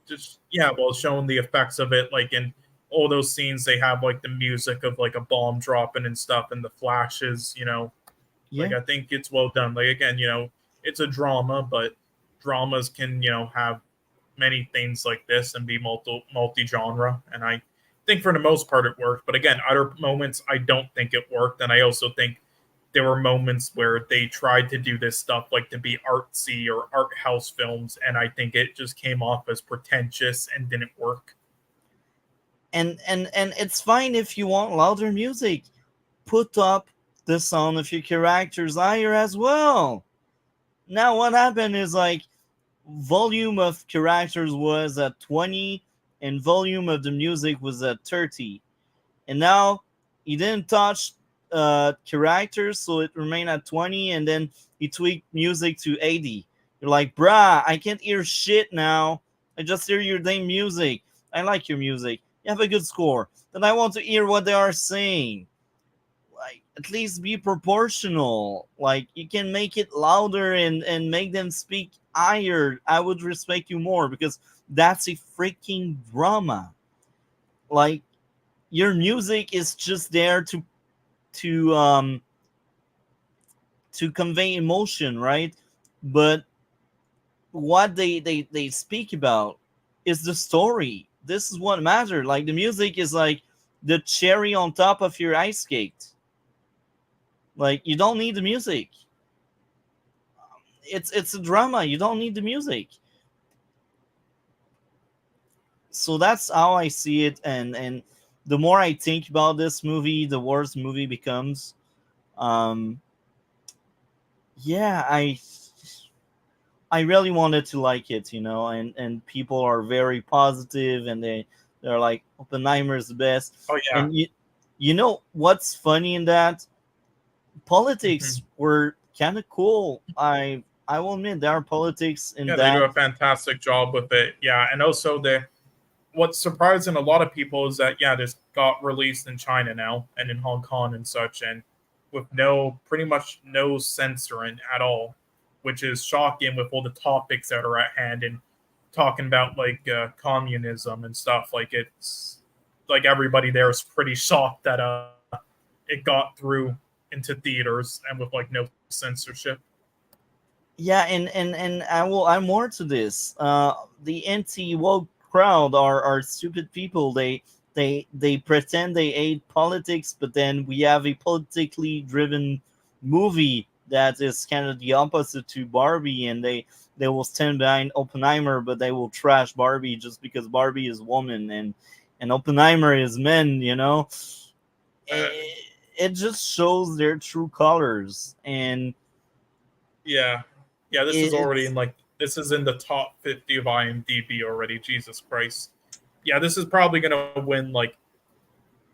Showing the effects of it, like in all those scenes, they have like the music of like a bomb dropping and stuff, and the flashes. Like I think it's well done. Like again, it's a drama, but dramas can have many things like this and be multi-genre, and I think for the most part it worked. But again, other moments I don't think it worked, and I also think there were moments where they tried to do this stuff like to be artsy or art house films, and I think it just came off as pretentious and didn't work. And it's fine if you want louder music. Put up the sound of your characters higher as well. Now what happened is like volume of characters was at 20 and volume of the music was at 30. And now he didn't touch characters, so it remained at 20, and then he tweaked music to 80. You're like, bruh, I can't hear shit now. I just hear your damn music. I like your music. You have a good score. Then I want to hear what they are saying. Like, at least be proportional. Like, you can make it louder and make them speak higher. I would respect you more, because that's a freaking drama. Like, your music is just there to convey emotion, right? But what they speak about is the story. This is what matters. Like, the music is like the cherry on top of your ice skate. Like, you don't need the music. It's a drama. You don't need the music. So that's how I see it, and the more I think about this movie, the worse the movie becomes. I really wanted to like it, and people are very positive, and they're like, Oppenheimer is the best. Oh yeah. And you know what's funny in that? Politics were kind of cool. I will admit there are politics in that. They do a fantastic job with it. Yeah, and also what's surprising a lot of people is that this got released in China now and in Hong Kong and such, and with pretty much no censoring at all, which is shocking with all the topics that are at hand and talking about like communism and stuff. Like it's like everybody there is pretty shocked that it got through into theaters and with like no censorship. Yeah, and I'm more to this. The anti-woke crowd are stupid people. They pretend they hate politics, but then we have a politically driven movie that is kind of the opposite to Barbie, and they will stand behind Oppenheimer, but they will trash Barbie just because Barbie is woman and Oppenheimer is men. It just shows their true colors, and yeah, this is already it's this is in the top 50 of IMDb already. Jesus Christ. Yeah, this is probably gonna win. Like,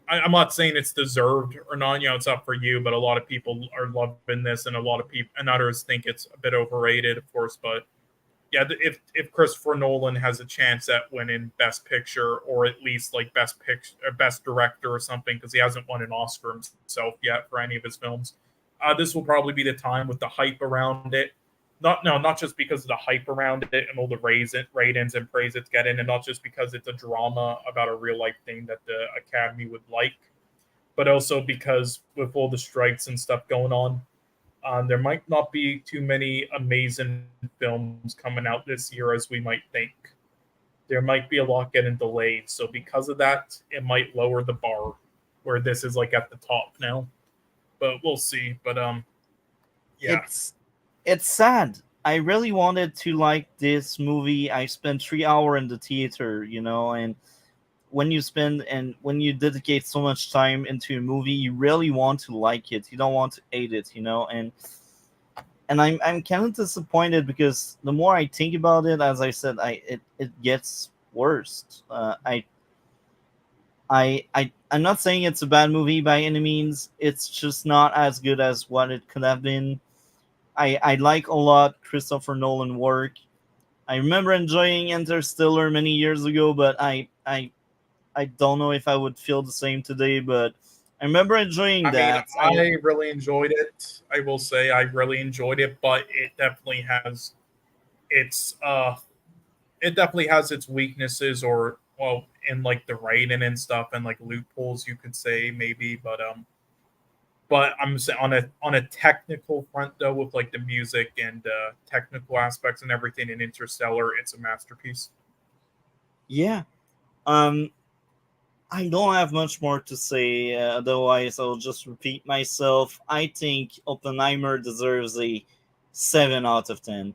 I'm not saying it's deserved or not. It's up for you, but a lot of people are loving this, and a lot of people and others think it's a bit overrated, of course. But yeah, if Christopher Nolan has a chance at winning Best Picture or at least like Best Picture, or Best Director or something, because he hasn't won an Oscar himself yet for any of his films, this will probably be the time with the hype around it. Not just because of the hype around it and all the ratings and praise it's getting, and not just because it's a drama about a real life thing that the Academy would like, but also because with all the strikes and stuff going on, there might not be too many amazing films coming out this year as we might think. There might be a lot getting delayed, so because of that, it might lower the bar where this is like at the top now. But we'll see. But yeah. It's sad. I really wanted to like this movie. I spent 3 hours in the theater, and when you dedicate so much time into a movie, you really want to like it. You don't want to hate it, and I'm kind of disappointed because the more I think about it, as I said, it gets worse. I'm not saying it's a bad movie by any means. It's just not as good as what it could have been. I like a lot Christopher Nolan work. I remember enjoying Interstellar many years ago, but I don't know if I would feel the same today. But I remember enjoying that. I really enjoyed it. I will say I really enjoyed it, but it definitely has its weaknesses, or well, in like the writing and stuff, and like loopholes you could say maybe, but I'm saying on a technical front though, with like the music and technical aspects and everything in Interstellar, it's a masterpiece. Yeah. I don't have much more to say. Otherwise, I'll just repeat myself. I think Oppenheimer deserves a 7 out of 10.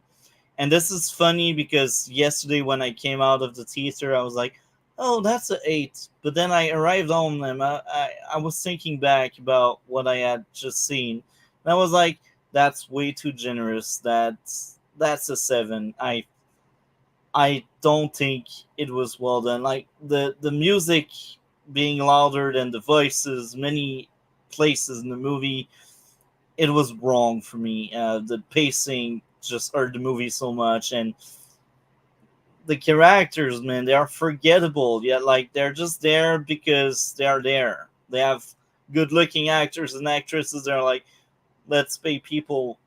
And this is funny because yesterday when I came out of the theater, I was like, "Oh, that's an 8." But then I arrived home and I was thinking back about what I had just seen. And I was like, "That's way too generous. That's a 7." I don't think it was well done. Like the music being louder than the voices, many places in the movie, it was wrong for me. The pacing just hurt the movie so much, and the characters, man, they are forgettable. Yet, like they're just there because they are there. They have good-looking actors and actresses. They're like, let's pay people,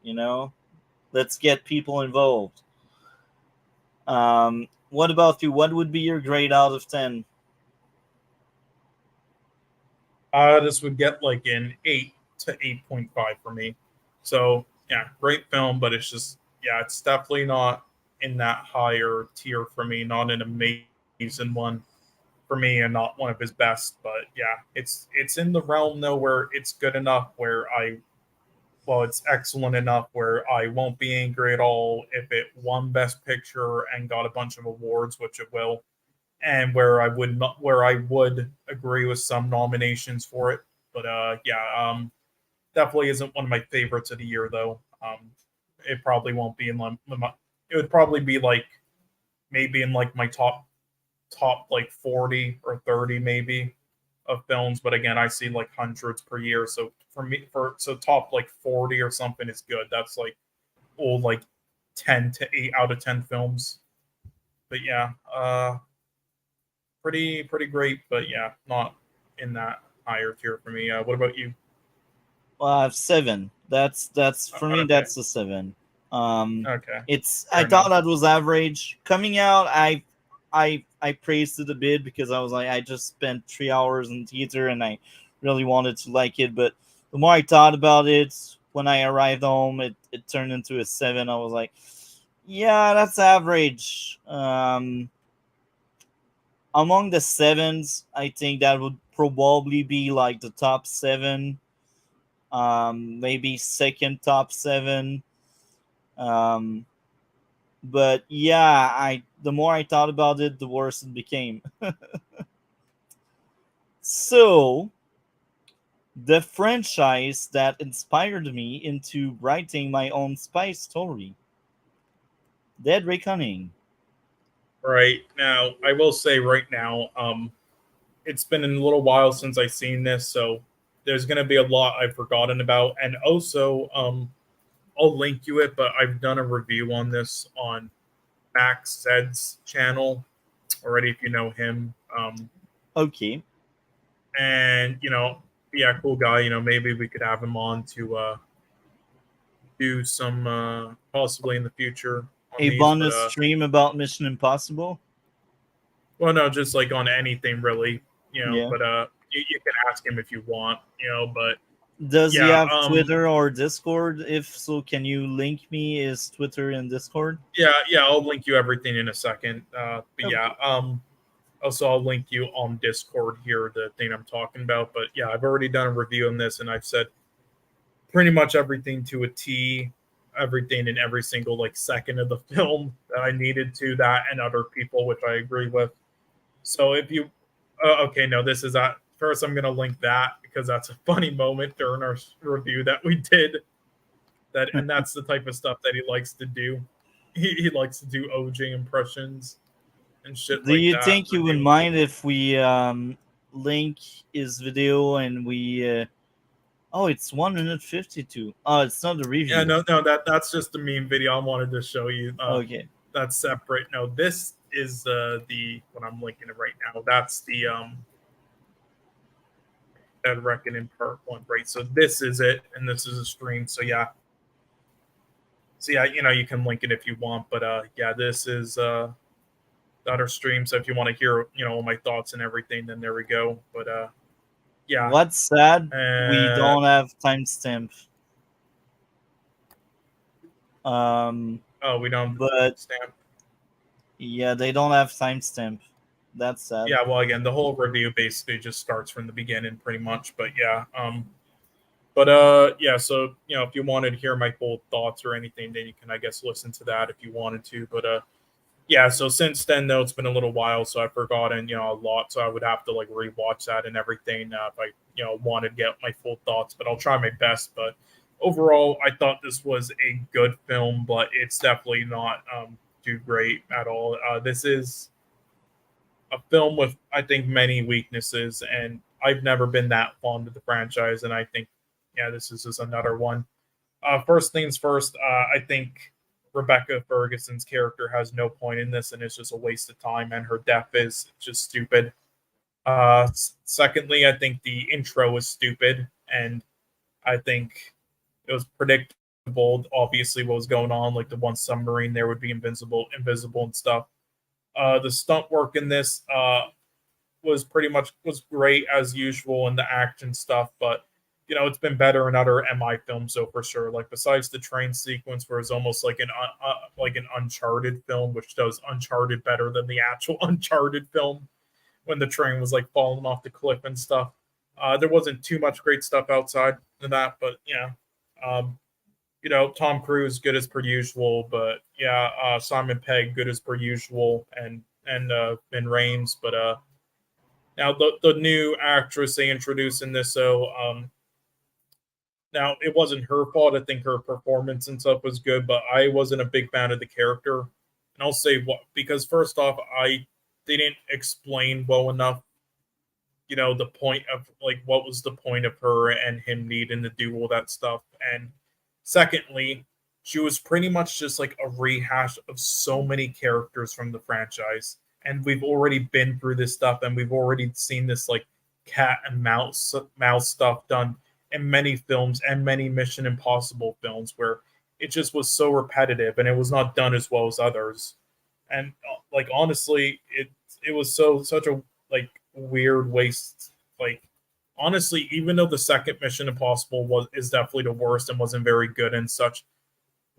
let's get people involved. What about you? What would be your grade out of 10? This would get like an 8 to 8.5 for me. So yeah, great film, but it's just it's definitely not in that higher tier for me. Not an amazing one for me, and not one of his best. But yeah, it's in the realm though where it's good enough where it's excellent enough where I won't be angry at all if it won Best Picture and got a bunch of awards, which it will, and where I would agree with some nominations for it. But definitely isn't one of my favorites of the year though. It probably won't be in it would probably be like maybe in like my top like 40 or 30 maybe of films, but again I see like hundreds per year, so for me so top like 40 or something is good. That's like all like 10 to 8 out of 10 films. But yeah, pretty great, but yeah, not in that higher tier for me. What about you? 7. That's for me. Okay. That's a 7. Okay. It's Fair I thought enough. that was average coming out. I praised it a bit because I was like, I just spent 3 hours in theater and I really wanted to like it. But the more I thought about it, when I arrived home, it turned into a 7. I was like, yeah, that's average. Among the 7s, I think that would probably be like the top 7. Maybe second top 7. Um, but yeah, I the more I thought about it, the worse it became. So, the franchise that inspired me into writing my own spy story, Dead Reckoning. Right now, I will say right now, it's been a little while since I've seen this, so there's going to be a lot I've forgotten about. And also, I'll link you it, but I've done a review on this on Max Zed's channel already, if you know him. Okay. And, yeah, cool guy. Maybe we could have him on to do some possibly in the future on A these. bonus stream about Mission Impossible. Well, no, just like on anything really, Yeah. but you can ask him if you want, but Does he yeah, have Twitter or Discord? If so, can you link me his Twitter and Discord? yeah, I'll link you everything in a second. But yeah, also I'll link you on Discord here, the thing I'm talking about. But yeah, I've already done a review on this, and I've said pretty much everything to a T, everything in every single like second of the film that I needed to, that and other people, which I agree with. So if you, okay, no, this is at first. I'm gonna link that because that's a funny moment during our review that we did. And that's the type of stuff that he likes to do. He likes to do OJ impressions and shit Do like you that. think you would mind if we link his video and we? Oh, it's 152. Oh, it's not the review. Yeah, no, that's just the meme video I wanted to show you. Okay. That's separate. No, this is the when I'm linking it right now. That's the Dead Reckoning Part 1, right? So this is it, and this is a stream. So yeah. So yeah, you can link it if you want, but yeah, this is the other stream. So if you want to hear, all my thoughts and everything, then there we go. But yeah. What's sad? We don't have timestamp. Oh, we don't. But Stamp. Yeah, they don't have timestamp. That's sad. Yeah, well, again, the whole review basically just starts from the beginning, pretty much. But yeah, yeah. So if you wanted to hear my full thoughts or anything, then you can, I guess, listen to that if you wanted to. But yeah. So since then, though, it's been a little while, so I've forgotten a lot. So I would have to like rewatch that and everything if I wanted to get my full thoughts. But I'll try my best. But overall, I thought this was a good film, but it's definitely not too great at all. This is a film with, I think, many weaknesses, and I've never been that fond of the franchise, and I think, yeah, this is just another one. First things first, I think Rebecca Ferguson's character has no point in this, and it's just a waste of time, and her death is just stupid. Secondly, I think the intro is stupid, and I think it was predictable, obviously, what was going on, like the one submarine there would be invisible and stuff. The stunt work in this was great as usual in the action stuff, but it's been better in other MI films, so for sure. Like besides the train sequence, where it's almost like an Uncharted film, which does Uncharted better than the actual Uncharted film, when the train was like falling off the cliff and stuff. There wasn't too much great stuff outside of that, but yeah. Tom Cruise good as per usual, but yeah, Simon Pegg good as per usual, and Ben Rames, but now the new actress they introduced in this, so now it wasn't her fault. I think her performance and stuff was good, but I wasn't a big fan of the character, and I'll say what, because first off, they didn't explain well enough, the point of like what was the point of her and him needing to do all that stuff, and secondly, she was pretty much just like a rehash of so many characters from the franchise. and we've already been through this stuff, and we've already seen this like cat and mouse stuff done in many films and many Mission Impossible films, where it just was so repetitive and it was not done as well as others. And like honestly, it was such a like weird waste. Like honestly, even though the second Mission Impossible is definitely the worst and wasn't very good and such,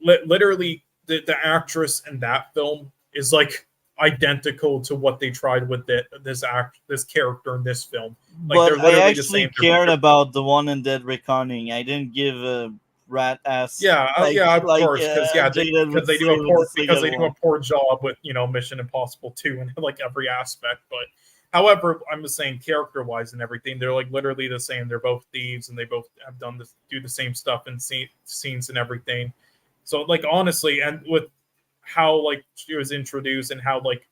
literally the actress in that film is like identical to what they tried with this character in this film. Like, but they're literally I the actually same. cared about the one in Dead Reckoning. I didn't give a rat ass. Yeah, of course, because they do a poor job with Mission Impossible 2 and like every aspect. But however, I'm just saying character wise and everything, they're like literally the same. They're both thieves and they both have do the same stuff in scenes and everything. So like honestly, and with how like she was introduced and how like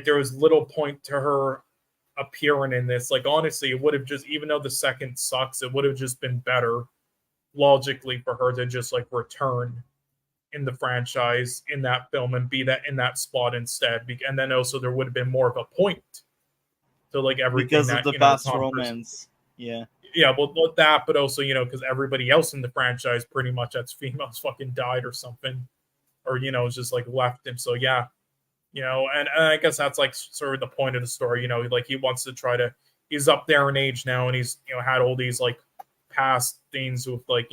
there was little point to her appearing in this, like honestly, it would have just, even though the second sucks, it would have just been better logically for her to just like return in the franchise in that film and be that in that spot instead. And then also there would have been more of a point to like everything because that, of the past romance. Yeah, well, that, but also because everybody else in the franchise pretty much that's females fucking died or something, or is just like left. And so and I guess that's like sort of the point of the story. Like he wants to he's up there in age now, and he's had all these like past things with like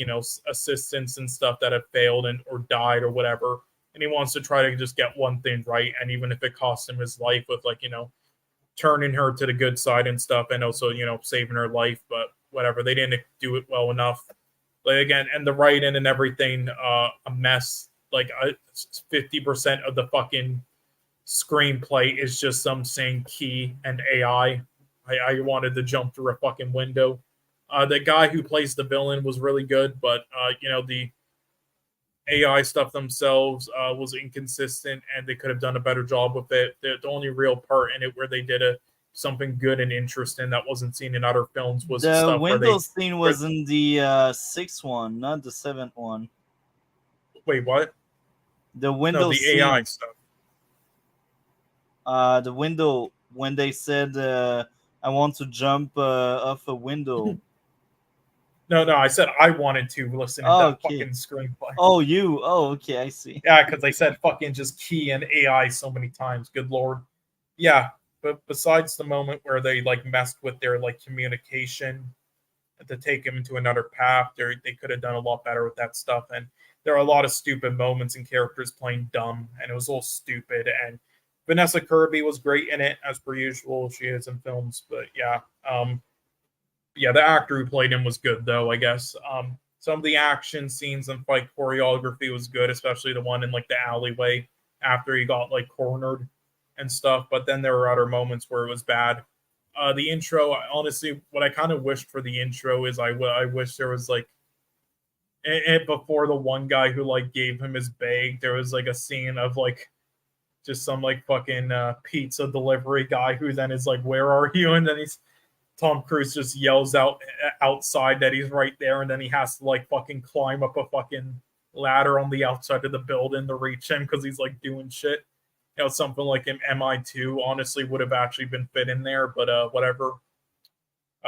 assistants and stuff that have failed or died or whatever, and he wants to try to just get one thing right, and even if it costs him his life, with like turning her to the good side and stuff, and also saving her life. But whatever, they didn't do it well enough. Like again, and the writing and everything, a mess. Like 50% of the fucking screenplay is just some saying key and AI. I wanted to jump through a fucking window. The guy who plays the villain was really good, but the AI stuff themselves was inconsistent, and they could have done a better job with it. The only real part in it where they did something good and interesting that wasn't seen in other films was the stuff window scene was in the sixth one, not the seventh one. Wait, what? The window scene. AI stuff. The window, when they said, I want to jump off a window. No, I said I wanted to listen to that fucking screenplay. Oh, okay, I see. Yeah, because they said fucking just key and AI so many times. Good lord. Yeah, but besides the moment where they like messed with their like communication to take him into another path, they could have done a lot better with that stuff. And there are a lot of stupid moments and characters playing dumb, and it was all stupid. And Vanessa Kirby was great in it, as per usual. She is in films, but yeah. The actor who played him was good, though, I guess. Some of the action scenes and fight choreography was good, especially the one in like the alleyway after he got like cornered and stuff. But then there were other moments where it was bad. The intro, honestly, what I kind of wished for the intro is I wish there was like, before the one guy who like gave him his bag, there was like a scene of like just some like fucking pizza delivery guy who then is like, "Where are you?" And then Tom Cruise just yells outside that he's right there, and then he has to like fucking climb up a fucking ladder on the outside of the building to reach him because he's like doing shit. Something like in MI2 honestly would have actually been fit in there, but whatever.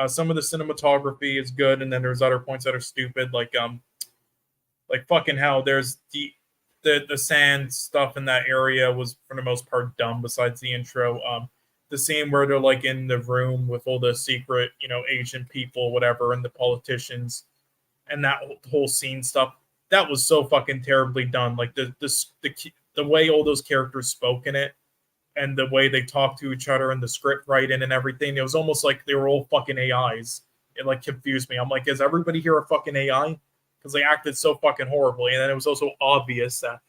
Some of the cinematography is good, and then there's other points that are stupid, like fucking hell. There's the sand stuff in that area was for the most part dumb. Besides the intro, the scene where they're like in the room with all the secret, Asian people, whatever, and the politicians, and that whole scene stuff, that was so fucking terribly done. Like the way all those characters spoke in it, and the way they talked to each other, and the script writing and everything, it was almost like they were all fucking AIs. It like confused me. I'm like, is everybody here a fucking AI? Because they acted so fucking horribly. And then it was also obvious that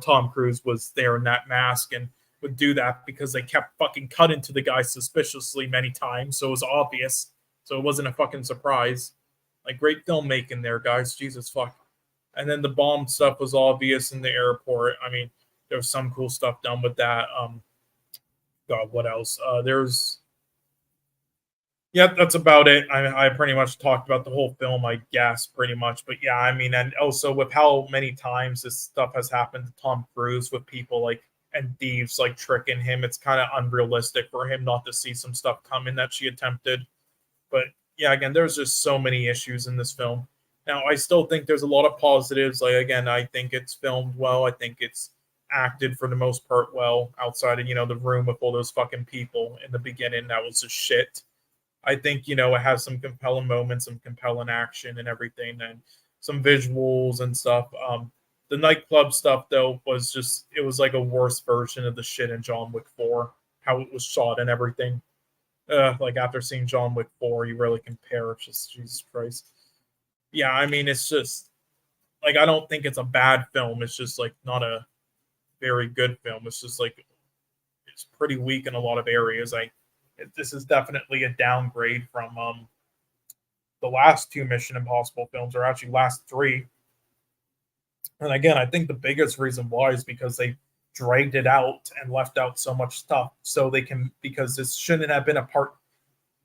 Tom Cruise was there in that mask and would do that because they kept fucking cutting to the guy suspiciously many times, so it was obvious. So it wasn't a fucking surprise. Like, great filmmaking there, guys. Jesus fuck. And then the bomb stuff was obvious in the airport. I mean, there was some cool stuff done with that. God, what else? That's about it. I pretty much talked about the whole film, I guess, pretty much. But yeah, I mean, and also with how many times this stuff has happened to Tom Cruise with people like and thieves like tricking him. It's kind of unrealistic for him not to see some stuff coming that she attempted. But yeah, again, there's just so many issues in this film. Now, I still think there's a lot of positives. Like, again, I think it's filmed well. I think it's acted for the most part well, outside of, the room with all those fucking people in the beginning. That was just shit. I think, it has some compelling moments, some compelling action and everything, and some visuals and stuff. The nightclub stuff, though, was just, it was like a worse version of the shit in John Wick 4, how it was shot and everything. Like, after seeing John Wick 4, you really compare. It's just, Jesus Christ. Yeah, I mean, it's just, like, I don't think it's a bad film. It's just, like, not a very good film. It's just, like, it's pretty weak in a lot of areas. This is definitely a downgrade from the last 2 Mission Impossible films, or actually last 3. And again, I think the biggest reason why is because they dragged it out and left out so much stuff because this shouldn't have been a part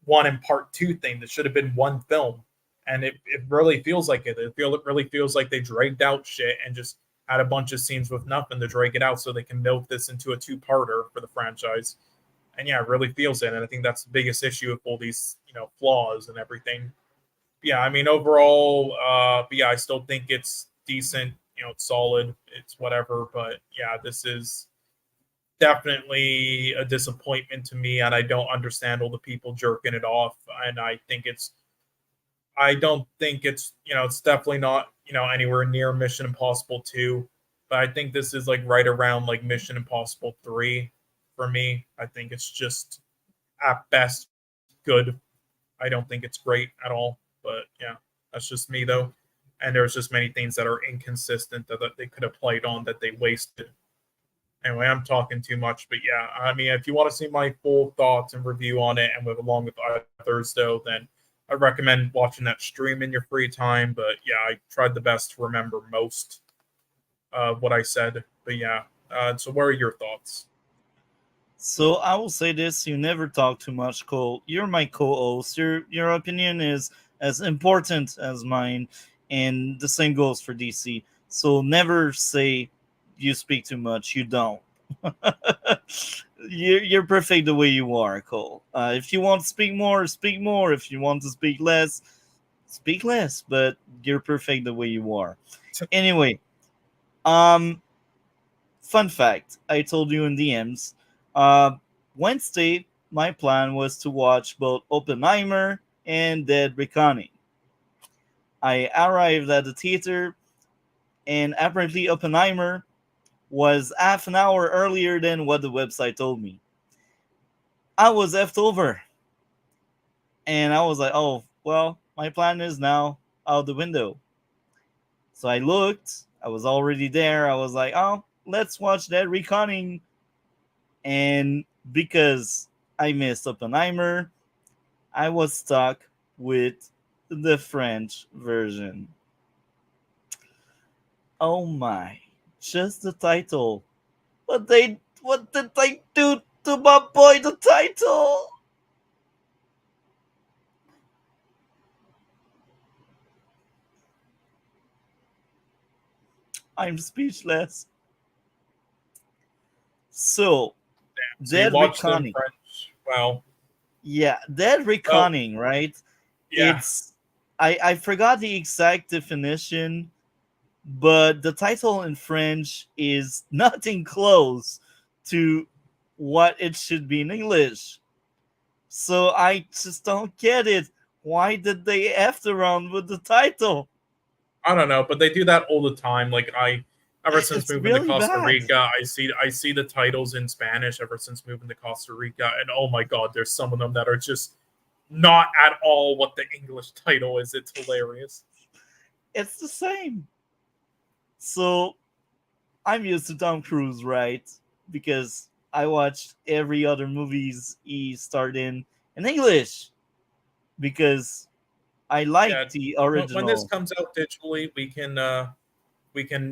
1 and part 2 thing. This should have been one film. And it really feels like it. It really feels like they dragged out shit and just had a bunch of scenes with nothing to drag it out so they can milk this into a 2-parter for the franchise. And yeah, it really feels it. And I think that's the biggest issue with all these, flaws and everything. Yeah, I mean, overall, but yeah, I still think it's decent. It's solid. It's whatever. But yeah, this is definitely a disappointment to me. And I don't understand all the people jerking it off. And I don't think it's, it's definitely not, anywhere near Mission Impossible 2. But I think this is like right around like Mission Impossible 3 for me. I think it's just at best good. I don't think it's great at all. But yeah, that's just me though. And there's just many things that are inconsistent that they could have played on that they wasted. Anyway, I'm talking too much, but yeah, I mean, if you want to see my full thoughts and review on it, and along with others though, then I recommend watching that stream in your free time. But yeah, I tried the best to remember most of what I said. But yeah, so what are your thoughts? So I will say this: you never talk too much, Cole. You're my co-host. Your opinion is as important as mine, and the same goes for DC. So never say you speak too much. You don't. You're perfect the way you are, Cole. If you want to speak more, speak more. If you want to speak less, speak less. But you're perfect the way you are. Anyway, fun fact: I told you in DMs. Wednesday, my plan was to watch both Oppenheimer and Dead Reckoning. I arrived at the theater, and apparently Oppenheimer was half an hour earlier than what the website told me. I was left over. And I was like, oh, well, my plan is now out the window. So I looked. I was already there. I was like, oh, let's watch that Reckoning. And because I missed Oppenheimer, I was stuck with the French version. Oh my. Just the title. What did they do to my boy, the title? I'm speechless. So, Dead Reckoning. Wow. Yeah, Dead Reckoning, right? Yeah. I forgot the exact definition, but the title in French is nothing close to what it should be in English. So I just don't get it. Why did they F around with the title? I don't know, but they do that all the time. Like ever since moving to Costa Rica, I see the titles in Spanish ever since moving to Costa Rica, and oh my god, there's some of them that are just not at all what the English title is. It's hilarious. It's the same. So I'm used to Tom Cruise, right? Because I watched every other movies he starred in English. Because I like the original. When this comes out digitally, we can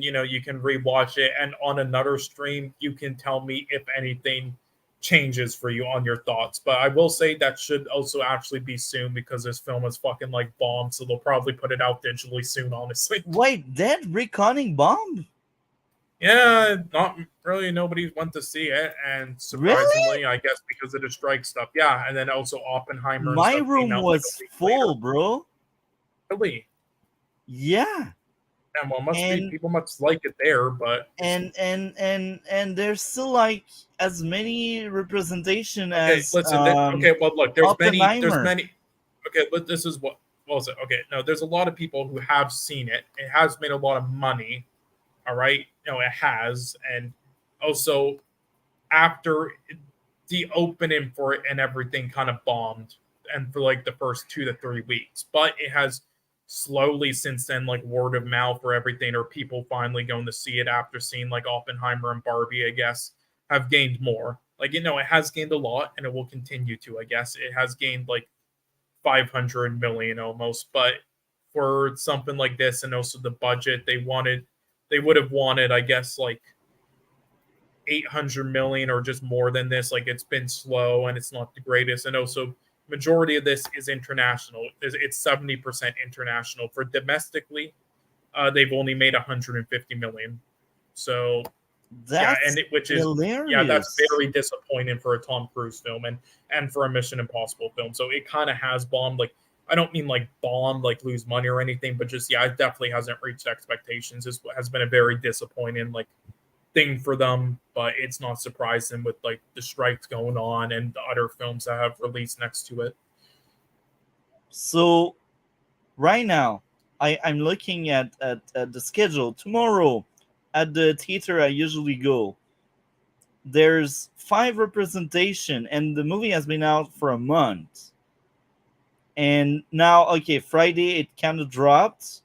you can rewatch it, and on another stream you can tell me if anything changes for you on your thoughts. But I will say that should also actually be soon, because this film is fucking like bomb, so they'll probably put it out digitally soon, honestly. Wait, Dead Reckoning bomb? Yeah, not really. Nobody went to see it, and Really? surprisingly, I guess because of the strike stuff. Yeah, and then also Oppenheimer and My stuff came room out like a was week full, later. bro. Really? Yeah. And well, must be And people must like it there, but and there's still like as many representation okay. as Listen, okay. Well, look, there's Oppenheimer. many. Okay, but this is what was it? Okay, no, there's a lot of people who have seen it. It has made a lot of money. All right, no, it has, and also after the opening for it and everything kind of bombed and for like the first 2 to 3 weeks, but it has slowly since then, like word of mouth or everything, or people finally going to see it after seeing like Oppenheimer and Barbie, I guess, have gained more. Like, it has gained a lot and it will continue to, I guess. It has gained like 500 million almost, but for something like this and also the budget they would have wanted, I guess, like 800 million or just more than this. Like, it's been slow and it's not the greatest, and also majority of this is international. It's 70% international. For domestically, they've only made 150 million. So yeah, That's which is, yeah, that's hilarious. very disappointing for a Tom Cruise film and for a Mission Impossible film. So it kind of has bombed. Like, I don't mean like bomb, like lose money or anything, but just, yeah, it definitely hasn't reached expectations. It has been a very disappointing like thing for them, but it's not surprising with like the strikes going on and the other films that have released next to it. So right now, I'm looking at the schedule. Tomorrow at the theater I usually go, there's 5 representation and the movie has been out for a month. And now, okay, Friday it kind of dropped,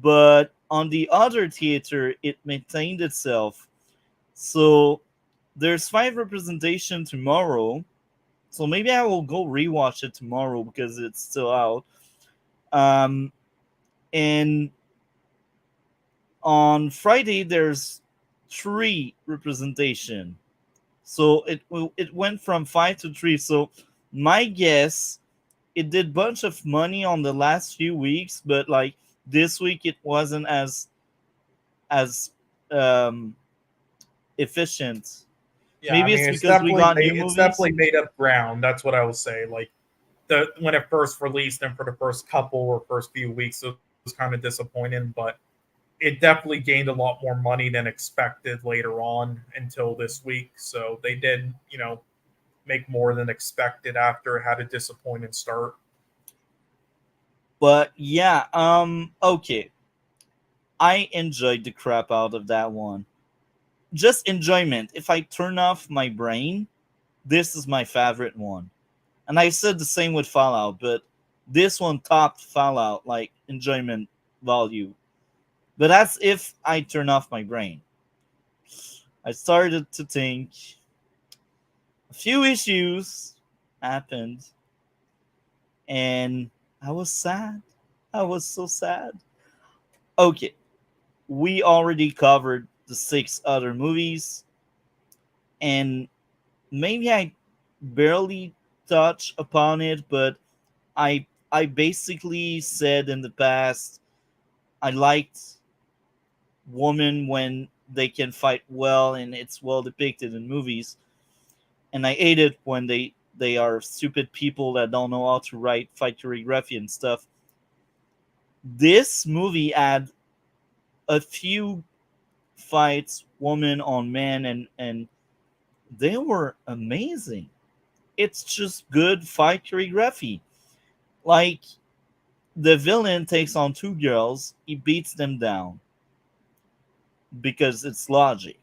but on the other theater it maintained itself. So there's 5 representation tomorrow. So maybe I will go rewatch it tomorrow because it's still out. Um, and on Friday there's 3 representation. So it went from 5 to 3. So my guess, it did bunch of money on the last few weeks, but like this week it wasn't as um efficient. Yeah, I Maybe it's mean, because we got new it's movies. definitely made up ground. That's what I will say. Like, when it first released and for the first couple or first few weeks, it was kind of disappointing, but it definitely gained a lot more money than expected later on until this week. So they did, make more than expected after it had a disappointing start. But yeah, okay. I enjoyed the crap out of that one. Just enjoyment. If I turn off my brain, this is my favorite one. And I said the same with Fallout, but this one topped Fallout, like enjoyment value. But that's if I turn off my brain. I started to think a few issues happened, and I was sad. I was so sad. Okay, we already covered the 6 other movies, and maybe I barely touch upon it, but I basically said in the past I liked women when they can fight well and it's well depicted in movies, and I hate it when they are stupid people that don't know how to write fight choreography and stuff. This movie had a few fights woman on man, and they were amazing. It's just good fight choreography. Like, the villain takes on 2 girls, he beats them down because it's logic.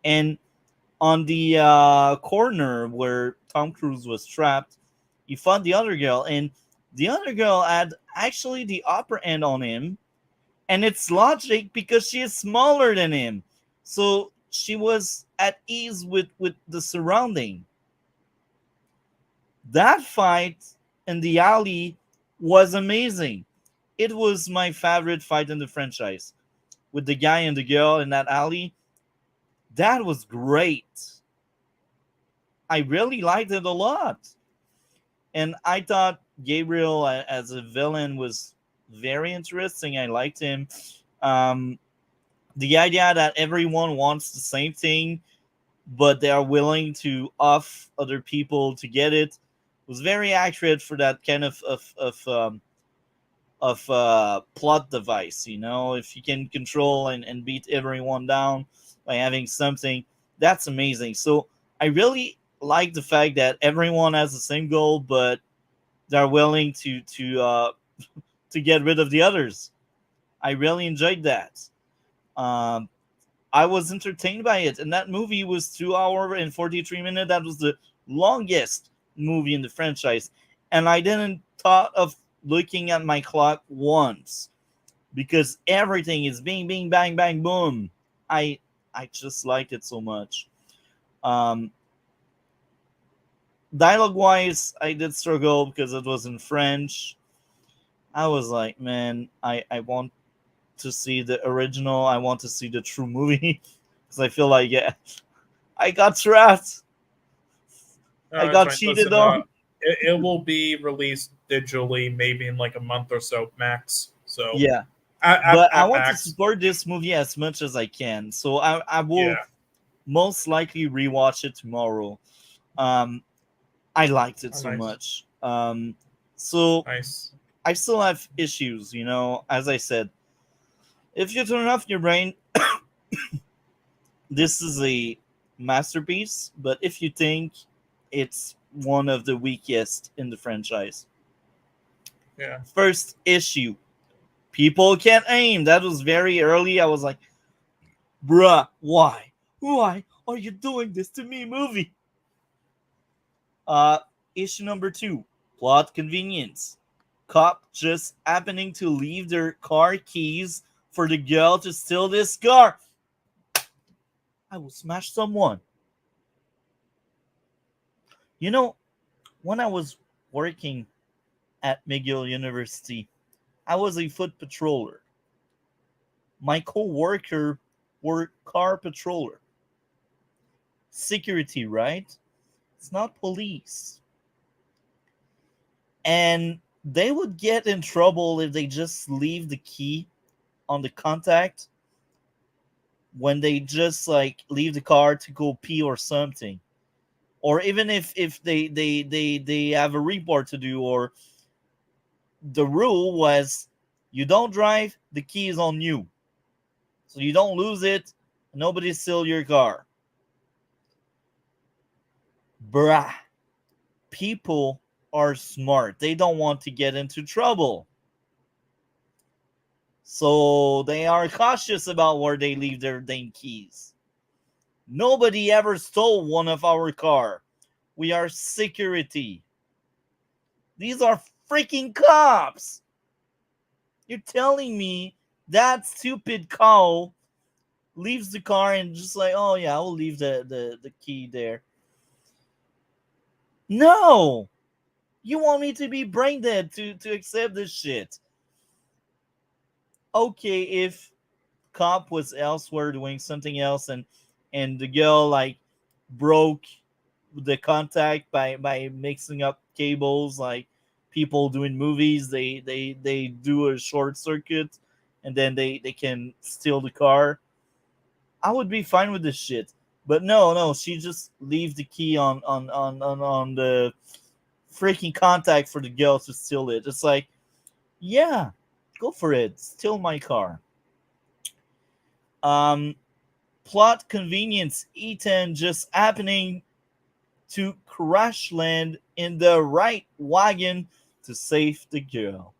And on the corner where Tom Cruise was trapped, he fought the other girl, and the other girl had actually the upper end on him, and it's logic because she is smaller than him, so she was at ease with the surrounding. That fight in the alley was amazing. It was my favorite fight in the franchise, with the guy and the girl in that alley. That was great. I really liked it a lot. And I thought Gabriel as a villain was very interesting. I liked him. Um, the idea that everyone wants the same thing, but they are willing to off other people to get it, was very accurate for that kind of plot device. You know, if you can control and beat everyone down by having something, that's amazing. So I really like the fact that everyone has the same goal, but they're willing to get rid of the others. I really enjoyed that. Um, I was entertained by it, and that movie was 2 hours and 43 minutes. That was the longest movie in the franchise, and I didn't thought of looking at my clock once because everything is bing, bing, bang, bang, boom. I I just liked it so much. Um, Dialogue wise, I did struggle because it was in French. I was like, man, I want to see the original. I want to see the true movie because I feel like, yeah, I got trapped. I It's got fine. cheated Listen, on. it will be released digitally, maybe in like a month or so max. So Yeah, but I at want to max, support this movie as much as I can. So I will yeah, most likely rewatch it tomorrow. Um, I liked it oh, so nice, much. So nice. I still have issues, you know. As I said, if you turn off your brain, this is a masterpiece. But if you think it's one of the weakest in the franchise, Yeah, first issue, people can't aim. That was very early. I was like, bruh, why? Why are you doing this to me, movie? Uh, Issue number 2, plot convenience. Cop just happening to leave their car keys for the girl to steal this car. I will smash someone. You know, when I was working at McGill University, I was a foot patroller. My co-worker were car patroller. Security, right? It's not police. And they would get in trouble if they just leave the key on the contact when they just like leave the car to go pee or something, or even if they have a report to do, or the rule was you don't drive, the key is on you, so you don't lose it, nobody steal your car. Bruh, people are smart, they don't want to get into trouble, so they are cautious about where they leave their dang keys. Nobody ever stole one of our car. We are security. These are freaking cops. You're telling me that stupid cow leaves the car and just like, oh yeah, I will leave the key there. No! You want me to be brain dead to accept this shit. Okay, if cop was elsewhere doing something else and the girl like broke the contact by mixing up cables, like people doing movies, they do a short circuit and then they can steal the car, I would be fine with this shit. But no, she just leaves the key on the freaking contact for the girl to steal it. It's like, yeah, go for it, steal my car. um Plot convenience, Ethan just happening to crash land in the right wagon to save the girl.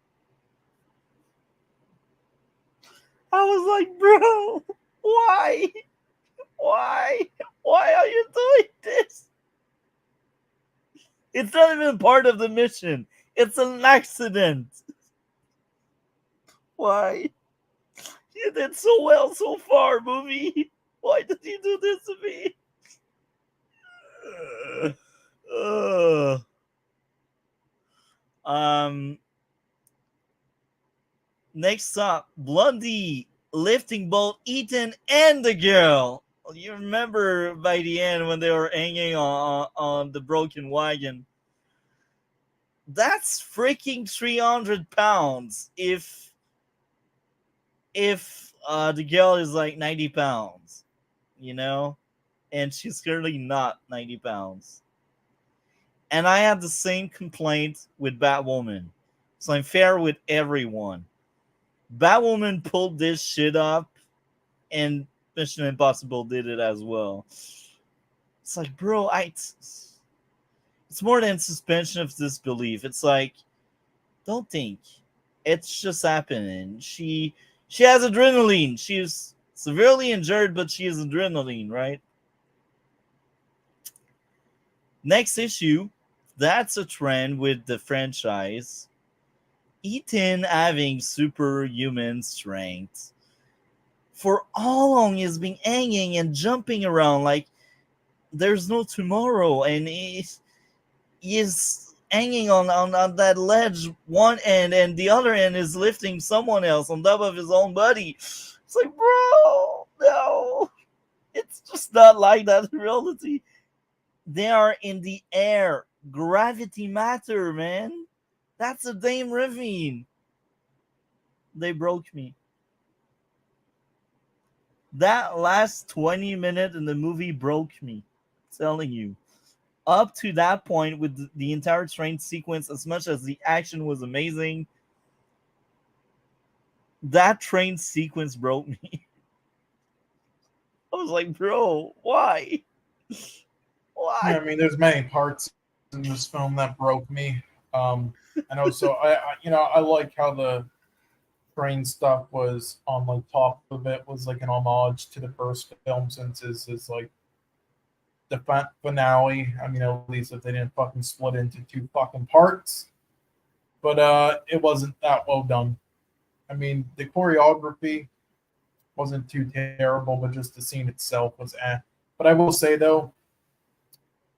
I was like, bro, why? Why? Why are you doing this? It's not even part of the mission. It's an accident. Why? You did so well so far, movie. Why did you do this to me? Uh, um, Next up, Blondie lifting both Ethan and the girl. You remember by the end when they were hanging on the broken wagon. That's freaking 300 pounds. If the girl is like 90 pounds, you know, and she's clearly not 90 pounds. And I had the same complaint with Batwoman. So I'm fair with everyone. Batwoman pulled this shit up, and Mission Impossible did it as well. It's like, bro, it's more than suspension of disbelief. It's like, don't think. It's just happening. She has adrenaline. She's severely injured, but she has adrenaline, right? Next issue, that's a trend with the franchise. Ethan having superhuman strength. For how long he's been hanging and jumping around like there's no tomorrow, and he's hanging on that ledge one end, and the other end is lifting someone else on top of his own body. It's like, bro, no. It's just not like that in reality. They are in the air. Gravity matter, man. That's a damn ravine. They broke me. That last 20 minutes in the movie broke me. I'm telling you. Up to that point with the entire train sequence, as much as the action was amazing, that train sequence broke me. I was like, bro, why? Why? Yeah, I mean, there's many parts in this film that broke me. I know, so I like how the train stuff was on like top of it was like an homage to the first film, since it's like the finale. I mean, at least if they didn't fucking split into two fucking parts, but it wasn't that well done. I mean, the choreography wasn't too terrible, but just the scene itself was eh. But I will say though,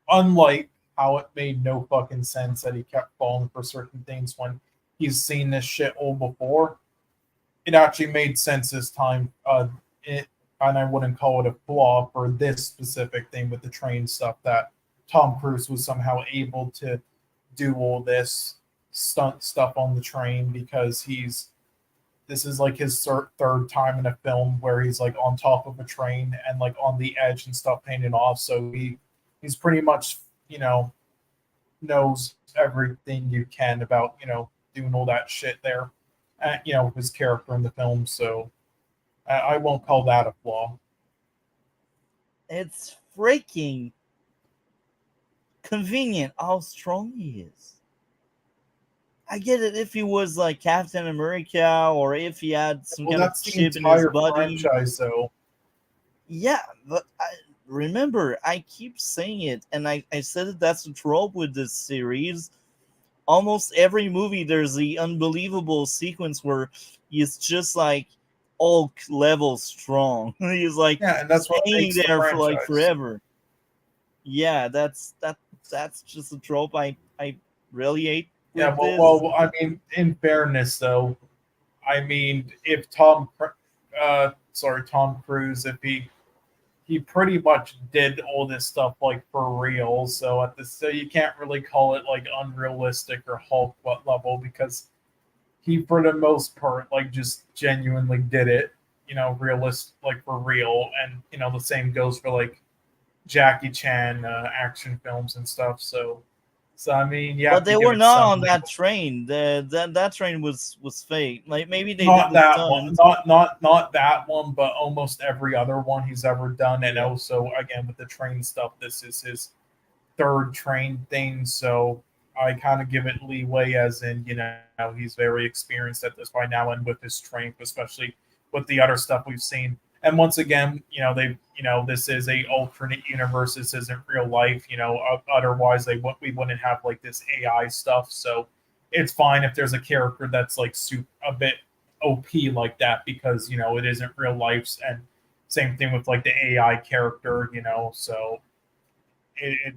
unlike how it made no fucking sense that he kept falling for certain things when he's seen this shit all before, it actually made sense this time. And I wouldn't call it a flaw for this specific thing with the train stuff, that Tom Cruise was somehow able to do all this stunt stuff on the train, because this is like his third time in a film where he's like on top of a train and like on the edge and stuff painted off. So he's pretty much, knows everything you can about, doing all that shit there, his character in the film. So I won't call that a flaw. It's freaking convenient how strong he is. I get it if he was like Captain America, or if he had some kind of chip in his body. Franchise, though. Yeah, but remember, I keep saying it, and I said that that's a trope with this series. Almost every movie, there's the unbelievable sequence where he's just like Hulk level strong. He's like, yeah, and that's what staying makes there the for like forever. Yeah, that's just a trope I really hate. Yeah, well, I mean, in fairness, though, I mean, if Tom Cruise, if he pretty much did all this stuff like for real, so you can't really call it like unrealistic or Hulk level, because he for the most part like just genuinely did it, realist, like for real. And the same goes for like Jackie Chan action films and stuff. So I mean, yeah. But they were not on that train. That train was fake. Like maybe they not did that stunts. one, not that one, but almost every other one he's ever done. And also, again, with the train stuff, this is his third train thing. So I kind of give it leeway, as in he's very experienced at this by now, and with his strength, especially with the other stuff we've seen. And once again, this is a alternate universe. This isn't real life. Otherwise we wouldn't have like this AI stuff. So it's fine if there's a character that's like a bit OP like that, because it isn't real life. And same thing with like the AI character. So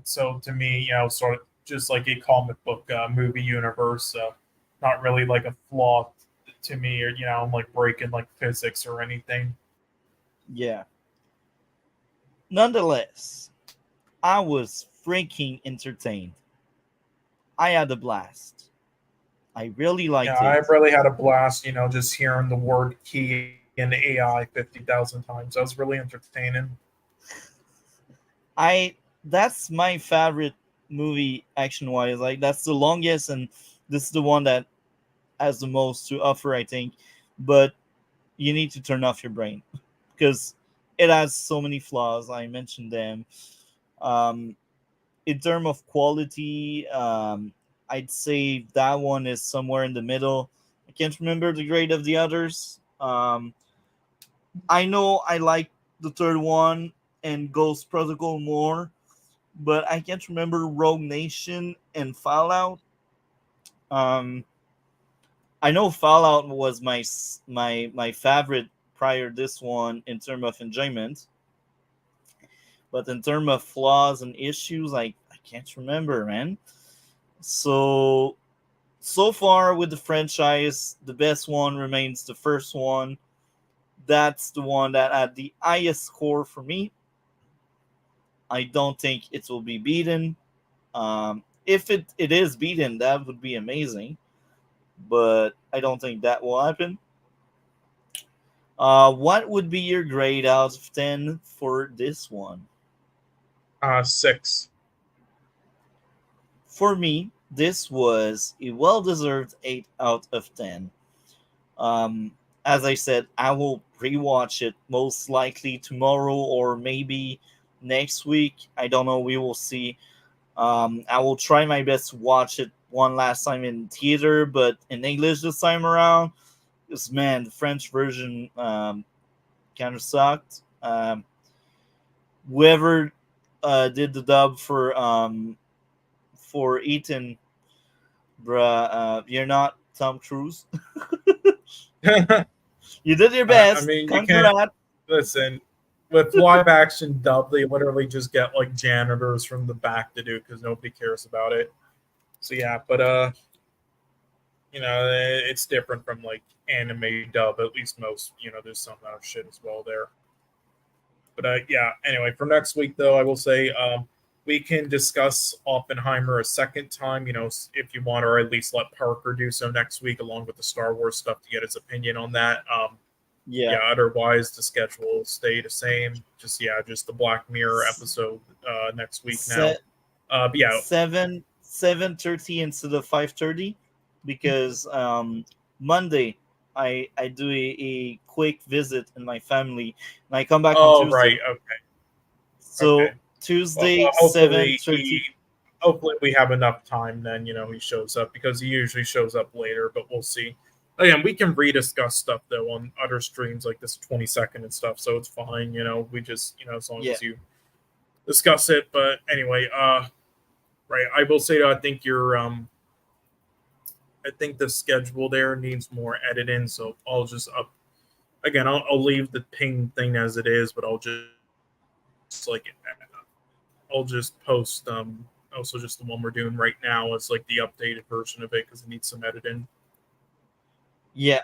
so to me, sort of just like a comic book movie universe. Not really like a flaw to me, or I'm like breaking like physics or anything. Yeah. Nonetheless, I was freaking entertained. I had a blast. I really liked it. I really had a blast, just hearing the word key and the AI 50,000 times. That was really entertaining. That's my favorite movie action wise. Like that's the longest, and this is the one that has the most to offer, I think. But you need to turn off your brain because it has so many flaws. I mentioned them. Um, in terms of quality, I'd say that one is somewhere in the middle. I can't remember the grade of the others. I know I like the third one and Ghost Protocol more, but I can't remember Rogue Nation and Fallout. Um, I know Fallout was my favorite prior this one in terms of enjoyment, but in terms of flaws and issues, I can't remember, man. So far with the franchise, the best one remains the first one. That's the one that had the highest score for me. I don't think it will be beaten. If it is beaten, that would be amazing. But I don't think that will happen. What would be your grade out of 10 for this one? 6. For me, this was a well-deserved 8 out of 10. Um, as I said, I will rewatch it most likely tomorrow or maybe next week. I don't know. We will see. I will try my best to watch it one last time in theater, but in English this time around. Because, man, the French version kind of sucked. Whoever did the dub for Ethan, bruh, you're not Tom Cruise. You did your best. I mean, you Congrats. can't listen. With live action dub, they literally just get like janitors from the back to do it because nobody cares about it. So yeah, but it's different from like anime dub. At least most, there's some other shit as well there. But yeah. Anyway, for next week though, I will say we can discuss Oppenheimer a second time. If you want, or at least let Parker do so next week, along with the Star Wars stuff to get his opinion on that. Yeah. Otherwise, the schedule will stay the same. Just the Black Mirror episode next week now. But yeah, 7:30 instead of 5:30 because Monday I do a quick visit in my family and I come back on Tuesday. Right, okay. So okay. Tuesday, well, 7:30. Hopefully, we have enough time. Then he shows up because he usually shows up later. But we'll see. Again, we can rediscuss stuff though on other streams like this 22nd and stuff, so it's fine. We just as long as you discuss it. But anyway, right. I will say I think I think the schedule there needs more editing, so I'll just again. I'll leave the ping thing as it is, but I'll just post also just the one we're doing right now as like the updated version of it because it needs some editing. Yeah.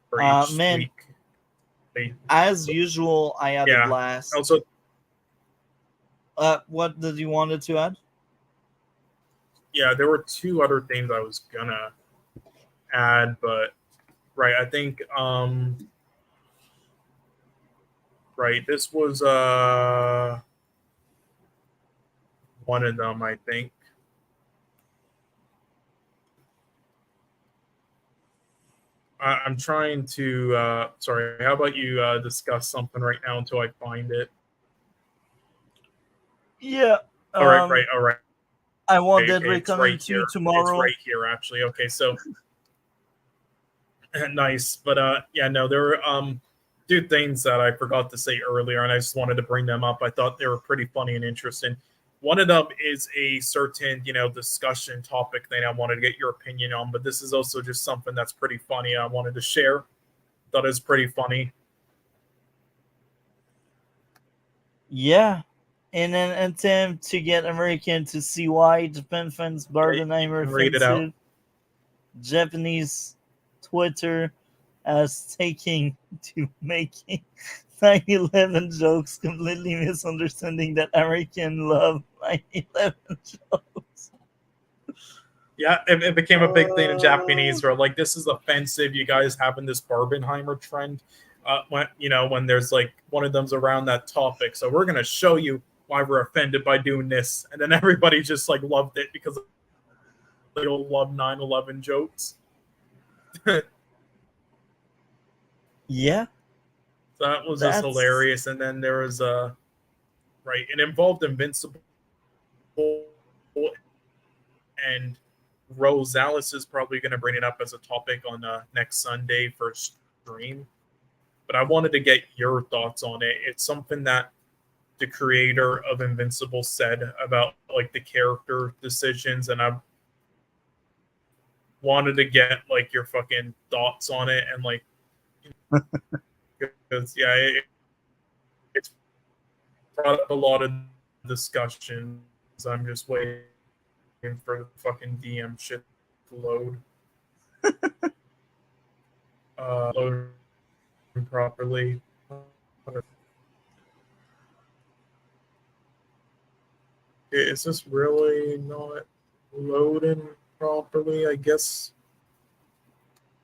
For each man. week. As usual, I had a blast. Also, what did you wanted to add? Yeah, there were 2 other things I was gonna add, but right, I think right, this was one of them, I think. I'm trying to sorry, how about you discuss something right now until I find it? Yeah. All right. I want that coming to you tomorrow. It's right here, actually. Okay, so nice. But yeah, no, there were 2 things that I forgot to say earlier, and I just wanted to bring them up. I thought they were pretty funny and interesting. One of them is a certain, discussion topic thing I wanted to get your opinion on, but this is also just something that's pretty funny I wanted to share. Thought it was pretty funny. Yeah. In an attempt to get American to see why Japan fans Barbenheimer offensive, Japanese Twitter as taking to making 9/11 jokes, completely misunderstanding that American love 9/11 jokes. Yeah, it became a big thing in Japanese where like, this is offensive. You guys having this Barbenheimer trend. when there's like one of them's around that topic. So we're gonna show you why we're offended by doing this, and then everybody just like loved it because they all love 9/11 jokes. Yeah, So that was just that's hilarious. And then there was right, it involved Invincible, and Rosales is probably going to bring it up as a topic on next Sunday for stream. But I wanted to get your thoughts on it. It's something that the creator of Invincible said about like the character decisions, and I wanted to get like your fucking thoughts on it, and like because it's brought up a lot of discussions. I'm just waiting for the fucking DM shit to load. Load properly. Is this really not loading properly? I guess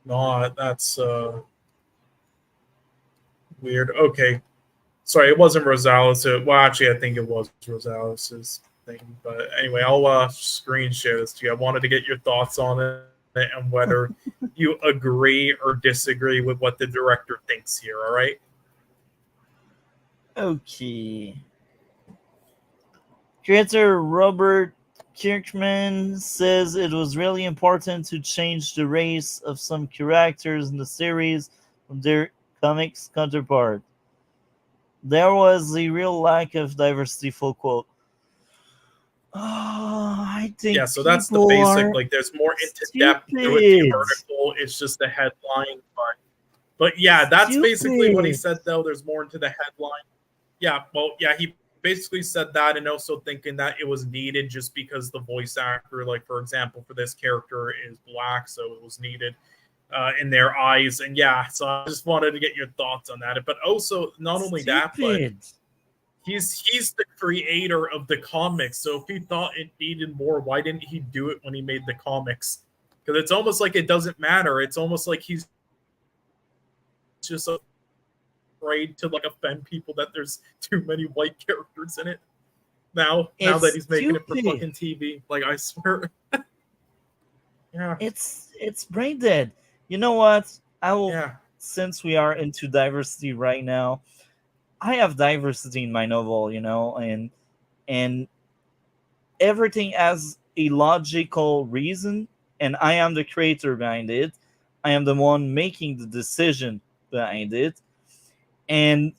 not. That's weird. Okay. Sorry, it wasn't Rosales. Well, actually, I think it was Rosales' thing. But anyway, I'll screen share this to you. I wanted to get your thoughts on it and whether you agree or disagree with what the director thinks here. All right. okay. Creator Robert Kirkman says it was really important to change the race of some characters in the series from their comics counterpart. There was a real lack of diversity, full quote. Oh, I think yeah, so that's the basic. Like, there's more into depth to the article. It's just the headline, but yeah, that's basically what he said. Though there's more into the headline. Yeah, well, yeah, he basically said that, and also thinking that it was needed just because the voice actor, like for example, for this character is black, so it was needed in their eyes. And yeah, so I just wanted to get your thoughts on that. But also, not only that, but he's the creator of the comics. So if he thought it needed more, why didn't he do it when he made the comics? Because it's almost like it doesn't matter. It's almost like he's just afraid to like offend people that there's too many white characters in it. Now that he's making it for fucking TV, like I swear. Yeah, it's brain dead. You know what? I will. Yeah. Since we are into diversity right now, I have diversity in my novel, you know, and everything has a logical reason, and I am the creator behind it. I am the one making the decision behind it. And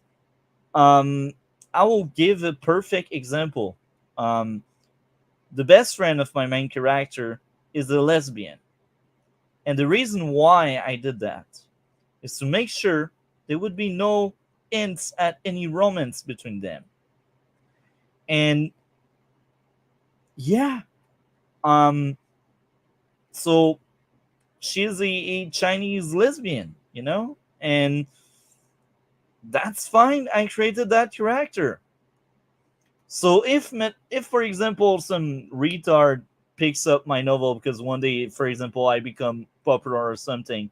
I will give a perfect example. The best friend of my main character is a lesbian. And the reason why I did that is to make sure there would be no hints at any romance between them. And yeah, so she's a Chinese lesbian, you know, and that's fine. I created that character. So if for example some retard picks up my novel because one day, for example, I become popular or something,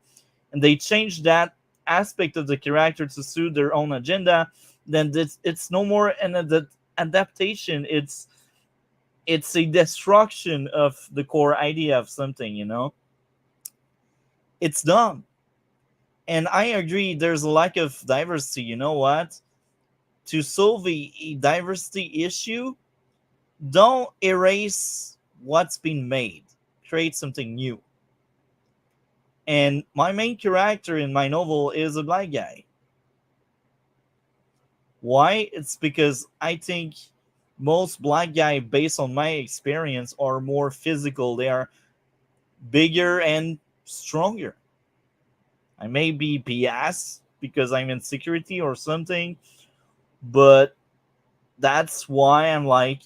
and they change that aspect of the character to suit their own agenda, then it's no more an adaptation. It's a destruction of the core idea of something, you know. It's dumb. And I agree there's a lack of diversity. You know what? To solve a diversity issue, don't erase what's been made. Create something new. And my main character in my novel is a black guy. Why? It's because I think most black guys, based on my experience, are more physical. They are bigger and stronger. I may be biased because I'm in security or something, but that's why I'm like,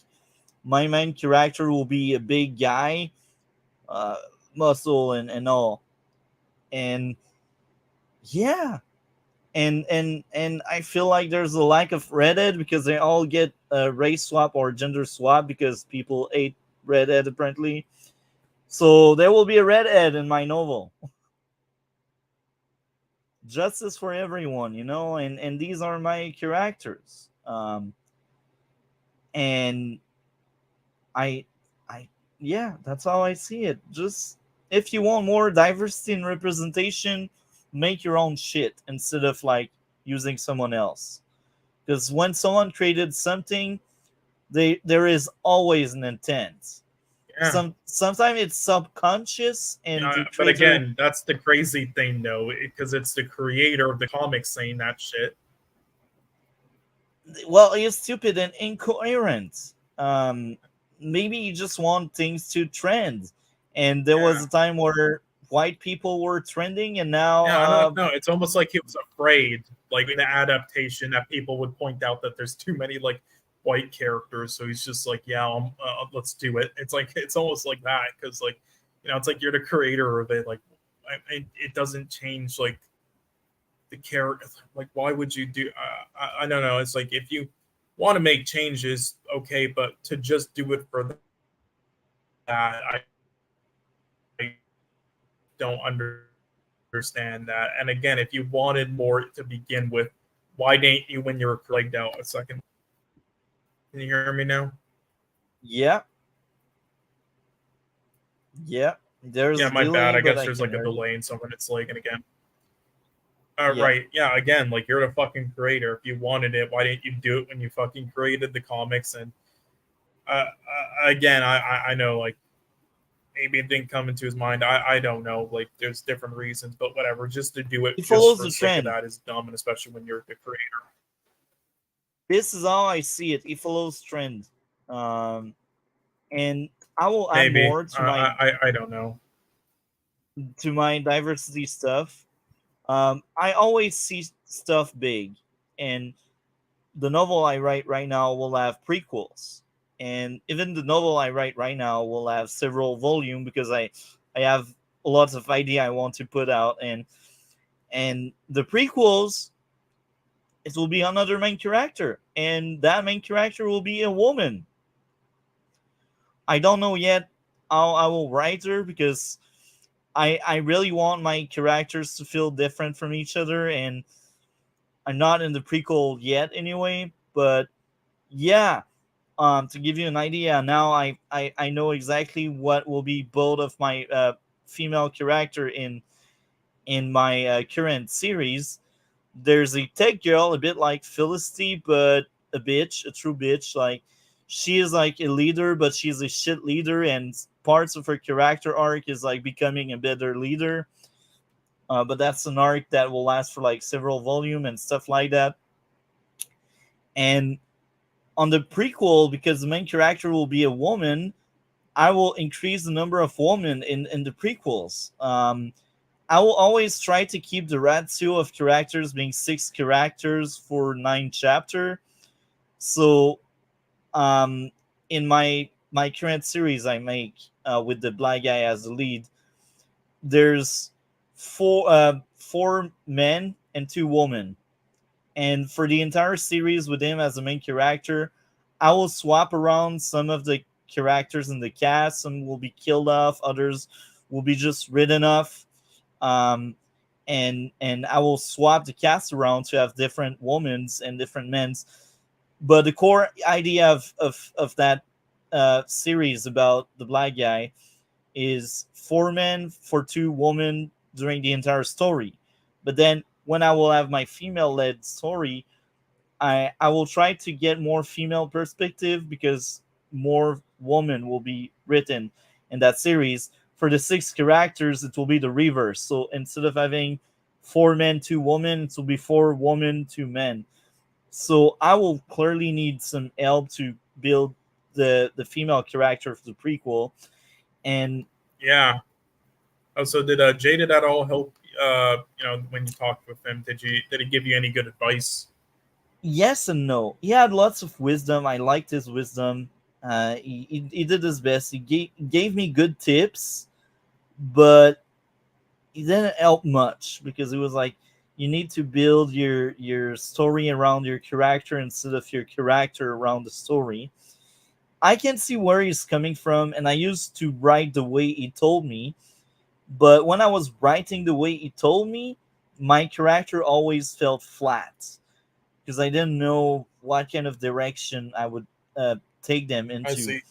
my main character will be a big guy, muscle and all. And yeah, and I feel like there's a lack of redhead because they all get race swap or gender swap because people hate redhead apparently. So there will be a redhead in my novel. justice for everyone, and these are my characters. And I I yeah, that's how I see it. Just if you want more diversity and representation, make your own shit instead of like using someone else. Because when someone created something, there is always an intent. Yeah. Sometimes it's subconscious and the But creator. again, that's the crazy thing, though, because it's the creator of the comic saying that shit. Well, it's stupid and incoherent. Maybe you just want things to trend, and there was Yeah. a time where white people were trending, and now Yeah, I don't know. It's almost like he was afraid, like in the adaptation, that people would point out that there's too many like white characters. So he's just like, yeah, let's do it. It's like it's almost like that because like it's like you're the creator of it. Like it doesn't change like the character. Like why would you do? I don't know. It's like if you want to make changes, okay, but to just do it for that, I don't understand that. And again, if you wanted more to begin with, why didn't you when you were laid out a second? Can you hear me now? yeah, yeah. There's Yeah, a my bad. delay, I but guess I there's can like a hear you. delay and someone it's lagging again. Yeah, Right. Yeah, again, like you're the fucking creator. If you wanted it, why didn't you do it when you fucking created the comics? And again, I know like maybe it didn't come into his mind. I don't know. Like there's different reasons, but whatever. Just to do it it just follows for the the sake of trend. that is dumb, and especially when you're the creator. This is how I see it. It follows trend, and I will add Maybe. more to my I don't know. diversity stuff. I always see stuff big, and the novel I write right now will have prequels, and even the novel I write right now will have several volume because I have lots of idea I want to put out, and the prequels, it will be another main character, and that main character will be a woman. I don't know yet how I will write her because I really want my characters to feel different from each other, and I'm not in the prequel yet anyway. But yeah, to give you an idea, now I know exactly what will be both of my female character in my current series. There's a tech girl, a bit like Felicity, but a bitch, a true bitch. Like she is like a leader, but she's a shit leader, and parts of her character arc is like becoming a better leader. But that's an arc that will last for like several volume and stuff like that. And on the prequel, because the main character will be a woman, I will increase the number of women in the prequels. I will always try to keep the ratio of characters being 6 characters for 9 chapter. So, um, in my current series I make with the black guy as the lead, there's four men and 2 women, and for the entire series with him as the main character, I will swap around some of the characters in the cast. Some will be killed off, others will be just written off. Um, and I will swap the cast around to have different women's and different men's. But the core idea of that series about the black guy is 4 men for 2 women during the entire story. But then when I will have my female led story, I will try to get more female perspective because more women will be written in that series. For the 6 characters, it will be the reverse. So instead of having 4 men, 2 women, it will be 4 women, 2 men. So I will clearly need some help to build the female character for the prequel. And Yeah. Oh, so did Jaded at all help? When you talked with him, did he give you any good advice? yes and no. He had lots of wisdom. I liked his wisdom. He did his best. He gave me good tips, but he didn't help much because it was like you need to build your story around your character instead of your character around the story. I can see where he's coming from, and I used to write the way he told me. But when I was writing the way he told me, my character always felt flat because I didn't know what kind of direction I would take them I into. see.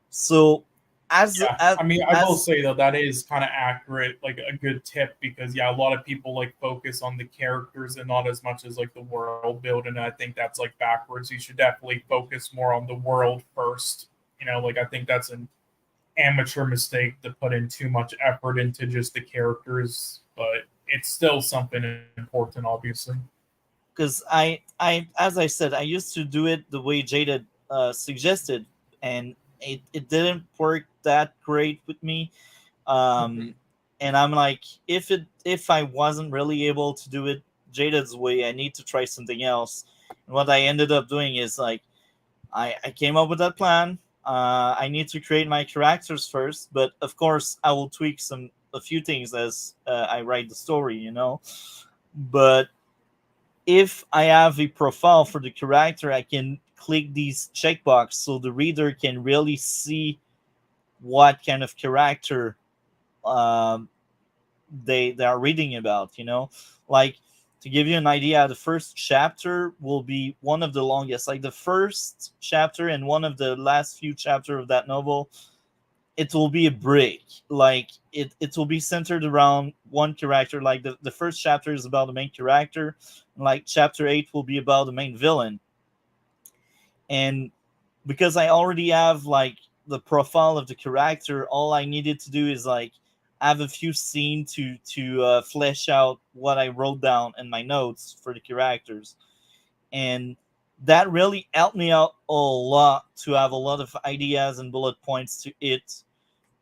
So Yeah, I mean, I will say though that is kind of accurate, like a good tip, because yeah, a lot of people like focus on the characters and not as much as like the world build, and I think that's like backwards. You should definitely focus more on the world first. You know, like I think that's an amateur mistake to put in too much effort into just the characters, but it's still something important, obviously. because as I said, I used to do it the way Jaded suggested, and it didn't work that great with me. Um, and I'm like, if I wasn't really able to do it Jaded's way, I need to try something else. And what I ended up doing is like, I came up with that plan. I need to create my characters first, but of course I will tweak a few things as I write the story, you know. But if I have a profile for the character, I can click these checkbox so the reader can really see what kind of character um, they are reading about. You know, like to give you an idea, the first chapter will be one of the longest. Like the first chapter and one of the last few chapter of that novel, it will be a break. Like it will be centered around one character. Like the first chapter is about the main character, and like chapter 8 will be about the main villain. And because I already have like the profile of the character, all I needed to do is like have a few scenes to flesh out what I wrote down in my notes for the characters, and that really helped me out a lot to have a lot of ideas and bullet points to it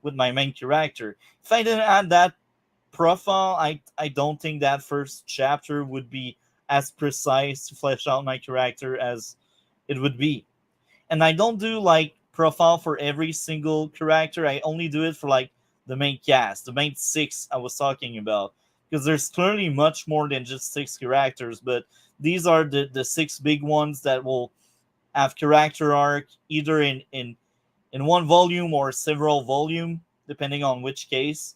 with my main character. If I didn't add that profile, I don't think that first chapter would be as precise to flesh out my character as it would be. And I don't do like profile for every single character. I only do it for like the main cast, the main 6 I was talking about. Because there's clearly much more than just 6 characters, but these are the 6 big ones that will have character arc either in one volume or several volume, depending on which case.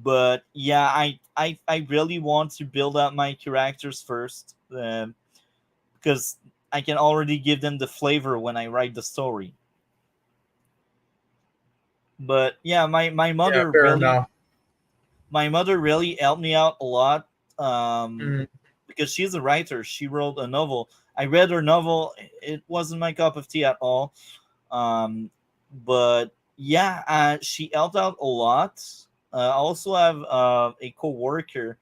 But yeah, I really want to build up my characters first, because I can already give them the flavor when I write the story. But yeah, my Yeah, mother fair really enough. my mother really helped me out a lot, Mm. because she's a writer. She wrote a novel. I read her novel. It wasn't my cup of tea at all. But yeah, she helped out a lot. I also have a coworker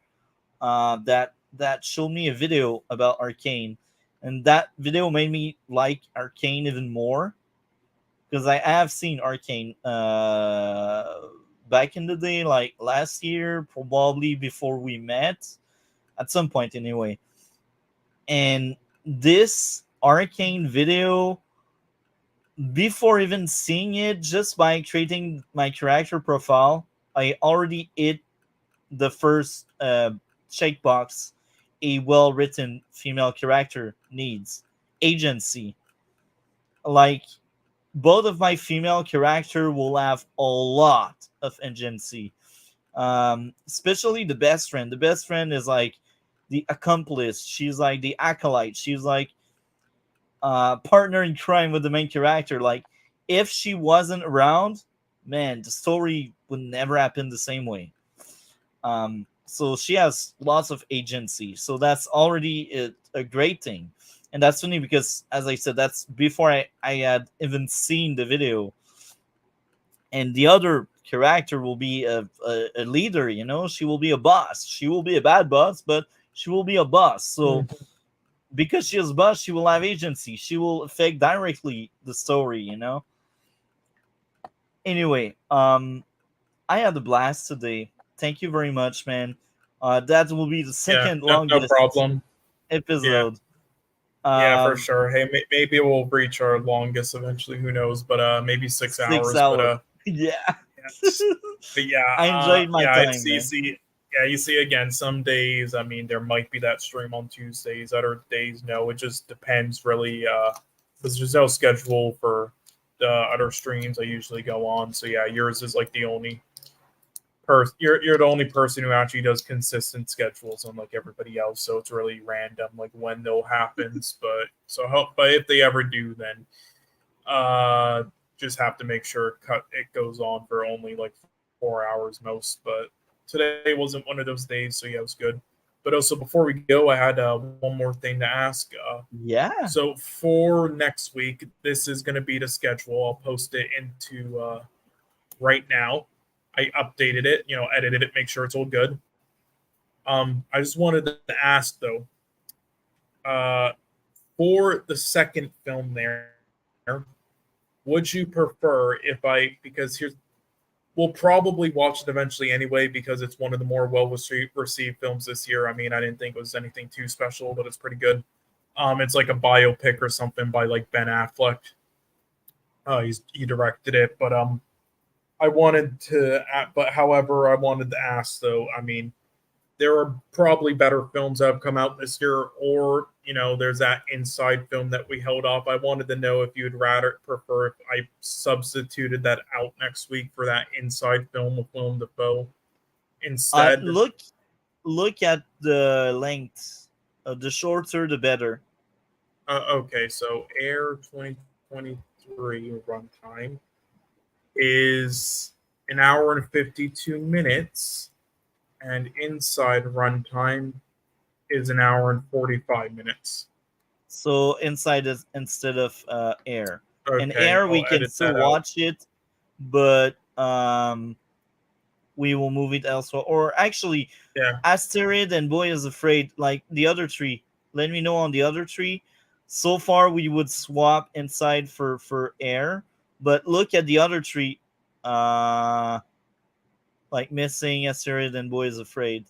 that showed me a video about Arcane, and that video made me like Arcane even more because I have seen Arcane back in the day, like last year, probably before we met, at some point anyway. And this Arcane video, before even seeing it, just by creating my character profile, I already hit the first checkbox a well written female character needs: agency. Like, both of my female character will have a lot of agency. Especially the best friend. The best friend is like the accomplice. She's like the acolyte. She's like partner in crime with the main character. Like, if she wasn't around, man, the story would never happen the same way. So she has lots of agency. So that's already a great thing. And that's funny because, as I said, that's before I had even seen the video. And the other character will be a leader, you know? She will be a boss. She will be a bad boss, but she will be a boss. So because she is a boss, she will have agency. She will affect directly the story, you know? Anyway, I had a blast today. Thank you very much, man. That will be the second No longest problem. episode. Yeah, for sure. Hey, maybe we'll reach our longest eventually. Who knows? But maybe 6 hours. 6 hours. But yeah. but yeah, I enjoyed my time, it's man. easy. Yeah, you see, again, some days, I mean, there might be that stream on Tuesdays. Other days, no. It just depends, really. Because there's no schedule for the other streams I usually go on. So yeah, yours is like the only you're the only person who actually does consistent schedules, unlike everybody else. So it's really random, like when they'll happens. But if they ever do, then just have to make sure it goes on for only like 4 hours most. But today wasn't one of those days, so yeah, it was good. But also before we go, I had one more thing to ask. Yeah. So for next week, this is going to be the schedule. I'll post it into right now. I updated it, edited it, make sure it's all good. I just wanted to ask though, for the second film there, would you prefer because we'll probably watch it eventually anyway because it's one of the more well-received films this year. I mean, I didn't think it was anything too special, but it's pretty good. It's like a biopic or something by like Ben Affleck. He directed it, but however, I wanted to ask though. I mean, there are probably better films that have come out this year, or there's that Inside film that we held off. I wanted to know if you'd rather prefer if I substituted that out next week for that Inside film with Willem Dafoe instead. Look at the length. The shorter, the better. Okay, so Air 2023 runtime is an hour and 52 minutes, and Inside runtime is an hour and 45 minutes. So Inside is instead of Air. Okay, in Air, we can still watch it, but we will move it elsewhere. Or actually, Asteroid and Boy is Afraid, like the other three. Let me know on the other three. So far, we would swap Inside for Air, but look at the other three. Like Missing, Asteroid, and Boy is Afraid.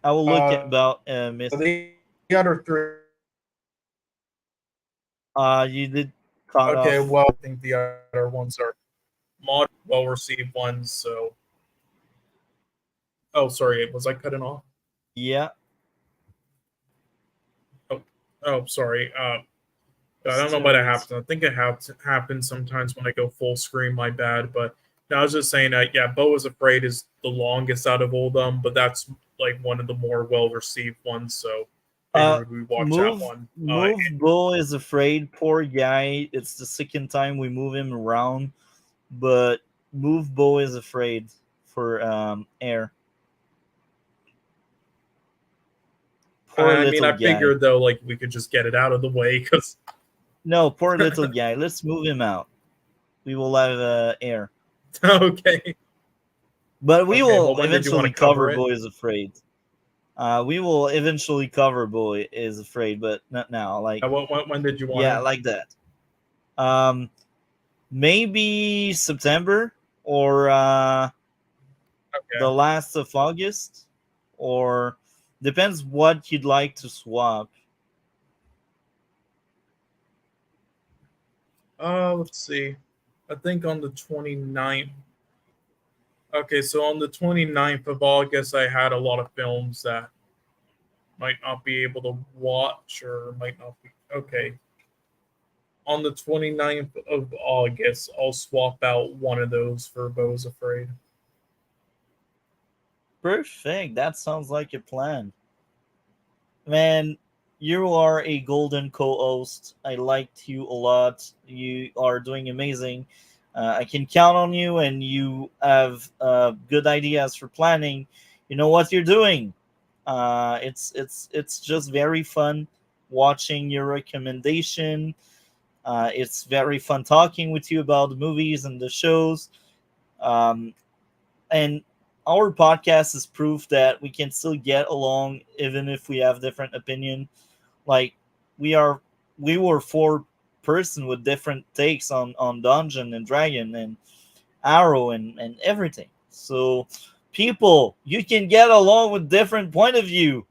I will look at about Missing. The other three. You did cut off. Okay, well, I think the other ones are well-received ones. So, oh, sorry, was I cutting off? Yeah. Oh, sorry. I don't know what happens. I think it happens sometimes when I go full screen. My bad. But no, I was just saying that, Beau is Afraid is the longest out of all of them, but that's like one of the more well-received ones. So we watch that one. Move Beau is Afraid. Poor guy. It's the second time we move him around. But move Beau is Afraid for Air. I figured though, like we could just get it out of the way because. No, poor little guy. Let's move him out. We will have Air. Okay. But we will eventually cover Boy is Afraid. We will eventually cover Boy is Afraid, but not now. Like when did you want? Yeah, like that. Maybe September or the last of August, or depends what you'd like to swap. Let's see. I think on the 29th. Okay, so on the 29th of August, I had a lot of films that might not be able to watch or might not be. Okay. On the 29th of August, I'll swap out one of those for Beau's Afraid. Perfect. That sounds like a plan. Man, you are a golden co-host. I liked you a lot. You are doing amazing. I can count on you, and you have good ideas for planning. You know what you're doing. It's just very fun watching your recommendation. It's very fun talking with you about the movies and the shows. And our podcast is proof that we can still get along even if we have different opinion. Like we were four person with different takes on Dungeon and Dragon and Arrow and everything. So people, you can get along with different point of view.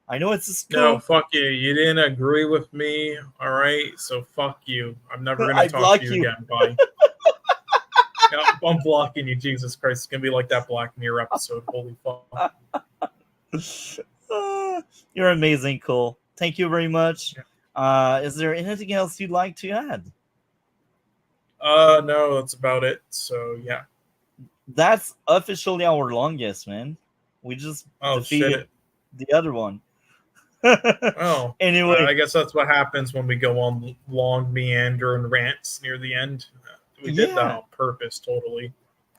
I know it's a scoop. No, fuck you. You didn't agree with me. All right, so fuck you. I'm never gonna talk to you again. Bye. I'm blocking you. Jesus Christ, it's gonna be like that Black Mirror episode. Holy fuck. You're amazing, Cole. Thank you very much. Is there anything else you'd like to add? No, that's about it. So yeah. That's officially our longest, man. We just defeated Shit. the other one. Oh, Anyway, I guess that's what happens when we go on long meander and rants near the end. We did that on purpose, totally.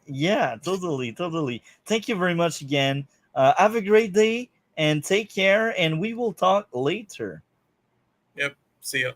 Yeah, totally. Thank you very much again. Have a great day and take care, and we will talk later. Yep. See ya.